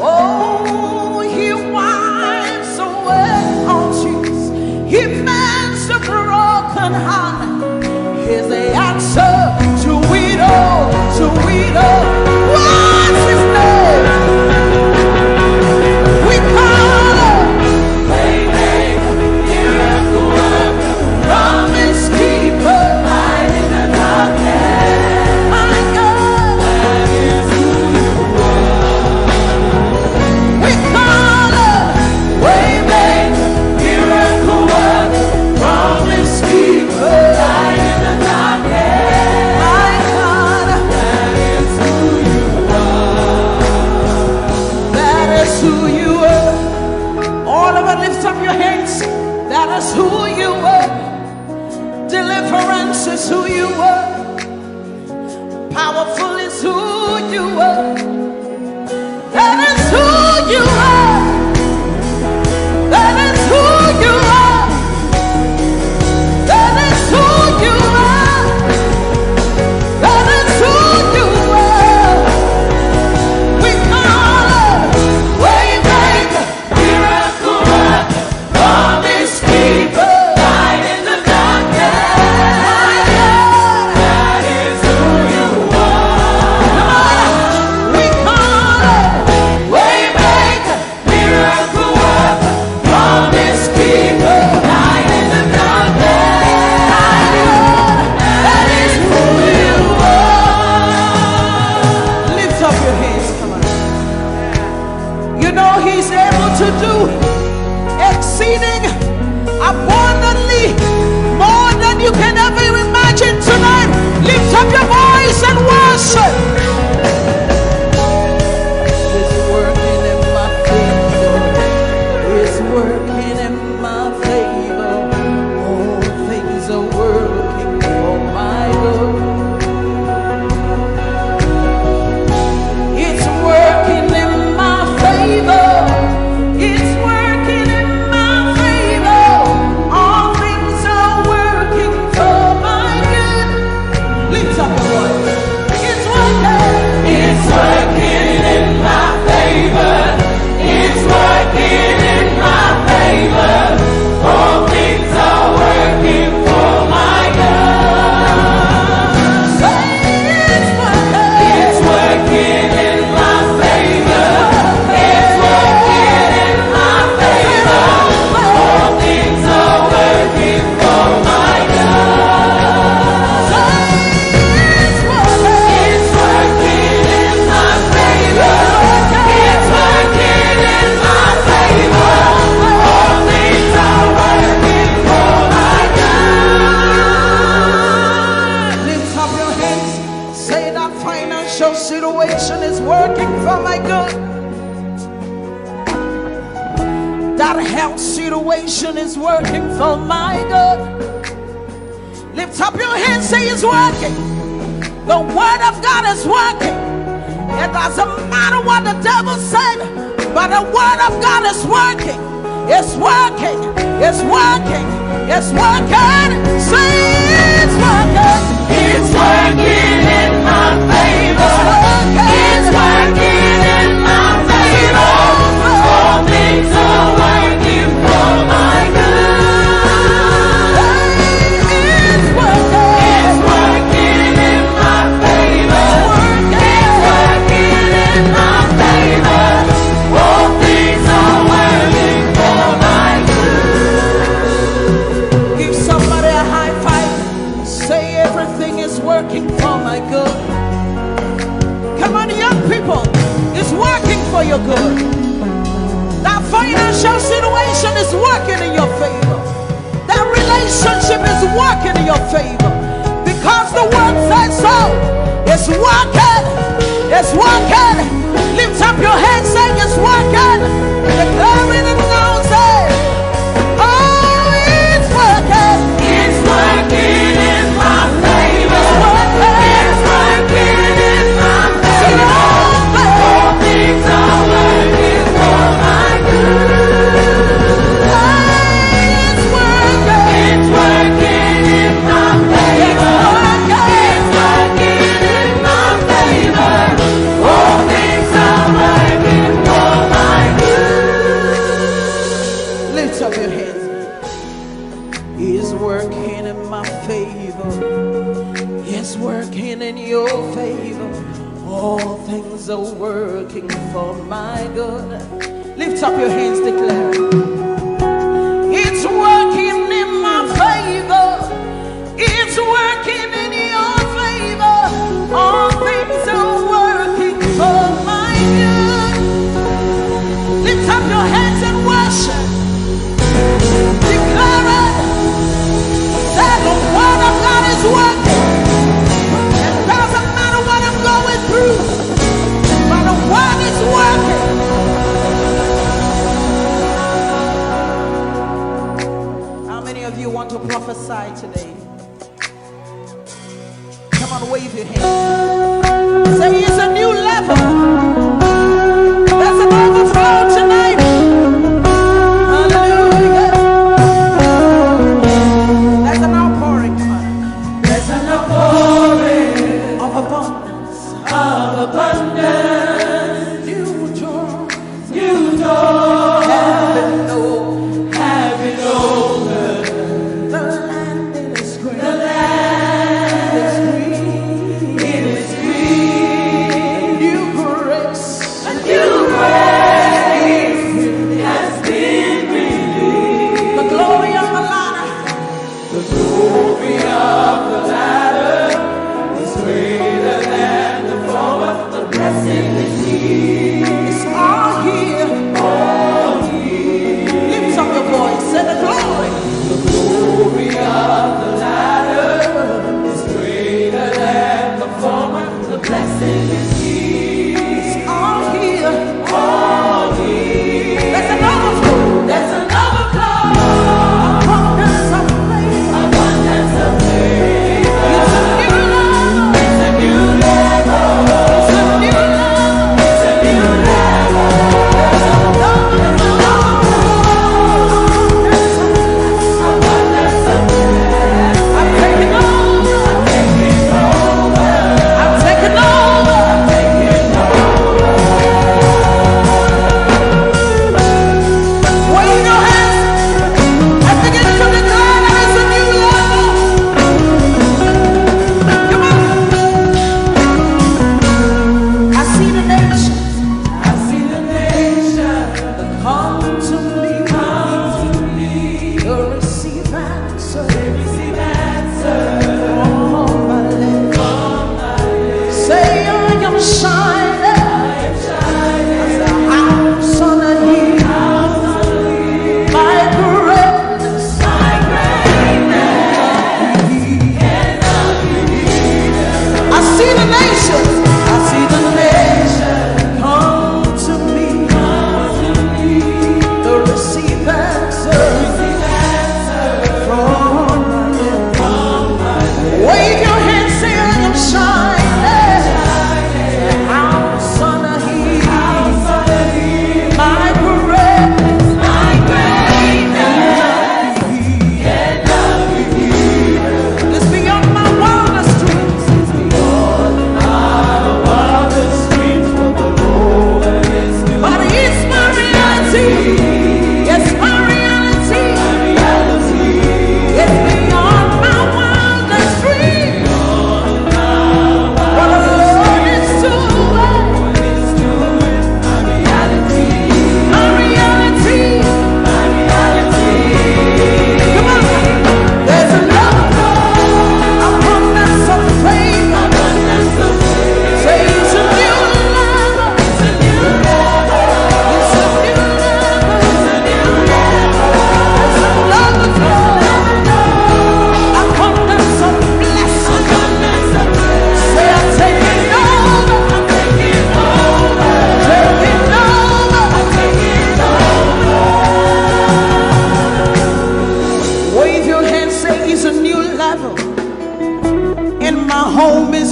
Oh, he wipes away all tears. He mends a broken heart. Is the answer to it all, to it all. What's his name? We call it Waymaker, miracle worker, promise keeper, light in the darkness. My God, that is who you are. We call it Waymaker, miracle worker, promise keeper, light in the darkness. My God, that is who you are. That is who you are. All of it, lift up your hands. That is who you are. Deliverance is who you are. Powerful is who you are. That is who you are. That is who you are. That is who you are. That is who you are. We call it Waymaker, miracle worker, promise keeper, light in the darkness. That is who you are. Come on, we financial situation is working for my good. That health situation is working for my good. Lift up your hands, say it's working. The word of God is working. It doesn't matter what the devil said, but the word of God is working. It's working. It's working. It's working. Say it's working. It's working in my favor. It's working in my favor. All things are working for my good. It's working. It's working in my favor. It's working in my favor. All things are working for my good. Give somebody a high five. Say everything is working for my good. Come on, young people. It's working for your good. That financial situation is working in your favor. That relationship is working in your favor. Because the word says so. It's working. It's working. Lift up your hands saying it's working. Declaring it now, say, oh, it's working. It's working in my favor. It's working in my favor. All things are working for my good. It's working. It's working in my favor. It's working in my favor. All things are working for my good. Lift up your hands. He's working in my favor. He's working in your favor. All things are working for my good. Lift up your hands, declare. It's working in my favor. It's working in your favor. All things are working for my good. Lift up your hands and worship. Declare it. That the word of God is working. It doesn't matter what I'm going through, but the word is working. How many of you want to prophesy today? Come on, wave your hand. Say it's a new level. There's an overflow tonight. Hallelujah. There's an outpouring. There's an outpouring Of abundance. of abundance. New doors New doors have been opened. have been opened. The land is great. The land It's green. it is green. New grace. A new grace has been released. The glory of the ladder. The glory of the latter is greater than the former. The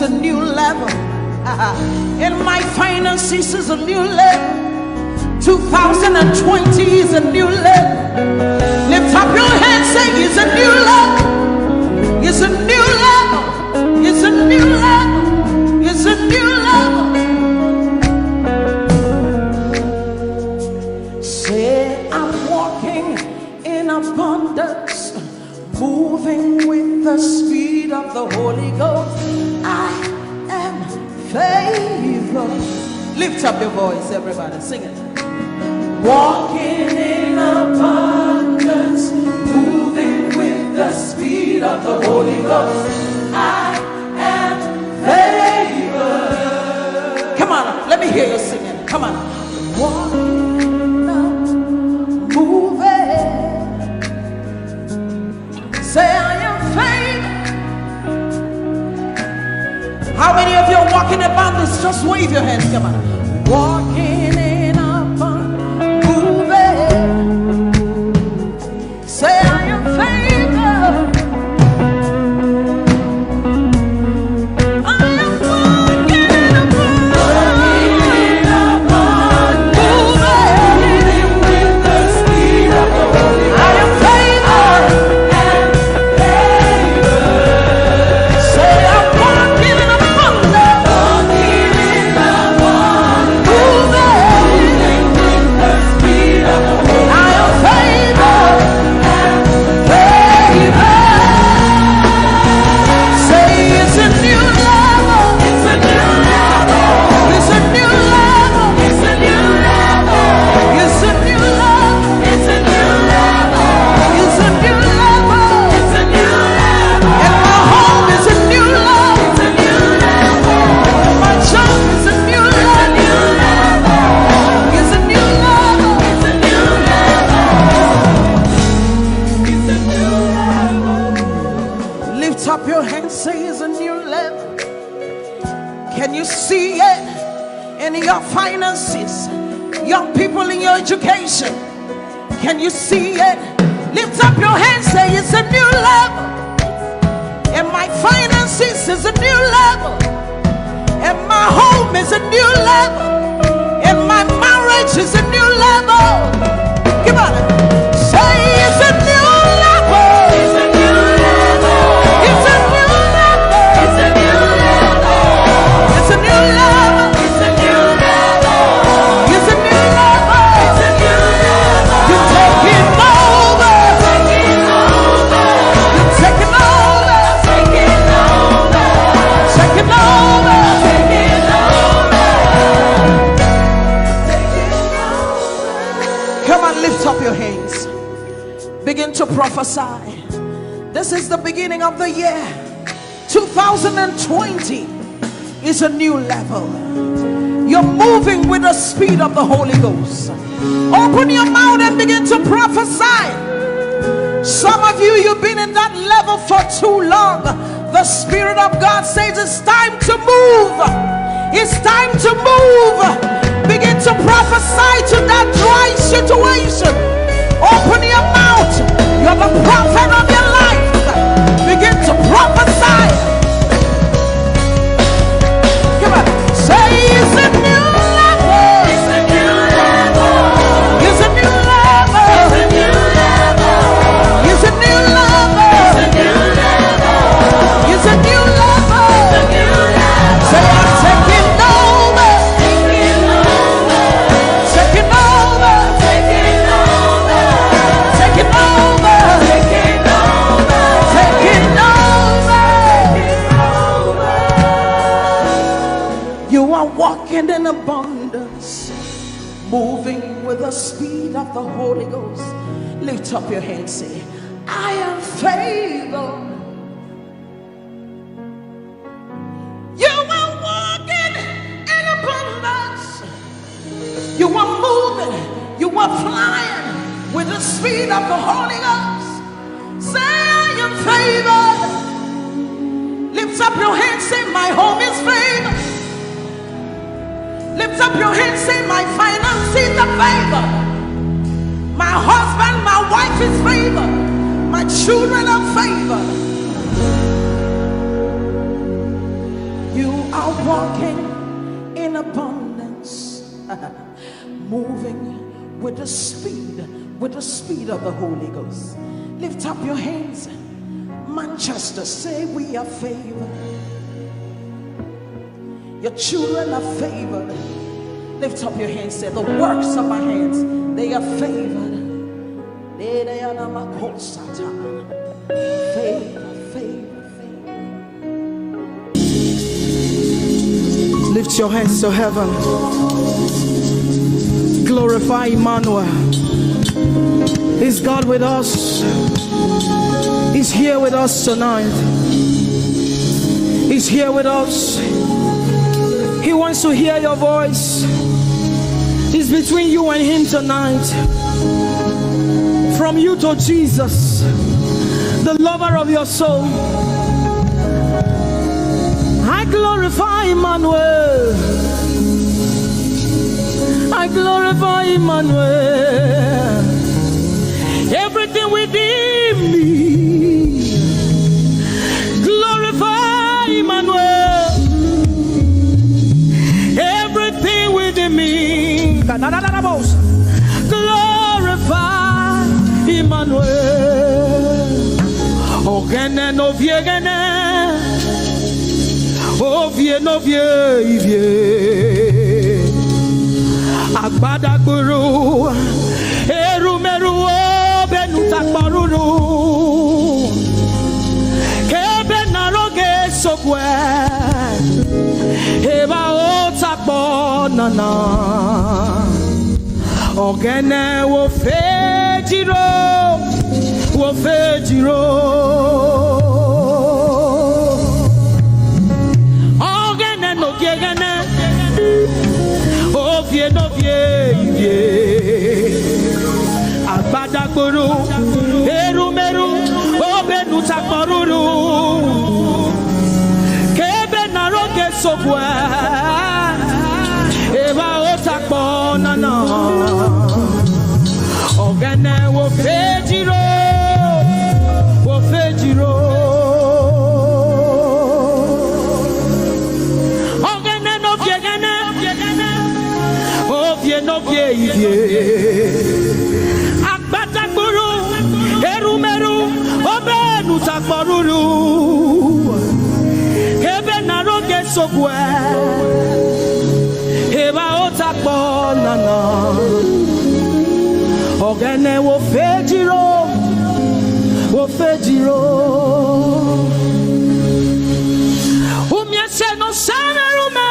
a new level. In my finances is a new level. 2020 is a new level. Lift up your hands, say it's a new level. It's a new level. It's a new level. It's a new level. Say I'm walking in abundance, moving with the speed of the Holy Ghost. I am favored. Lift up your voice, everybody, sing it. Walking in abundance, moving with the speed of the Holy Ghost. I am favored. Come on, let me hear you singing. Come on. Walking up, moving. Say I am favored. How many of you are walking about this? Just wave your hands. Come on. Walking in abundance, moving. Say I am favored. I am walking in abundance, moving with the speed of the Holy Ghost. I am favored. Say I'm walking in abundance, moving with the speed of the Holy Ghost. I am favored. Say it's a new level. It's a new level. It's a new level. It's a new level. It's a new level. It's a new level. It's a new level. It's a new level. And my home is a new level. It's a new level. My job is a new level. It's a new level. It's a new level. It's a new level. Lift up your hands, say it's a new level. Can you see it in your finances? Young people in your education. Can you see it? Lift up your hands, say it's a new level. And my finances is a new level. And my home is a new level. And my marriage is a new level. Come on. Say it's a new level. It's a new level. It's a new level. It's a new level. It's a new level. It's a new level. It's a new level. It's a new level. You're taking over. Taking over. You're taking over. Taking over. Taking over. Taking over. Come on, lift up your hands. Begin to prophesy. This is the beginning of the year. 2020 is a new level. You're moving with the speed of the Holy Ghost. Open your mouth and begin to prophesy. Some of you, you've been in that level for too long. The Spirit of God says it's time to move. It's time to move. Begin to prophesy to that dry situation. Open your mouth. You're the prophet of your life. Begin to prophesy. Come on. Say it's a new level. It's a new level. It's a new level. It's a new level. It's a new level. It's a new level. It's a new level. Say I'm taking over. Taking over. Taking over. Taking over. Taking over. Taking over. Taking over. You are walking in abundance, moving with the speed of the Holy Ghost. Lift up your hands, say, I am favored. You are walking in abundance. You are moving. You are flying with the speed of the Holy Ghost. Say, I am favored. Lift up your hands, say, my home is favored. Lift up your hands, say, my finances are favored. My husband, my wife is favored. My children are favored. You are walking in abundance, moving with the speed of the Holy Ghost. Lift up your hands. Manchester, say we are favored. Your children are favored. Lift up your hands. Say the works of my hands, they are favored. Favor, favor, favor. Lift your hands to heaven. Glorify Emmanuel. Is God with us? He's here with us tonight. He's here with us. He wants to hear your voice. He's between you and him tonight. From you to Jesus, the lover of your soul. I glorify Emmanuel. I glorify Emmanuel. Everything within me, glorify Emmanuel. Everything within me, glorify Emmanuel. Ogene no viegene, ovie no vie. Agbada guru, erumeru benuta paruru. Kebe naroge sokwe, eba otakbo nana. Ogene wo fejiro, wo fejiro. Ogene no gegene. Ovie no vie, agbada guru, erumeru, obenu takoruru, kebe naroge sokwe, eba otakbo nana, ogene wo fejiro, wo fejiro. No Agbata guru, erumeru, obenu takboruru. Kebe naroge sokwe, eba otakbo nana. Ogene wo fejiro, wo fejiro. Umyese no sanerume.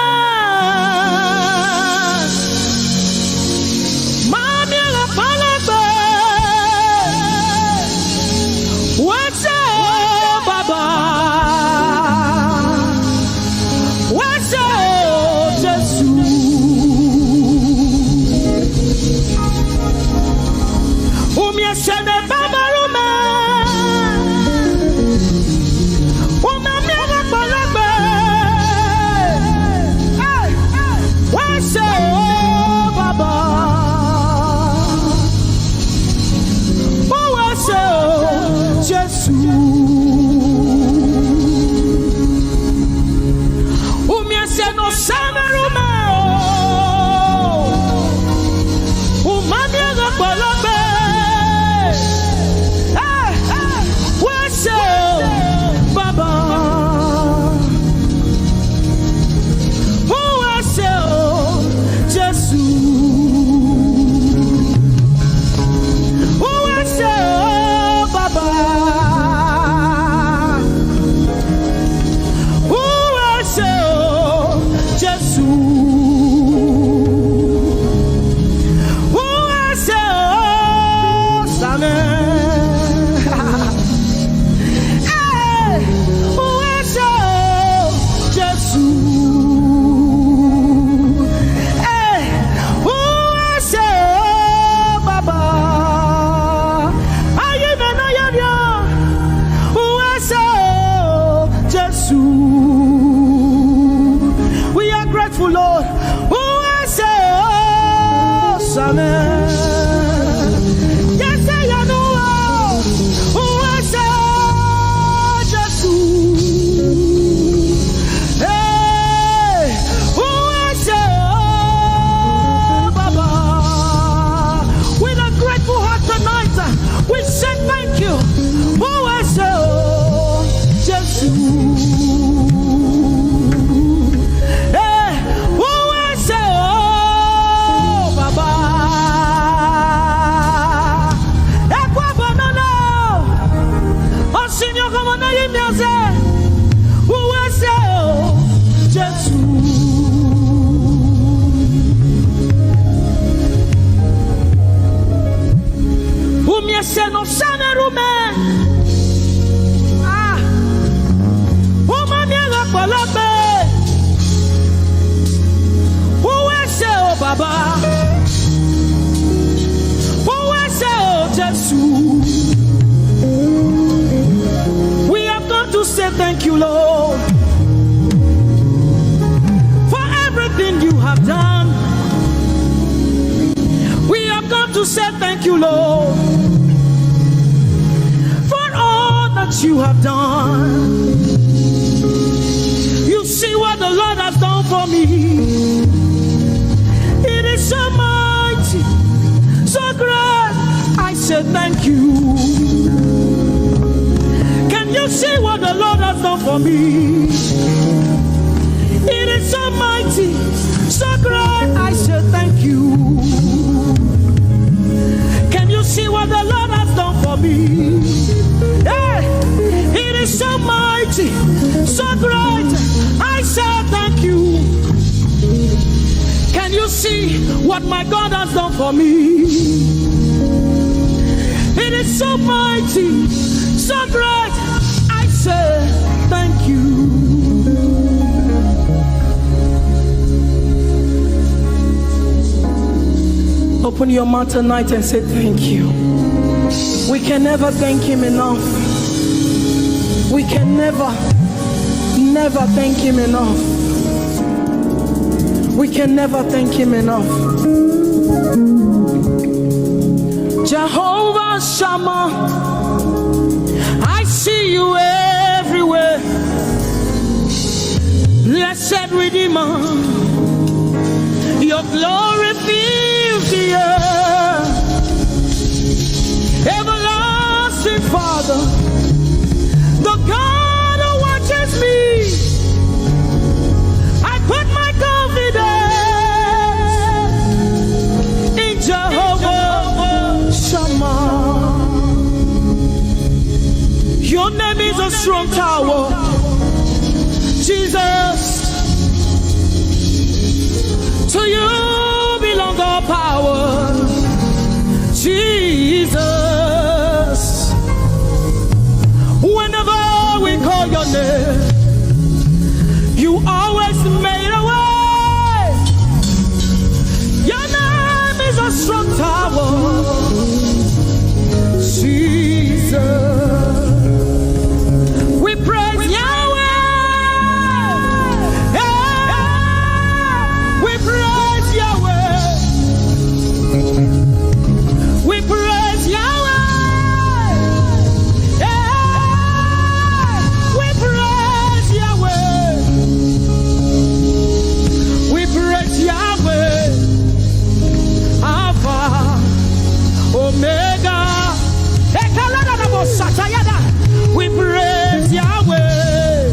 say no sanerume. Ah, woman yanga palabe. Who will say oh Baba? Who will say oh Jesus? We have come to say thank you, Lord, for everything you have done. We have come to say thank you, Lord, for all that you have done. You see what the Lord has done for me. It is so mighty, so great. I say thank you. Can you see what the Lord has done for me? It is so mighty, so great. I say thank you. Can you see what the Lord has done for me? Hey, it is so mighty, so great. I say thank you. Can you see what my God has done for me? It is so mighty, so great. I say thank you. Open your mouth tonight and say thank you. We can never thank him enough. We can never thank him enough. We can never thank him enough. Jehovah Shammah, I see you everywhere. Blessed Redeemer, your glory fills the earth. Everlasting Father, the God who watches me, I put my confidence in Jehovah Shammah. Your name is a strong tower, Jesus. To you belong all power, Jesus. Whenever we call your name, you always made a way. Your name is a strong tower, Jesus. We praise Yahweh. We praise Yahweh. We praise Yahweh. We praise Yahweh. We praise Yahweh. Alpha, Omega. We praise Yahweh.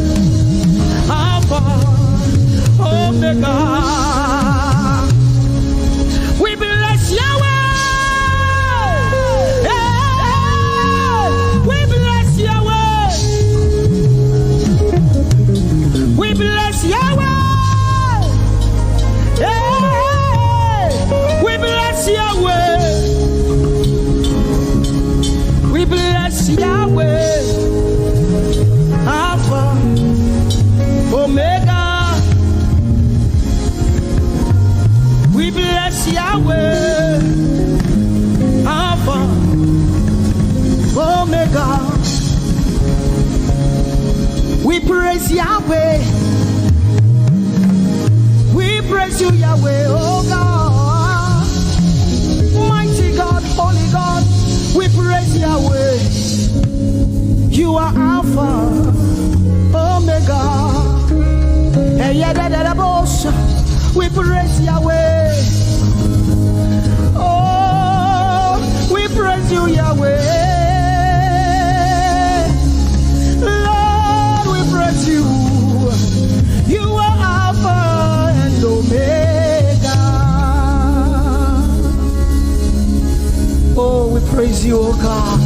Alpha, Omega. We bless Yahweh. We bless Yahweh. We bless Yahweh. We bless Yahweh. We bless Yahweh. Alpha, Omega. We bless Yahweh, Alpha, Omega. We praise Yahweh. We praise you, Yahweh, oh God. Mighty God, holy God. We praise Yahweh. You are Alpha, Omega. We praise Yahweh. Oh, we praise you, Yahweh. Lord, we praise you. You are Alpha and Omega. Oh, we praise you, oh God.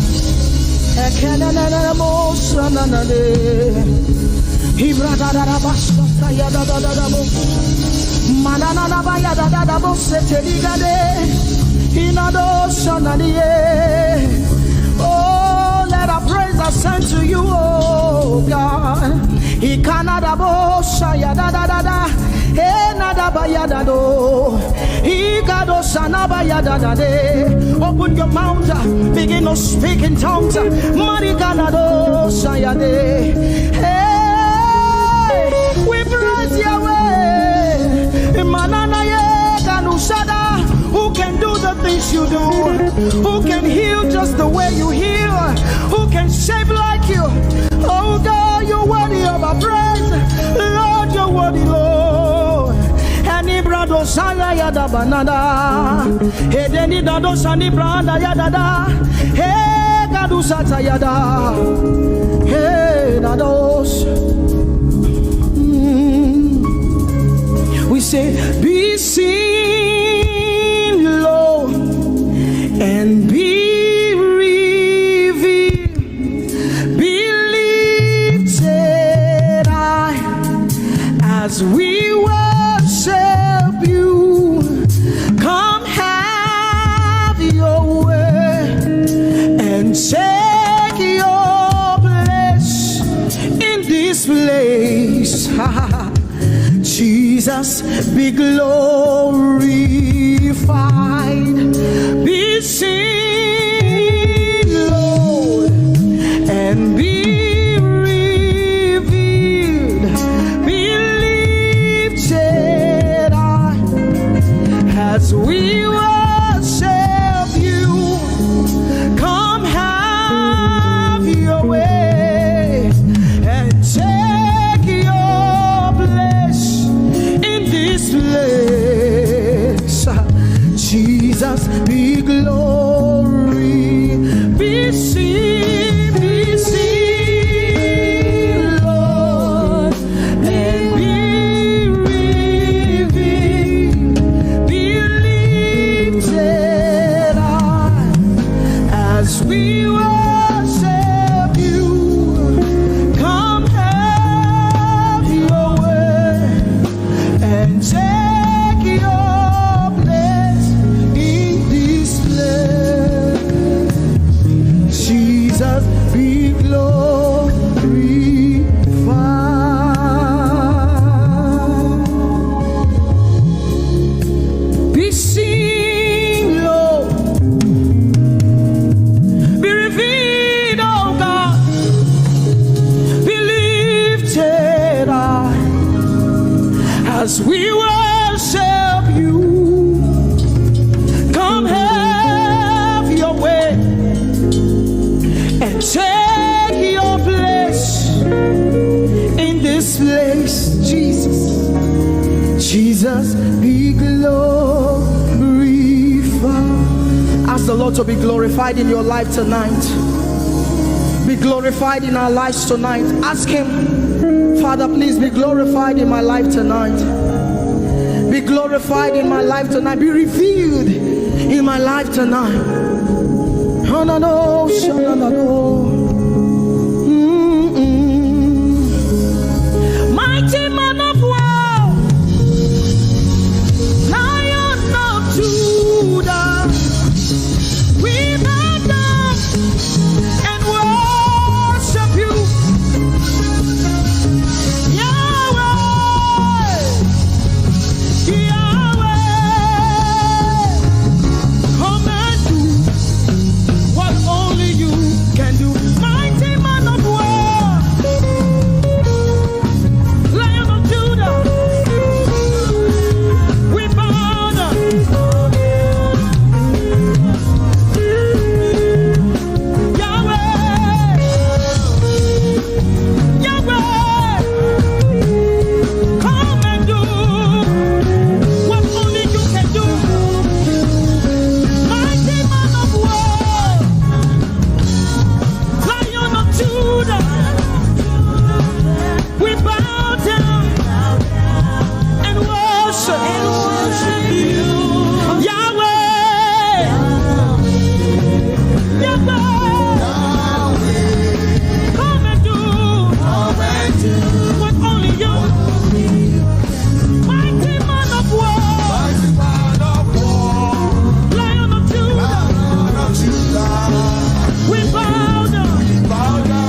Manana baya da da da bo se te ligade inado shanalie has sent to you, oh God. He cannot abosha da da da da. He nada bayada do. He got osanaba yada da de. Open your mouth, begin to speak in tongues. Marigana do sayade. Hey, we praise Yahweh. Manana ye ganusada. Who can do the things you do? Who can heal just the way you heal? Who can shape like you? Oh God, you're worthy of our praise. Lord, you're worthy, Lord. And Ibrado Saya Yada Banada. He deni dado sani branda yada da. He gadu sata yada. He dados. We say, be seen, Lord, and be revealed, be lifted high as we worship you. Come have your way and take your place in this place. Jesus, be glorified, be seen, Lord, and be revealed, be lifted high as we worship you. Come have your way and take your place in this place. Jesus, be glory, be seen, Lord, and be revealed, be lifted high as we worship you. Come have your way and take your place in this place. Jesus, be glorified, be seen, Lord, be revealed, oh God, be lifted high as we worship you. Come have your way and take your place in this place. Jesus, Jesus, be glorified. Ask the Lord to be glorified in your life tonight. Be glorified in our lives tonight. Ask Him, Father, please be glorified in my life tonight. Be glorified in my life tonight. Be revealed in my life tonight. Oh, no, no, no, no, no. Mighty man of war, Lion of Judah, we bow down and worship you. Yahweh, Yahweh, come and do what only you can do. Mighty man of war, Lion of Judah, we bow down. Yahweh, Yahweh, come and do what only you can do. Mighty man of war, Lion of Judah, we bow down and worship you. Yahweh, Yahweh, come and do what only you. Mighty man of war, Lion of Judah, we bow down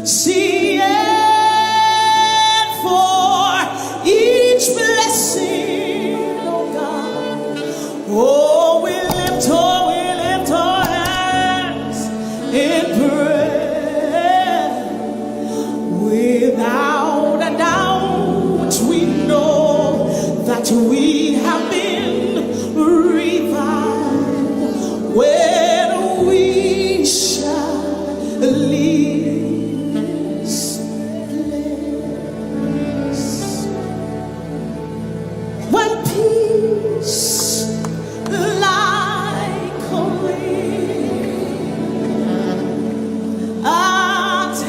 See it for each blessing, oh God. Oh, we lift our hands in prayer. Without a doubt, we know that we have been revived when we shall leave this place. When peace like a rain attended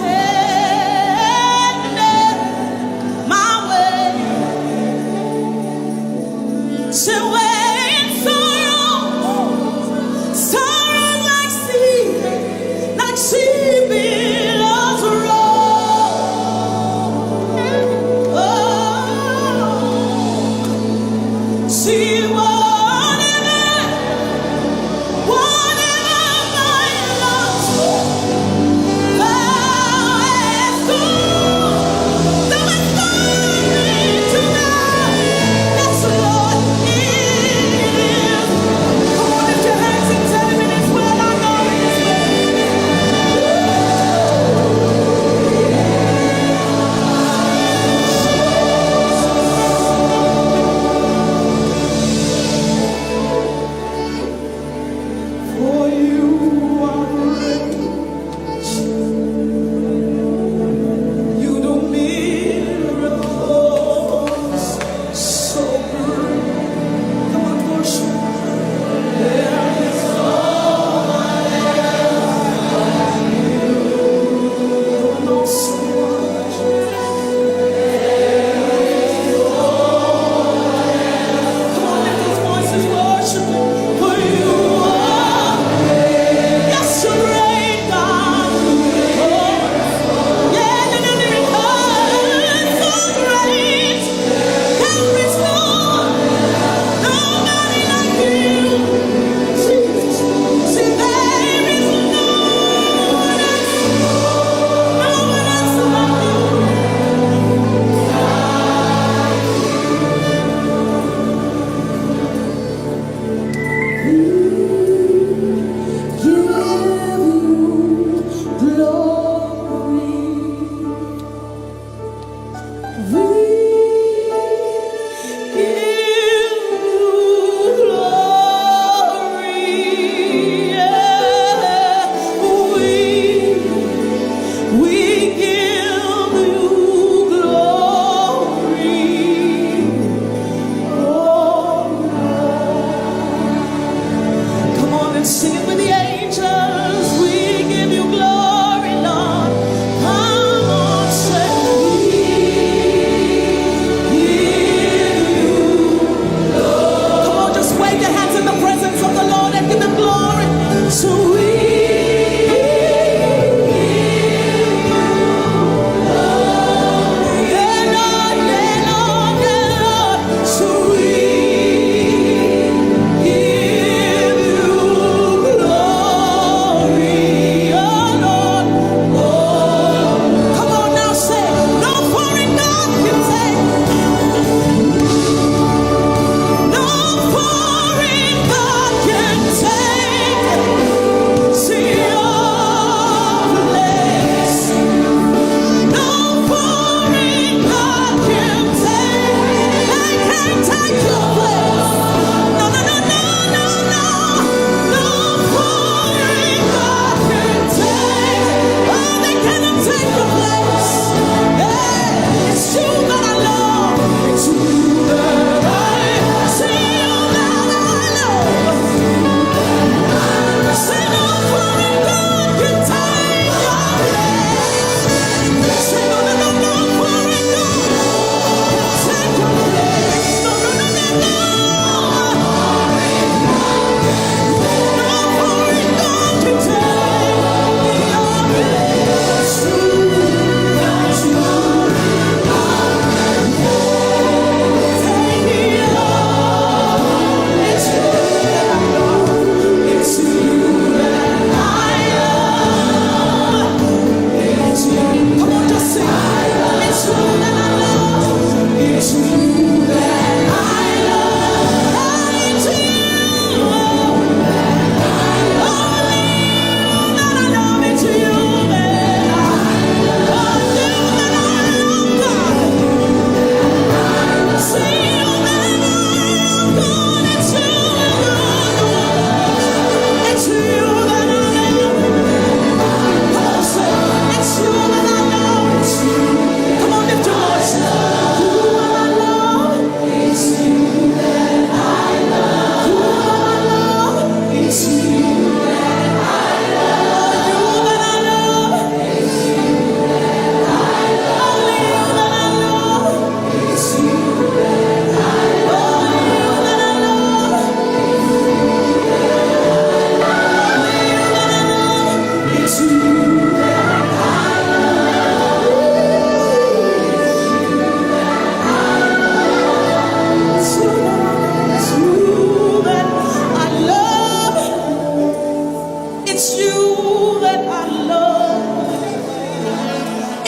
my way,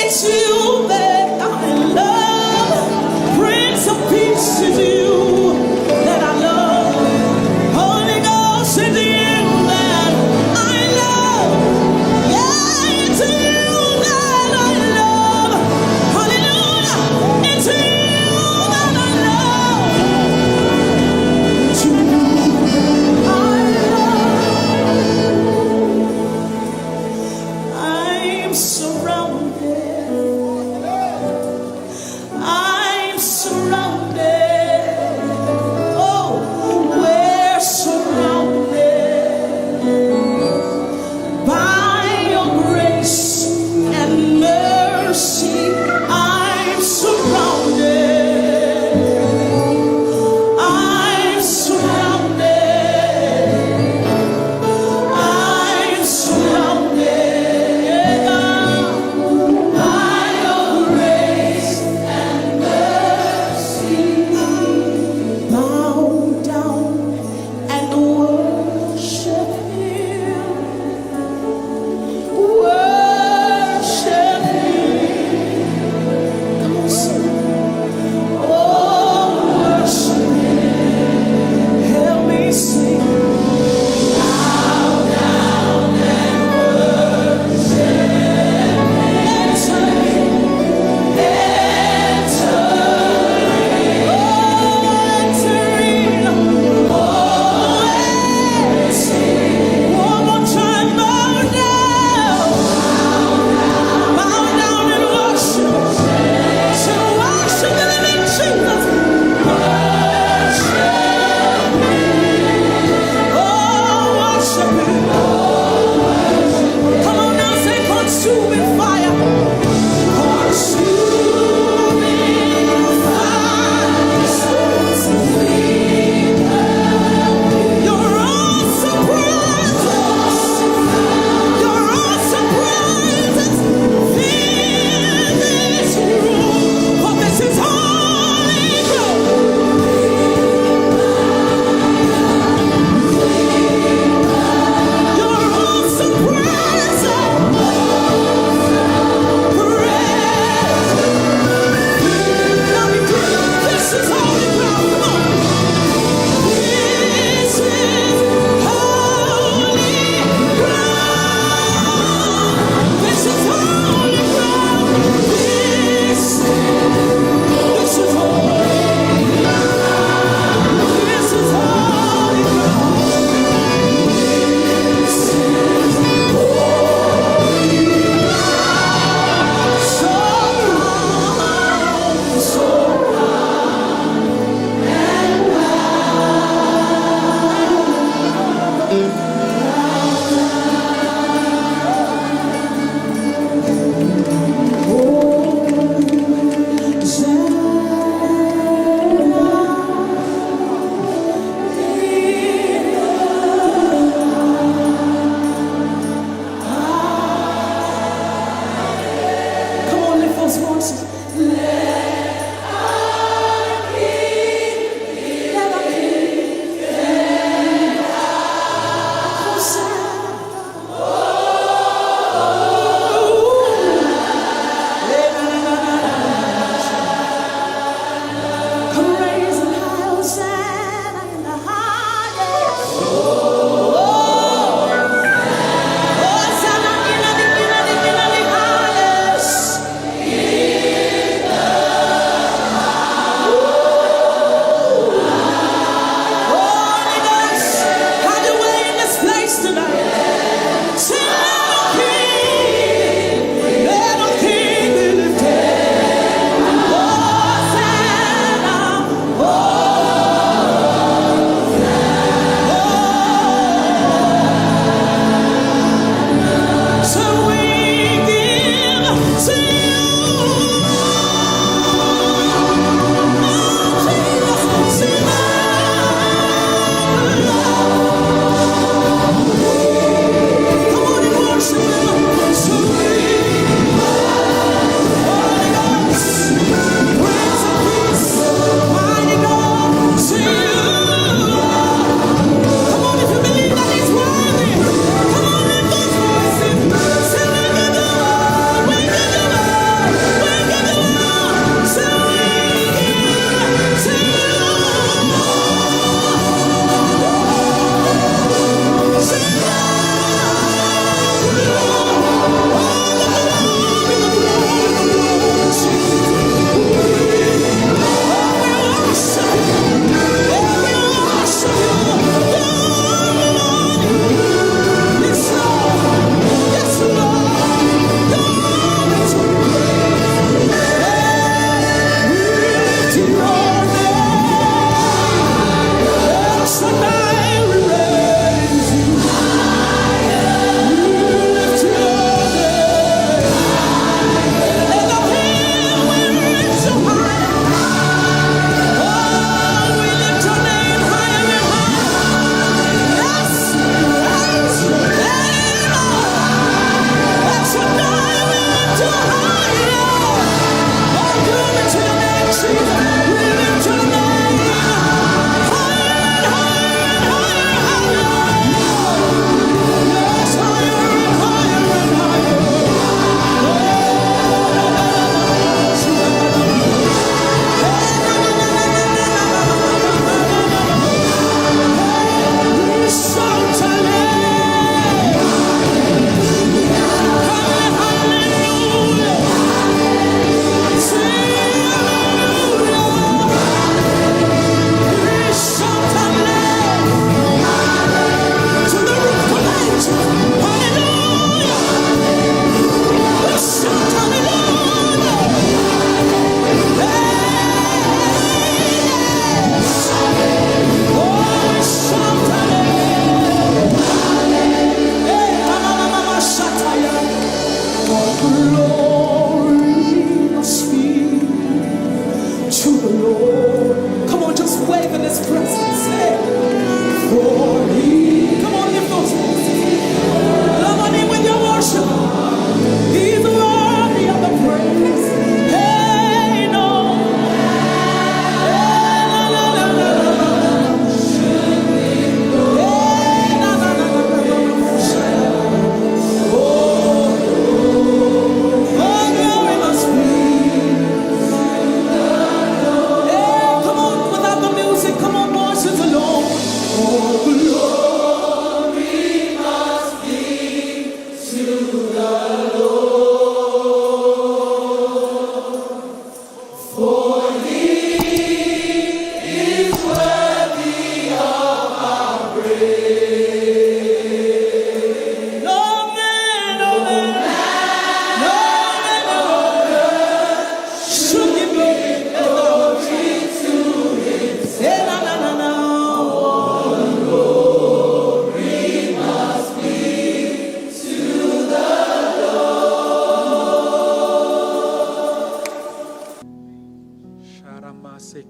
It's you that I love. Prince of Peace is you that I love. Holy Ghost is you that I love. Yeah, it's you that I love. Hallelujah. It's you that I love. It's you I love. I'm surrounded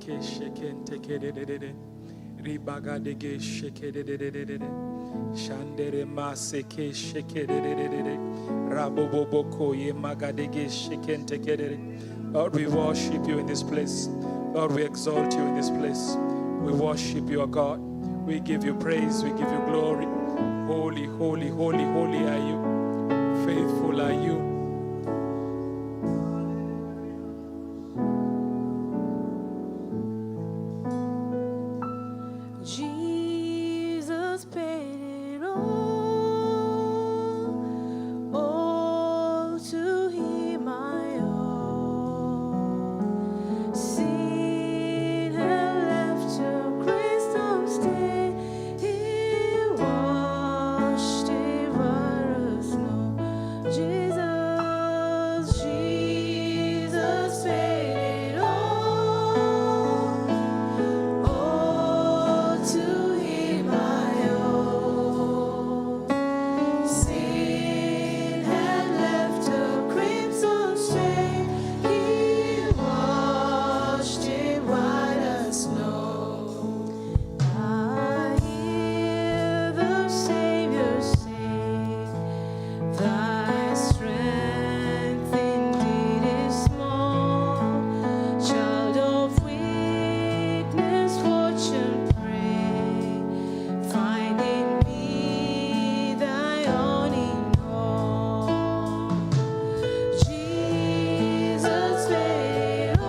ke sheken teke de de de de. Ribaga de ge sheke de de de de de. Shandere mase ke sheke de de de de de. Raboboboko ye maga de ge sheken teke de de. Lord, we worship you in this place. Lord, we exalt you in this place. We worship you, God. We give you praise. We give you glory. Holy, holy, holy, holy are you. Faithful are you. Jesus paid it all to Him I owe. Sin had left a crystal stain. He washed it white as snow. Jesus, Jesus paid it all to Him I owe. Sin had left a crimson stain. He washed it white as snow. I hear the Savior say, Thy strength indeed is small. Child of weakness, watch and pray. Find in me Thy own in all. Jesus paid it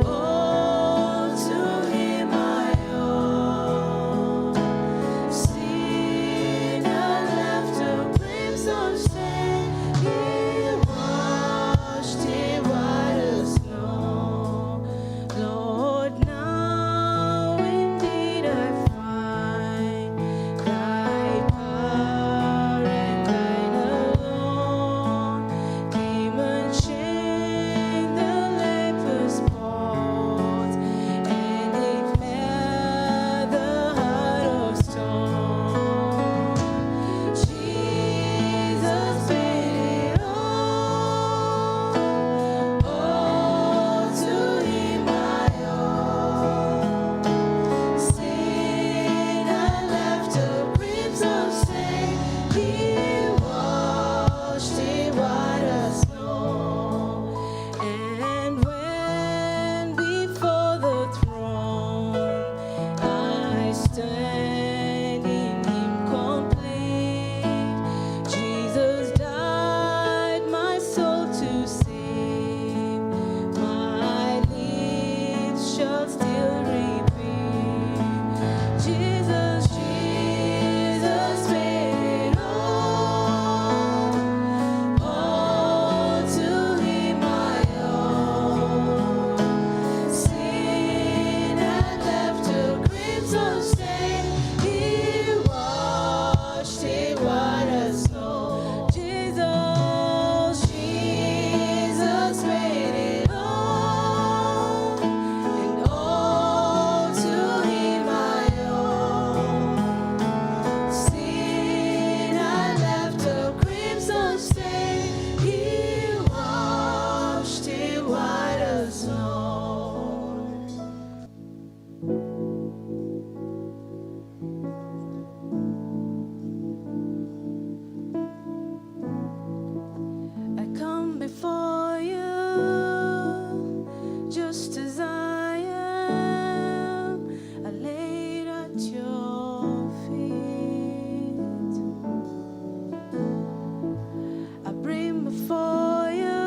all to Him I owe. Sin had left a crimson stain. He washed it white as snow. Lord, now indeed I find Thy power and Thine alone came and changed the leper's pot, and it made the heart of stone. Jesus paid it all to Him I owe. Sin had left a crimson stain. He washed it white as snow. And when before the throne I stand in Him complete, Jesus died my soul to save. My lips shall still repeat, Jesus, Jesus paid it all to Him I owe. Sin had left a crimson stain. He washed it white as snow. Jesus, Jesus paid it all, and all to Him I owe. Sin had left a crimson stain. He washed it white as snow. I come before you just as I am. I laid at your feet. I bring before you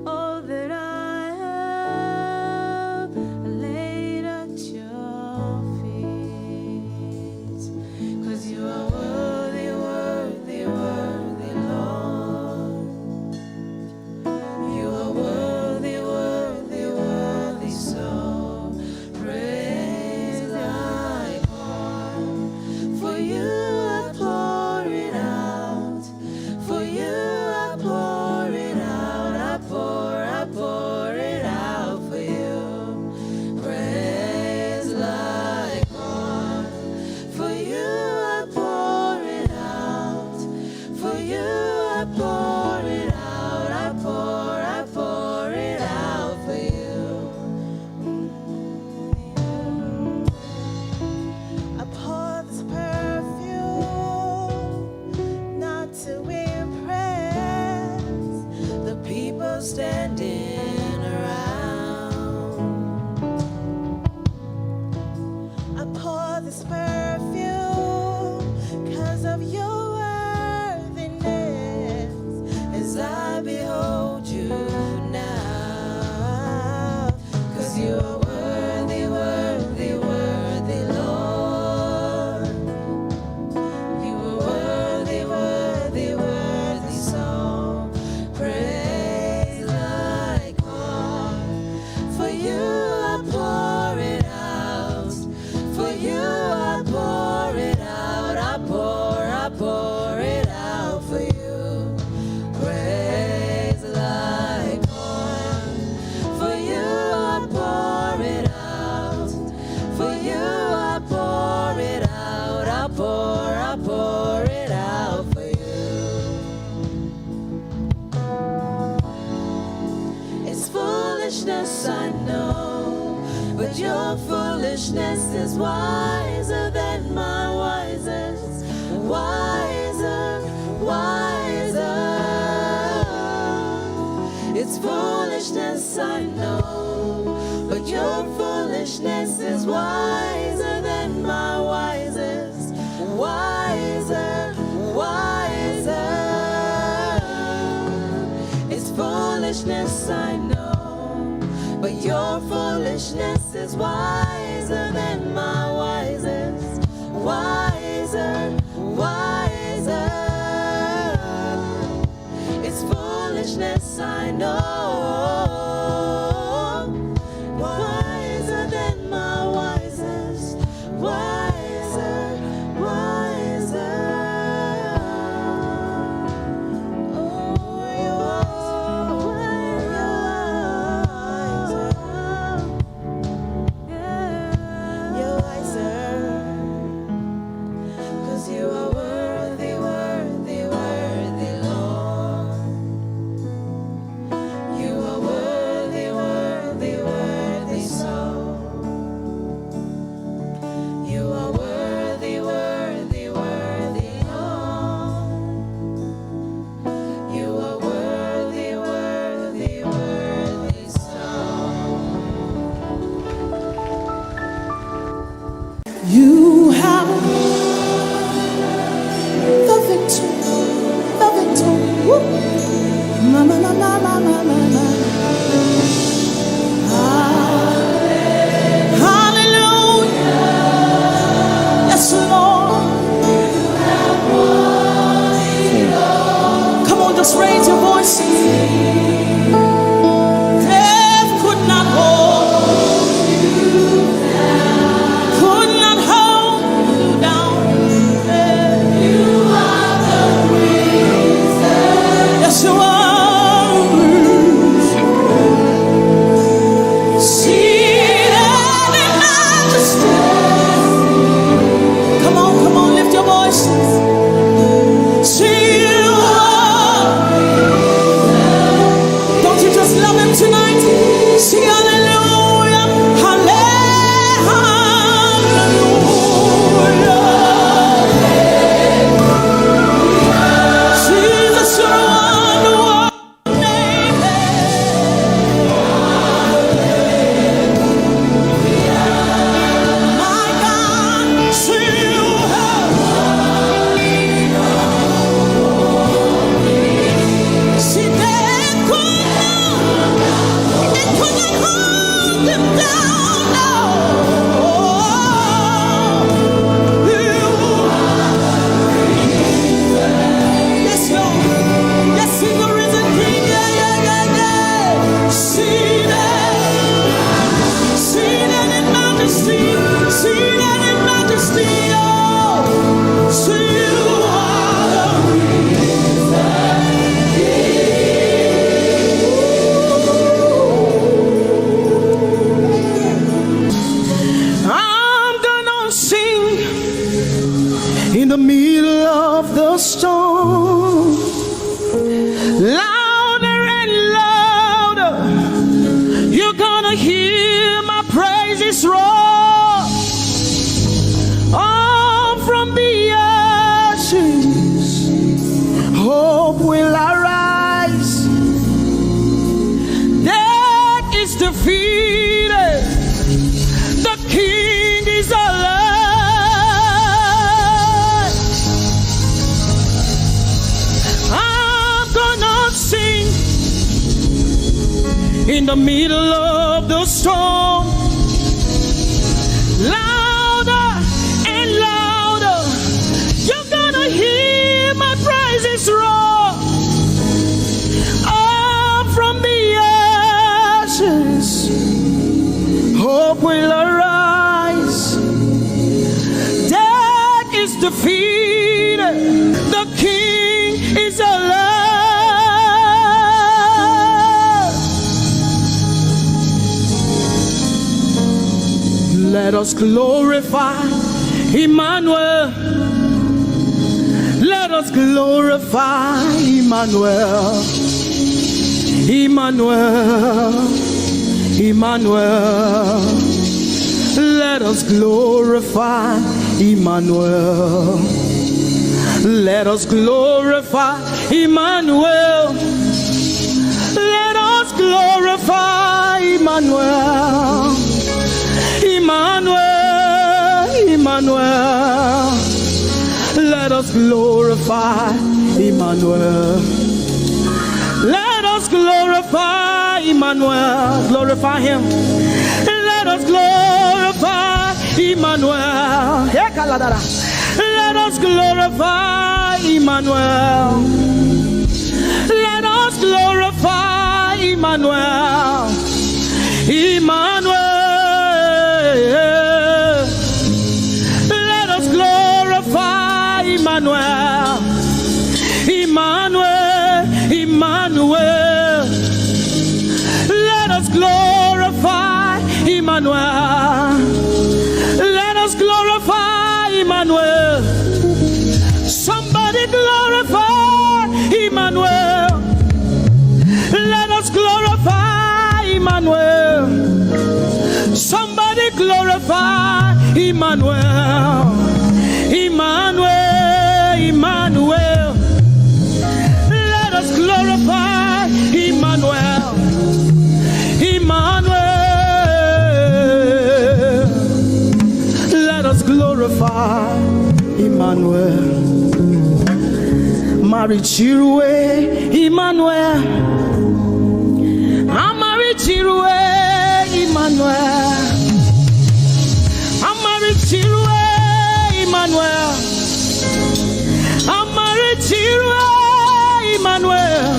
all that I have. I laid at your feet. 'Cause you are worthy, worthy, worthy, Lord. You are worthy, worthy, worthy, so praise Thy God. For you I pour it out. For you I pour it out. I pour it out for you. Praise Thy God. For you I pour it out. For you I pour it out. I pour it out. foolishness I know, but your foolishness is wiser than my wisest. Wiser, wiser. It's foolishness I know, but your foolishness is wiser than my wisest. Wiser, wiser. It's foolishness I know, but your foolishness is wiser than my wisest. Wiser, wiser. It's foolishness I know, wiser than my wisest. Wiser, wiser. Oh, you're wiser. Yeah, you're wiser. 'Cause you are worthy, worthy, worthy, Lord. You are worthy, worthy, worthy, so. You are worthy, worthy, worthy, Lord. You are worthy, worthy, worthy, so. You have the victory, the victory. Woo. Ma, ma, ma, ma, ma, ma, ma, ma. Hallelujah. Yes, Lord. Come on, just raise your voices. Death could not hold, could not hold you down. Yes, you are. Seated in majesty. Come on, lift your voices. See you are. Don't you just love him tonight? Sing hallelujah, hallelujah. Jesus, you're one name. My God, see you are. See that could not, it could not hold him down. No. Yes, Lord. Yes, he's the risen King. Yeah, yeah, yeah, yeah. Seated in majesty, seated in majesty. Oh, see you are. I'm gonna sing in the middle of the storm, louder and louder. You're gonna hear my praises roar. Oh, from the ashes, hope will arise. Death is defeated. The King is alive. I'm gonna sing in the middle of the storm, louder and louder. You're gonna hear my praises roar. Up from the ashes, hope will arise. Death is defeated. The King is alive. Let us glorify Emmanuel. Let us glorify Emmanuel. Emmanuel. Emmanuel. Let us glorify Emmanuel. Let us glorify Emmanuel. Let us glorify Emmanuel. Emmanuel, Emmanuel. Let us glorify Emmanuel. Let us glorify Emmanuel. Glorify him. Let us glorify Emmanuel. Let us glorify Emmanuel. Let us glorify Emmanuel. Emmanuel. Let us glorify Emmanuel. Emmanuel. Emmanuel. Let us glorify Emmanuel. Let us glorify Emmanuel. Somebody glorify Emmanuel. Let us glorify Emmanuel. Somebody glorify Emmanuel. Emmanuel, Emmanuel. Let us glorify Emmanuel. Emmanuel. Let us glorify Emmanuel. Marichirwe Emmanuel. Amarichirwe Emmanuel. Amarichirwe Emmanuel. Amarichirwe Emmanuel.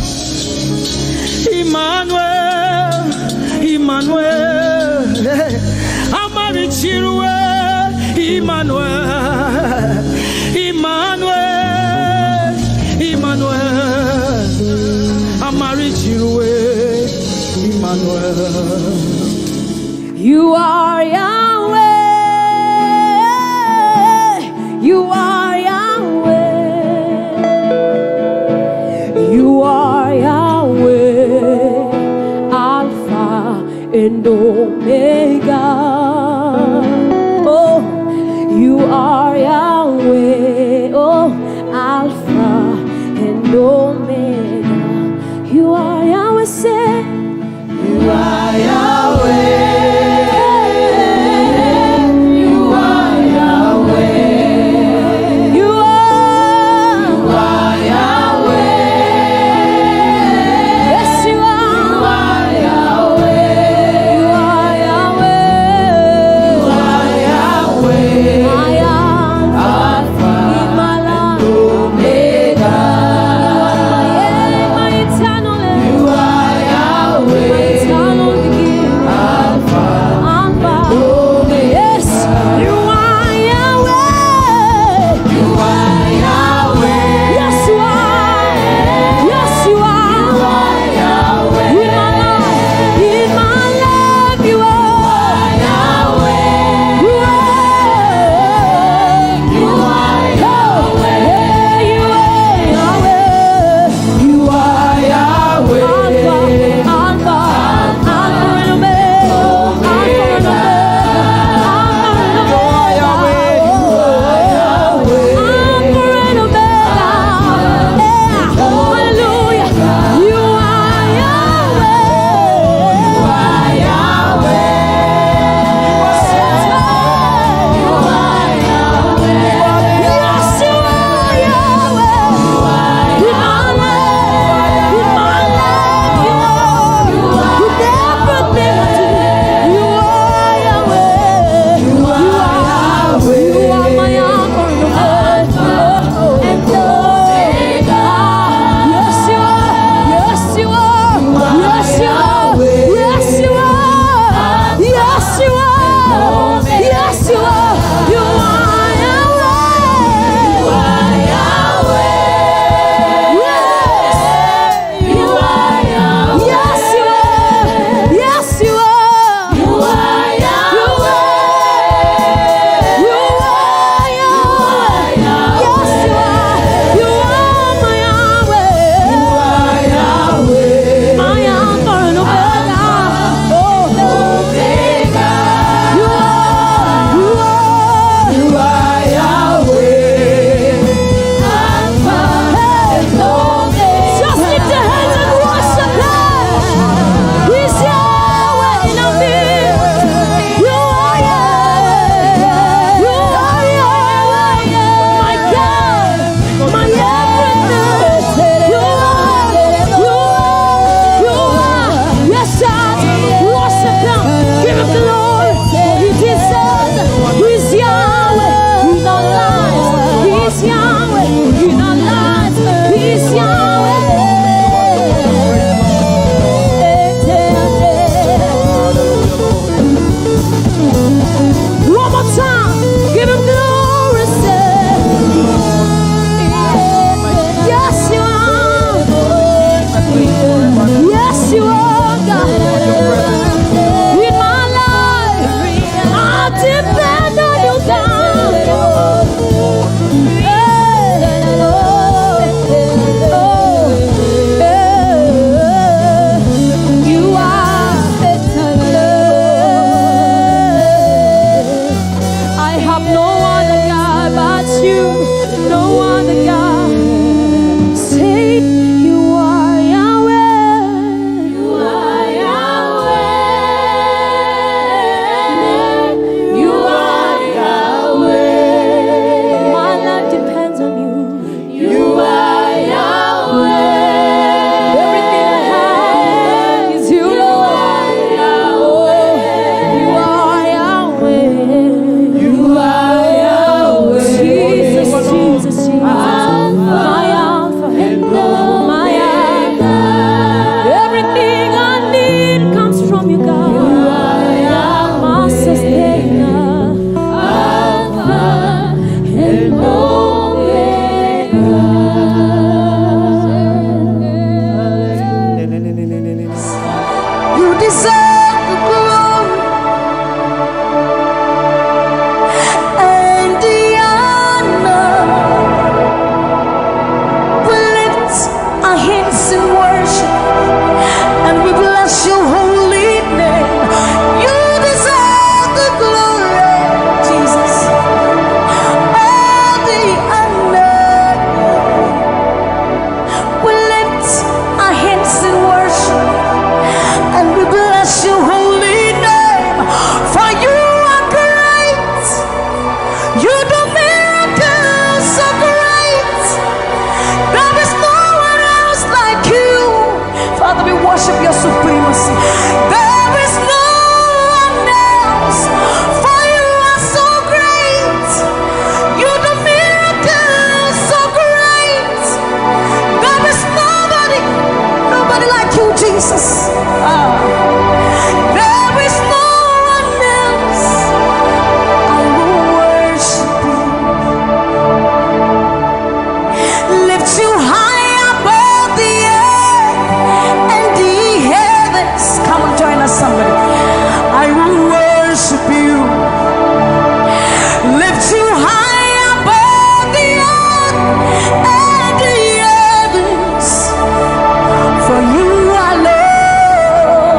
Emmanuel. Emmanuel. Amarichirwe Emmanuel. Emmanuel. Emmanuel. Amarichirwe Emmanuel. You are Yahweh. You are Yahweh. You are Yahweh. Alpha and Omega. Oh, you are Yahweh. Oh, Alpha and Omega. You are Yahweh. Say, you are Yahweh. worship your supremacy. There is no one else, for you are so great. You do miracles so great. There is nobody like you, Jesus. There is no one else. I will worship you. Lift you high above the earth and the heavens. Come on, join us, somebody. I will worship you. Lift you high above the earth and the heavens. For you are Lord.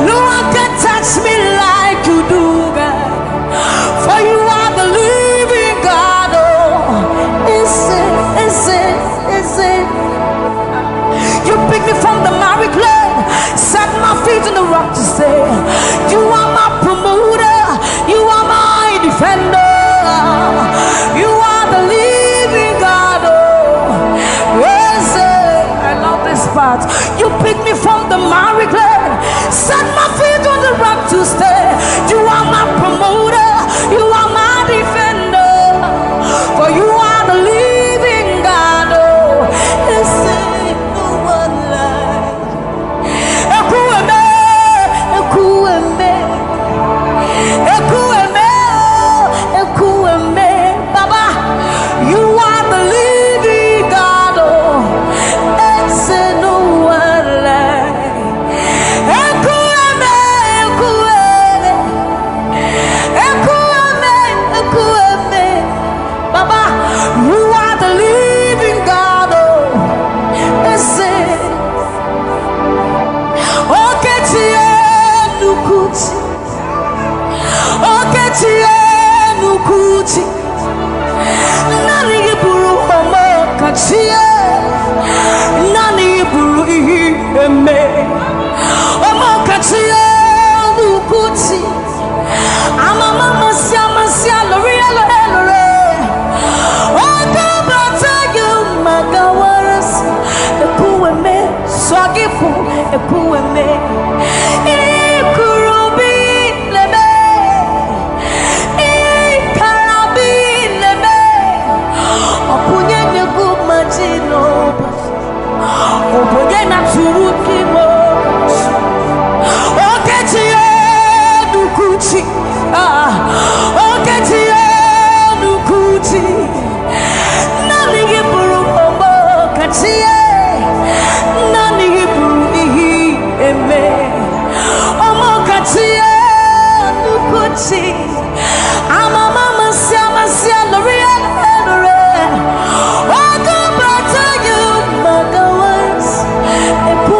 No one can touch me like you do, God. For you are the living God. Oh, is it? You pick me from the miry clay, set my feet on the rock to stay. You are my promoter, you are my defender. You are the living God. Oh, yes, I love this part. You pick me from the miry clay, set my feet on the rock to stay. You are my promoter, you are my defender. For you are the living God. Oh, yes, no one like. Ekueme, ekueme, ekueme, ekueme. Baba, you are the living God. Oh, yes, no one like. Ekueme, ekueme, ekueme, ekueme. Baba, you are the living God. Oh, yes, Nukuti Nani Buru Homo Kachie Nani Buru Eme Homo Kachie Nukuti Amama Masia Loria Lore Oka Bata You Magawaras Ekueme Swagifu Ekueme Ikurubi Lebe Ikarabi Lebe Opunye Negu Majino Opunye Naturuki Mo Oketiye Nukuchi Oketiye Nukuchi Nani Giburu Omo Katiye Nani Giburu Ihi Eme Omo Katiye Nukuchi Amama Masia Loria Lore Oka Bata You Magawas Epu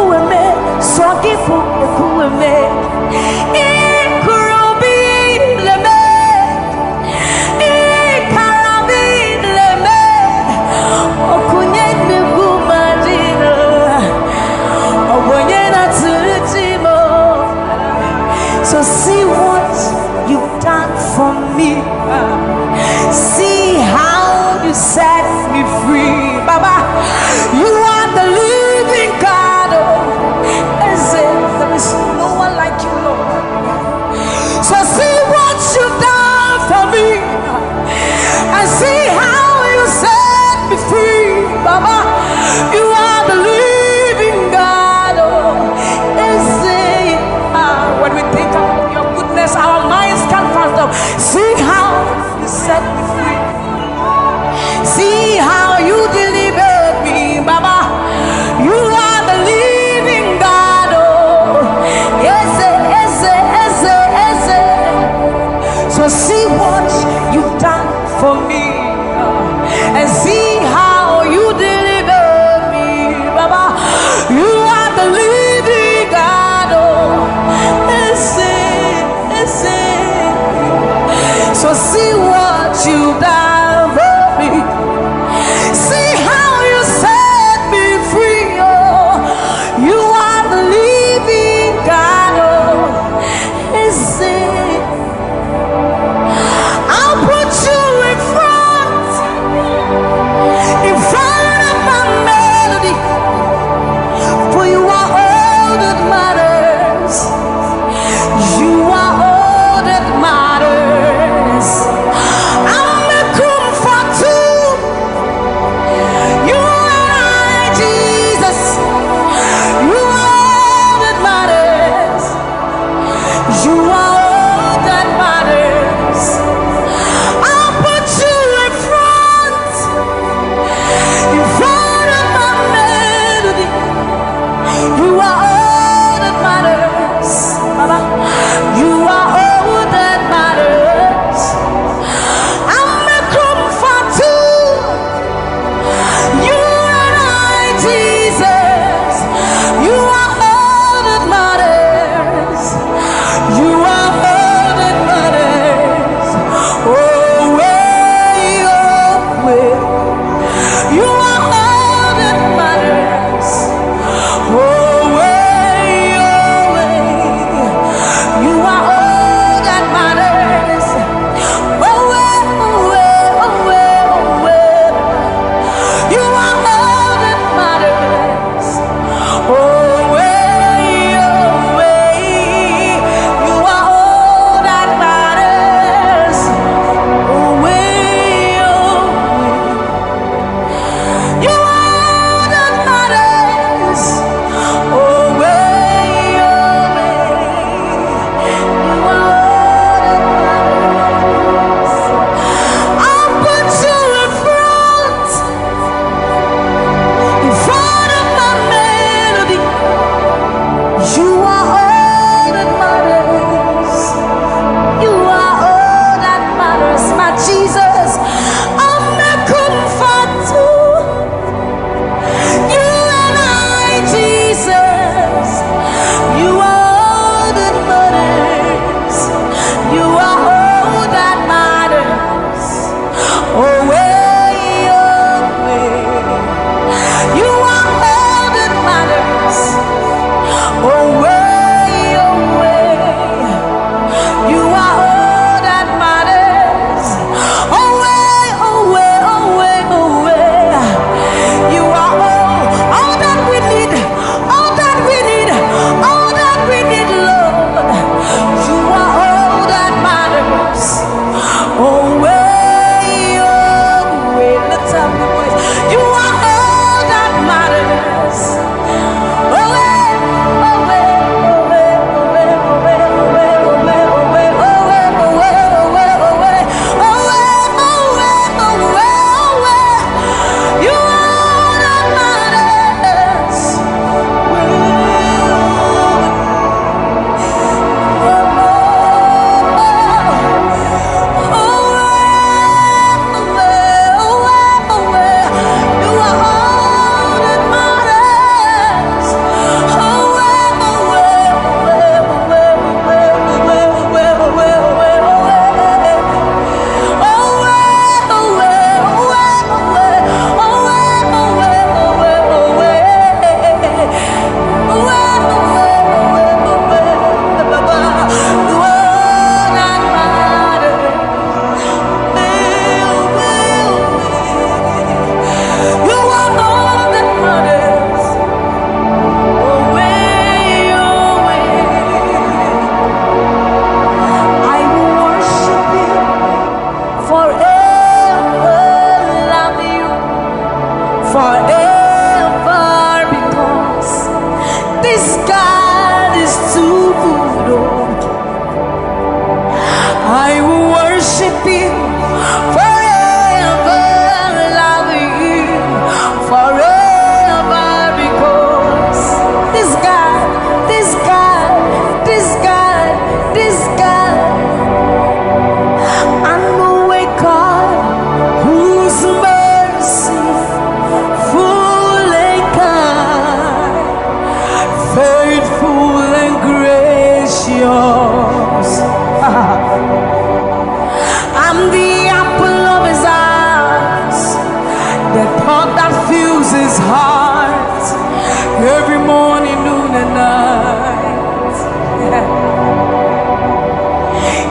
heart every morning, noon, and night. Yeah.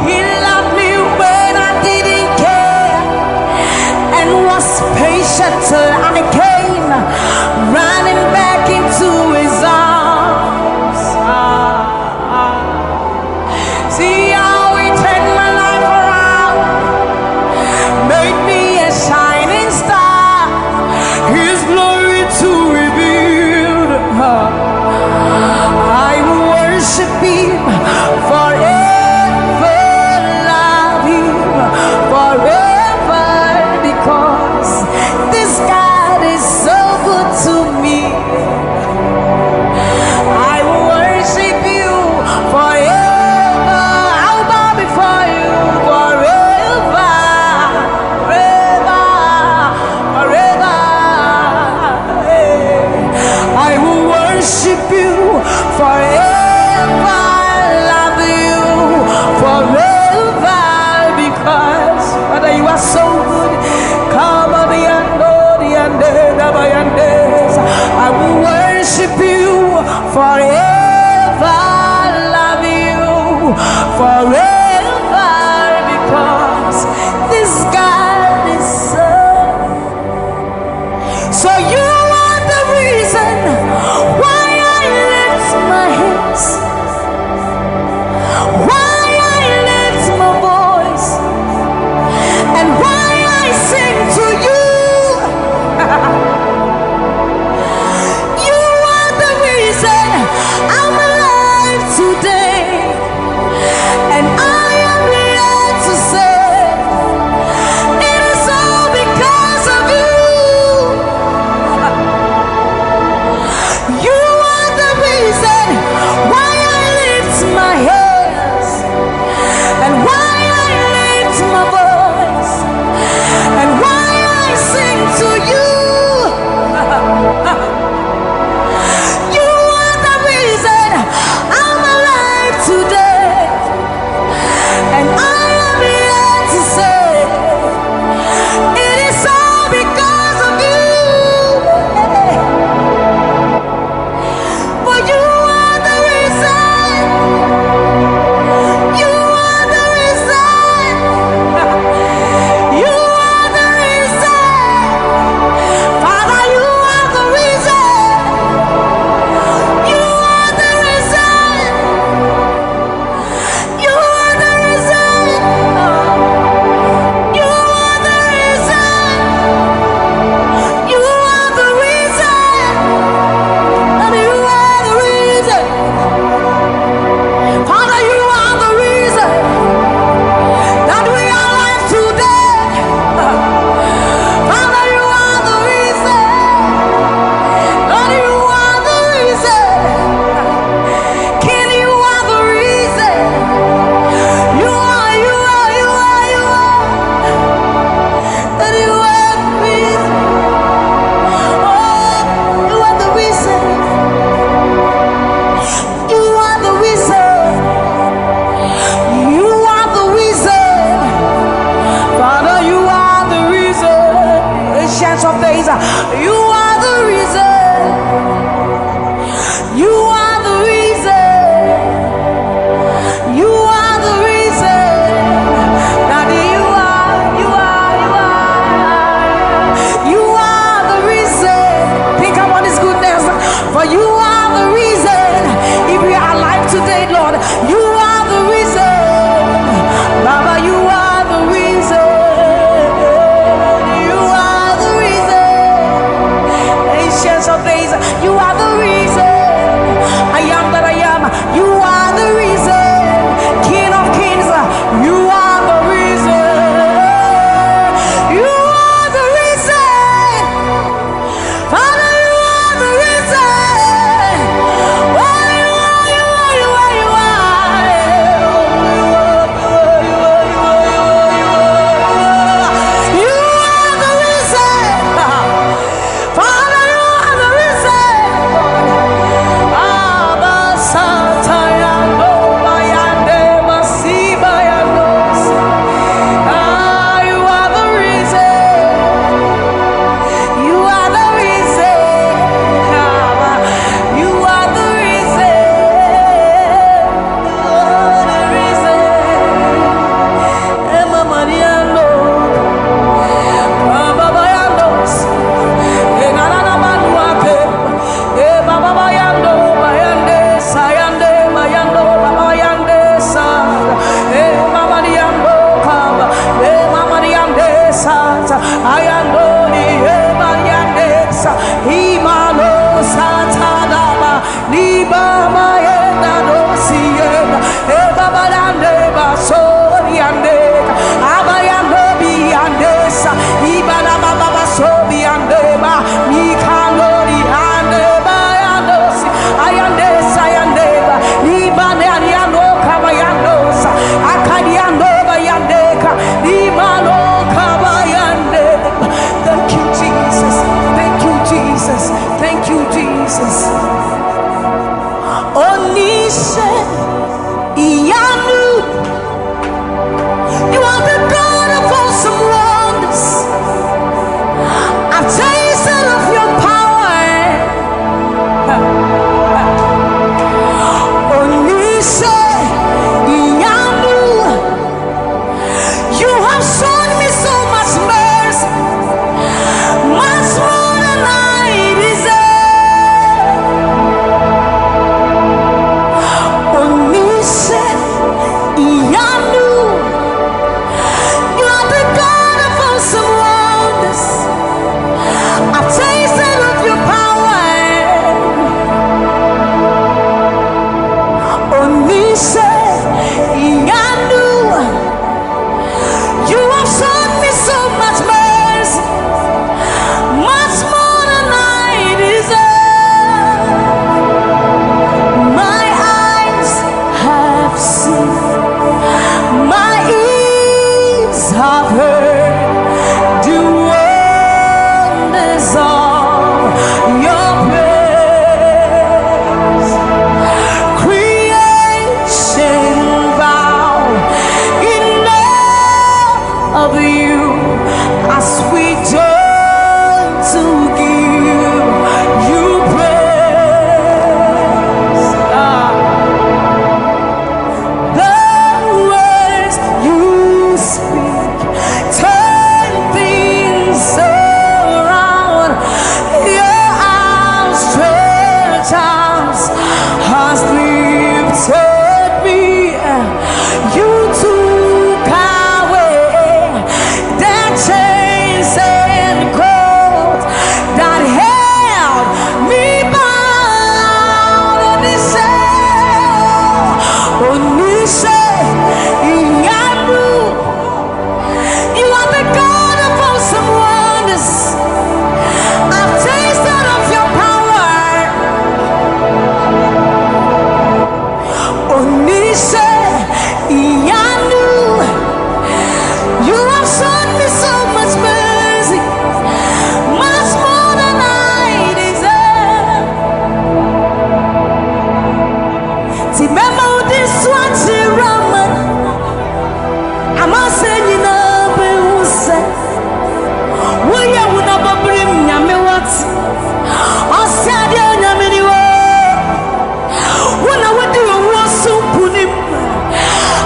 He loved me when I didn't care and was patient till I came running back into his arms. See how he turned my life around, made me a shining star, his glory to reveal. I will worship him forever, love him forever, because this God is so good to me. I will worship you forever. I'll bow before you forever, forever, forever. I will worship you forever, love you forever, because Father, you are so good. Come on, I will worship you forever, love you forever, because this God is so. So you are the reason why I lift my hands, why I lift my voice, and why I sing to you. You are the reason I'm alive today, and I Liba Mayenda Dosienda, Ebabayande Basoriande, Abayando Biandesa, Ibana Baba Sobiandeba, Mikandori Andeba Yandosi, Ayandesa Yandeba, Libane Ariano Kabayandosa, Akadiando Bayandeka, Libano Kabayande. Thank you, Jesus. Thank you, Jesus. Thank you, Jesus. Onise Iyanu, you are the God of awesome wonders. I've tasted of your power. Onise Iyanu, you have shown me so much mercy, much more than I deserve. Onise Iyanu, you are the God of awesome wonders. I've tasted of your power. Onise Iyanu, you have shown me so much mercy, much more than I deserve. My eyes have seen, my ears have heard the wonders of your praise. Creation bow in awe of you as we join to give you praise. The words you speak turn things around. Your outstretched arms has lifted me. You took away the chains and cords that held me bound. Onise Iyanu, you are the God of awesome wonders. I've tasted of your power. Onise Iyanu, you have shown me so much mercy, much more than I deserve. Remember this one, Raman. I'm not saying you know, but who said, will you never bring me what? I said, you're not many words. When I would do a war so put him,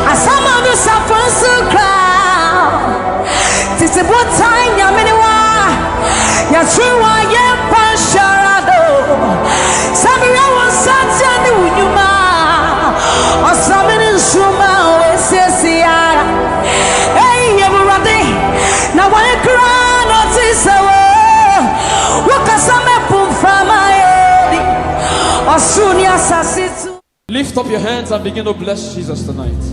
as some of us are first so crowd. This is what time you're many one. You're true, I am Pasharado. Some of you want such a new human. Or some in Shuma, always says, hey, everybody. Now, when you cry, not this away. What can some people from my head? Or soon, yes, I sit. Lift up your hands and begin to bless Jesus tonight.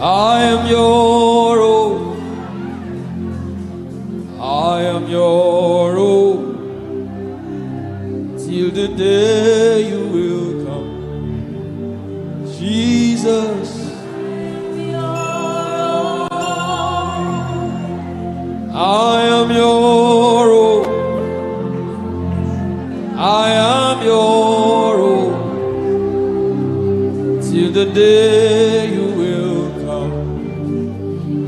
I am your own. I am your own. Till the day you will come, Jesus. I am your own. I am your own. Till the day you will come,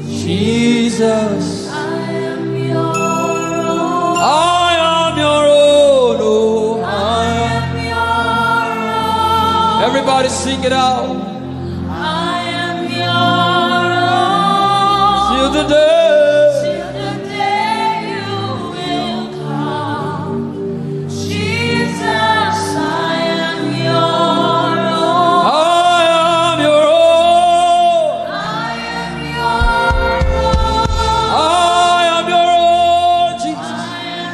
Jesus. I am your own. I am your own. Oh, I am your own. Everybody sing it out. I am your own. Till the day. Till the day you will come, Jesus, I am your own. I am your own. I am your own. I am your own, Jesus. I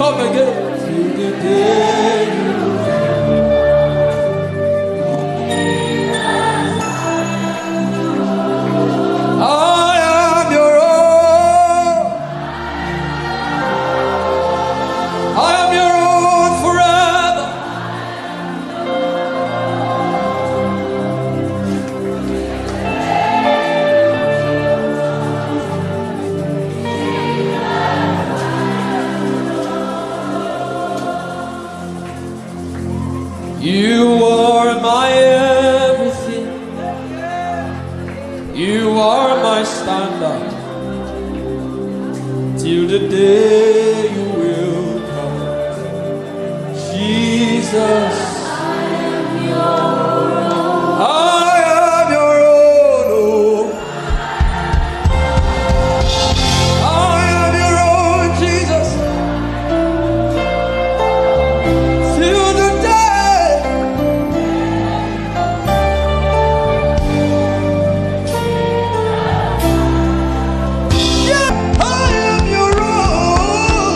come again. Till the day you I am your own. I am your own forever. You are my everything. You are my standard. Till the day you will come. Jesus, I am your own. I am your own, Jesus. Till the day. Yeah, I am your own.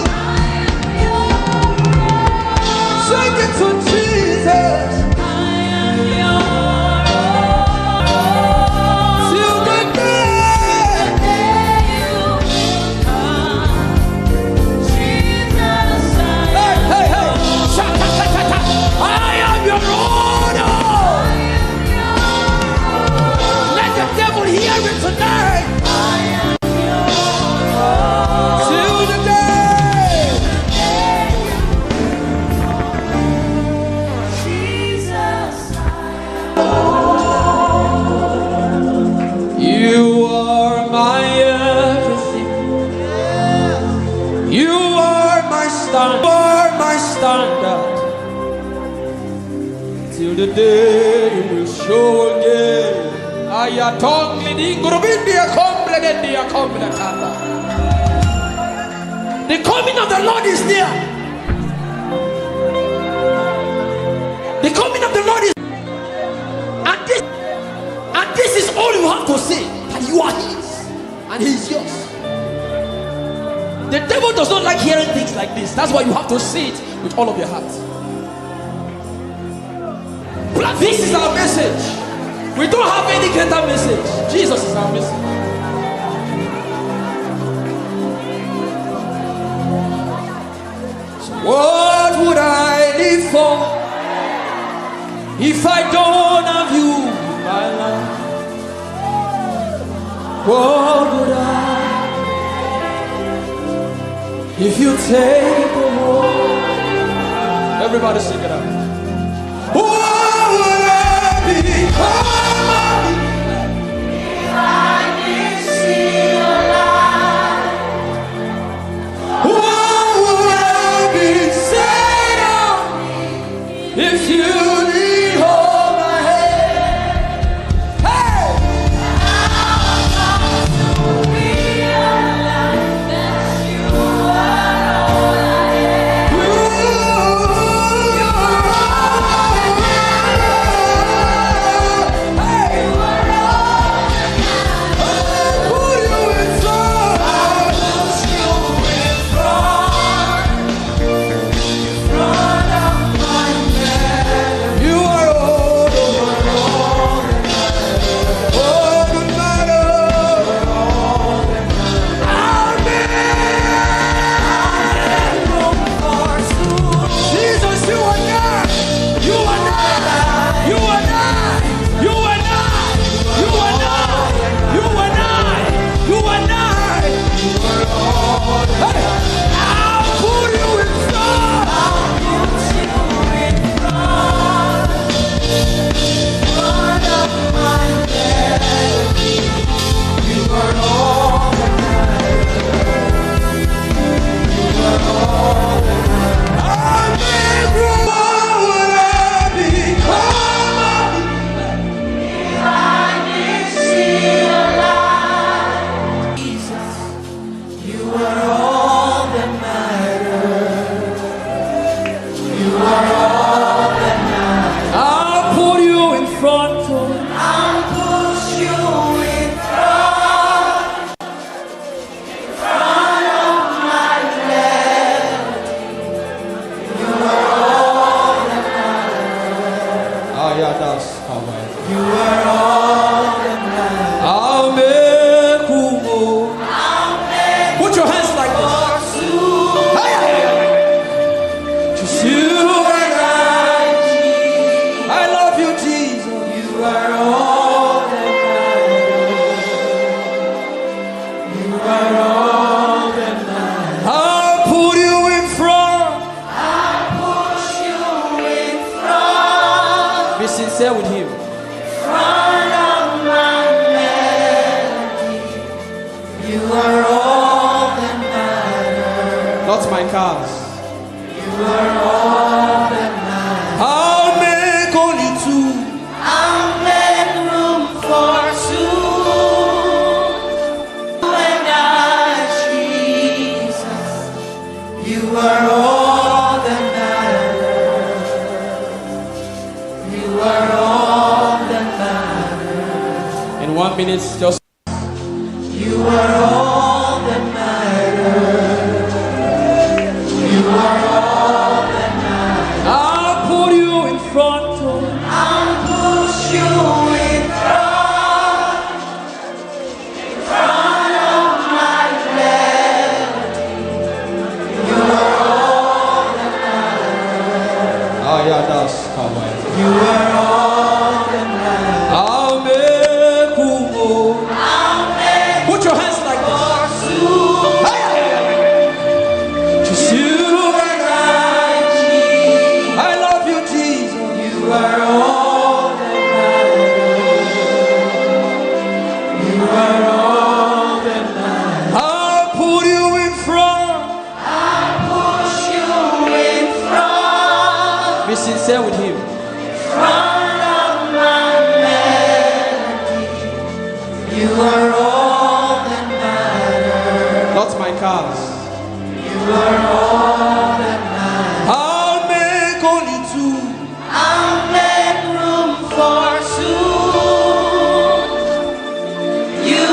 Sing it to Jesus. I am your own. Till the day you will come. Jesus, hey, hey, hey. Shaka-ta-ta-ta. I am your own. Let the devil hear it tonight. Till the day. You are my everything. You are my standard. You are my standard. Till the day you will show again. Ayatongli dingurubindia kompledendia kompletanda. The coming of the Lord is near. The coming of the Lord is, and this is all you have to say, that you are His and He is yours. The devil does not like hearing things like this. That's why you have to say it with all of your heart. This is our message. We don't have any greater message. Jesus is our message. So what would I live for if I don't have you in my life? What would I if you take the world? Everybody sing it out. What would I become if I didn't see your light? What would I be saying if you didn't hold my hand? Hey! I sincere with him. Front of my melody, you are all that matters. Not my cars. You are all that matters. I'll make only two. I'll make room for two. You and I, Jesus, you are all that matters. You are all that matters. In 1 minute, just. You are all that matters. You are all that matters. I'll put you in front. I'll push you in front of my melody. You are all that matters. Oh yeah, that's come on. You are all that matters. I'll make room. I'll make Put your hands like this. Just you and I, Jesus. I love you, Jesus. You are all that matters. You are all that matters. I'll put you in front. I'll push you in front. Be sincere with him. Front of my melody. You are all that matters. Not my cars. You are all that matters. I'll make only two. I'll make room for two. You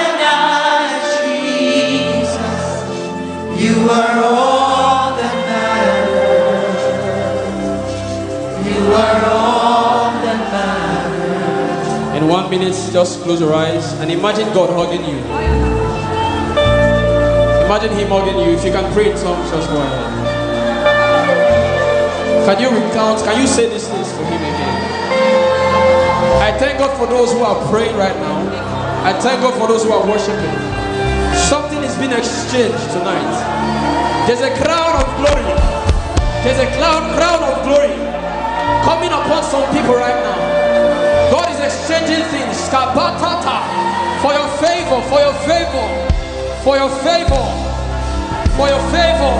and I, Jesus. You are all that matters. You are all that matters. In 1 minute, just close your eyes and imagine God hugging you. Imagine him hugging you. If you can pray in tongues, just go ahead. Can you recount? Can you say these things to him again? I thank God for those who are praying right now. I thank God for those who are worshiping. Something is being exchanged tonight. There's a crown of glory. There's a crown of glory coming upon some people right now. God is exchanging things. Kabatata. For your favor, for your favor, for your favor, for your favor,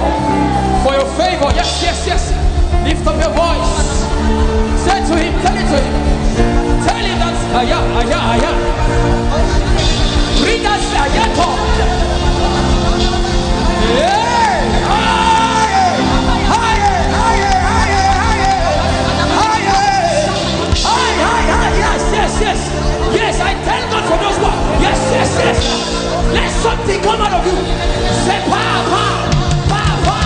for your favor. Yes, yes, yes. Lift up your voice. Say to him, tell it to him. Tell him that aya, aya, aya. Read us ayato. Yeah. Higher, higher, higher, higher, higher, higher. Yes, yes, yes. Yes, I thank God for those words. Yes, yes, yes. Let something come out of you. Say power, power, power, power.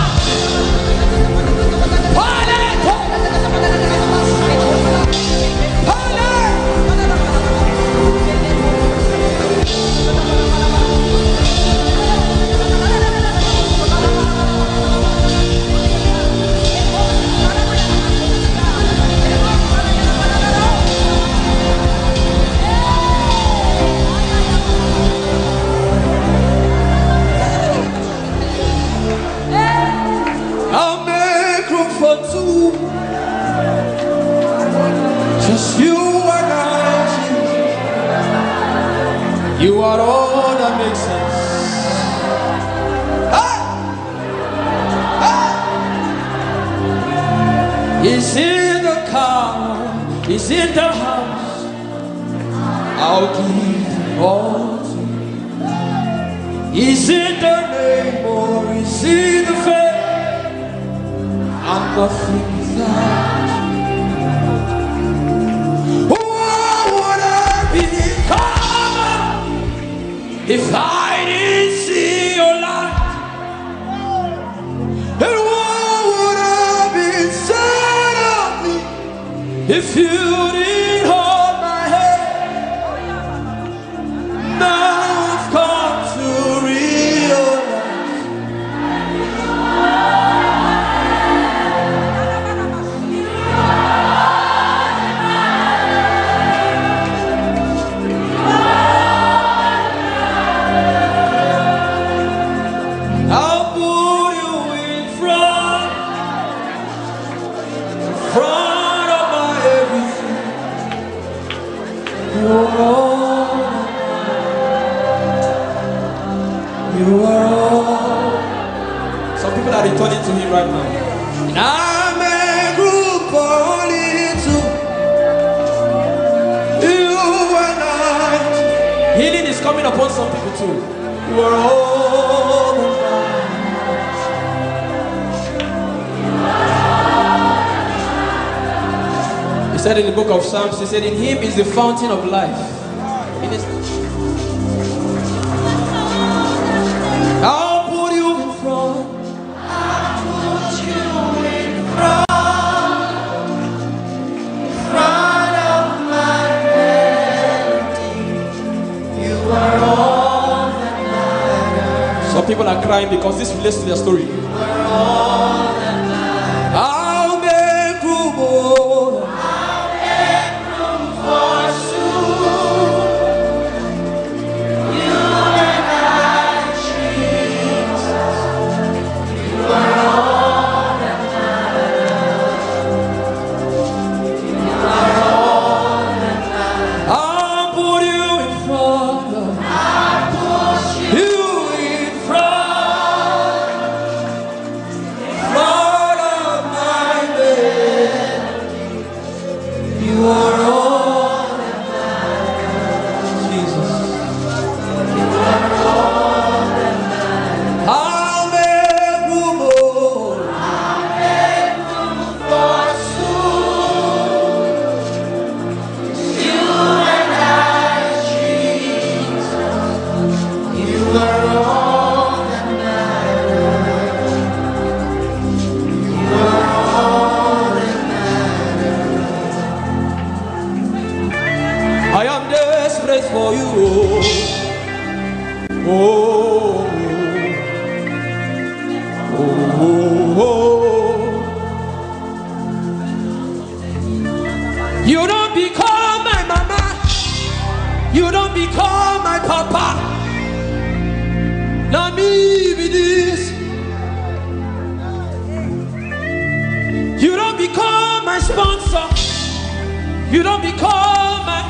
I'll make room for two. Just you and I, Jesus. You are all that makes sense. He's in the car, he's in the house. I'll give all to you. He's in the name or he's in the faith. I'm nothing without you. What would I become if I didn't see your light? And what would have been said of me if you didn't hold my hand? Now I've come to realize I'll put you in front of my everything. right now. And I'm a group only to you and I. Healing is coming upon some people too. You are all the He said in the book of Psalms, he said, in him is the fountain of life. In his I'll put you in front. I'll put you in front of my melody. You are all that matters. Some people are crying because this relates to their story. You are all that matters. I'll make room, oh. I'll make room for soon. You and I, Jesus. You are all that matters. You are all that matters. I'll put you in front of I'll put you you in front of my bed. You are all that matters, Jesus. You are all that matters. I'll make room, oh. I'll make room for soon. You and I, Jesus. You are all that matters. You are all that matters. I am desperate for you, oh. Oh, oh, oh. You don't become my mama. You don't become my papa. Now me be this. You don't become my sponsor. You don't become my.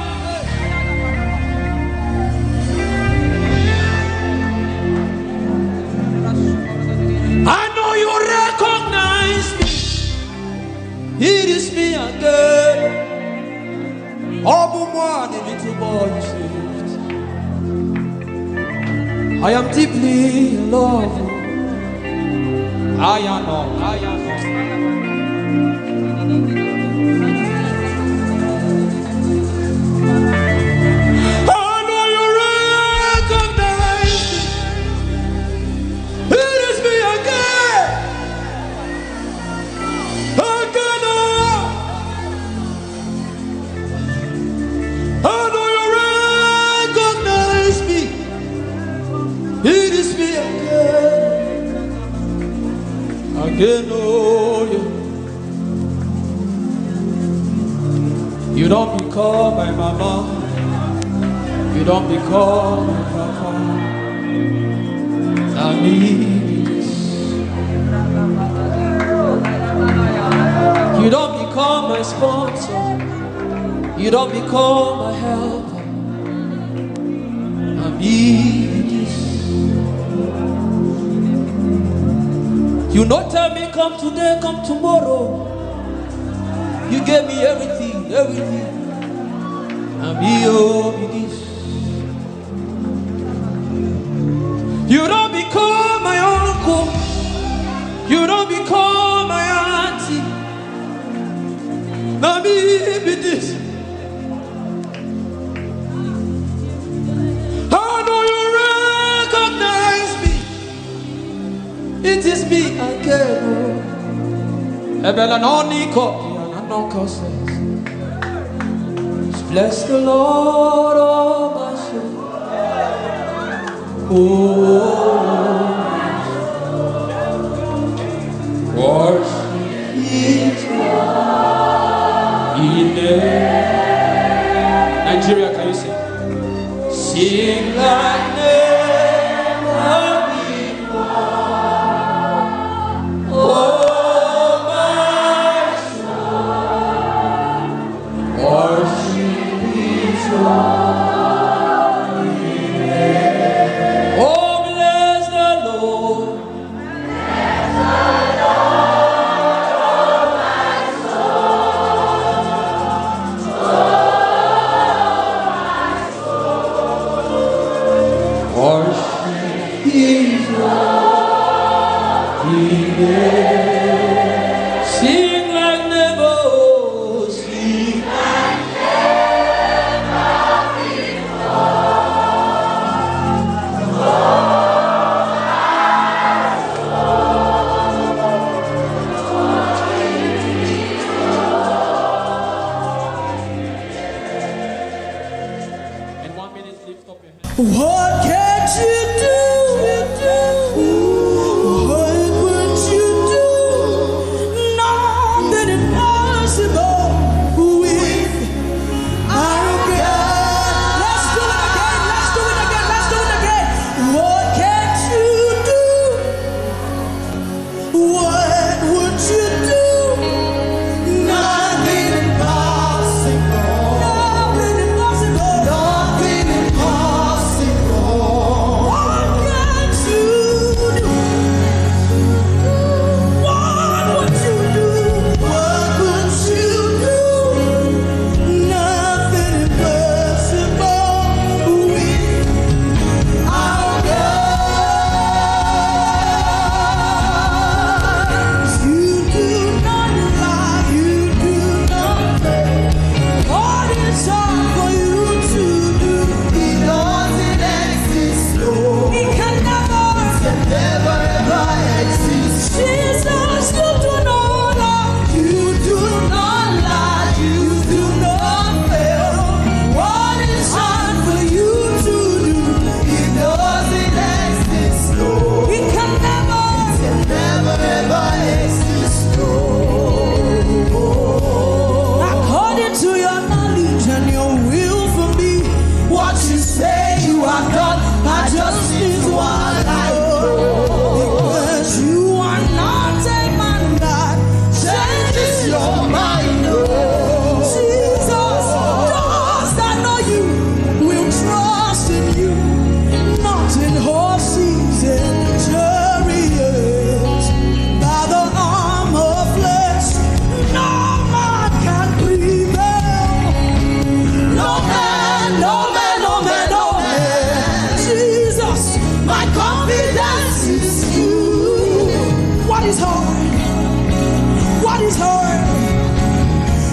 I know you recognize me. It is me again. All moi, the little boy you saved. I am deeply in love. I am not. I know you recognize me. It is me again. Again, I know you recognize me. It is me again. Again, oh, you don't become my mama. You don't become my papa. I need this. You don't become my sponsor. You don't become my helper. I need this. You not tell me come today, come tomorrow. You gave me everything, everything. I be this. You don't become my uncle. You don't become my auntie. Now me be this. I know you recognize me. It is me again. Ebela no niko, no causes. Bless the Lord, oh my soul. Worship His Nigeria, can you sing? Sing like never before. Oh my soul, worship His holy name. Oh bless the Lord. Bless the Lord. What is hard?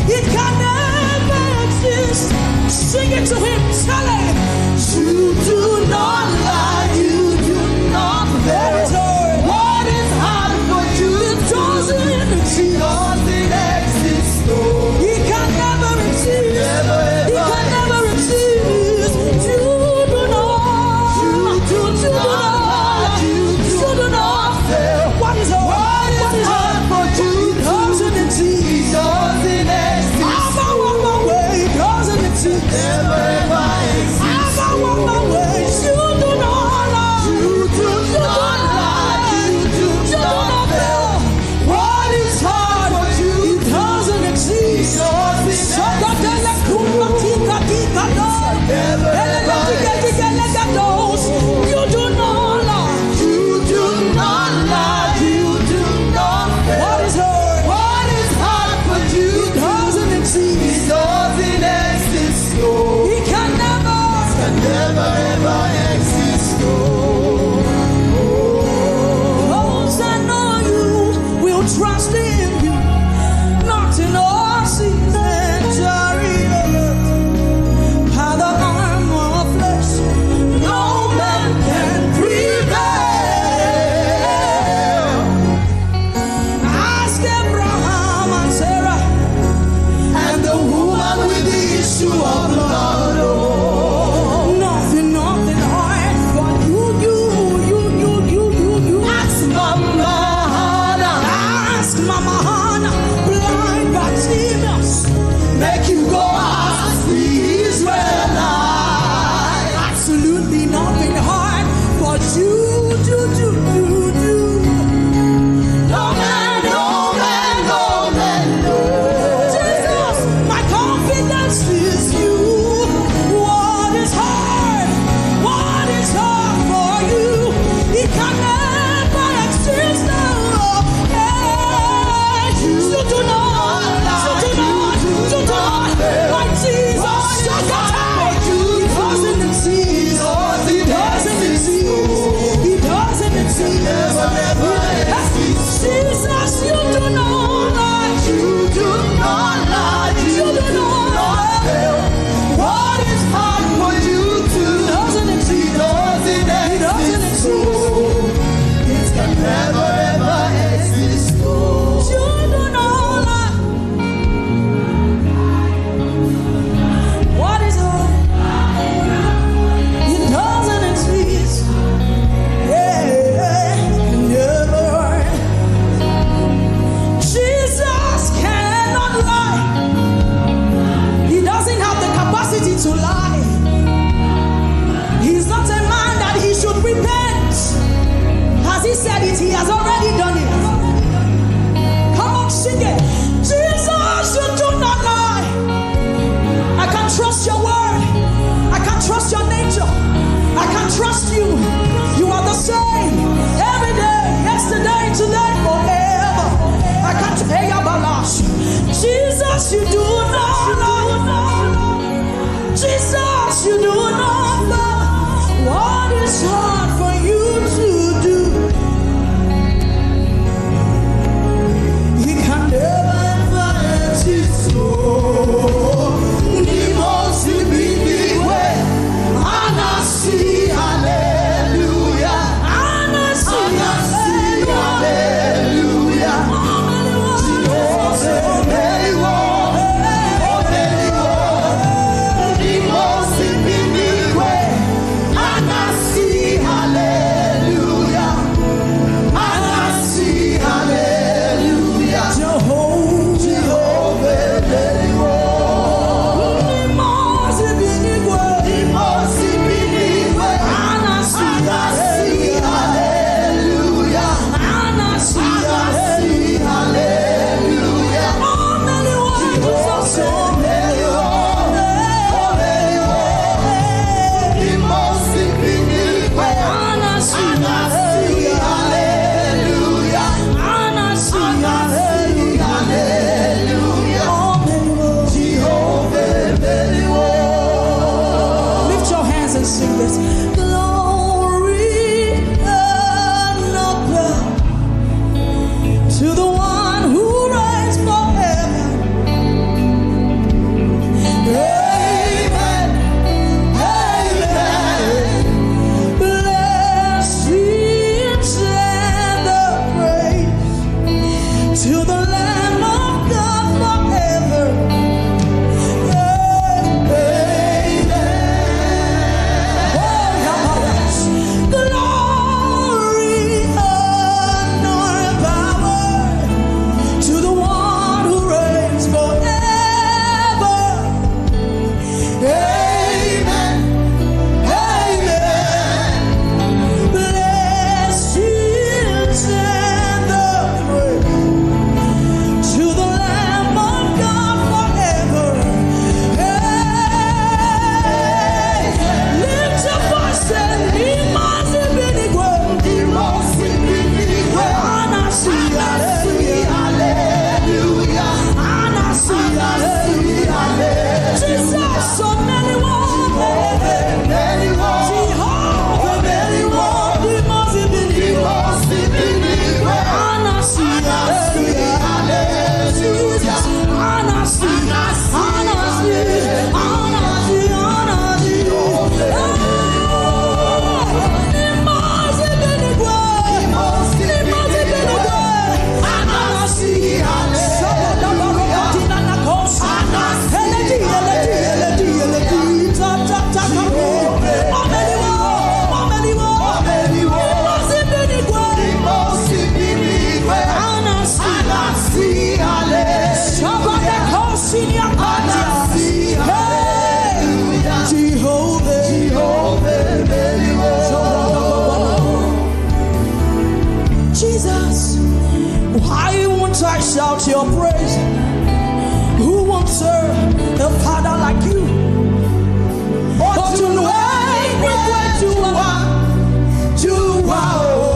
It can never exist. Sing it to him, tell him. You do not lie, you do not fail. What is hard for you? It doesn't exist. Doesn't exist. No. It can never exist. Never, it can never exist. You do not. You do not lie. You do not fail. What is hard? What is hard for you? It doesn't exist. Doesn't exist. I'm on my way. Doesn't exist. Never ever exist. I'm on my way. won't I shout your praise? Who won't serve a father like you? Oh, to know what you are.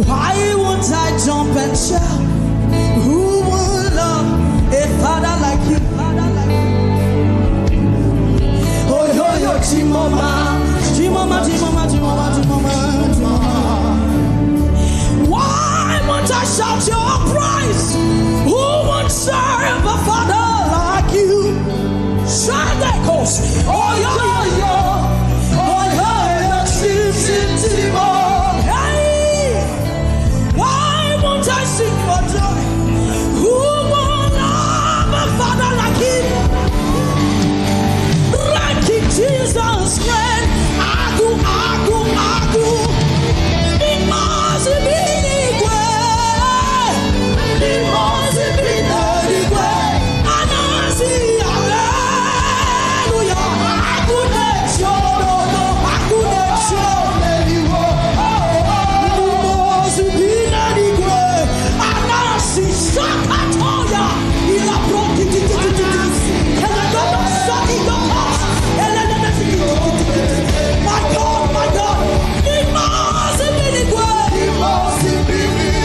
Why won't I jump and shout? Who would love a father like you? Oh, yo, yo, Chimoma, Chimoma, Chimoma, Chimoma, Chimoma, Chimoma. Why won't I shout your praise? Who would serve a father like you? Shout that coast. Oh, yo, yo, oh, yo, yo, Chimoma. I sing for joy. Who won't love a father like him? Like him, Jesus, friend. Agu. He must be anywhere. He must be anywhere. And I see, hallelujah. I couldn't show. Sakatoya, ila broti my God, he must be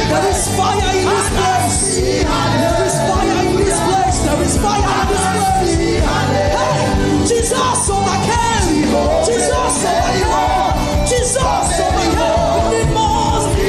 there is fire in this place. There is fire in this place. There is fire in this place. Hey, Jesus overcame. Jesus overcame. Jesus overcame. He must be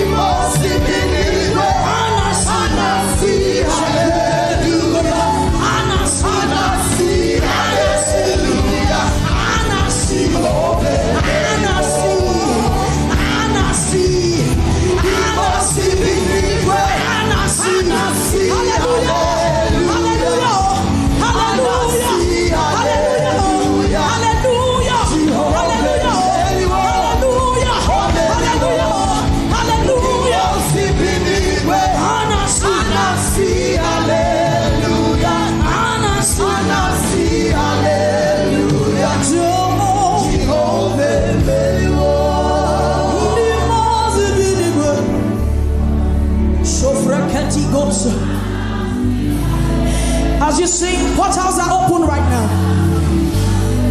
as you sing, portals are open right now.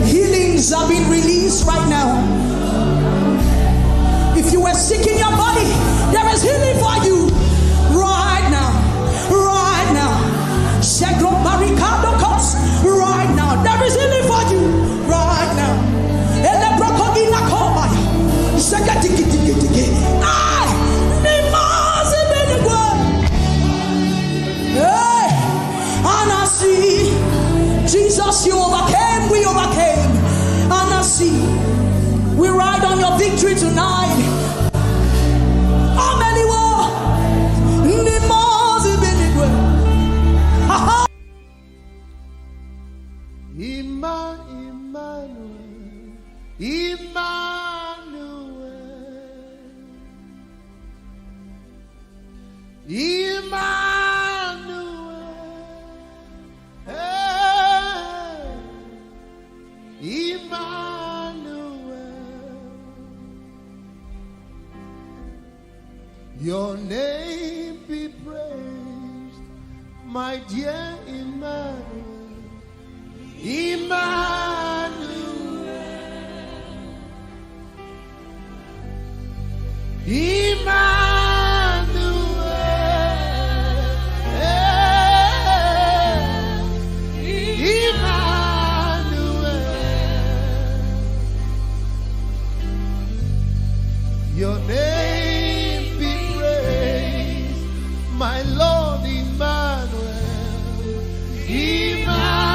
Healings are being released right now. If you were sick in your body, there is healing for you right now. Right now. Right now. There is healing for you right now. Jesus, you overcame, we overcame. And I see, we ride on your victory tonight. How many more? Your name be praised, my dear Emmanuel. Emmanuel. Your name be praised, my Lord Emmanuel. Emmanuel.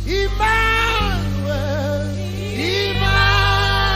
Emmanuel. Emmanuel.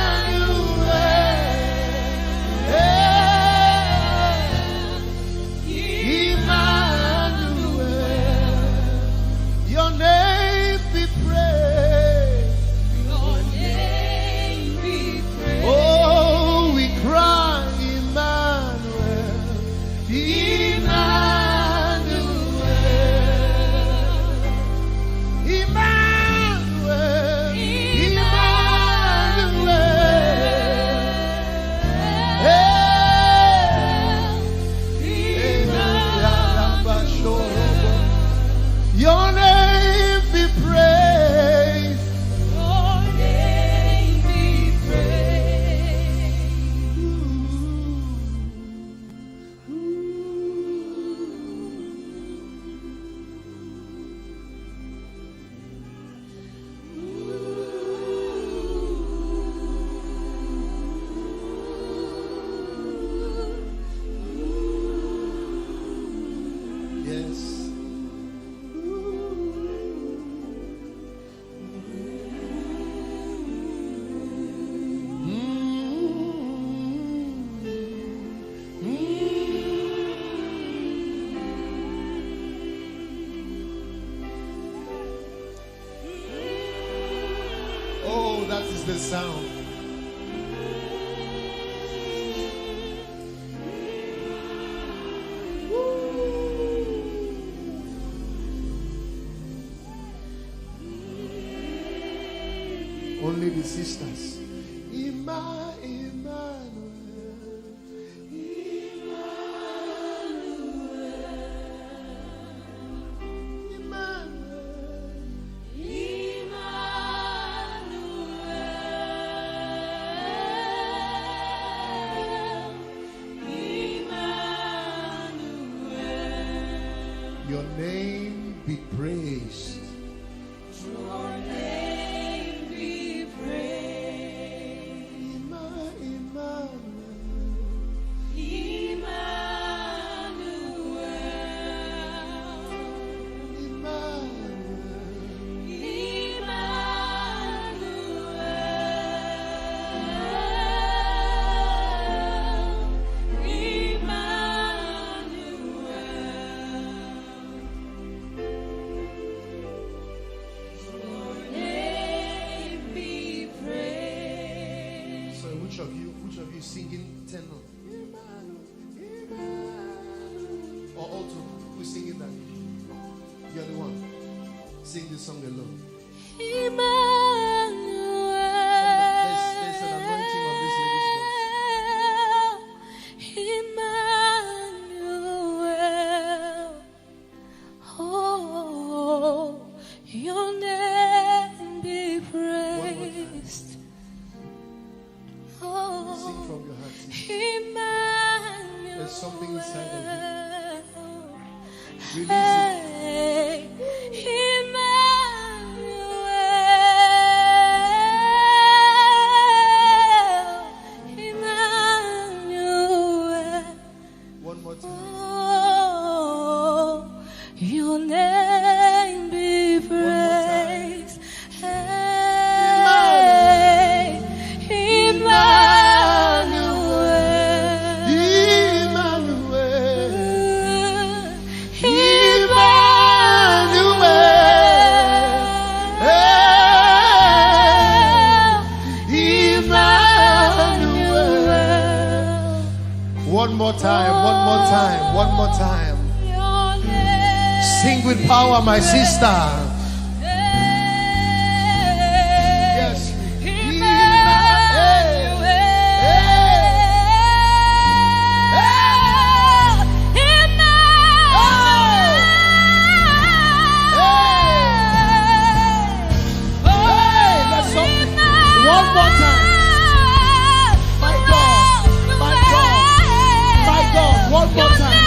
the sound. Only the sisters. Your name be praised. Your name be praised. Emmanuel. Which of you singing tenor? Or alto? Who's singing that? You're the one. Sing this song alone. Emmanuel. There's an anointing on this lady's Emmanuel. Oh, your name be praised. Sing from your heart. Emmanuel. There's something inside of you. Release it. Emmanuel. One more time. Oh, your name be praised. One more time, one more time, one more time. Sing with power, my sister. Yes. That's something. One more time. My God, my God, my God. One more time.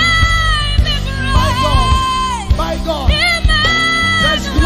My God, my God. Let's go.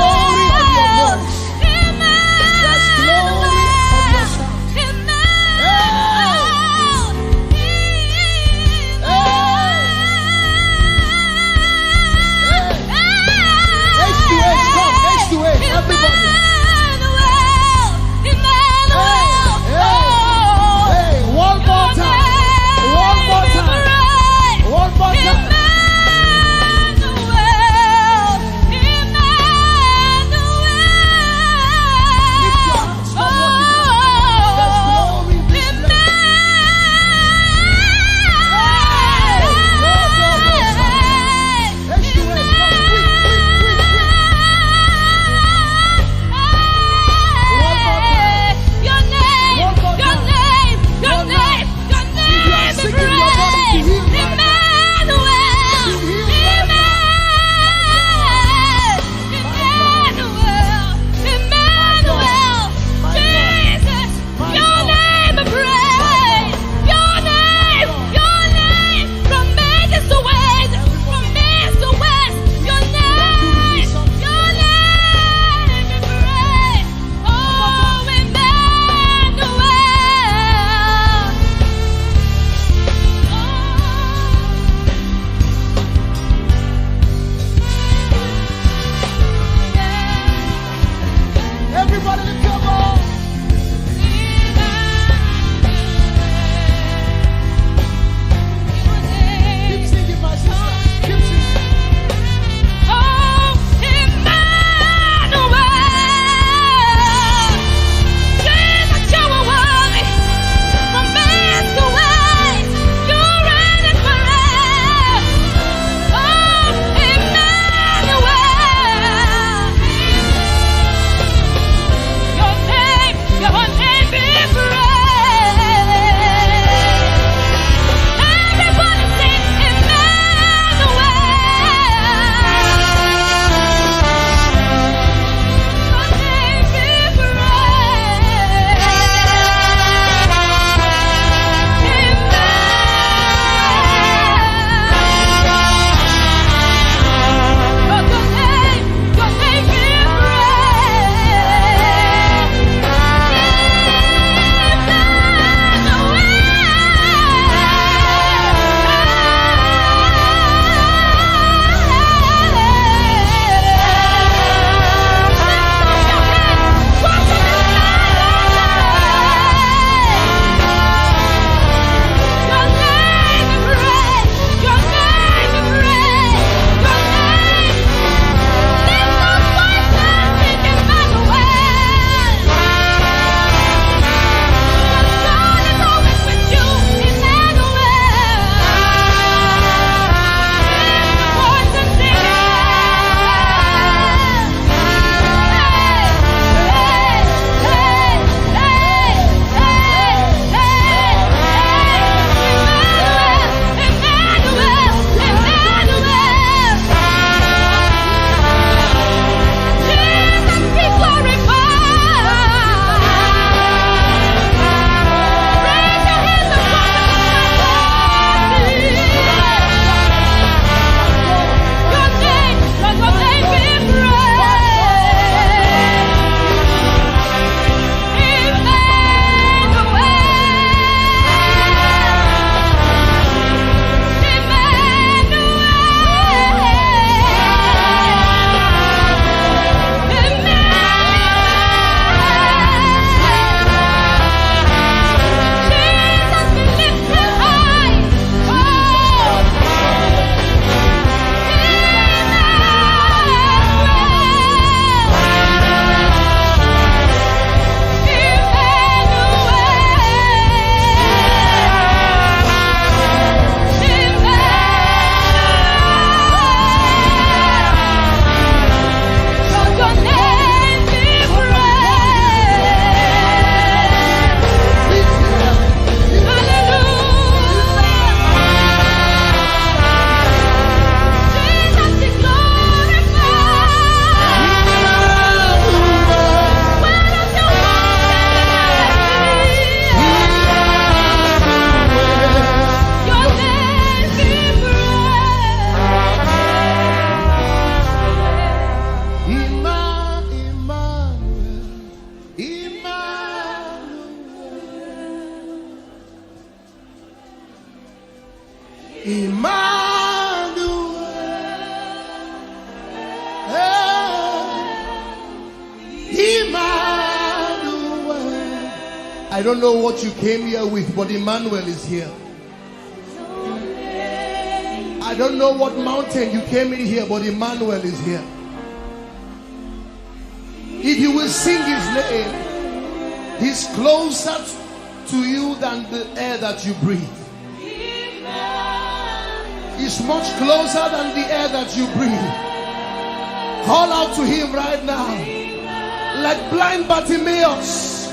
Emmanuel. Emmanuel. I don't know what you came here with, but Emmanuel is here. I don't know what mountain you came in here, but Emmanuel is here. If you will sing his name, he's closer to you than the air that you breathe. He's much closer than the air that you breathe. Call out to him right now. Like blind Bartimaeus,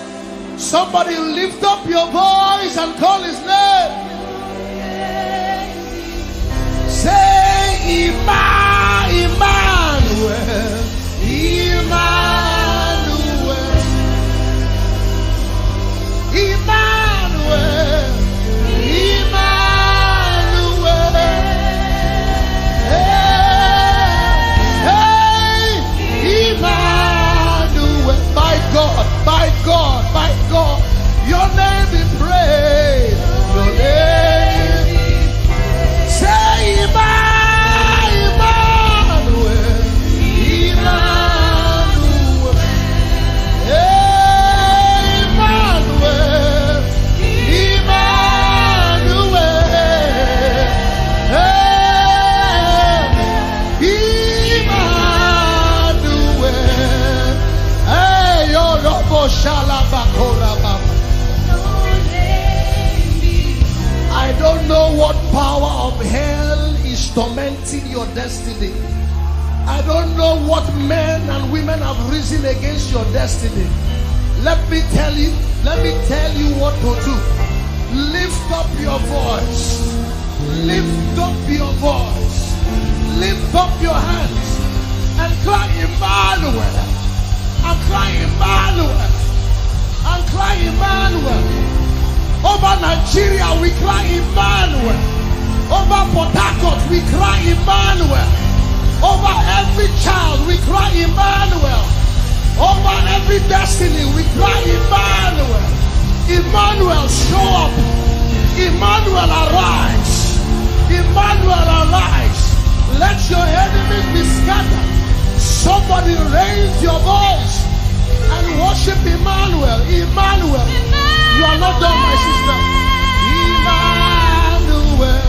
somebody lift up your voice and call his name. Say Emmanuel, Emmanuel, Emmanuel, Emmanuel. Hey, Emmanuel. By God, by God, by God, your name be praised. Your name be praised. Say Emmanuel, Emmanuel, Emmanuel, Emmanuel, hey, your robo shalabakora baba. I don't know what power of hell is tormenting your destiny. I don't know what men and women have risen against your destiny. Let me tell you what to do. Lift up your voice. Lift up your voice. Lift up your hands and cry Emmanuel. And cry Emmanuel. And cry Emmanuel. Over Nigeria we cry Emmanuel. Over Port Harcourt we cry Emmanuel. Over every child we cry Emmanuel. Over every destiny we cry Emmanuel. Emmanuel, show up. Emmanuel, arise. Emmanuel, arise. Let your enemies be scattered. Somebody raise your voice and worship Emmanuel. Emmanuel. You are not done, my sister. Emmanuel.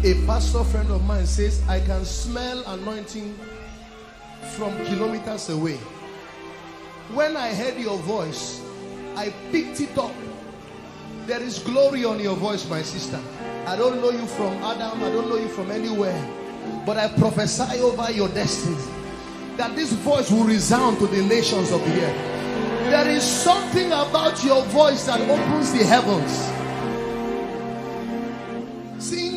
A pastor friend of mine says, I can smell anointing from kilometers away. When I heard your voice, I picked it up. There is glory on your voice, my sister. I don't know you from Adam, I don't know you from anywhere, but I prophesy over your destiny that this voice will resound to the nations of the earth. There is something about your voice that opens the heavens. Sing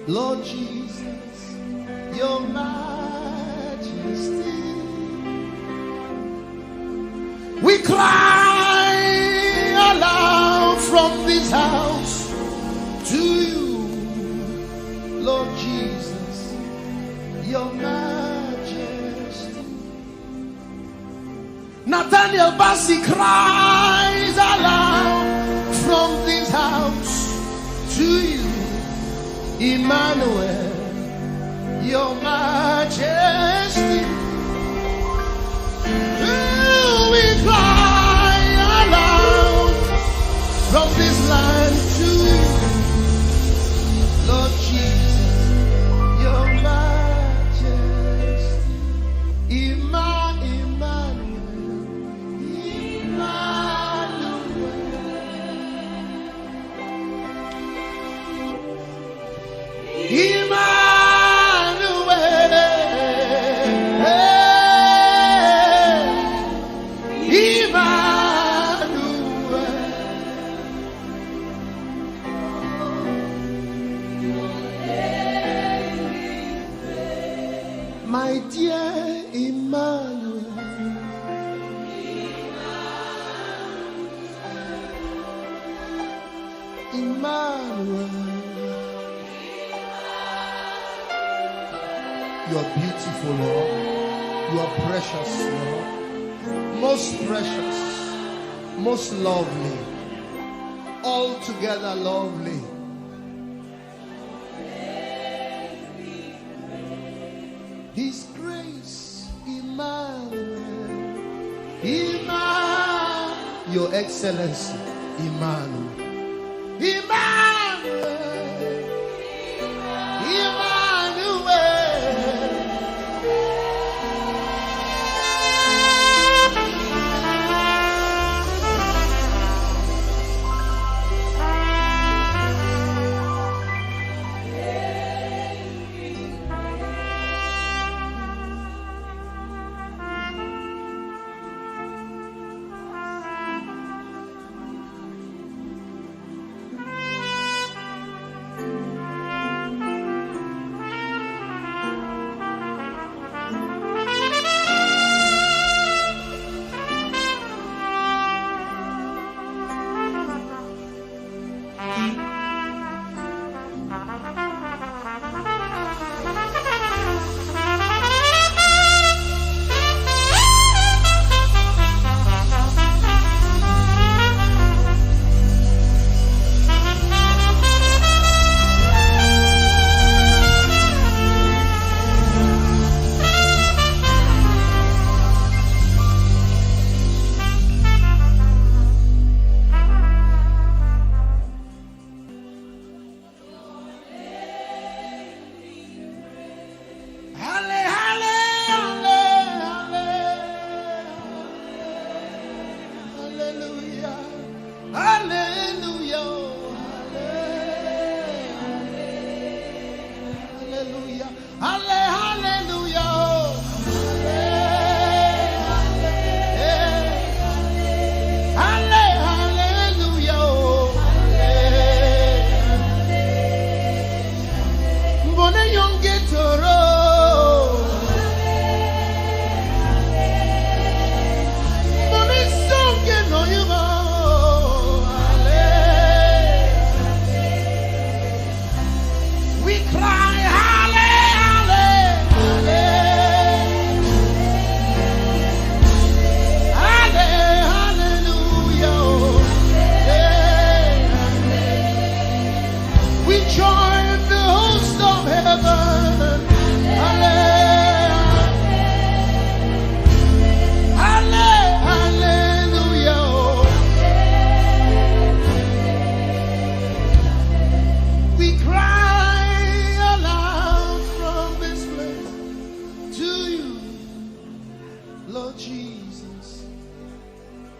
Lord Jesus, your majesty. We cry aloud from this house to you, Lord Jesus, your majesty. Nathaniel Bassey cries aloud from this house to you, Emmanuel, your majesty. We cry aloud from this land to you, Lord Jesus, your majesty. Emmanuel, my dear Emmanuel, Emmanuel, you are beautiful, Lord. You are precious, Lord. Most precious, most lovely, altogether lovely. His grace, Emmanuel, Emmanuel, your excellency, Emmanuel, Emmanuel, Emmanuel.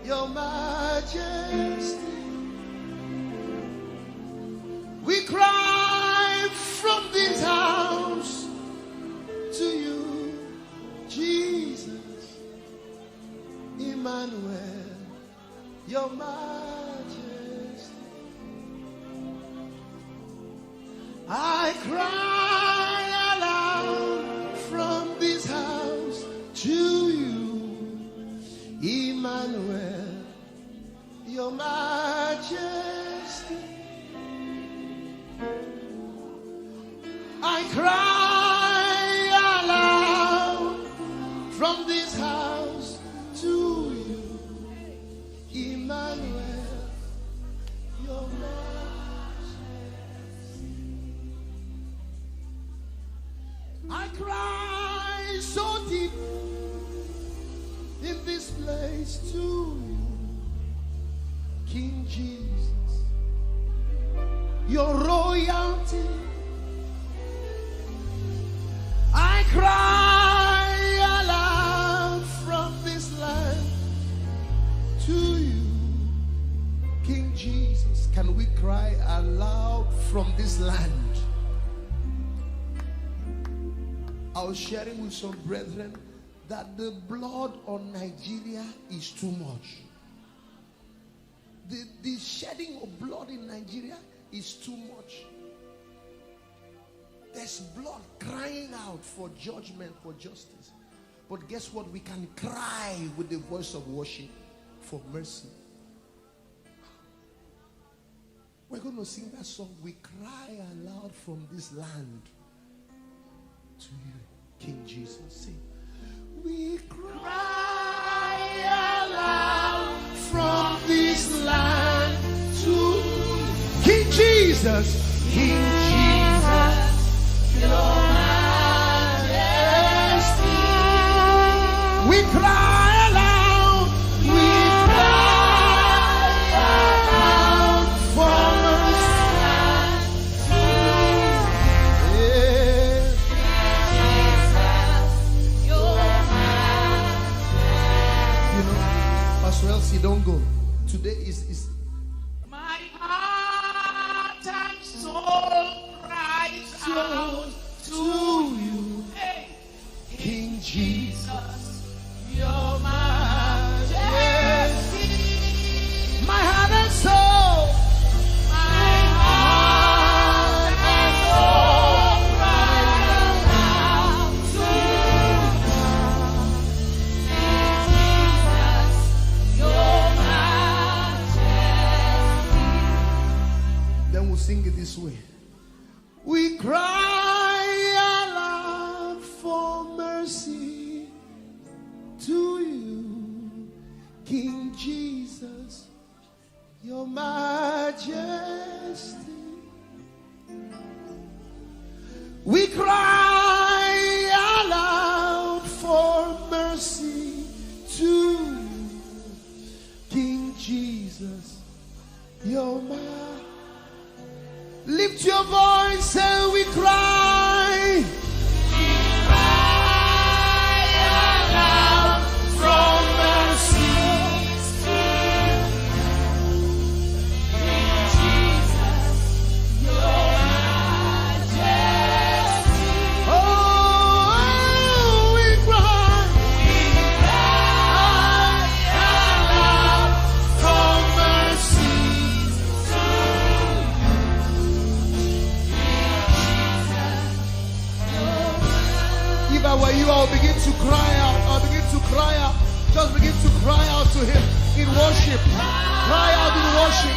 Your majesty, we cry from this house to you, Jesus, Emmanuel, your majesty. I cry aloud from this house to you, Emmanuel, your majesty. I cry aloud from this house to to you, Emmanuel, your majesty. I cry so deep in this place to you, King Jesus, your royalty. I cry aloud from this land to you, King Jesus. Can we cry aloud from this land? I was sharing with some brethren that the blood on Nigeria is too much. The shedding of blood in Nigeria is too much. There's blood crying out for judgment, for justice. But guess what? We can cry with the voice of worship for mercy. We're going to sing that song. We cry aloud from this land to you, King Jesus. Sing. We cry aloud from this land to King Jesus. King Jesus, your majesty. We cry aloud. We cry aloud from this land to Pastor Elsie, don't go. Today is My heart and soul cries out to you, King Jesus, your majesty. my heart and soul. My heart and soul cries out to Jesus, your majesty. Then we'll sing it this way. We cry aloud for mercy to you, King Jesus, your majesty. We cry aloud for mercy to you, King Jesus, your majesty. Lift your voice and we cry. We cry aloud from mercy to King Jesus, your majesty. Oh, we cry. We cry aloud from mercy to If I were you, I'll begin to cry out. I'll begin to cry out. Just begin to cry out to Him in worship. Cry out in worship.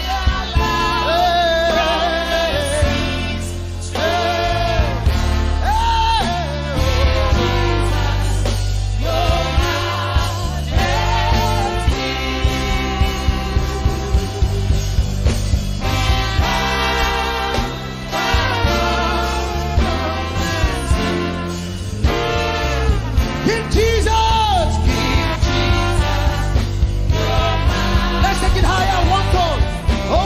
King Jesus! Let's take it higher, one tone. Oh,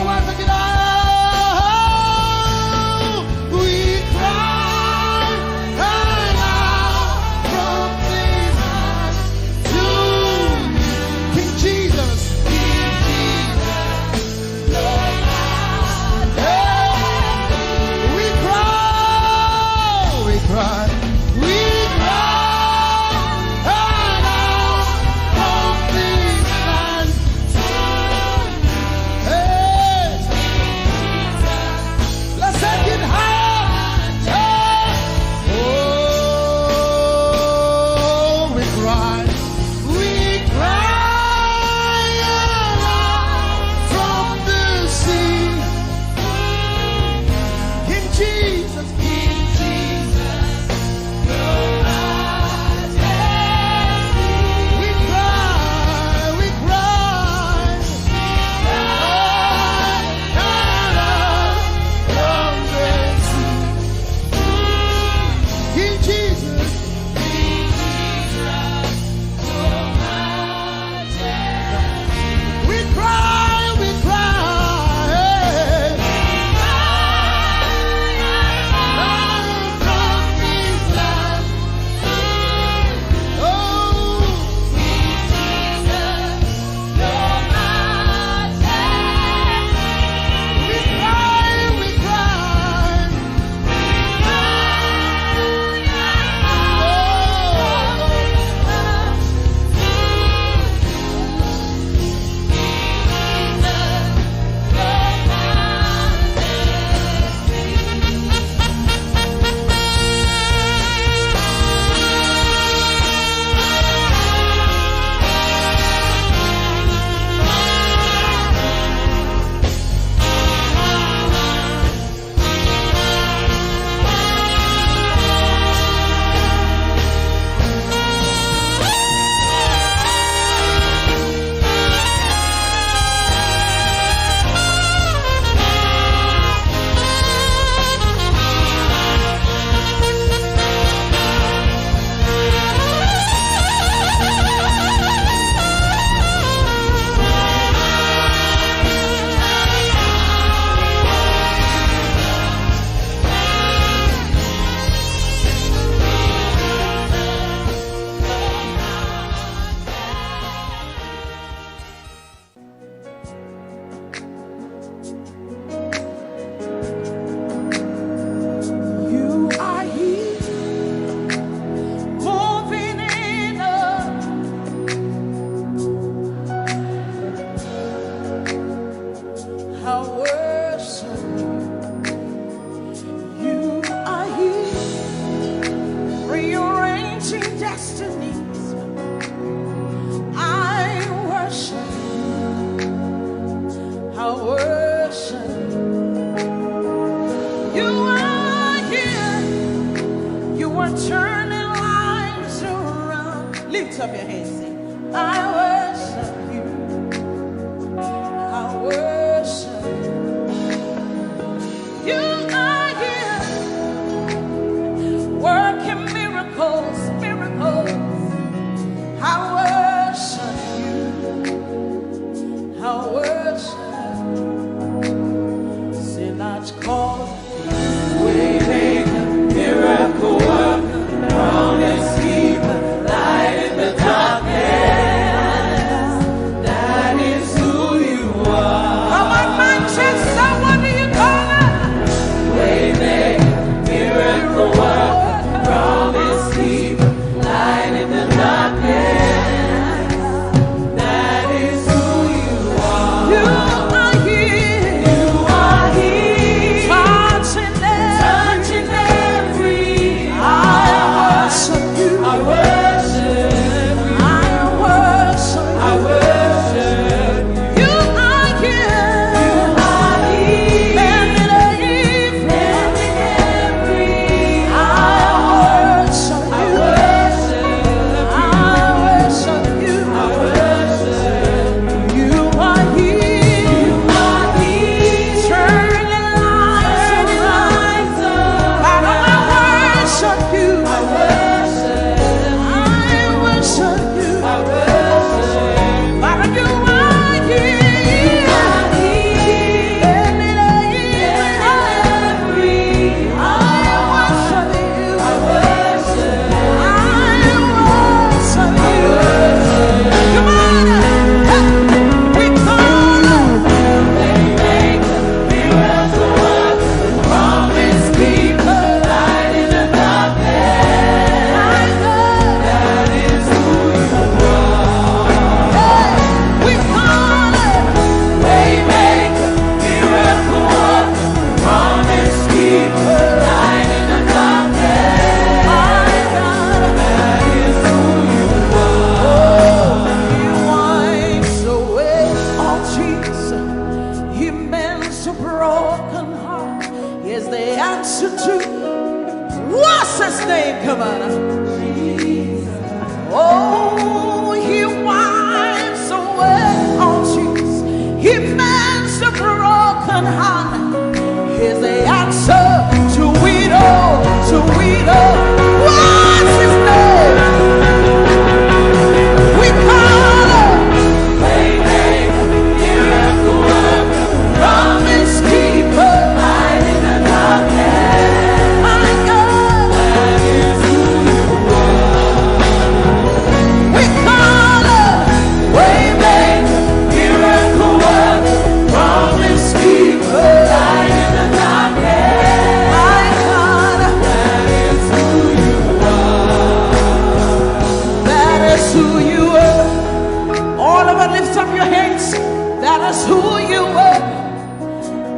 is who you are.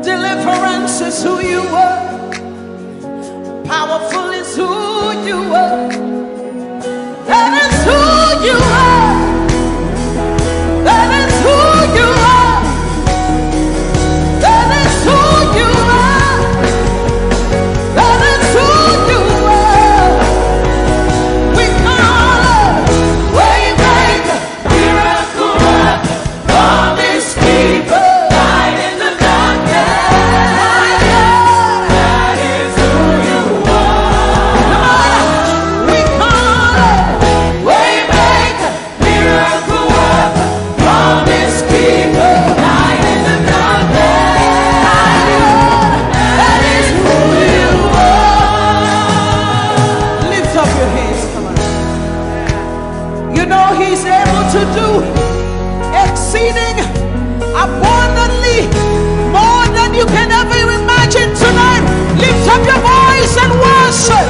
Deliverance is who you are. Powerful is who you are. That is who you are. That is who you are. That is who you are. That is who you are. We call it Waymaker, miracle worker, promise keeper, light in the darkness. That is who you are. We call it Waymaker, miracle worker, promise keeper, light in the darkness. That is who you are. Lift up your hands, come on. You know he's able to do exceeding abundantly more than you can ever imagine tonight. Lift up your voice and worship.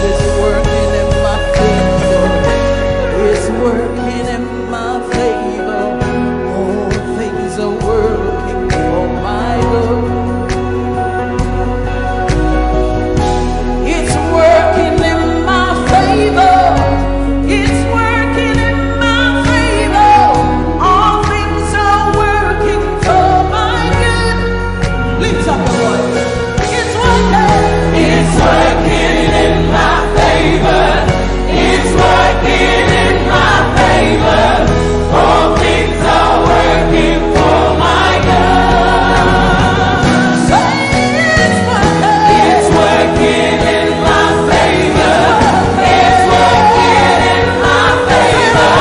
It's working in my favor. It's working in my favor. All things are working for my good. It's working in my favor. It's working in my favor. All things are working for my good. Lift up your voice. It's working. It's working in my favor. It's working in my favor. All things are working for my good. Say it's working. It's working in my favor. It's working in my favor.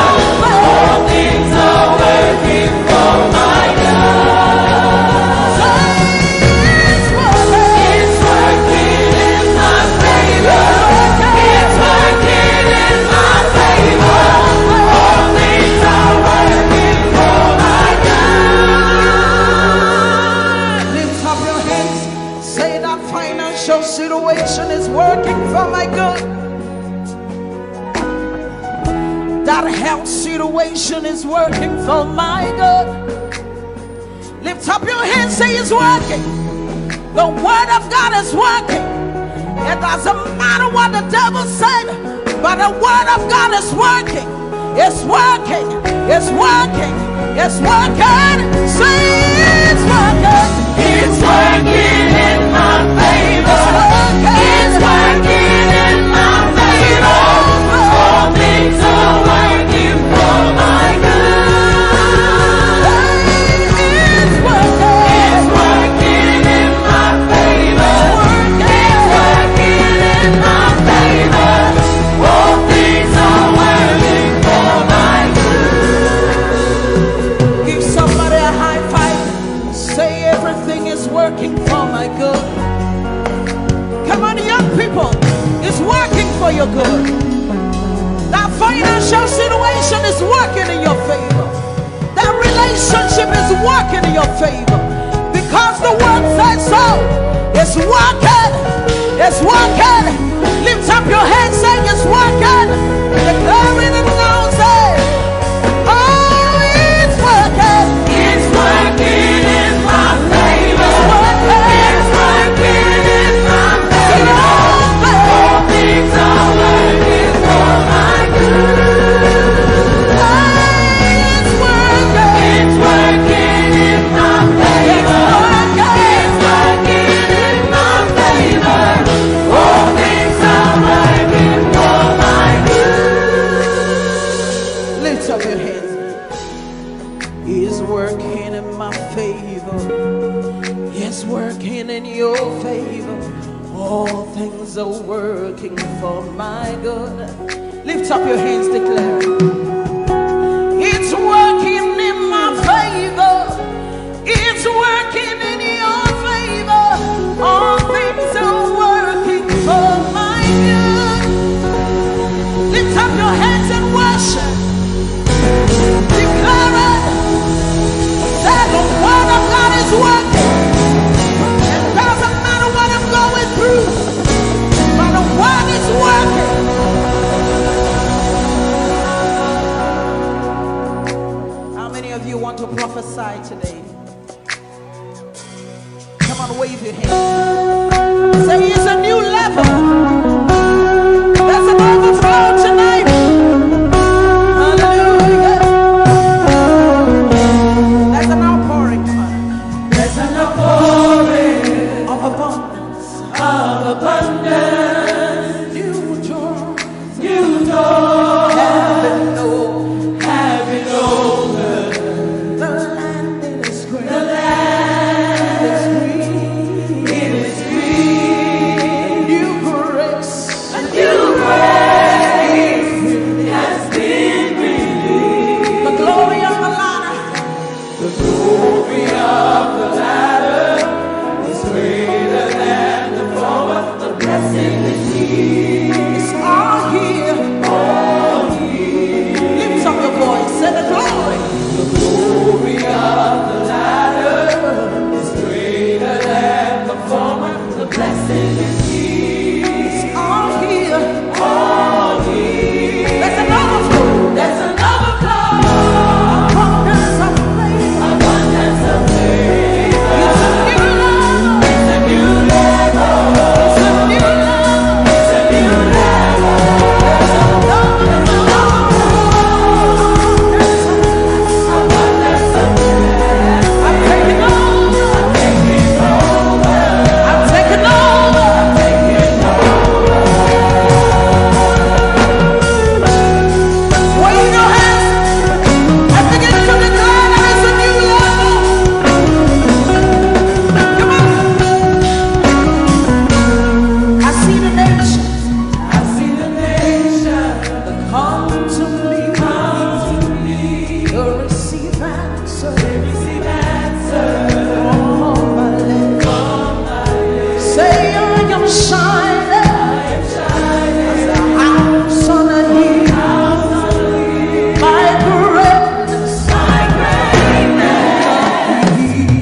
All things are working for my good. Say it's working. It's working in my favor. It's working in my favor. All things are working for my good. Lift up your hands. Say that financial situation is working for my good. That health situation is working for my good. Lift up your hands. Say it's working. The word of God is working. It doesn't matter what the devil said, but the word of God is working. It's working. It's working. It's working. Say it's working. It's working in my favor. It's working in my favor. All things are working for my good. It's working. It's working in my favor. It's working in my favor. All things are working for my good. Give somebody a high five. Say everything is working for my good. Come on, young people. It's working for your good. That financial situation is working in your favor. That relationship is working in your favor. Because the word says so. It's working. It's working. Lift up your hands saying it's working. Declare it and now say, oh, it's working. It's working in my favor. It's working in my favor. All things are working for my good. It's working. It's working in my favor. It's working in my favor. All things are working for my good. Lift up your hands. He's working in my favor. He's working in your favor. All things are working for my good. Lift up your hands, declare. It's working in my favor. It's working in your favor. All things are working for my good. Lift up your hands and worship. Declare it. Say the word of God is working. It doesn't matter what I'm going through, but the word is working. high today. Come on, wave your hand. Say it's a new level. There's an overflow tonight. Hallelujah. There's an outpouring. There's an outpouring Of abundance. of abundance. New joy. New door Heaven over. having over. The land is green. The land It's green. it is green. New grace. A new grace has been released. The glory of the ladder. The glory of the latter is greater than the former. The blessing is here. It's all here. Lift up your voice. Say the glory. The glory of the latter is greater than the former. The blessing is here. It's all here. All here. There's an overflow. There's an overflow. Abundance of faith. Abundance of favor. It's a new level. It's a new level. It's a new level. It's a new level. There's an overflow. Abundance of favor. I'm taking over. I'm taking over. Wave your hands and begin to declare that it's a new level. Come on. I see the nations I see the nation come to me. come to me. You'll receive answer Receive answer from my lips. from my lips. Say I am shining I am shining. as a house on a hill. House on the hill. My greatness My greatness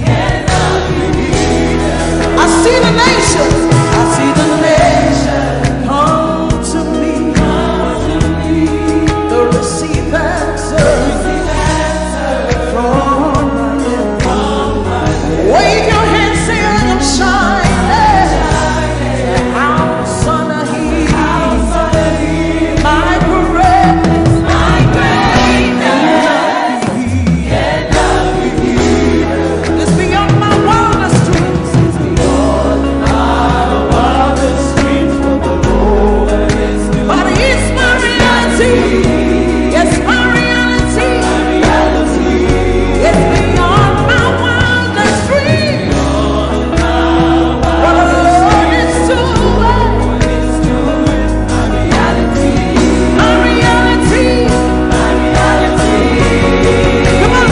cannot be hidden. I see the nations I see the nation come to me. come to me. They'll receive answer Receive answer from my lips. from my lips. Wave your hands, say I am shining. House on a hill. House on the hill. My greatness My greatness cannot be hidden. is beyond my wildest dreams. It's beyond our wildest dreams for the Lord is doing. But it's my reality. Yes, my reality. Reality It's beyond my wildest dreams. What the Lord is doing. is doing. My reality. My reality. My reality. Come on.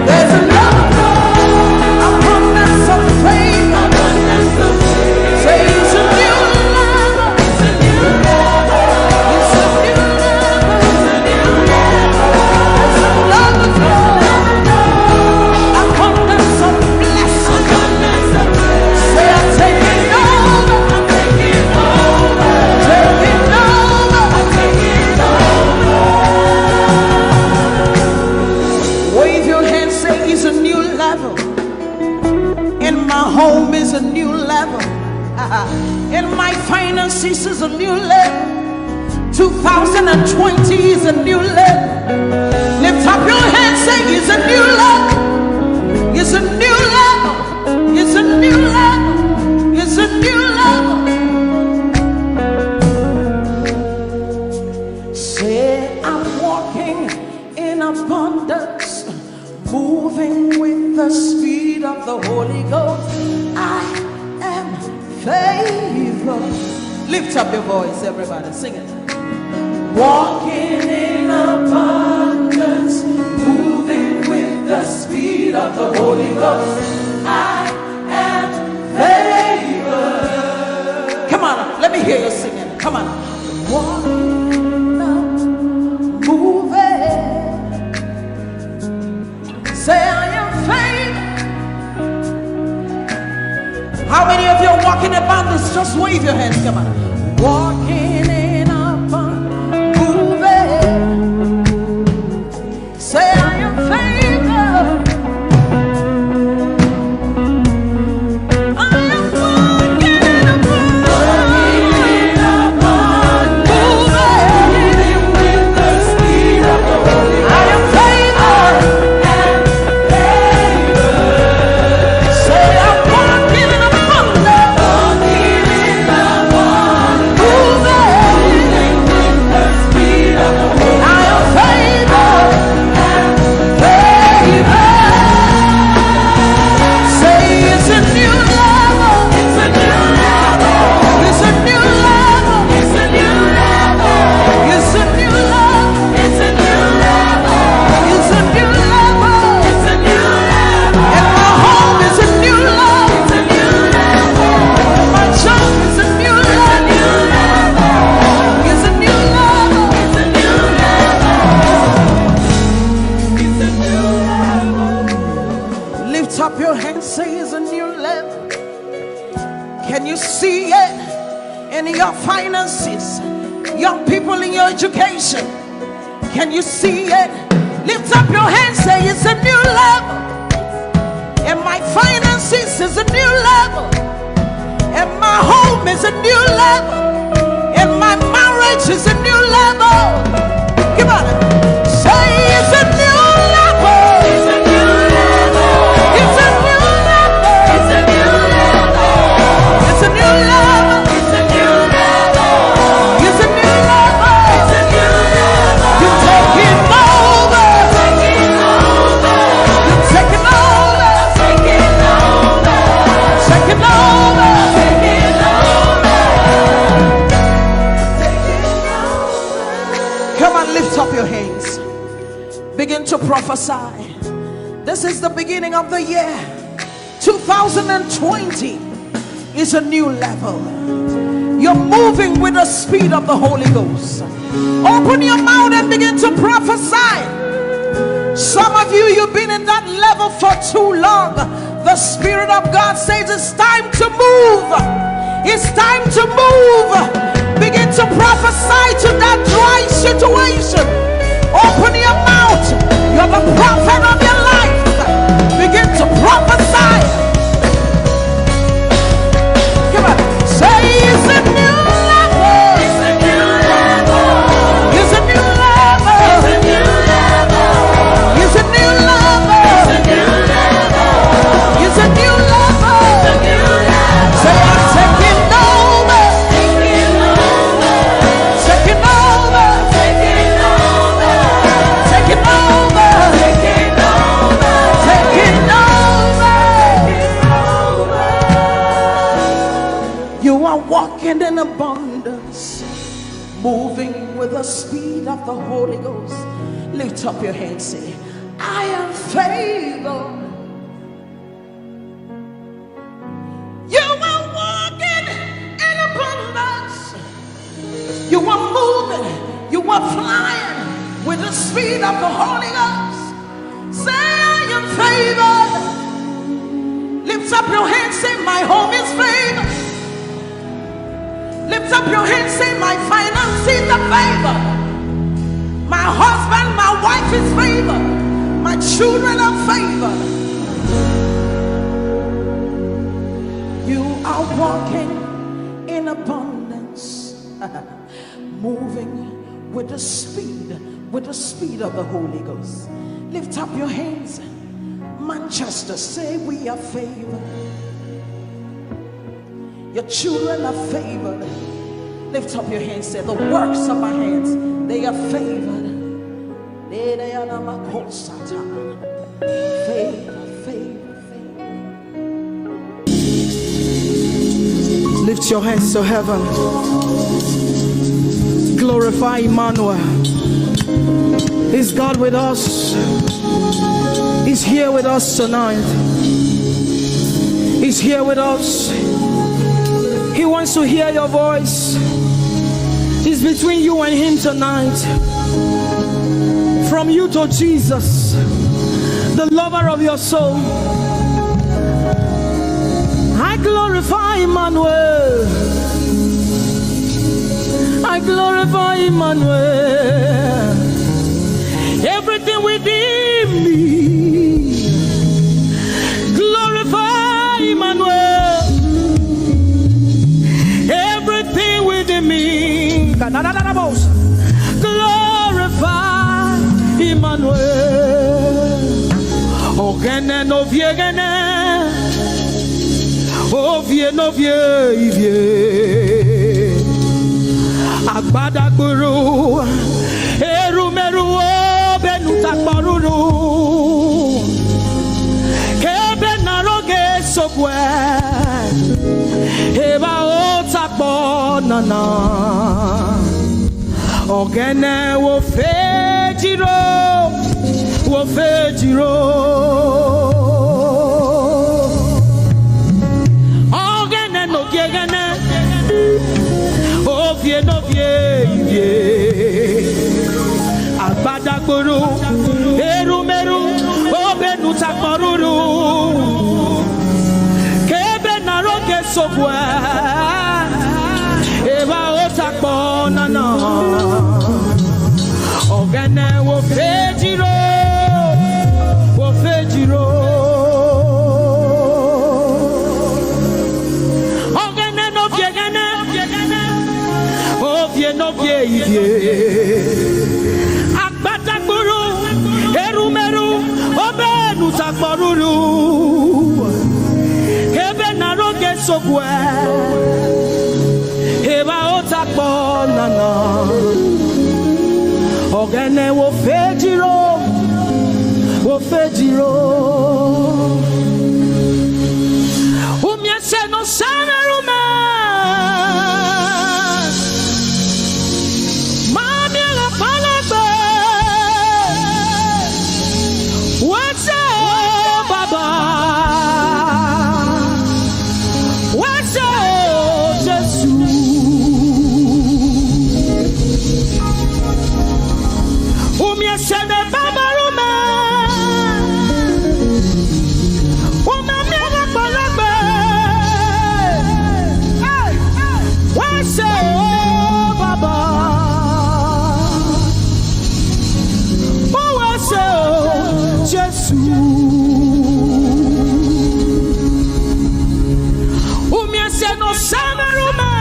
There's another abundance of faith. Abundance of faith. Say it's a new level. It's a new level. It's a new level. It's a new level. There's another abundance of blessing. Abundance of faith. Say I'm taking over. I'm taking over. Taking over. I'm taking over. Wave your hand, say it's a new level. In my home is a new level. In my finances is a new level. 2020 is a new level. Lift up your hand, say it's a new level. It's a new level. It's a new level. It's a new level. Say I'm walking in abundance, moving with the speed of the Holy Ghost. I am favored. Lift up your voice, everybody, sing it. Walking in abundance, moving with the speed of the Holy Ghost. I am favored. Come on, let me hear you singing. Come on. Walking up, moving. Say I am favored. How many of you are walking about this? Just wave your hands. Come on. Walking in abundance, moving. Say I am favored. finances, young people in your education. Can you see it? Lift up your hands, say it's a new level. And my finances is a new level. And my home is a new level. And my marriage is a new level. Come on. Say it's a new level. It's a new level. It's a new level. It's a new level. It's a new level. It's a new level. It's a new level. It's a new level. You're taking over. Taking over. You're taking over. Taking over. Taking over. Taking over. Come on, lift up your hands. Begin to prophesy. This is the beginning of the year. 2020 is a new level. You're moving with the speed of the Holy Ghost. Open your mouth and begin to prophesy. Some of you, you've been in that level for too long. The Spirit of God says it's time to move. It's time to move. Begin to prophesy to that dry situation. Open your mouth. You're the prophet of your life. Begin to prophesy. Come on. Say it's a new level. It's a new level. It's a new level. It's a new level. It's a new level. It's a new level. It's a new level. It's a new level. Say I'm taking over. Taking over. Taking over. Taking over. Taking over. Taking over. Taking over. You are walking in abundance, moving with the speed of the Holy Ghost. Lift up your hands, say, I am favored. You are walking in abundance. You are moving. You are flying with the speed of the Holy Ghost. Say, I am favored. Lift up your hands, say, my home is favored. Lift up your hands, say, my finances are favored. My husband, my wife is favored. My children are favored. You are walking in abundance, moving with the speed of the Holy Ghost. Lift up your hands. Manchester, say we are favored. Your children are favored. Lift up your hands, say the works of my hands, they are favored. Favor, favor, favor. Lift your hands to heaven. Glorify Emmanuel. Is God with us? He's here with us tonight. He's here with us. He wants to hear your voice. It's between you and him tonight. From you to Jesus, the lover of your soul. I glorify Emmanuel. I glorify Emmanuel. Everything within me, glorify Emmanuel. Everything within me, glorify Emmanuel. Ogene no viegene, ovie no vie. Agbada guru, erumeru benuta paruru. Kebe naroge sokwe, eba otakbo nana. Ogene wo fejiro, wo fejiro. Ogene no gegene. Ovie no vie, agbadagboro, erumeru, obenuta koruru, kebe naroge sokwe, eba Ogene wo fejiro, wo fejiro. Ogene no viegene, ovie no vievie. Akbatakuru, erumeru, obenu takboruru. Ebe naroge sokwe, eba otakbo nana. Ogene wo fejiro, wo fejiro. Umiese no sana rume, mami la palagbe. What's up, Baba? What's up, Jesus? Umiesene Baba Rume, umamiana palagbe. What's up, Baba? What's up, Jesus? Umieseno sana Rume,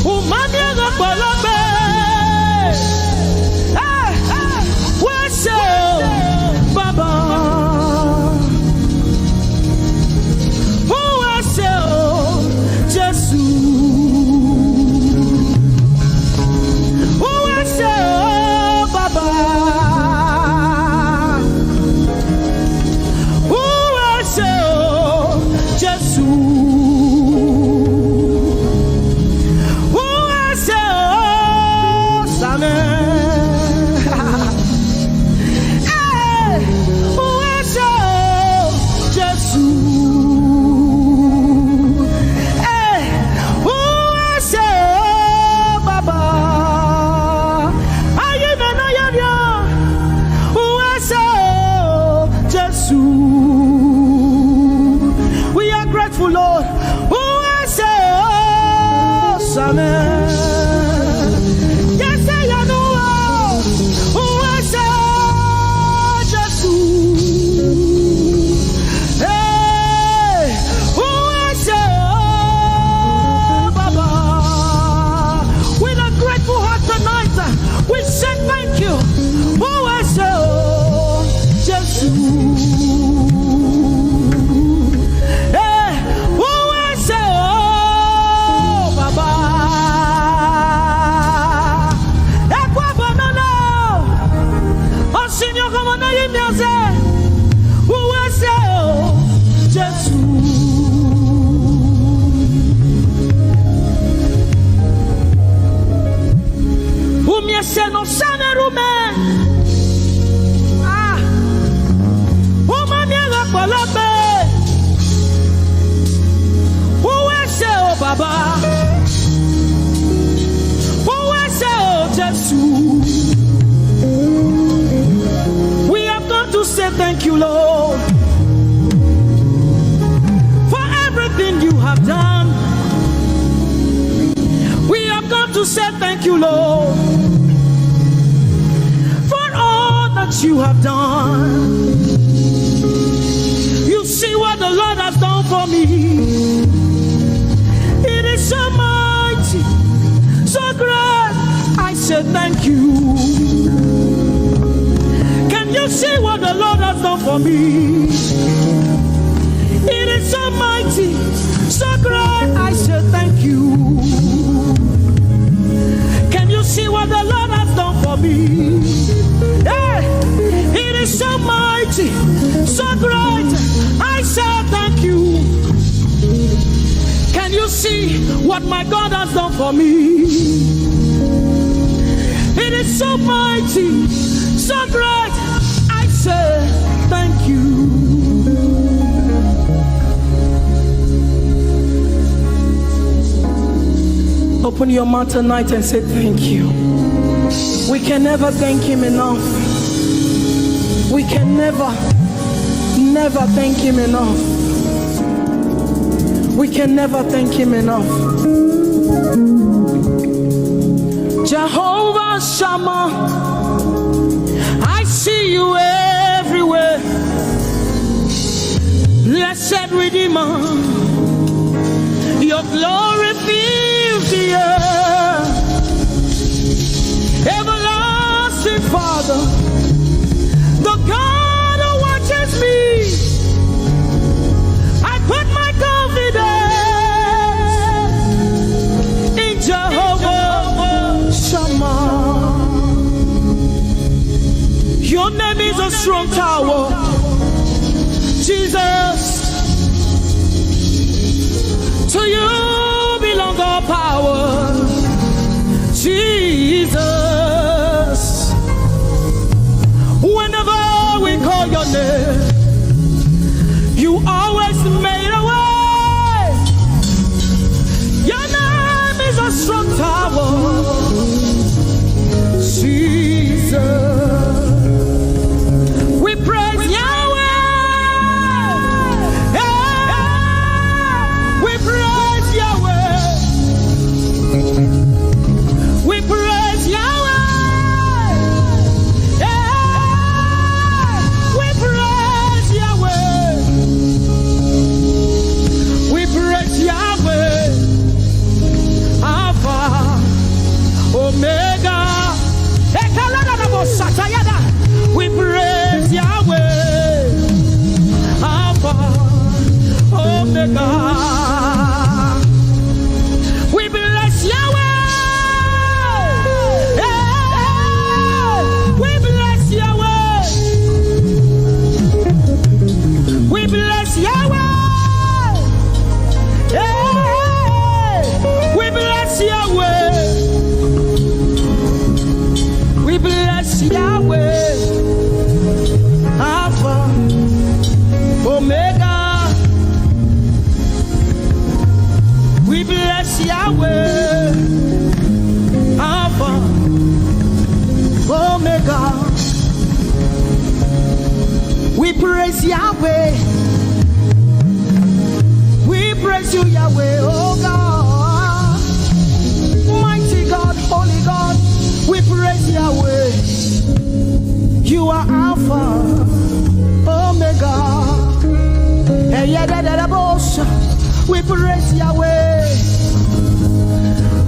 umamiana palagbe. Baba, who was Jesus? Who was Baba? Who was Jesus? Who was Samuel? Lord, who is Amen. Yes, I know who is Jesus. Hey, who is Baba? With a grateful heart tonight, we say thank you. Who is Jesus? No sana rume, umamiela palabe, uwese o Baba, uwese o Jesus. We have come to say thank you, Lord, for everything you have done. We have come to say thank you, Lord, that you have done. You see what the Lord has done for me. It is so mighty, so great. I said thank you. Can you see what the Lord has done for me? It is so mighty, so great. I said thank you. Can you see what the Lord has done for me? Hey, it is so mighty, so great. I say thank you. Can you see what my God has done for me? It is so mighty, so great. I say thank you. Open your mouth tonight and say thank you. We can never thank him enough. We can never thank him enough. We can never thank him enough. Jehovah Shammah, I see you everywhere. Blessed Redeemer, your glory fills the earth. Everlasting Father, the God who watches me, I put my confidence in Jehovah Shammah. Your name is a strong tower, Jesus. To you belong all power, Jesus. Whenever we call your name, you always made a way. Your name is a strong tower, Jesus. We praise Yahweh. We praise Yahweh. We praise Yahweh. We praise Yahweh. We praise Yahweh. Alpha, Omega. We praise Yahweh. Alpha, Omega. We bless Yahweh. We bless Yahweh. We bless Yahweh. We bless Yahweh. We bless Yahweh. Alpha, Omega. We bless Yahweh, Alpha, Omega. We praise Yahweh. We praise you, Yahweh, oh God. Mighty God, holy God, we praise Yahweh. You are Alpha, Omega. We praise Yahweh.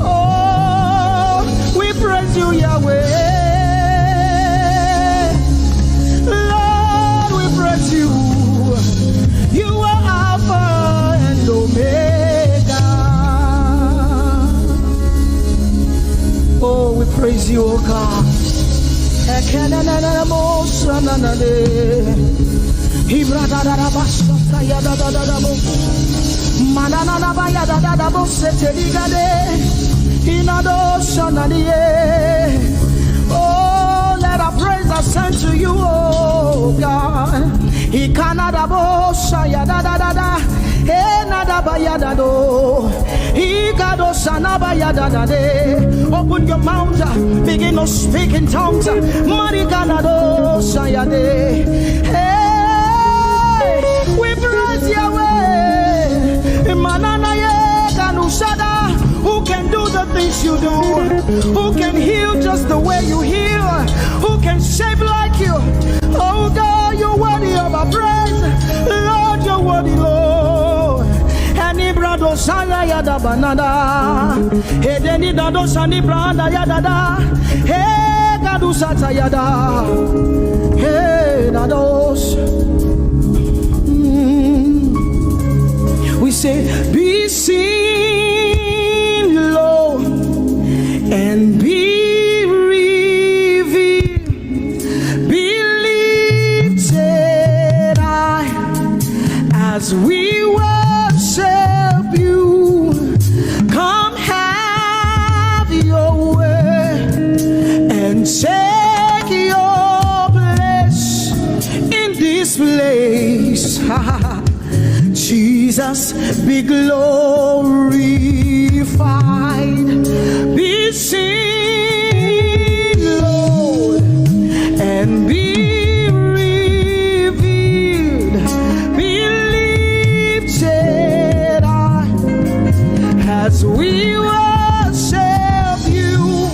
Oh, we praise you, Yahweh. Lord, we praise you. You are Alpha and Omega. Oh, we praise you, oh God. Oh, let our praise ascend to you, oh God. Open your mouth, begin to speak in tongues. Hey, we praise Yahweh. Who can do the things you do? Who can heal just the way you heal? Who can shape like you? Oh God, you're worthy of our praise. Lord, you're worthy, Lord. Any brado sanga yada banana. Hey, deni dado sani branda yada da. Hey, gadu sata yada. Hey, dados. We say, be seen, Lord, and be revealed, be lifted high as we worship you. Come have your way and take your place in this place. Jesus, be glorified, be seen, Lord, and be revealed, be lifted high as we worship you.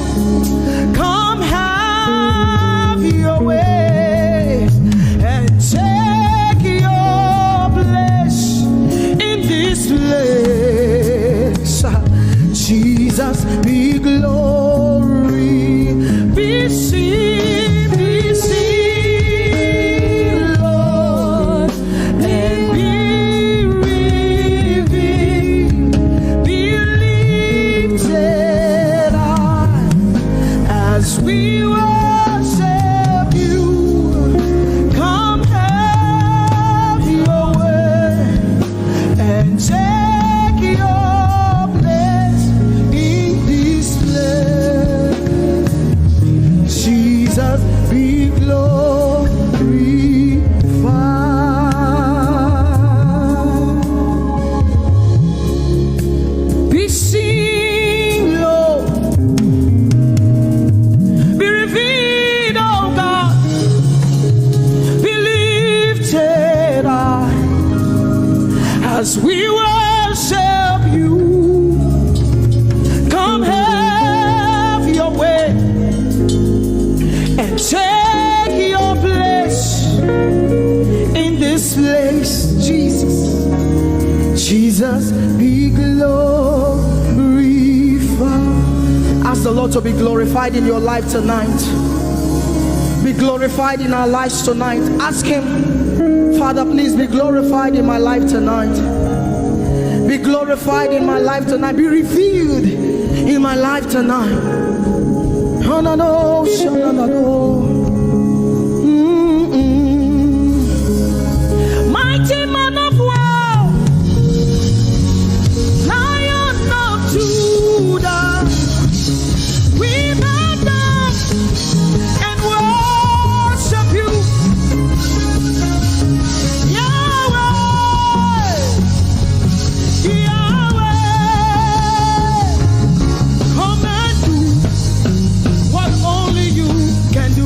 we worship you. Come have your way and take your place in this place. Jesus, be glorified. Be seen, Lord. Be revealed, oh God. Be lifted high as we worship you. Come have your way and take your place in this place. Jesus, Jesus, be glorified. Ask the Lord to be glorified in your life tonight. Be glorified in our lives tonight. Ask Him, Father, please be glorified in my life tonight. Be glorified in my life tonight. Be revealed in my life tonight. Oh, no, no, no, no, no. Mighty man of war, Lion of Judah, we bow down and worship you, Yahweh, Yahweh. Come and do what only you can do.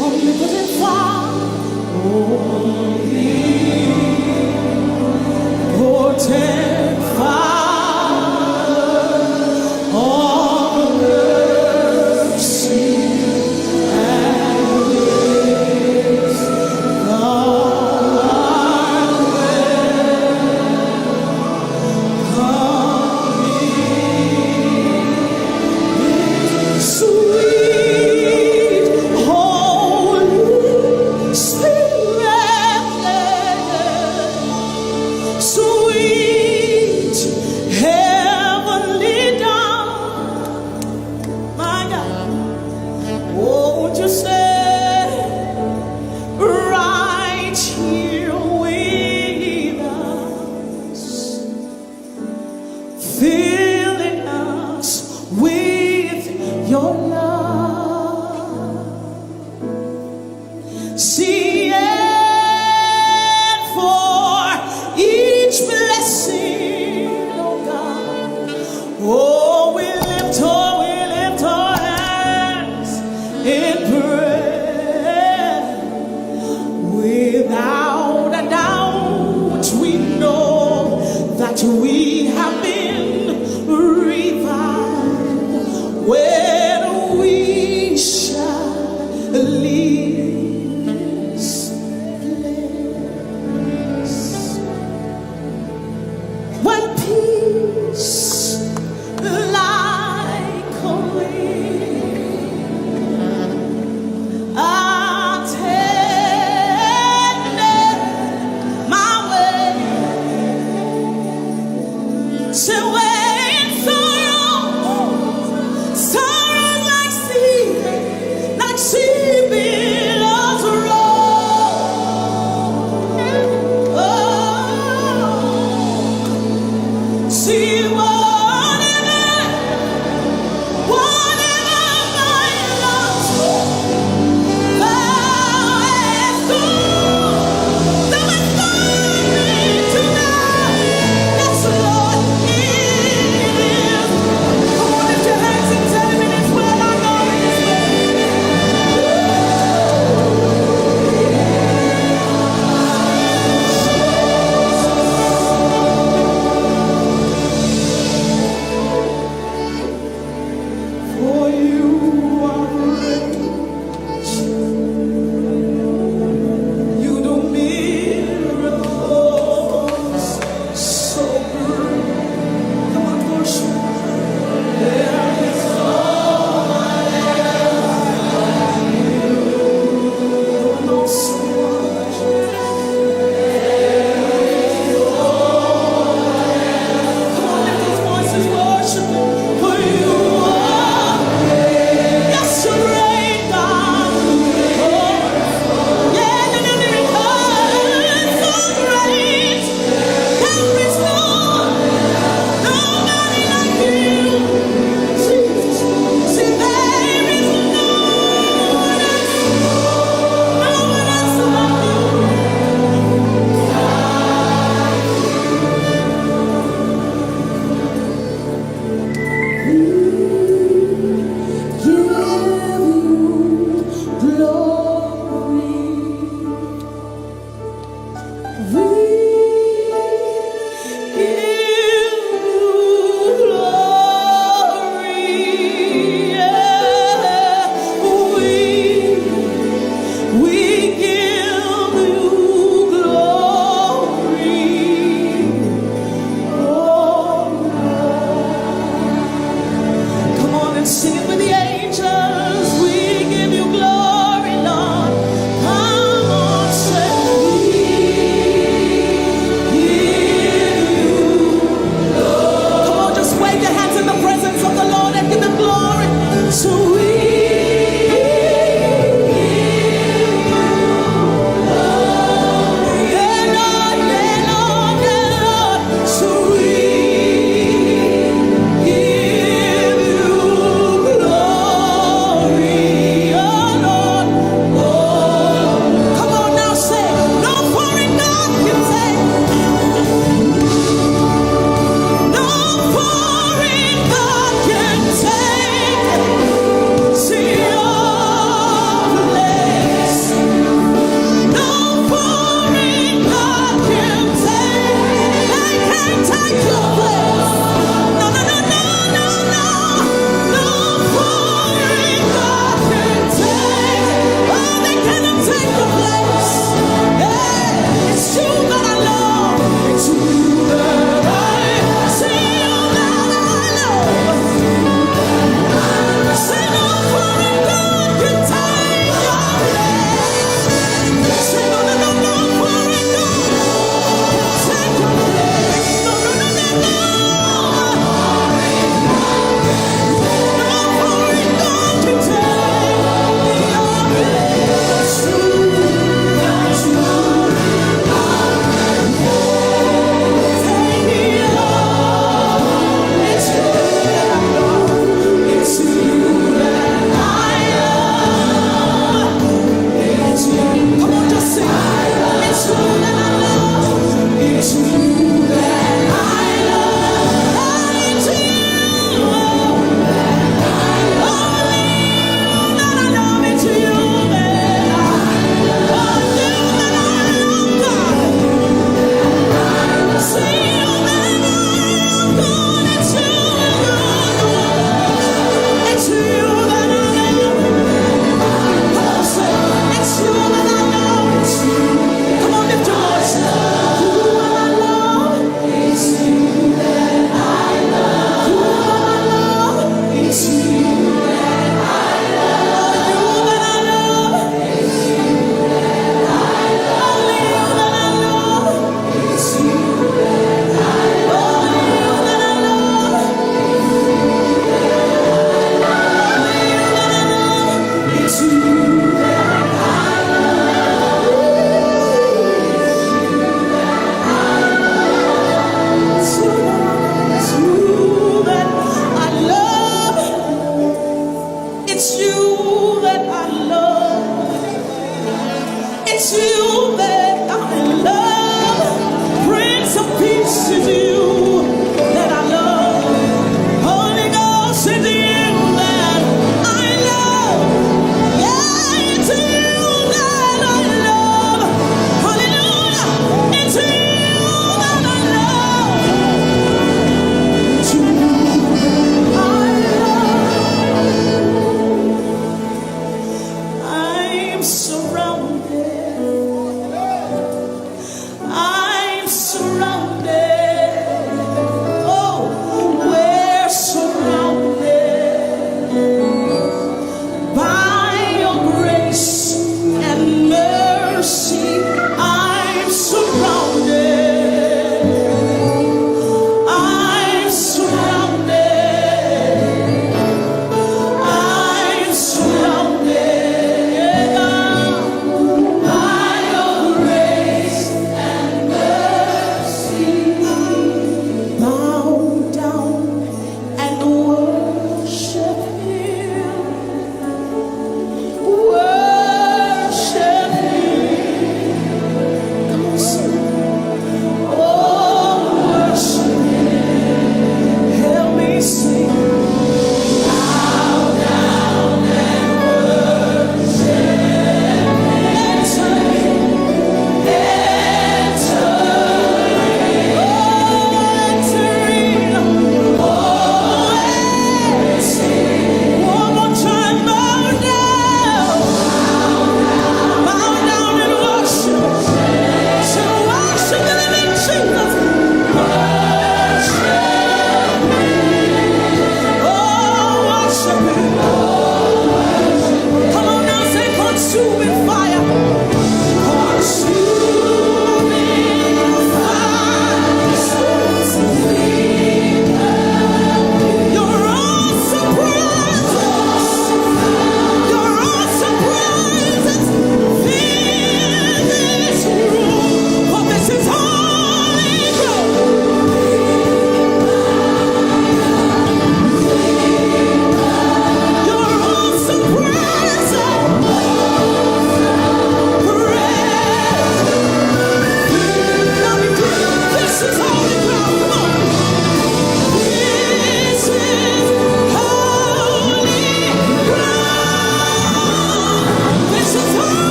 Omnipotent Father, omnipotent Father, all mercy and grace, sweet Holy Spirit, sweet heavenly dawn, my God, won't you stay right here with us, filling us with your love. See, and for each blessing, oh God, oh, we lift our hands in prayer. Without a doubt, we know that we have been revived when we shall leave this place. When peace like a wind attended my way, so when sorrow like sea billows roll. Oh, see whatever my love thou hast done, thou hast done me tonight. Yes, Lord, it is. Come on, lift your hands and tell him it is well. I know it is well.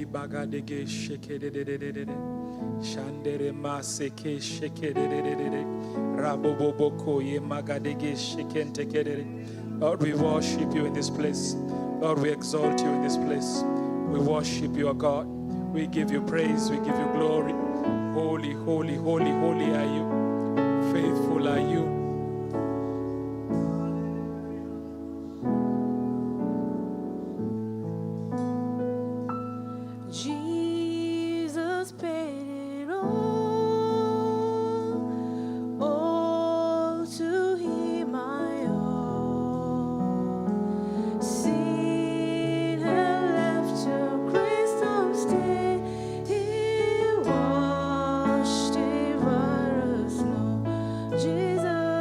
Ribagadege shekededededede. Shandere maseke shekededededede. Raboboboko ye magadege shekentekedede. Lord, we worship you in this place. Lord, we exalt you in this place. We worship you, O God. We give you praise. We give you glory. Holy, holy, holy, holy are you. Faithful are you. Jesus paid it all to Him I owe. Sin had left a crystal stain, He washed it white as snow. Jesus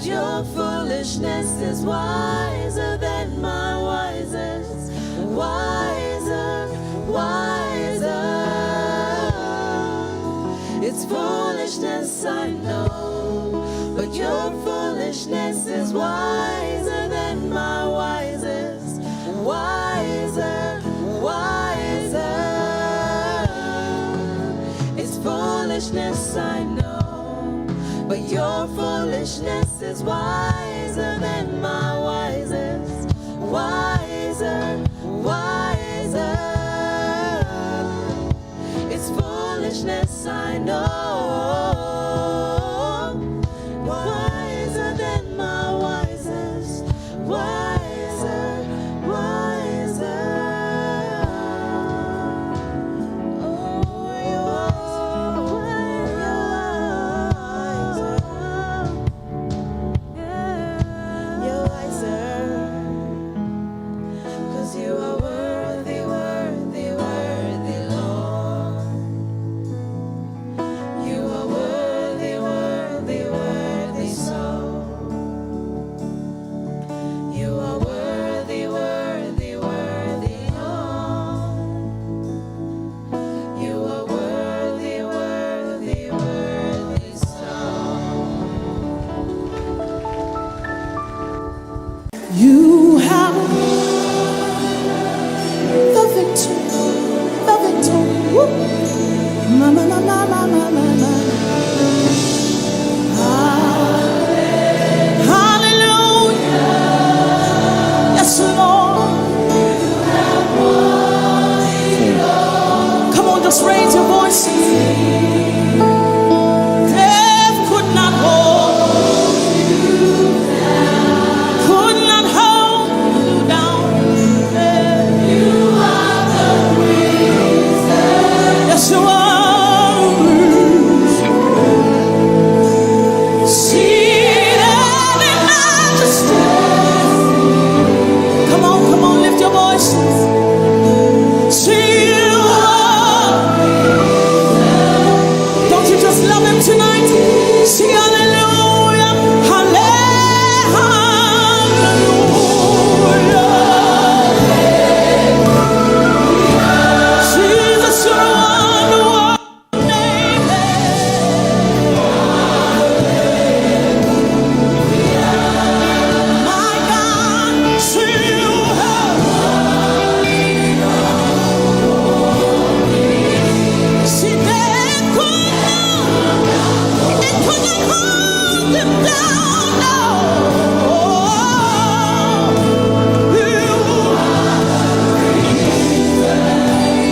your foolishness is wiser than my wisest. Wiser, wiser. It's foolishness, I know, but your foolishness is wiser than my wisest. Wiser, wiser. It's foolishness, I know, but your foolishness is wiser than my wisest. Wiser, wiser. It's foolishness, I know. Wiser than my wisest. Wiser, wiser. Oh, you're wiser. You're wiser. 'Cause you are worthy, worthy, worthy, Lord. You are worthy, worthy, worthy, so. You are worthy, worthy, worthy, Lord. You are worthy, worthy, worthy, so. You have the victory, the victory. Woo. Ma, ma, ma, ma, ma, ma, ma, ma. Hallelujah. Yes, Lord. Come on, just raise your voices. Death could not hold, could not hold you down. Yes, you are. Seated in majesty. Come on, lift your voices. See you are. Don't you just love him tonight? Sing hallelujah, hallelujah. Jesus, you're one name. My God, see you have. See that could not hold him down. No.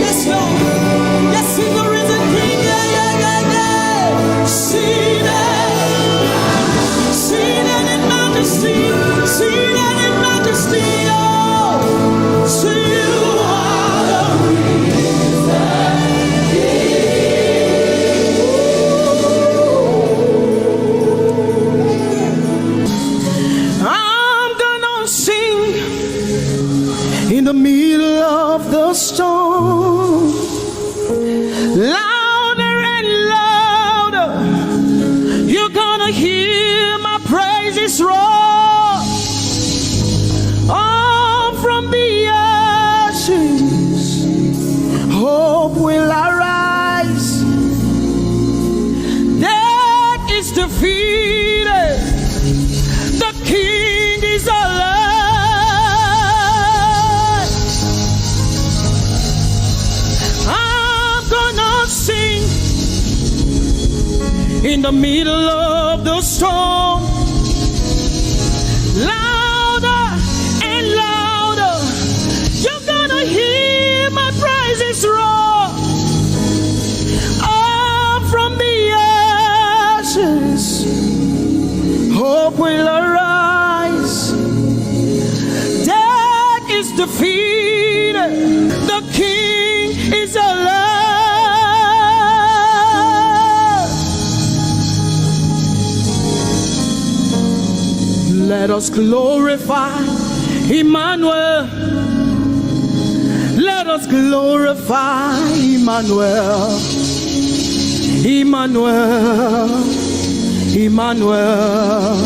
Yes, Lord. Yes, he's the risen King. Yeah. Seated in majesty. Seated in majesty. Oh, see you are I'm gonna sing in the middle of the storm, louder and louder. You're gonna hear my praises roar. Oh, from the ashes, hope will arise. Death is defeated. The King is alive. I'm gonna sing in the middle of the storm, louder and louder. You're gonna hear my praises roar. Up from the ashes, hope will arise. Death is defeated. The King is alive. Let us glorify Emmanuel. Let us glorify Emmanuel. Emmanuel. Emmanuel.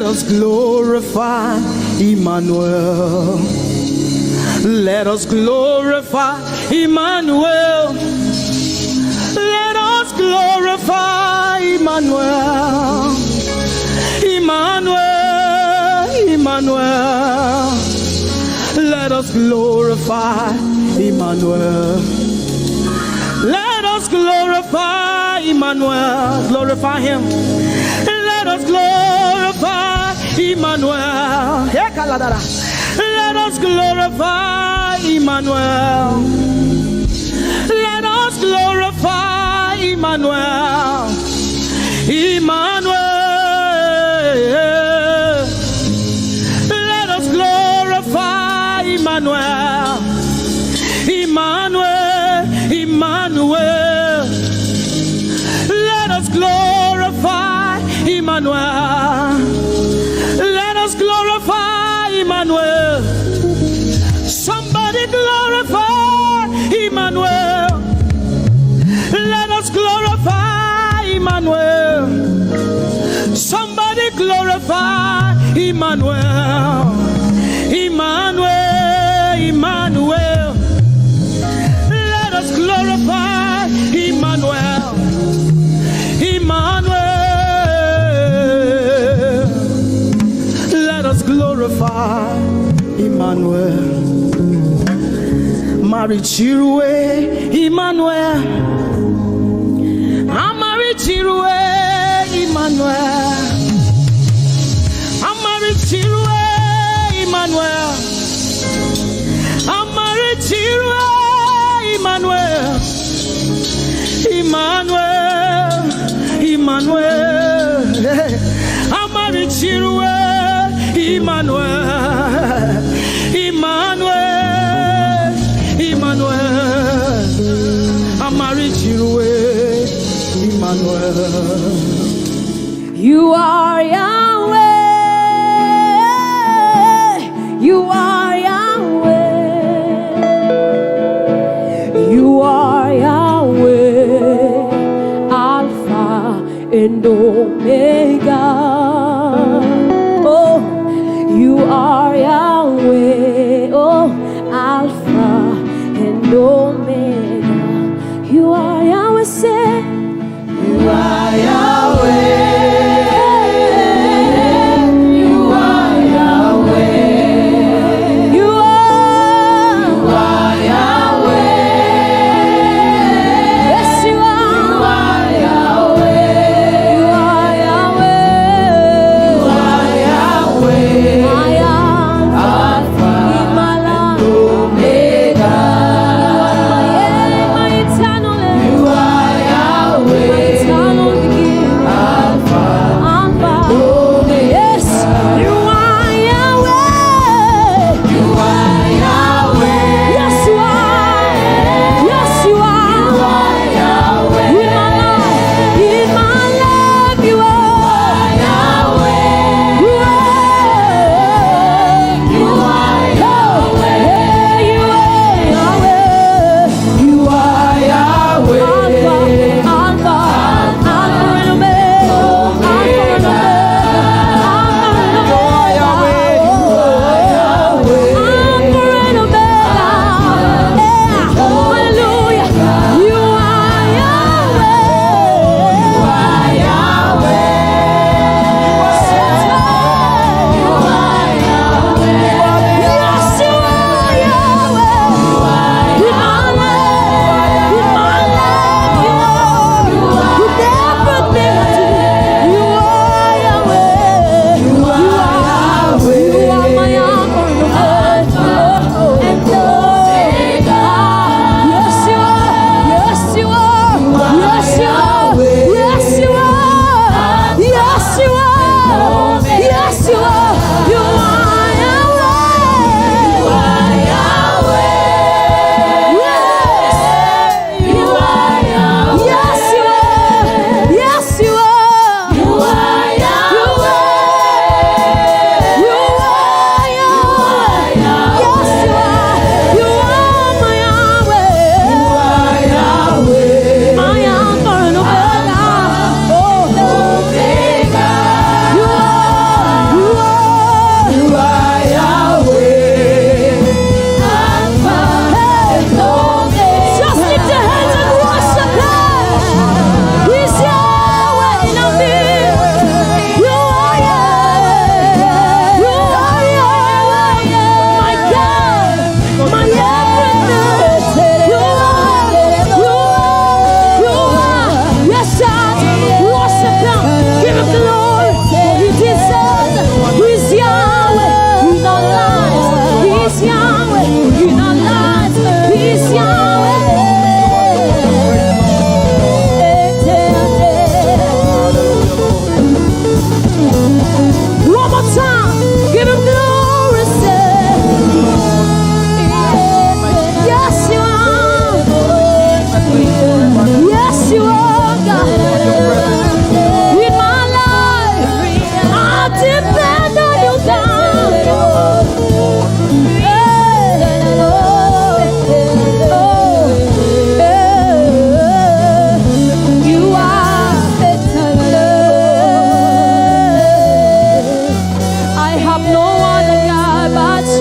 us glorify Emmanuel. Let us glorify Emmanuel. Let us glorify Emmanuel. Emmanuel, Emmanuel. Let us glorify Emmanuel. Let us glorify Emmanuel. Glorify him. Let us glorify Emmanuel. Let us glorify Emmanuel. Let us glorify Emmanuel. Emmanuel. Let us glorify Emmanuel. Emmanuel. Emmanuel. Let us glorify Emmanuel. Let us glorify Emmanuel. Somebody glorify Emmanuel. Let us glorify Emmanuel. Somebody glorify Emmanuel. Emmanuel, Emmanuel. Let us glorify Emmanuel. Emmanuel. Let us glorify Emmanuel. Marichirwe Emmanuel. Amarichirwe Emmanuel. Amarichirwe Emmanuel. Amarichirwe Emmanuel. Emmanuel. Emmanuel. Amarichirwe Emmanuel. Emmanuel. Emmanuel. Amarichirwe Emmanuel. You are Yahweh. You are Yahweh. You are Yahweh. Alpha and Omega. Oh, you are Yahweh. Oh, Alpha and Omega. You are Yahweh. Say, you are Yahweh.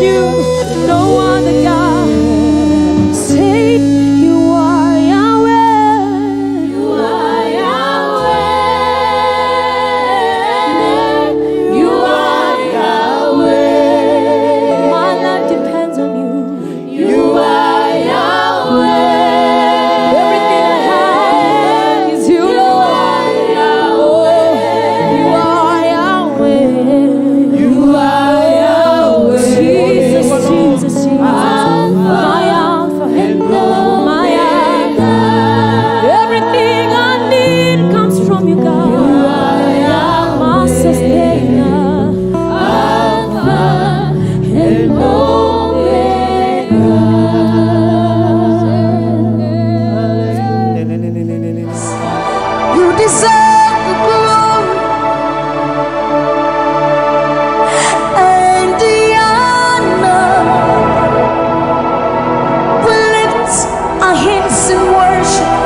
you, no other God. Say you are Yahweh. You are Yahweh. You are Yahweh. My life depends on you. You are Yahweh. Everything I have is you. You are Yahweh. You are Yahweh. You are Yahweh. Jesus, Jesus, Jesus. My Alpha and my Omega. Everything I need comes from you, God. You are Yahweh. My sustainer. Alpha and Omega. You deserve the glory and the honor. We lift our hands in worship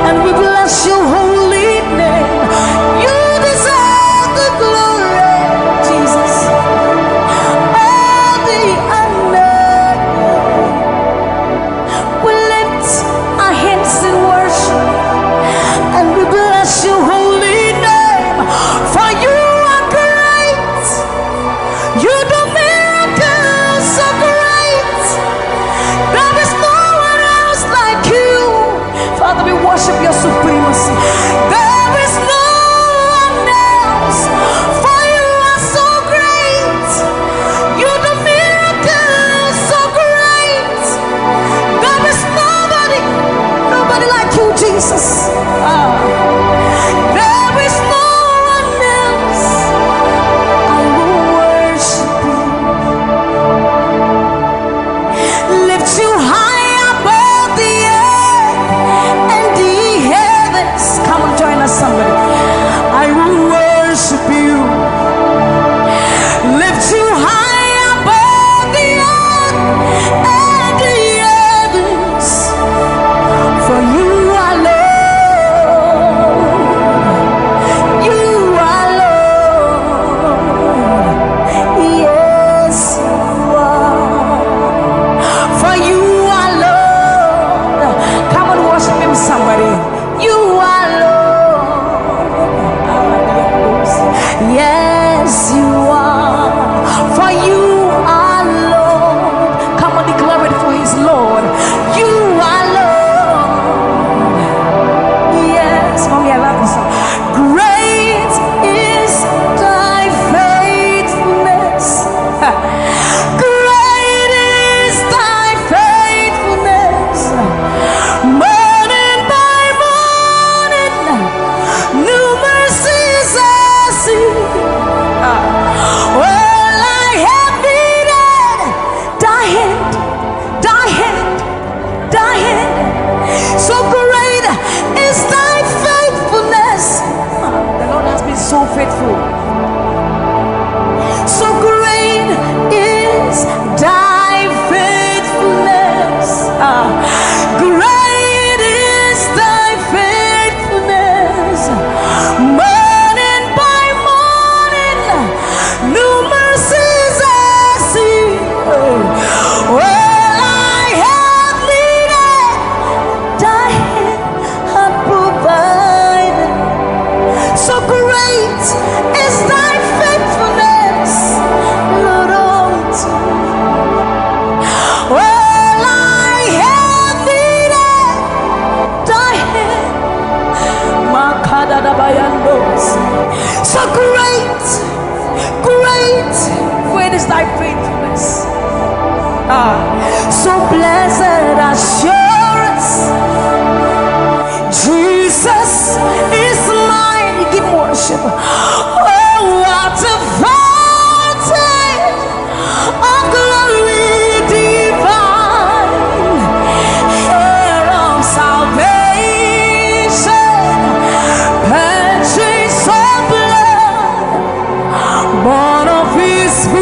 and we bless your holy name. You deserve the glory, Jesus, and the honor. We lift our hands in worship and we bless your holy name. For you are great. You do miracles so great. There is no one else like you. Father, we worship your supremacy. There is no one else. For you are so great. You do miracles so great. There is nobody like you, Jesus. There is no one else. I will worship you. Lift you high above the earth and the heavens. Come on, join us, somebody. I will worship you. Lift you high above the earth and the heavens. For you are Lord. You are Lord. Yes, you are. For you are Lord. Come on, worship him, somebody. You are Lord. Yes, you are. For you are Lord. Come on, declare it for his Lord. You are Lord. Yes, mommy, I love this song. Great is thy faithfulness. Great is thy faithfulness. Morning by morning, new mercies I see. All I have needed, thy hand, thy hand, thy hand. So great is thy faithfulness. The Lord has been so faithful. So great is thy faithfulness. Great is thy faithfulness. Morning by morning, new mercies I see. All I have needed, thy hand hath provided. So great is thy faithfulness, Lord, unto me. All I have needed, thy hand. Makadadabayandos. So great, great, great is thy faithfulness. So blessed assurance, Jesus is mine. Give worship. Oh, what a fountain of glory divine, hair of salvation, purchase of blood, born of his spirit.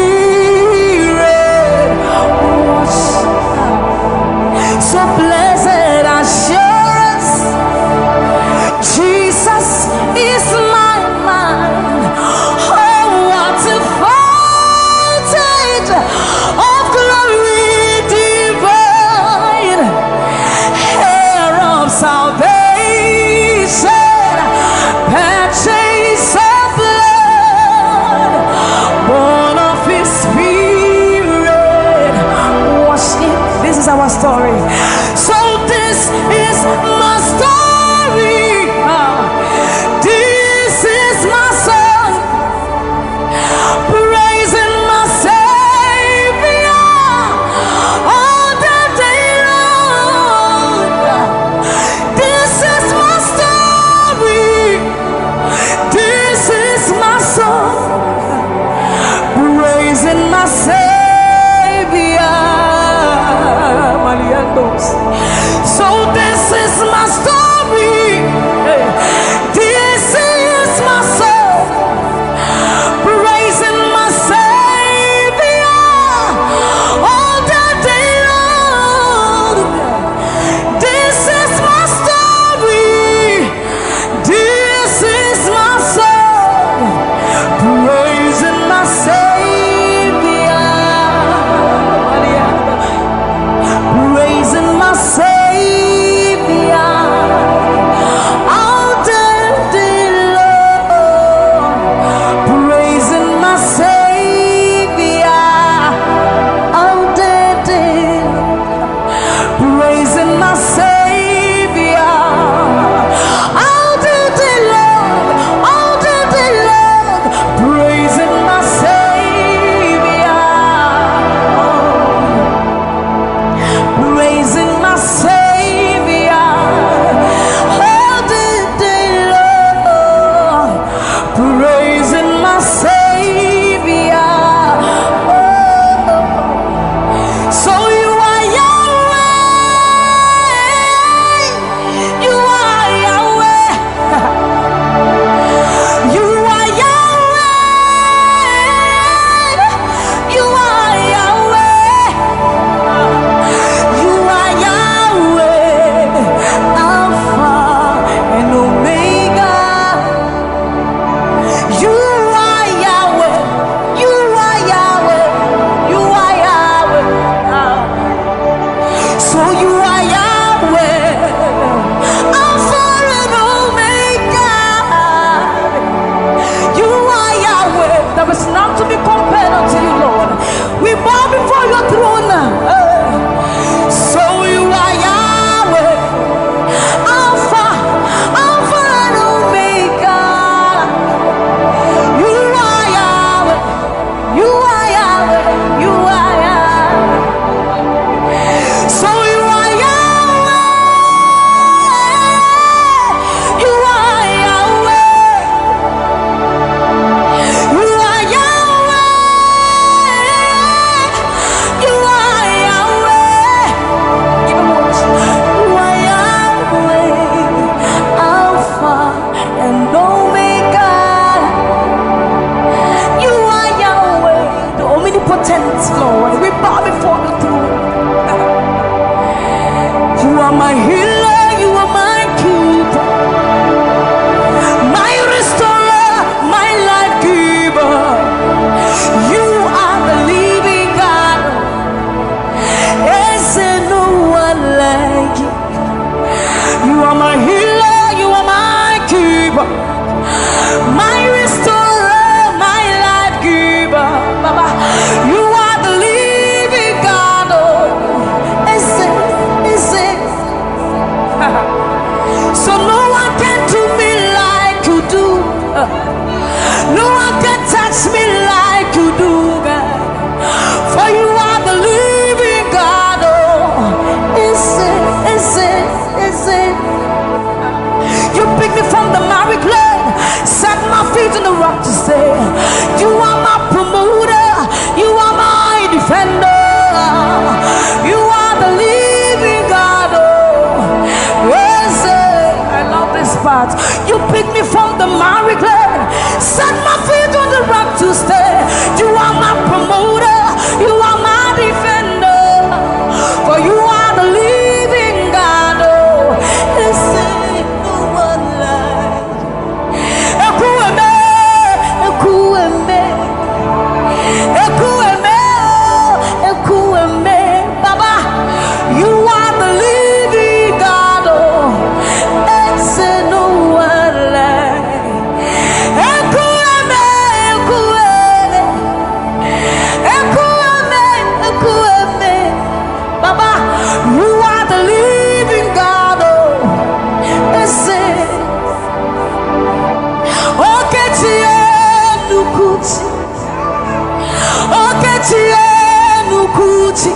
nukuchi.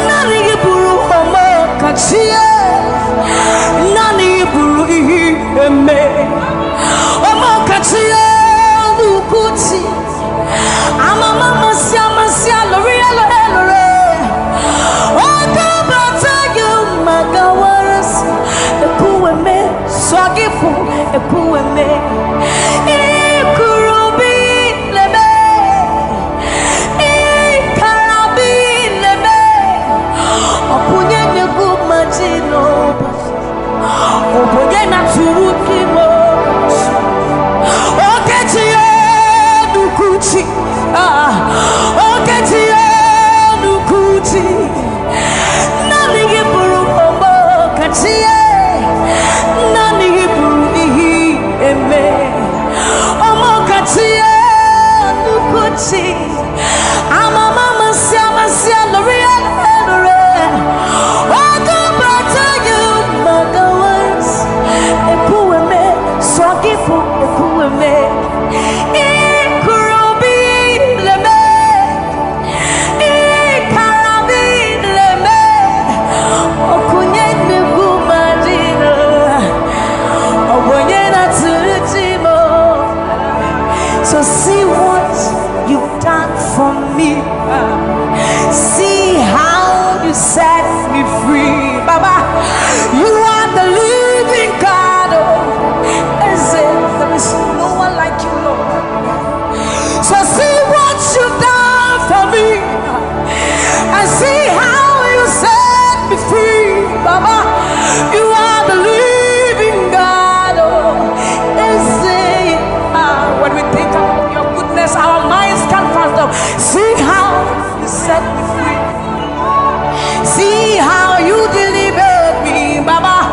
Nani iburu homo kachie. Nani iburu ihi eme. Homo kachie nukuchi. Amama masia masia lori lore. Oga bata you magawaras. Ekuweme swagifu ekuweme. Ikurubi lebe. Ikarabi lebe. Opunye negu majino. Opunye na turukimo. Okechiye nukuchi. Okechiye nukuchi. Nani giburu omo kachiye. Nani giburu ihi eme. Omo kachiye nukuchi. Amama masia masia loria lore. Ogo bata you magawas. Ekuweme swagifu ekuweme. Ikurubi leme. Ikarabi leme. Okunye negu madina. Obonye na turutimo. So see what you've done for me. See how you set me free. Baba, you are the living God. Oh, there is no one like you, Lord. So see what you've done for me. And see how you set me free. Baba, you are the living God. Oh, when we think of your goodness, our minds can't fathom. See how you set me free. See how you delivered me, Baba.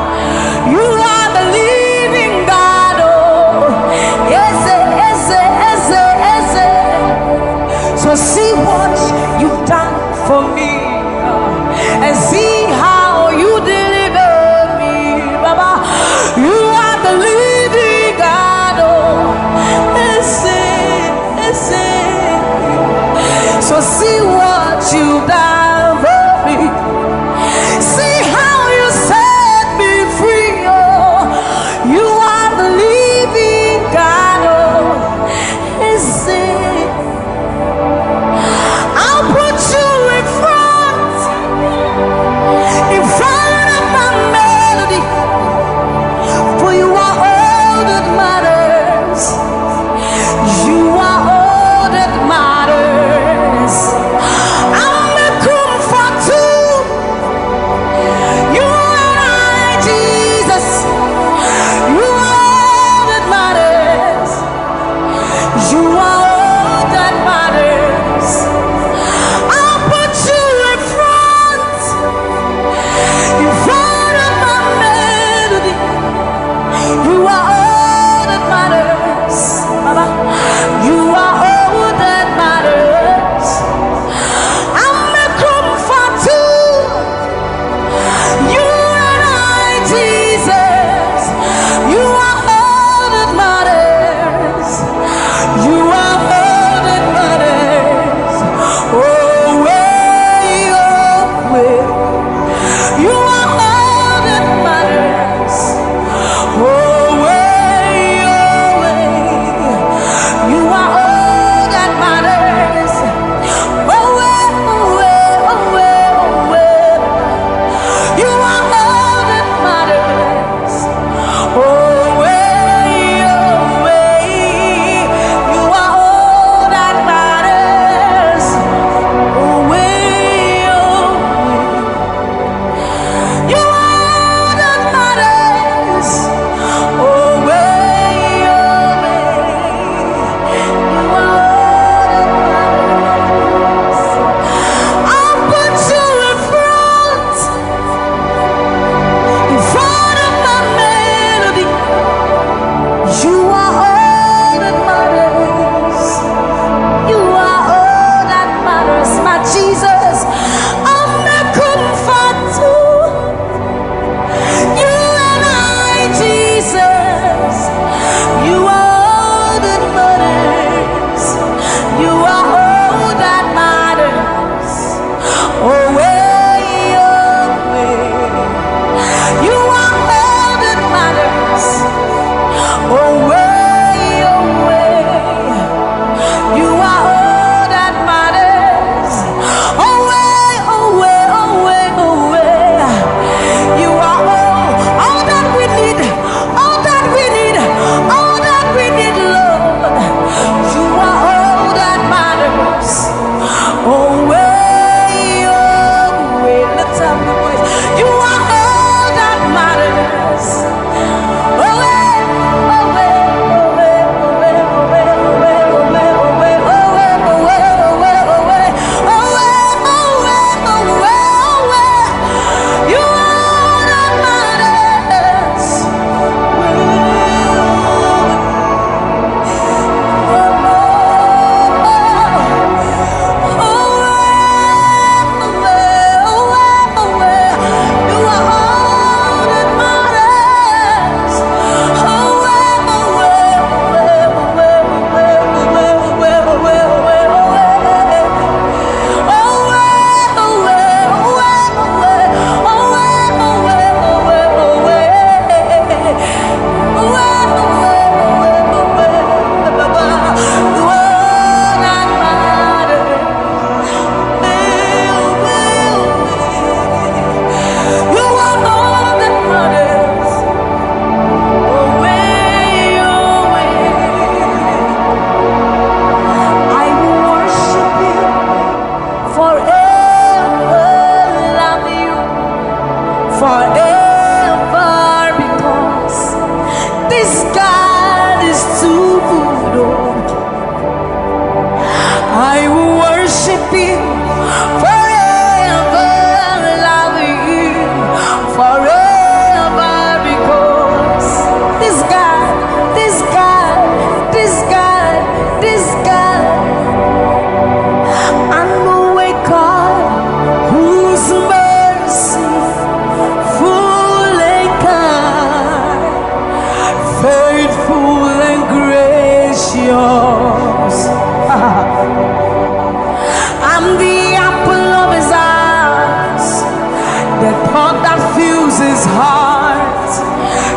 His heart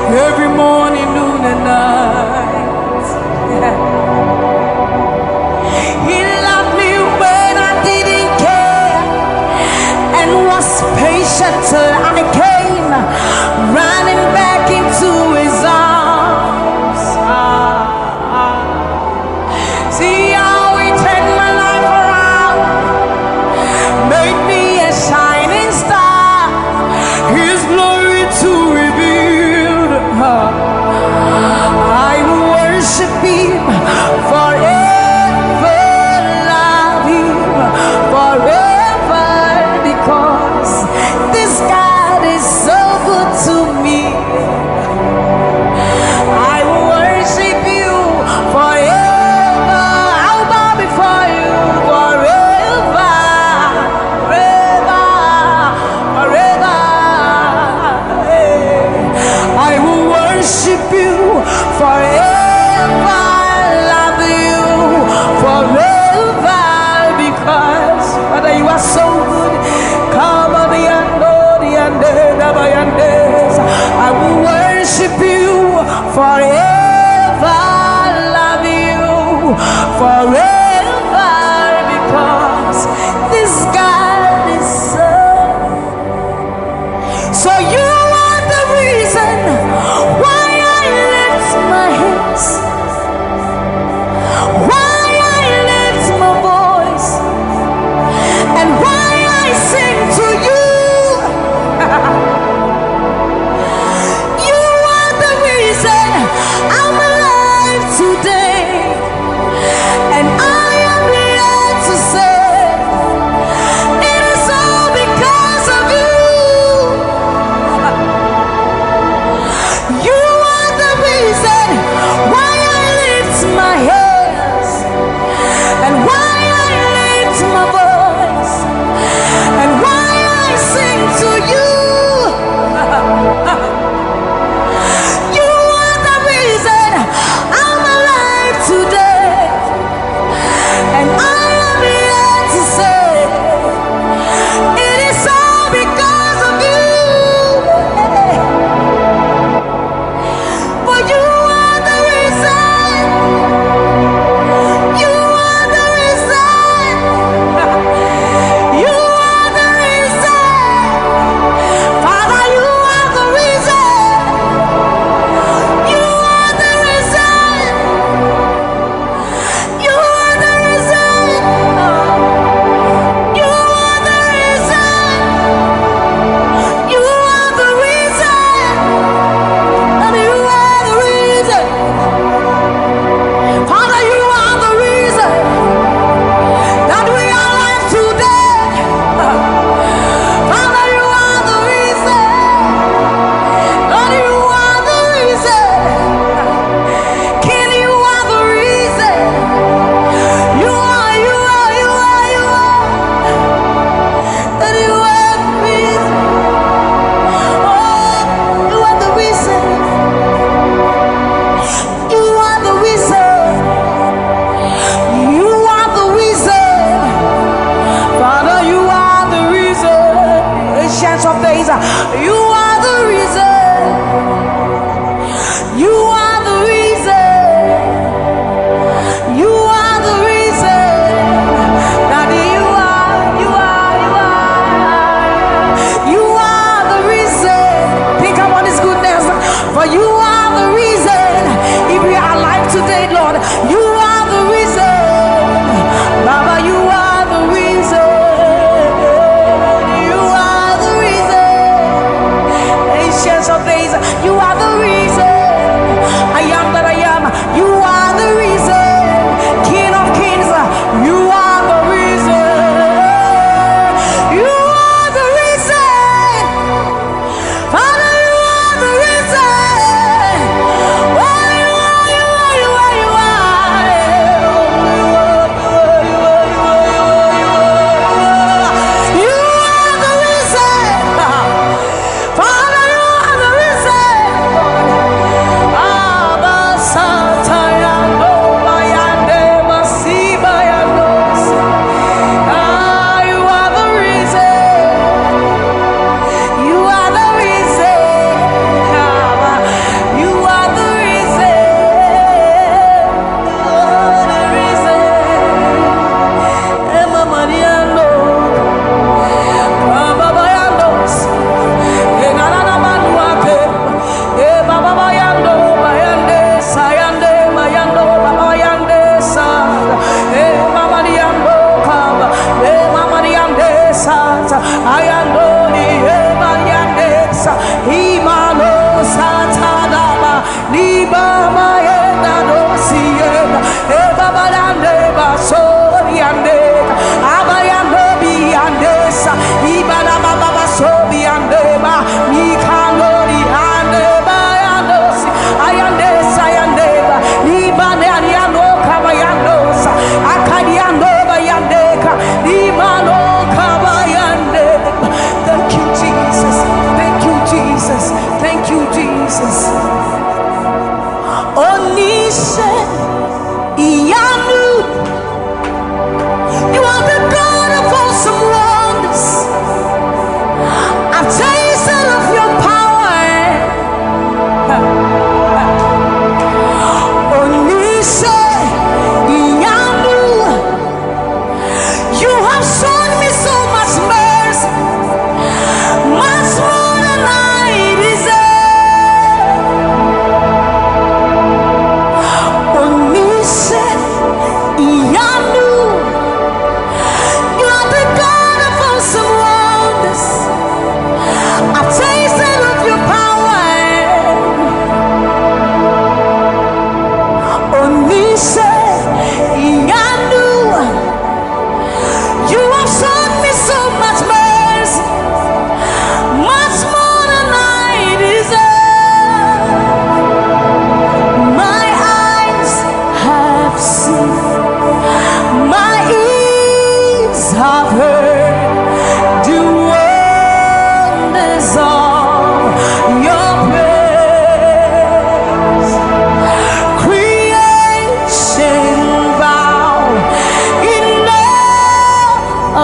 every morning, noon, and night. Yeah. He loved me when I didn't care and was patient till I came running back into His arms. See how He turned my life around, made me a shining star, His glory to reveal. I will worship Him forever, love Him forever, because this God is so good to me. I will worship You forever. I'll bow before You forever, forever, forever. I will worship You forever, love You forever, because Father, You are so good. Come on, I will worship You forever, love You forever, because this God is so You are the reason why I lift my hands, why I lift my voice, and why I sing to You. You are the reason I'm alive today, and I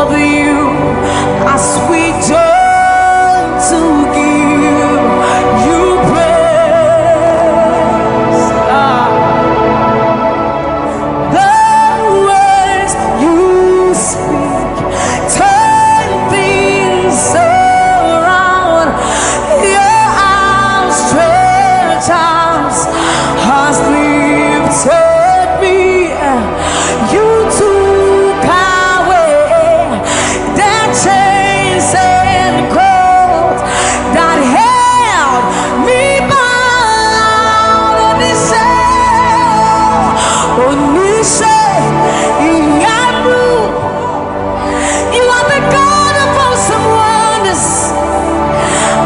of you as we join to give you praise. The words you speak turn things around. Your outstretched arms has lifted me. You took away the chains and cords that held me bound. Onisha, Iyamu, you are the God of awesome wonders.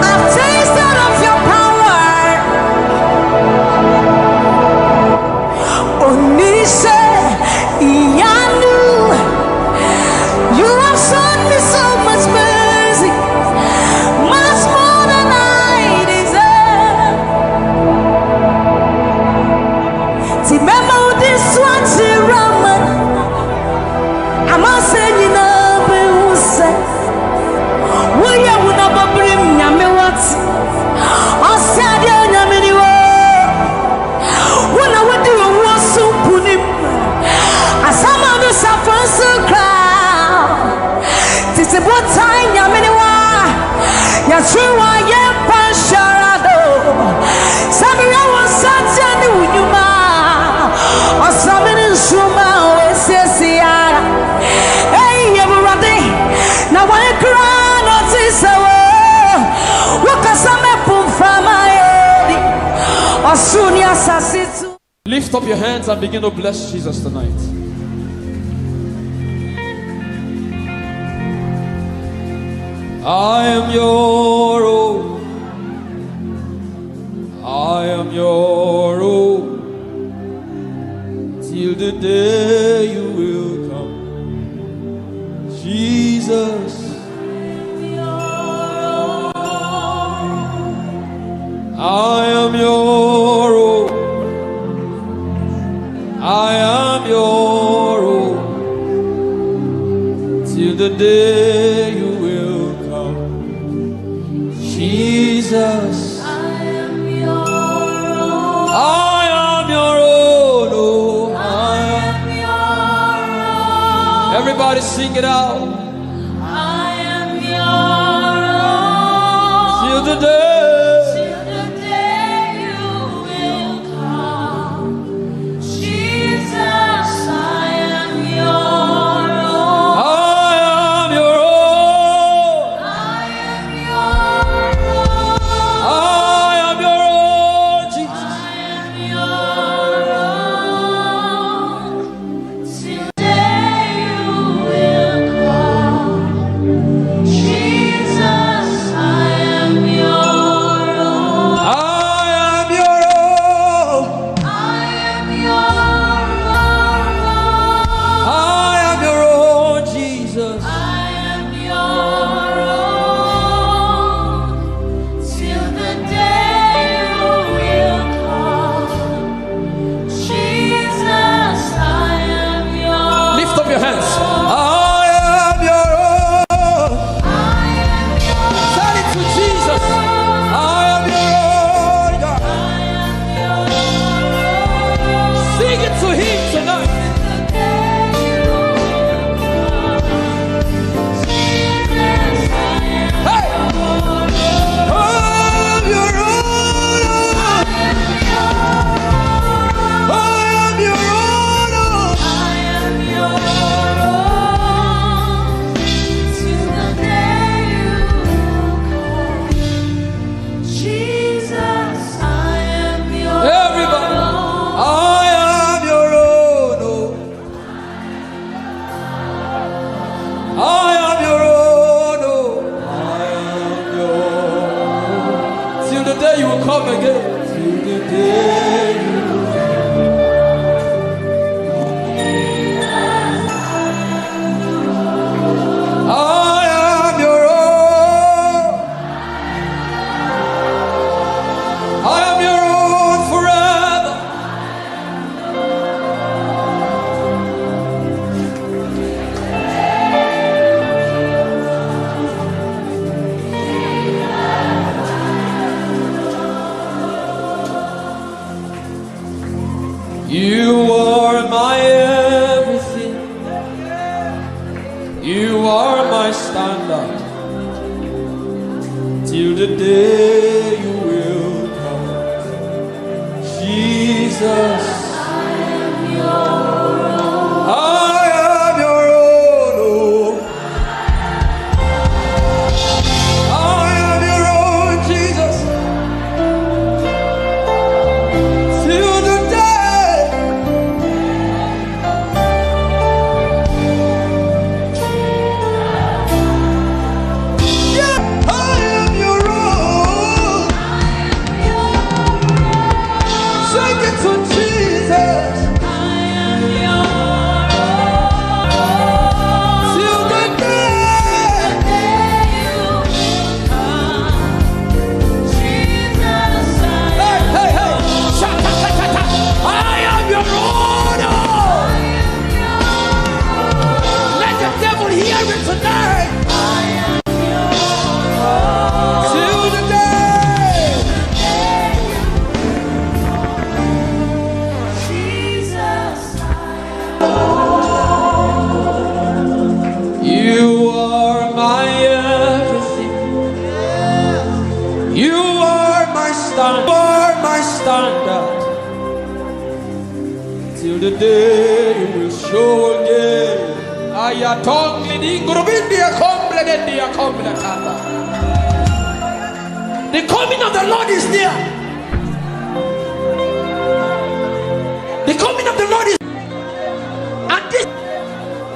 I've tasted of your power. Onisha, Iyanu, you have shown me so much mercy, much more than I deserve. Remember this one, Raman. I'm not saying you know, but who said, will you not bring me what? I said, you're not many words. When I would do a war so put him, as some of us are for so crowd. This is what time you're many words. You're true, I am Pasharado. Samira was such a new human. Or something in Shuma, always says, hey, everybody. Now, when you cry, not this hour. What can some people from my head? Or soon, yes, I see too. Lift up your hands and begin to bless Jesus tonight. I am your own. I am your own. Till the day you will come. Jesus. I am your own. I am your own. Till the day you will come. Jesus. I am your own. I am your own. Oh, I am your own. Everybody sing it out. I am your own. Till the day. Till the day you will come. Jesus, I am your own. I am your own. I am your own. I am your own, Jesus. I am your own. Till the day you will come. Jesus, I am your own. I am your own. I am your own. I am your own, Jesus. I am your own. Till the day you will come. Jesus, I am your own. Lift up your hands. I am your own. I am your Tell it to Jesus. I am your own, God. Sing it to Him tonight. Hey! I am your own. I am your own. standard till the day you will come. Jesus, I am your own. I am your own, Jesus, till the day. Yeah, I am your own. Sing it to Jesus. Till the day. Hey, hey, hey. Sha-ta-ta-ta-ta. I am your own. Let the devil hear it tonight. Till the day. You are my everything. You are my standard. You are my standard. Till the day you will show again. The coming of the Lord is near. The coming of the Lord is,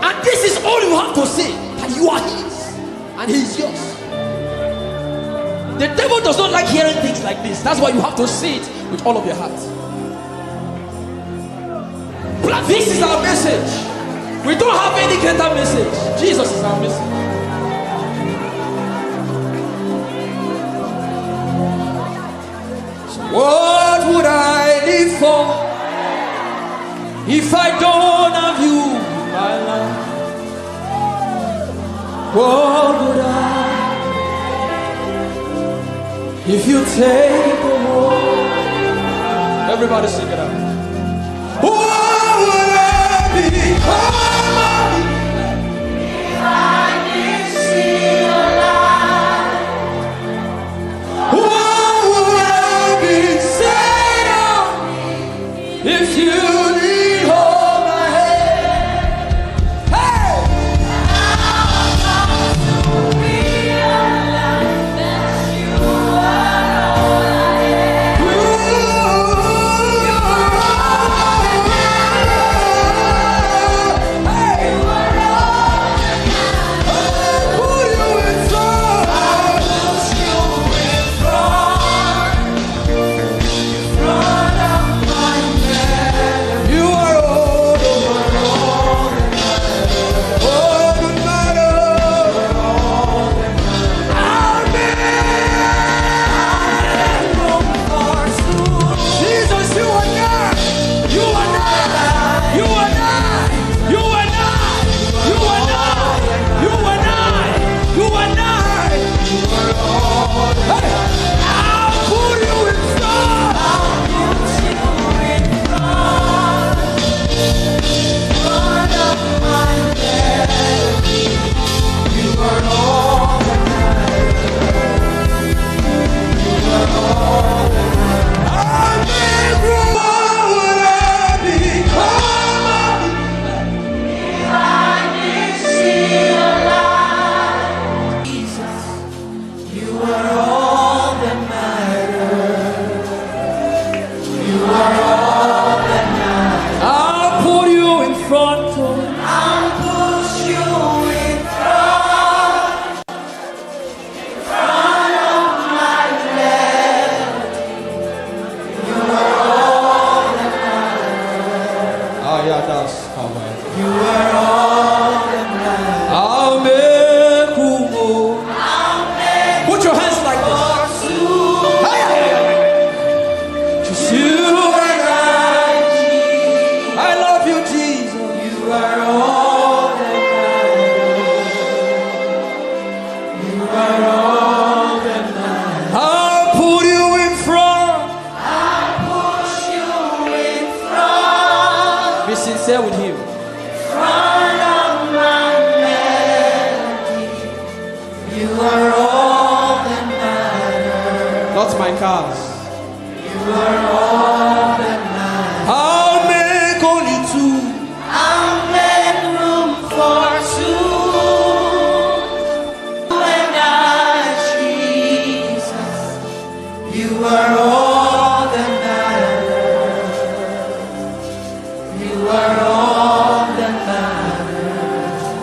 and this is all you have to say, that you are his and he is yours. The devil does not like hearing things like this. That's why you have to say it with all of your heart. This is our message. We don't have any greater message. Jesus is our message. So what would I live for if I don't have you in my life? What would I if you take the whole? Everybody sing it out. What would I become of me if I didn't see your light? What would I be said of me if you didn't hold my hand? Hey!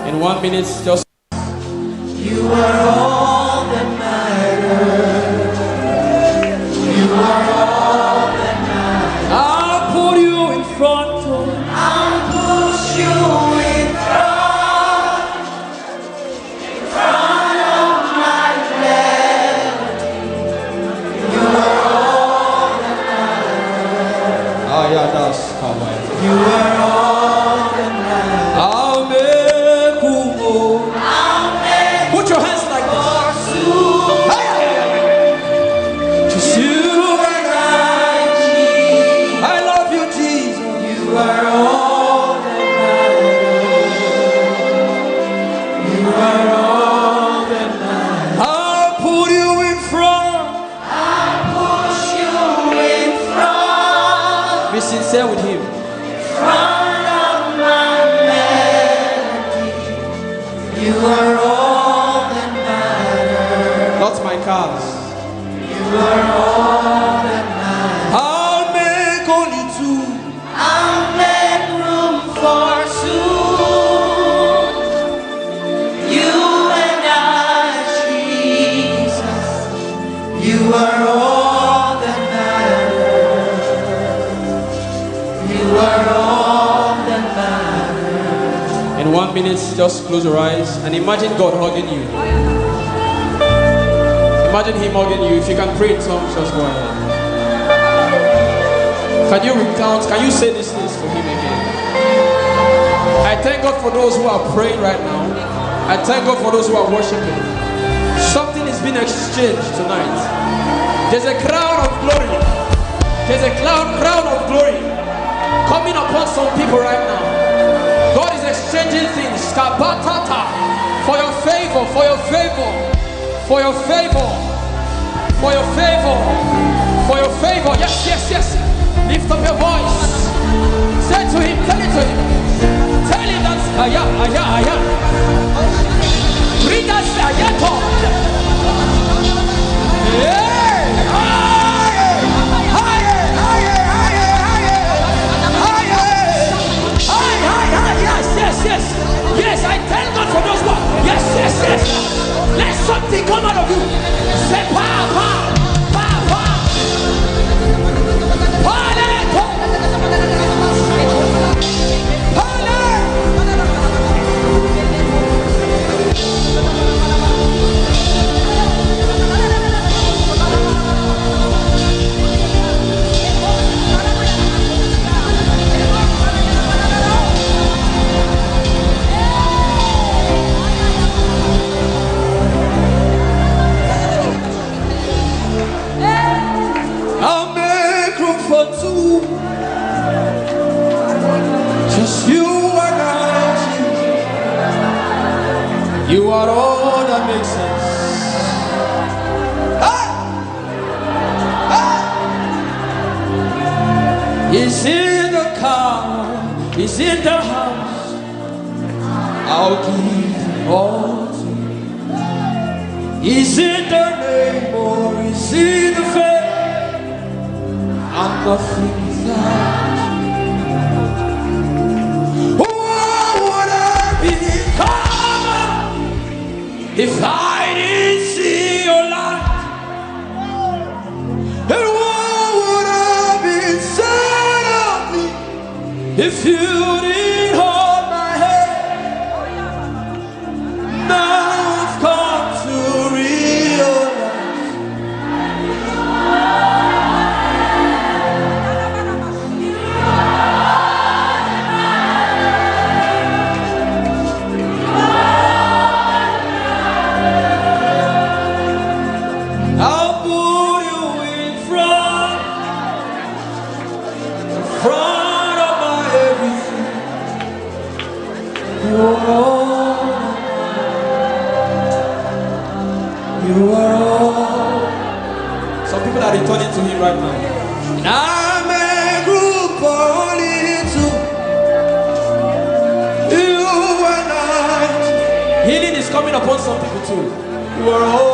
In 1 minute, just. You are all that matters. You are all that matters. I'll put you in front. I'll push you in front of my melody. You are all that matters. Ah, yeah, that's how I. You are all that matters. I'll make you move. Put your hands like this. Just you and I love you, Jesus. You are all that matters. You are all that matters. I'll put you in front. I'll push you in front. Be sincere with him. Front of my melody. You are all that matters. Not my cars. You are all that matters. I'll make only two. I'll make room for two. You and I, Jesus. You are all that matters. You are all that matters. In 1 minute, just close your eyes and imagine God hugging you. Imagine him hugging you. If you can pray in tongues, just go ahead. Can you recount? Can you say these things for him again? I thank God for those who are praying right now. I thank God for those who are worshiping. Something is being exchanged tonight. There's a crown of glory. There's a crown of glory coming upon some people right now. God is exchanging things. Kabatata. For your favor, for your favor, for your favor, for your favor, for your favor. Yes, yes, yes. Lift up your voice. Say to him, tell it to him. Tell him that's aya, aya, aya. Read us ayato. Yeah. Higher, higher, higher, higher, higher, higher. Yes, yes, yes. Yes, I thank God for those ones. Yes, yes, yes. Let something come out of you. Say pa, pa, pa, pa. Paleto. Pale. I'll make room for two. Just you and I. You are all that makes sense. Ah! Ah! He's in the car. He's in the house. I'll give all to you. He's in the name or he's in the face. I'm nothing without you. What would I become if I didn't see your light? And what would have been inside of me if you didn't hold my hand? Now I've come to realize I'll put you in front of my everything. You are all. You are all. Some people are returning to him right now. And I'm a group only two. You and I. Healing is coming upon some people too. You are all.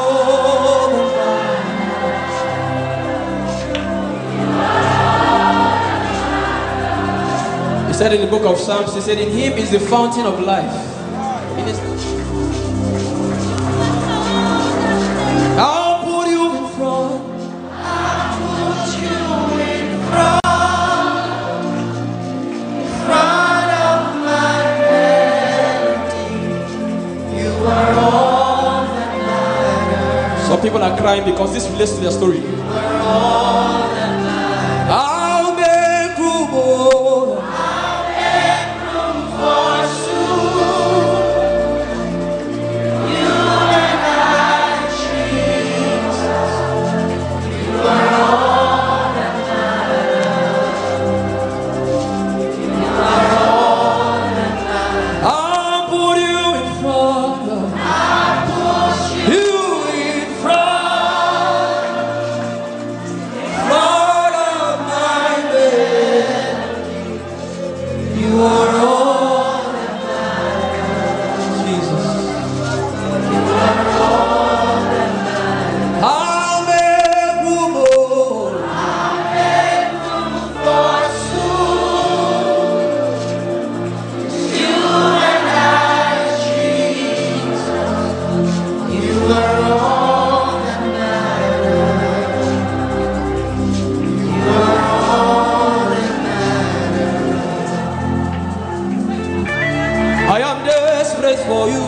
said in the book of Psalms, he said, in him is the fountain of life. I'll put you in front. I'll put you in front of my melody. You are all that matters. Some people are crying because this relates to their story. You are all that matters. I'll make room, oh. I'll make room for soon. You and I, Jesus. You are all that matters. You are all that matters. I'll put you in front of I'll put you you in front of my bed. You are all that matters, Jesus. You are all that matters. I'll make room, oh. I'll make room for soon. You and I, Jesus. You are all that matters. You are all that matters. I am desperate for you.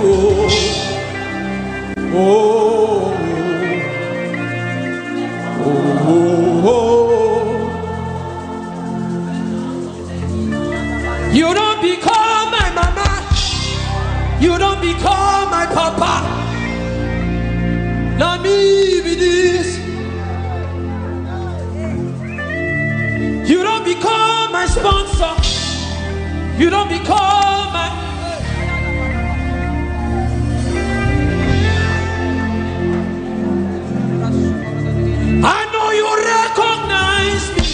Oh, oh, oh, oh. You don't become my mama. You don't become my papa. Now me be this. You don't become my sponsor. You don't become my. I know you recognize me.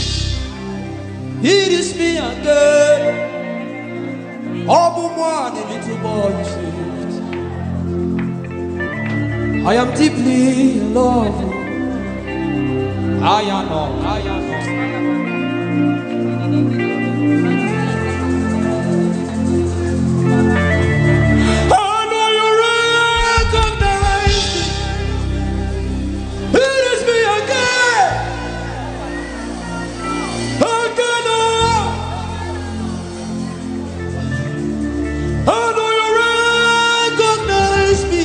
It is me again. Oh, moi, the little boy you saved. I am deeply in love. I am not. I know you recognize me. It is me again. Again, I know you recognize me.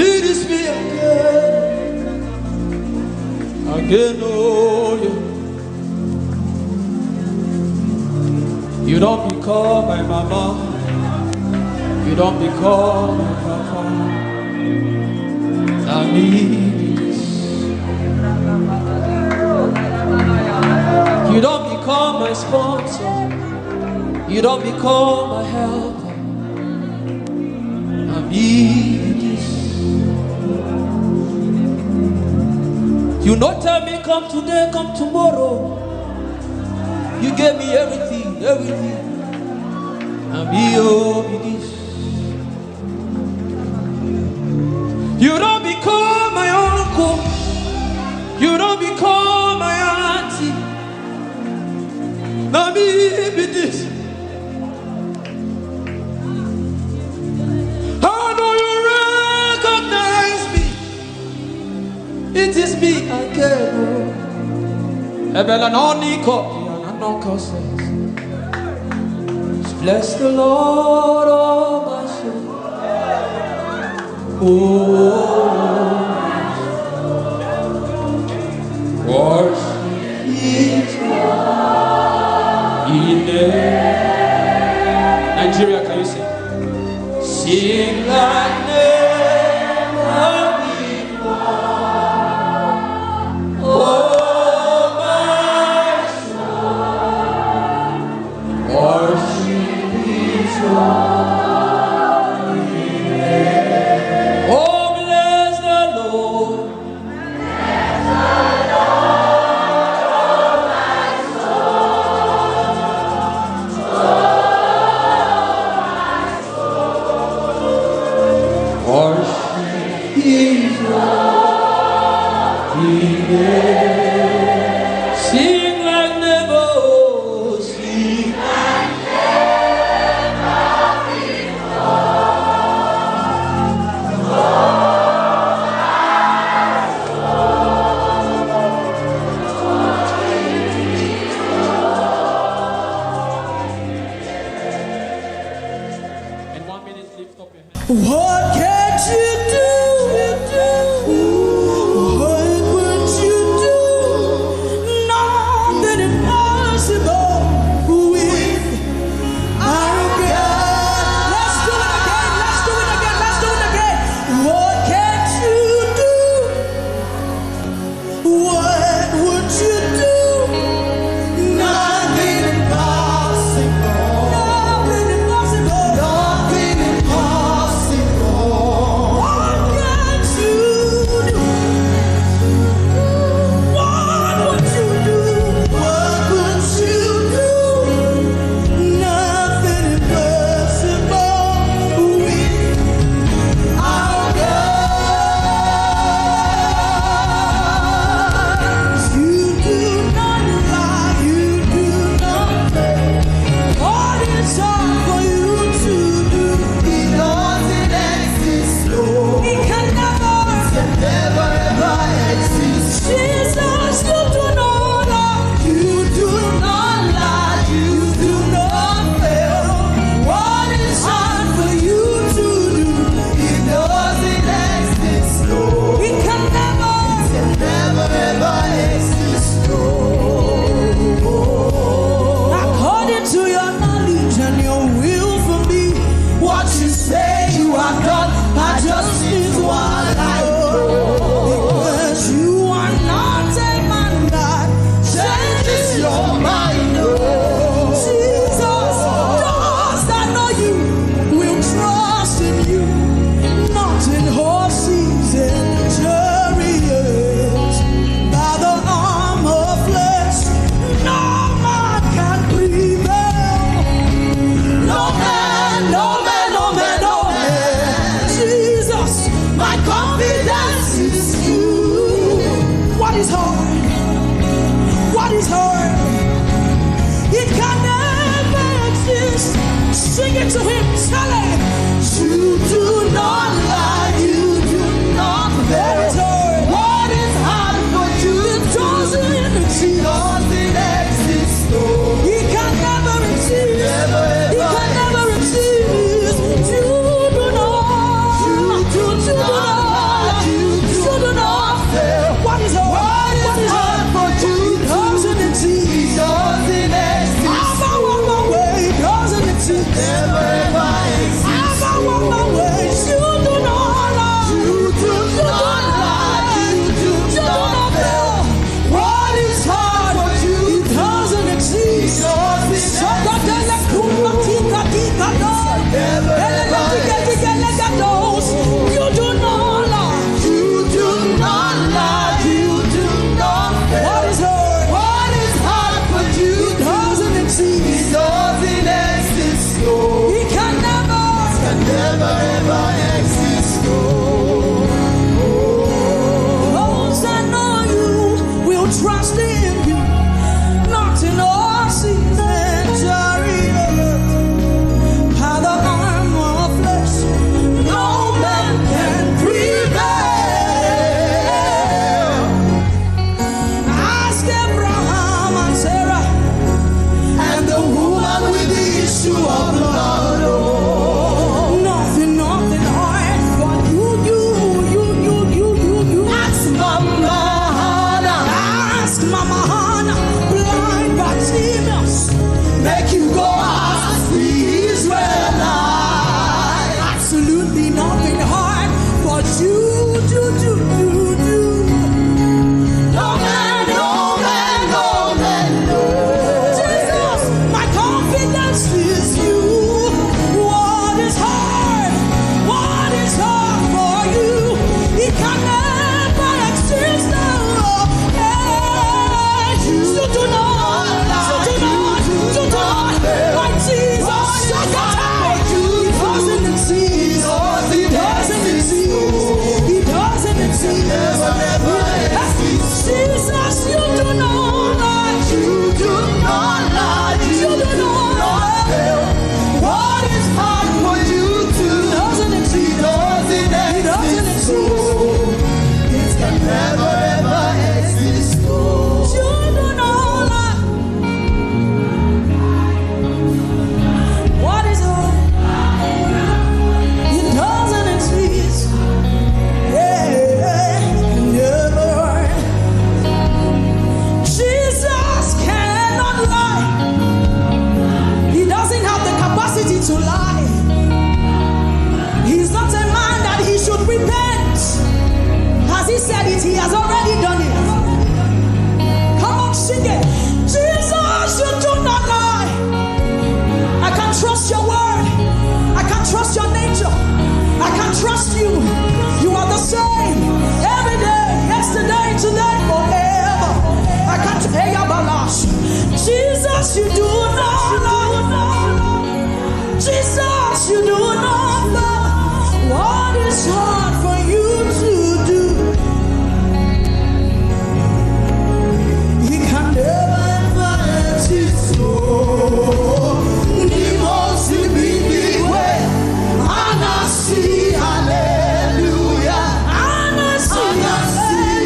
It is me again. Again, oh, you don't become my mama. You don't become my papa. I need this. You don't become my sponsor. You don't become my helper. I need this. You not tell me come today, come tomorrow. You gave me everything. I'm here with this. You don't become my uncle. You don't become my auntie. Now me with this. I know you recognize me. It is me again. Ebela no niko, no causes. Bless the Lord, oh my soul. Oh, worship His name. Nigeria, can you sing? Sing like never before. Oh, my soul. Worship His holy name. Oh, bless the Lord. Bless the Lord, oh my soul. Oh, my soul. Worship His minute, lift up your hands. What can you do? What would you do? Nothing impossible with our God. Let's do it again. Let's do it again. Let's do it again. What can you do? What would you do? Nothing impossible. Nothing impossible. Nothing impossible. What can you do? What would you do? What would you do? Nothing impossible with our God. You do not lie, you do not fail. What is hard for you to do? It doesn't exist, no. It can never ever exist. Jesus, you do not lie, you do not lie, you do not fail. What is hard for you to do? It doesn't exist, no. It can never ever exist, no. According to your knowledge and your will for me, what you say you have done, I just need one I know. Because you are not a man that changes your mind, no. Jesus, those that know you will trust in you, not in horses and chariots. By the arm of flesh, no man can prevail. No man, no man, no man, no man. Jesus, my confidence is you. What is hard? What is hard? It can never exist. Sing it to him, tell him. You do not lie, you do not fail. What is hard for you? It doesn't exist. Doesn't exist, no. It can never exist. It can never exist. You do not. You do not. You do not fail. What is hard? What is hard for you? Doesn't exist. Doesn't exist. I'm on my way. Doesn't exist. Never ever exist. I'm on my way. You do not lie. You do not lie. You do not fail. What is hard for you? It doesn't exist. You do not lie. You do not lie. You do not fail. What is hard? What is hard for you? It doesn't exist. It doesn't exist. No. It can never ever exist. No. Those that know you will trust in you, not in horses and chariots. By the arm of flesh, no man can prevail. Ask Abraham and Sarah and the woman with the issue of blood. Oh, nothing lie. He's not a man that he should repent. Has he said it? He has already done it. Come on, sing it. Jesus, you do not lie. I can trust your word. I can trust your nature. I can trust you. You are the same every day, yesterday, today, forever. I can't pay your balash. Jesus, you do not lie. Jesus, you do not lie. What is hard for you to do? He can never find his soul. He must be the way. And I see, hallelujah. And I see, hallelujah.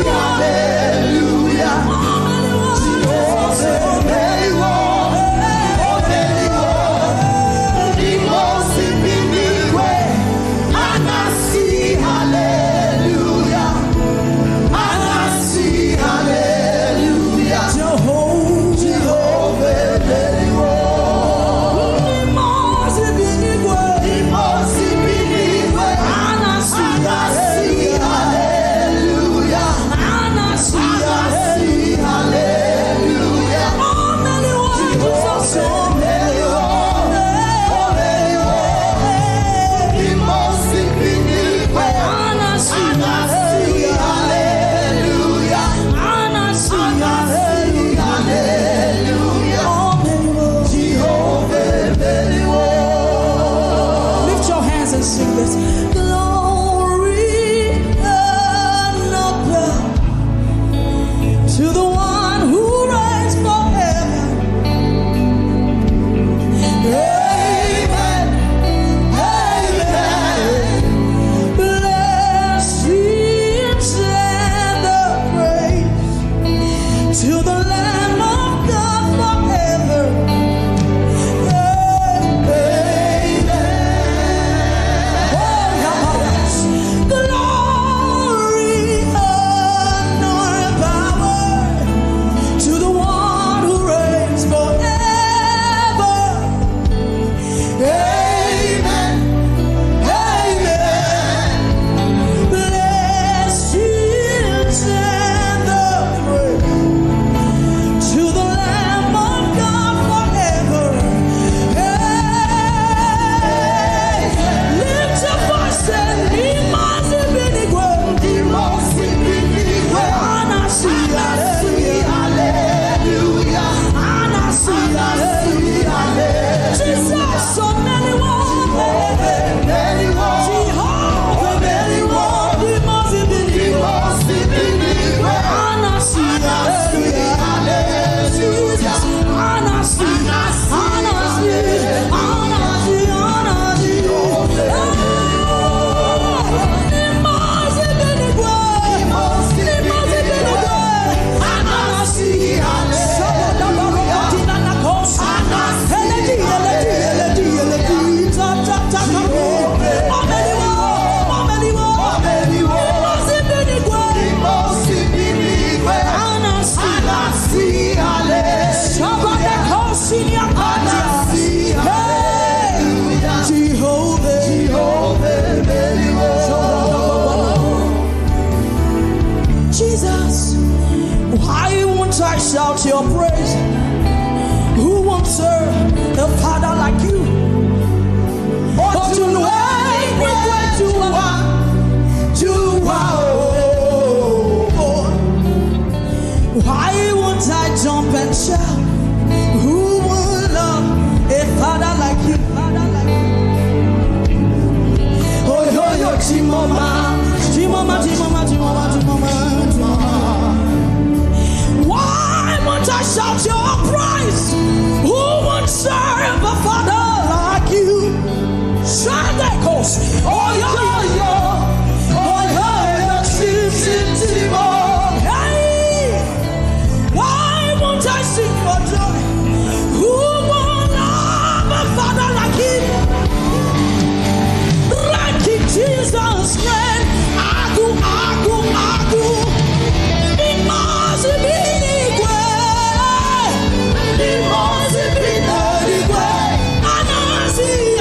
Shout your praise. Who won't serve the Father like you? But you know what you are. Why won't I jump and shout? Who would love a Father like you? Oh, yo, yo, Chimoma, Chimoma, Chimoma, Chimoma, Chimoma, Chimoma. Why won't I shout your praise? Who would serve a Father like you? Shout that coast. Oh, yo, yo, oh, yo, hey, why won't I sing for joy? Who would love a Father like him? Like King Jesus, friend. Agu, agu, agu. It must be. He must be the way. And I see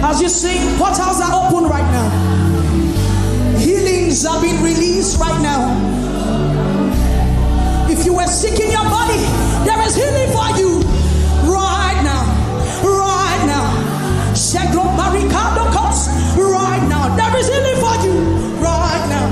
As you sing, portals are open right now. Healings are being released right now. If you were sick in your body, there is healing for you right now. Right now. Right now. There is healing for you right now.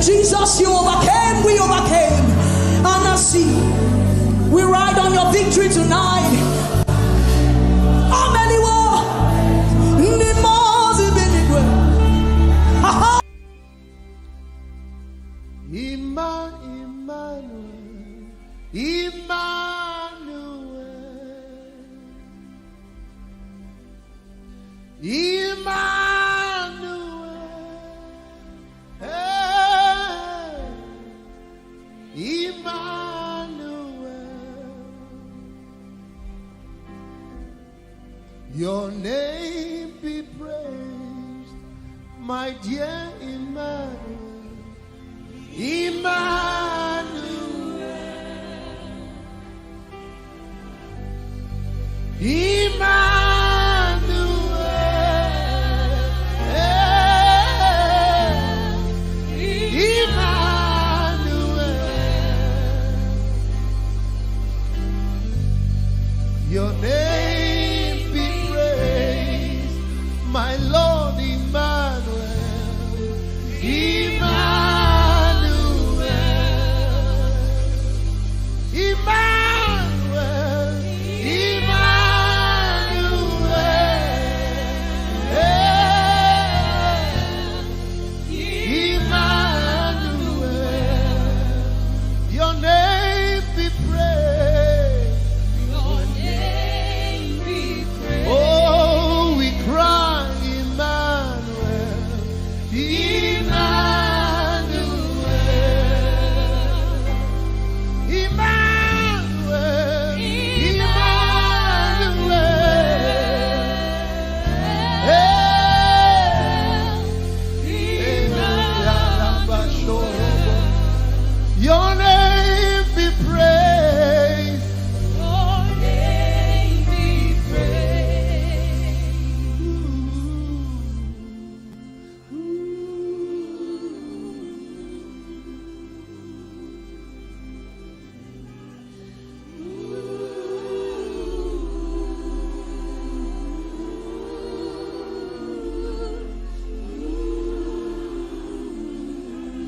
Jesus, you overcame, we overcame. And I see, we ride on your victory tonight. How many more? Your name be praised, my dear Emmanuel. Emmanuel. Your name be praised, my Lord Emmanuel. Emmanuel. Emmanuel. Emmanuel. Your name be praised. Your name be praised. Oh, we cry, Emmanuel. Emmanuel. Emmanuel. Your name be praised. Your name be praised.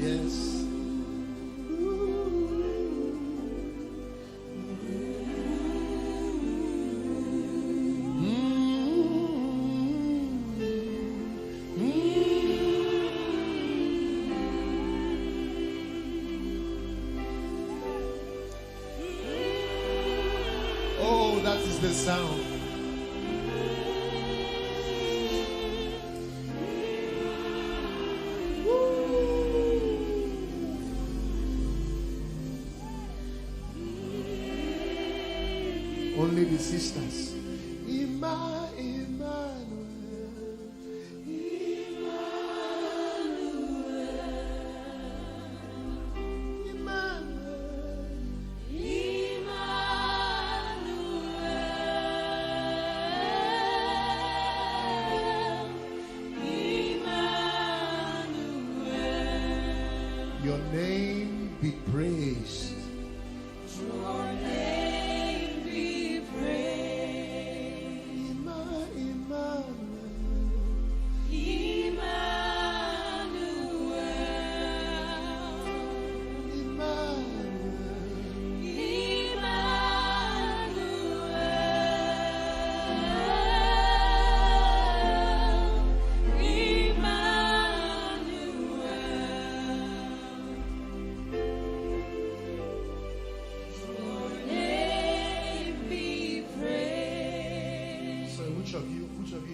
Yes. Oh, that is the sound. Only the sisters. Emmanuel. Your name be praised.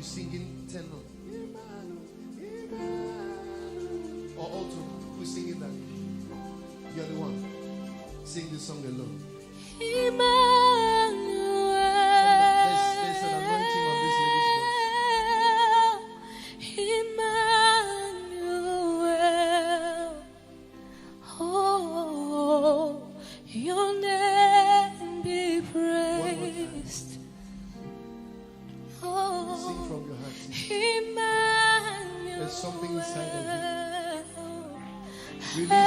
singing tenor? Or alto? Who's singing that? You're the one. Sing this song alone. Emmanuel. There's an anointing on this lady's Emmanuel. Oh, your name be praised. Oh, Sing from your heart. Emmanuel. There's something inside of you. Release it.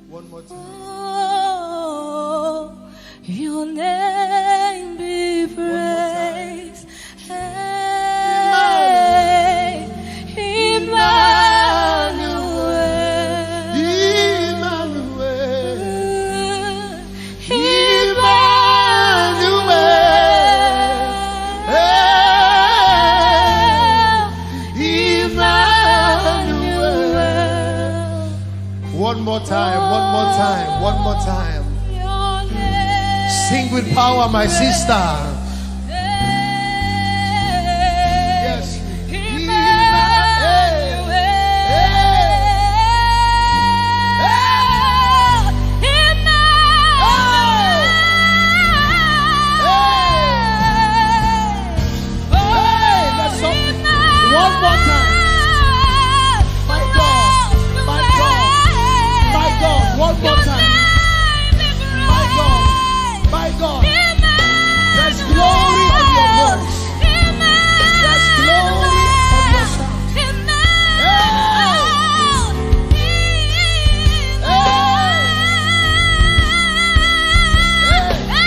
One more time. Oh, your name be praised. Hey, Emmanuel. One more time, one more time, one more time. Sing with power, my sister. Yes. That's something. One more time. My God, my God, my God. One more time. My God, my God. There's glory on your voice. There's glory on your sound.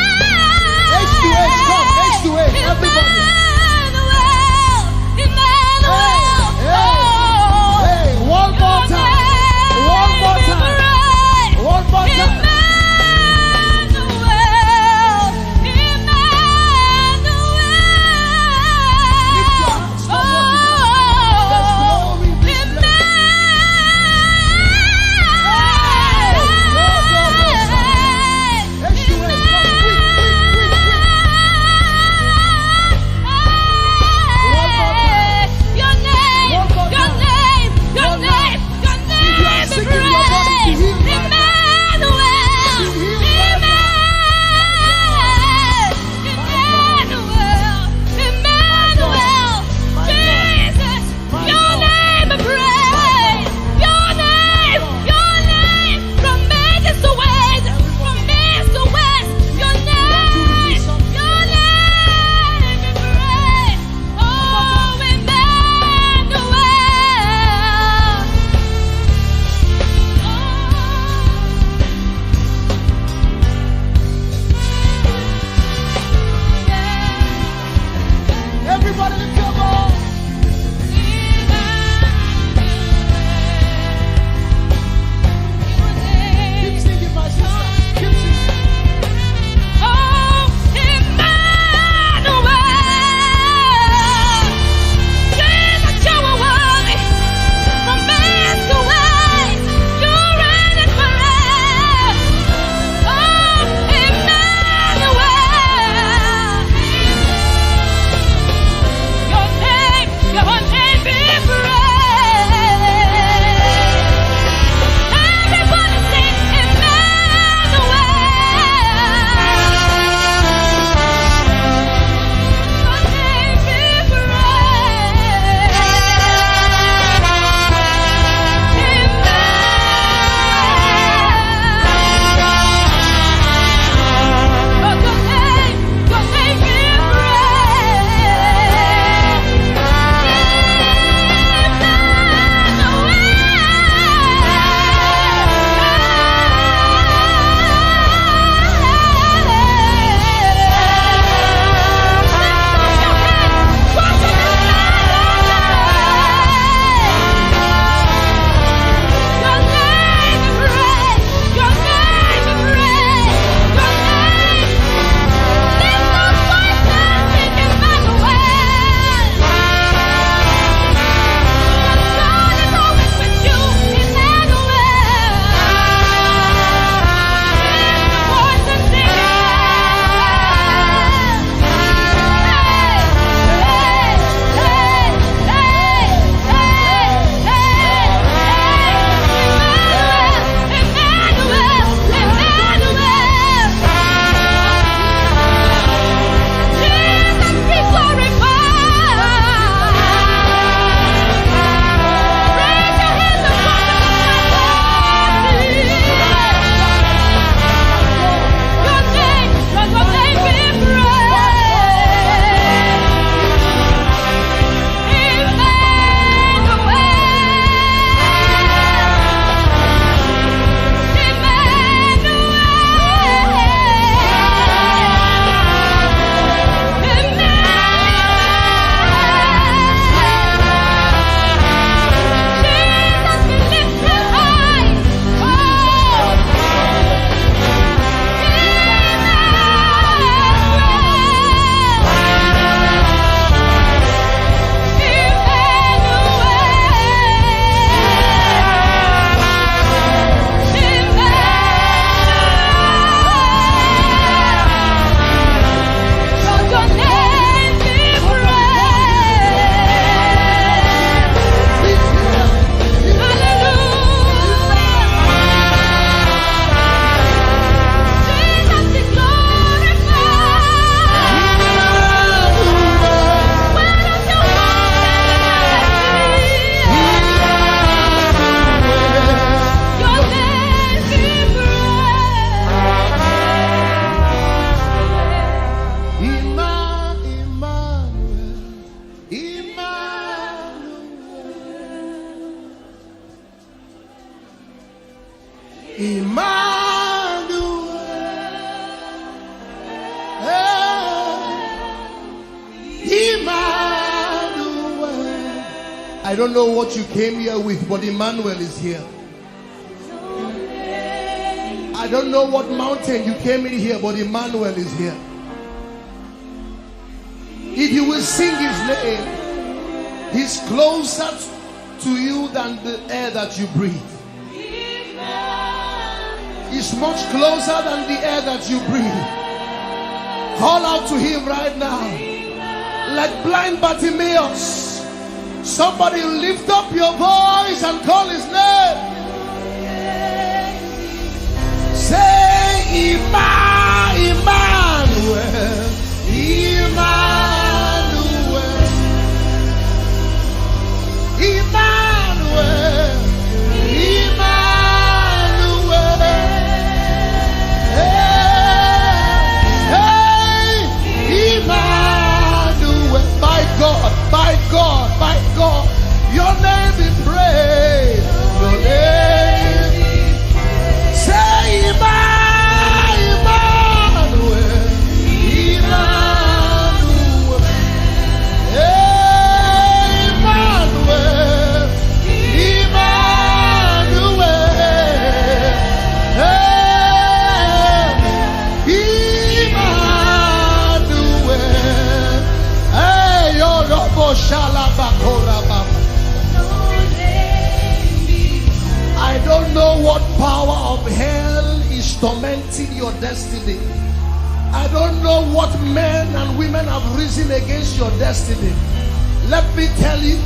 H2H, come, H2H, everybody. Hey, one more time. One more time. One more time. I don't know what you came here with, but Emmanuel is here. I don't know what mountain you came in here, but Emmanuel is here. If you will sing his name, he's closer to you than the air that you breathe. He's much closer than the air that you breathe. Call out to him right now. Like blind Bartimaeus, somebody lift up your voice and call his name. Say Emmanuel, Emmanuel, Emmanuel, Emmanuel. Hey, Emmanuel. By God, by God, by God, your name be praised. Your name be praised. Say Emmanuel, Emmanuel, Emmanuel, Emmanuel. Hey, your robo shalabakora baba. I don't know what power of hell is tormenting your destiny. I don't know what men and women have risen against your destiny. Let me tell you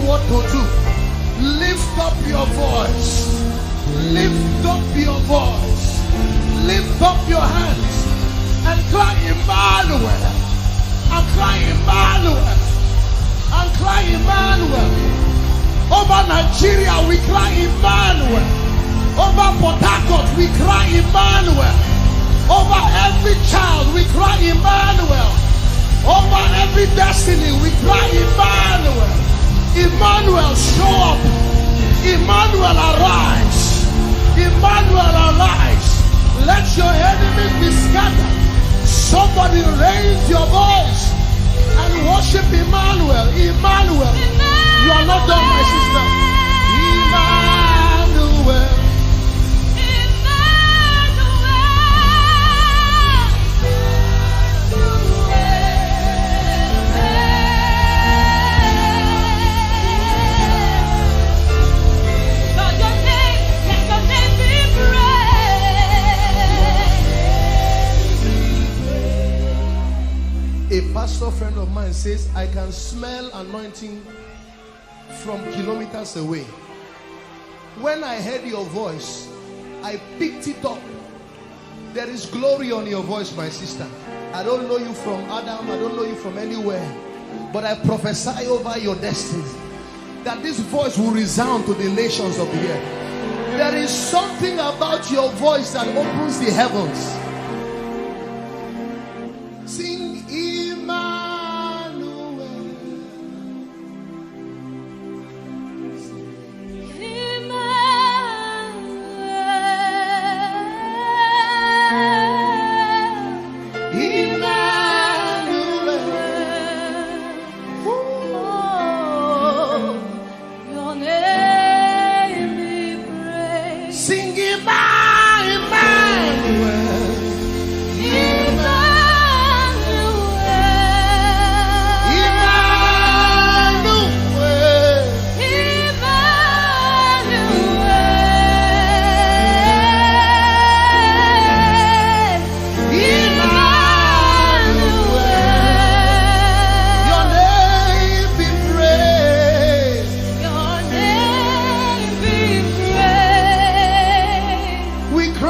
what to do. Lift up your voice. Lift up your voice. Lift up your hands and cry Emmanuel. And cry Emmanuel. And cry Emmanuel. Over Nigeria we cry Emmanuel. Over Port Harcourt we cry Emmanuel. Over every child we cry Emmanuel. Over every destiny we cry Emmanuel. Emmanuel, show up. Emmanuel, arise. Emmanuel, arise. Let your enemies be scattered. Somebody raise your voice and worship Emmanuel. Emmanuel. You are not done, my sister. Emmanuel. A pastor friend of mine says, I can smell anointing from kilometers away. When I heard your voice, I picked it up. There is glory on your voice, my sister. I don't know you from Adam, I don't know you from anywhere, but I prophesy over your destiny that this voice will resound to the nations of the earth. There is something about your voice that opens the heavens.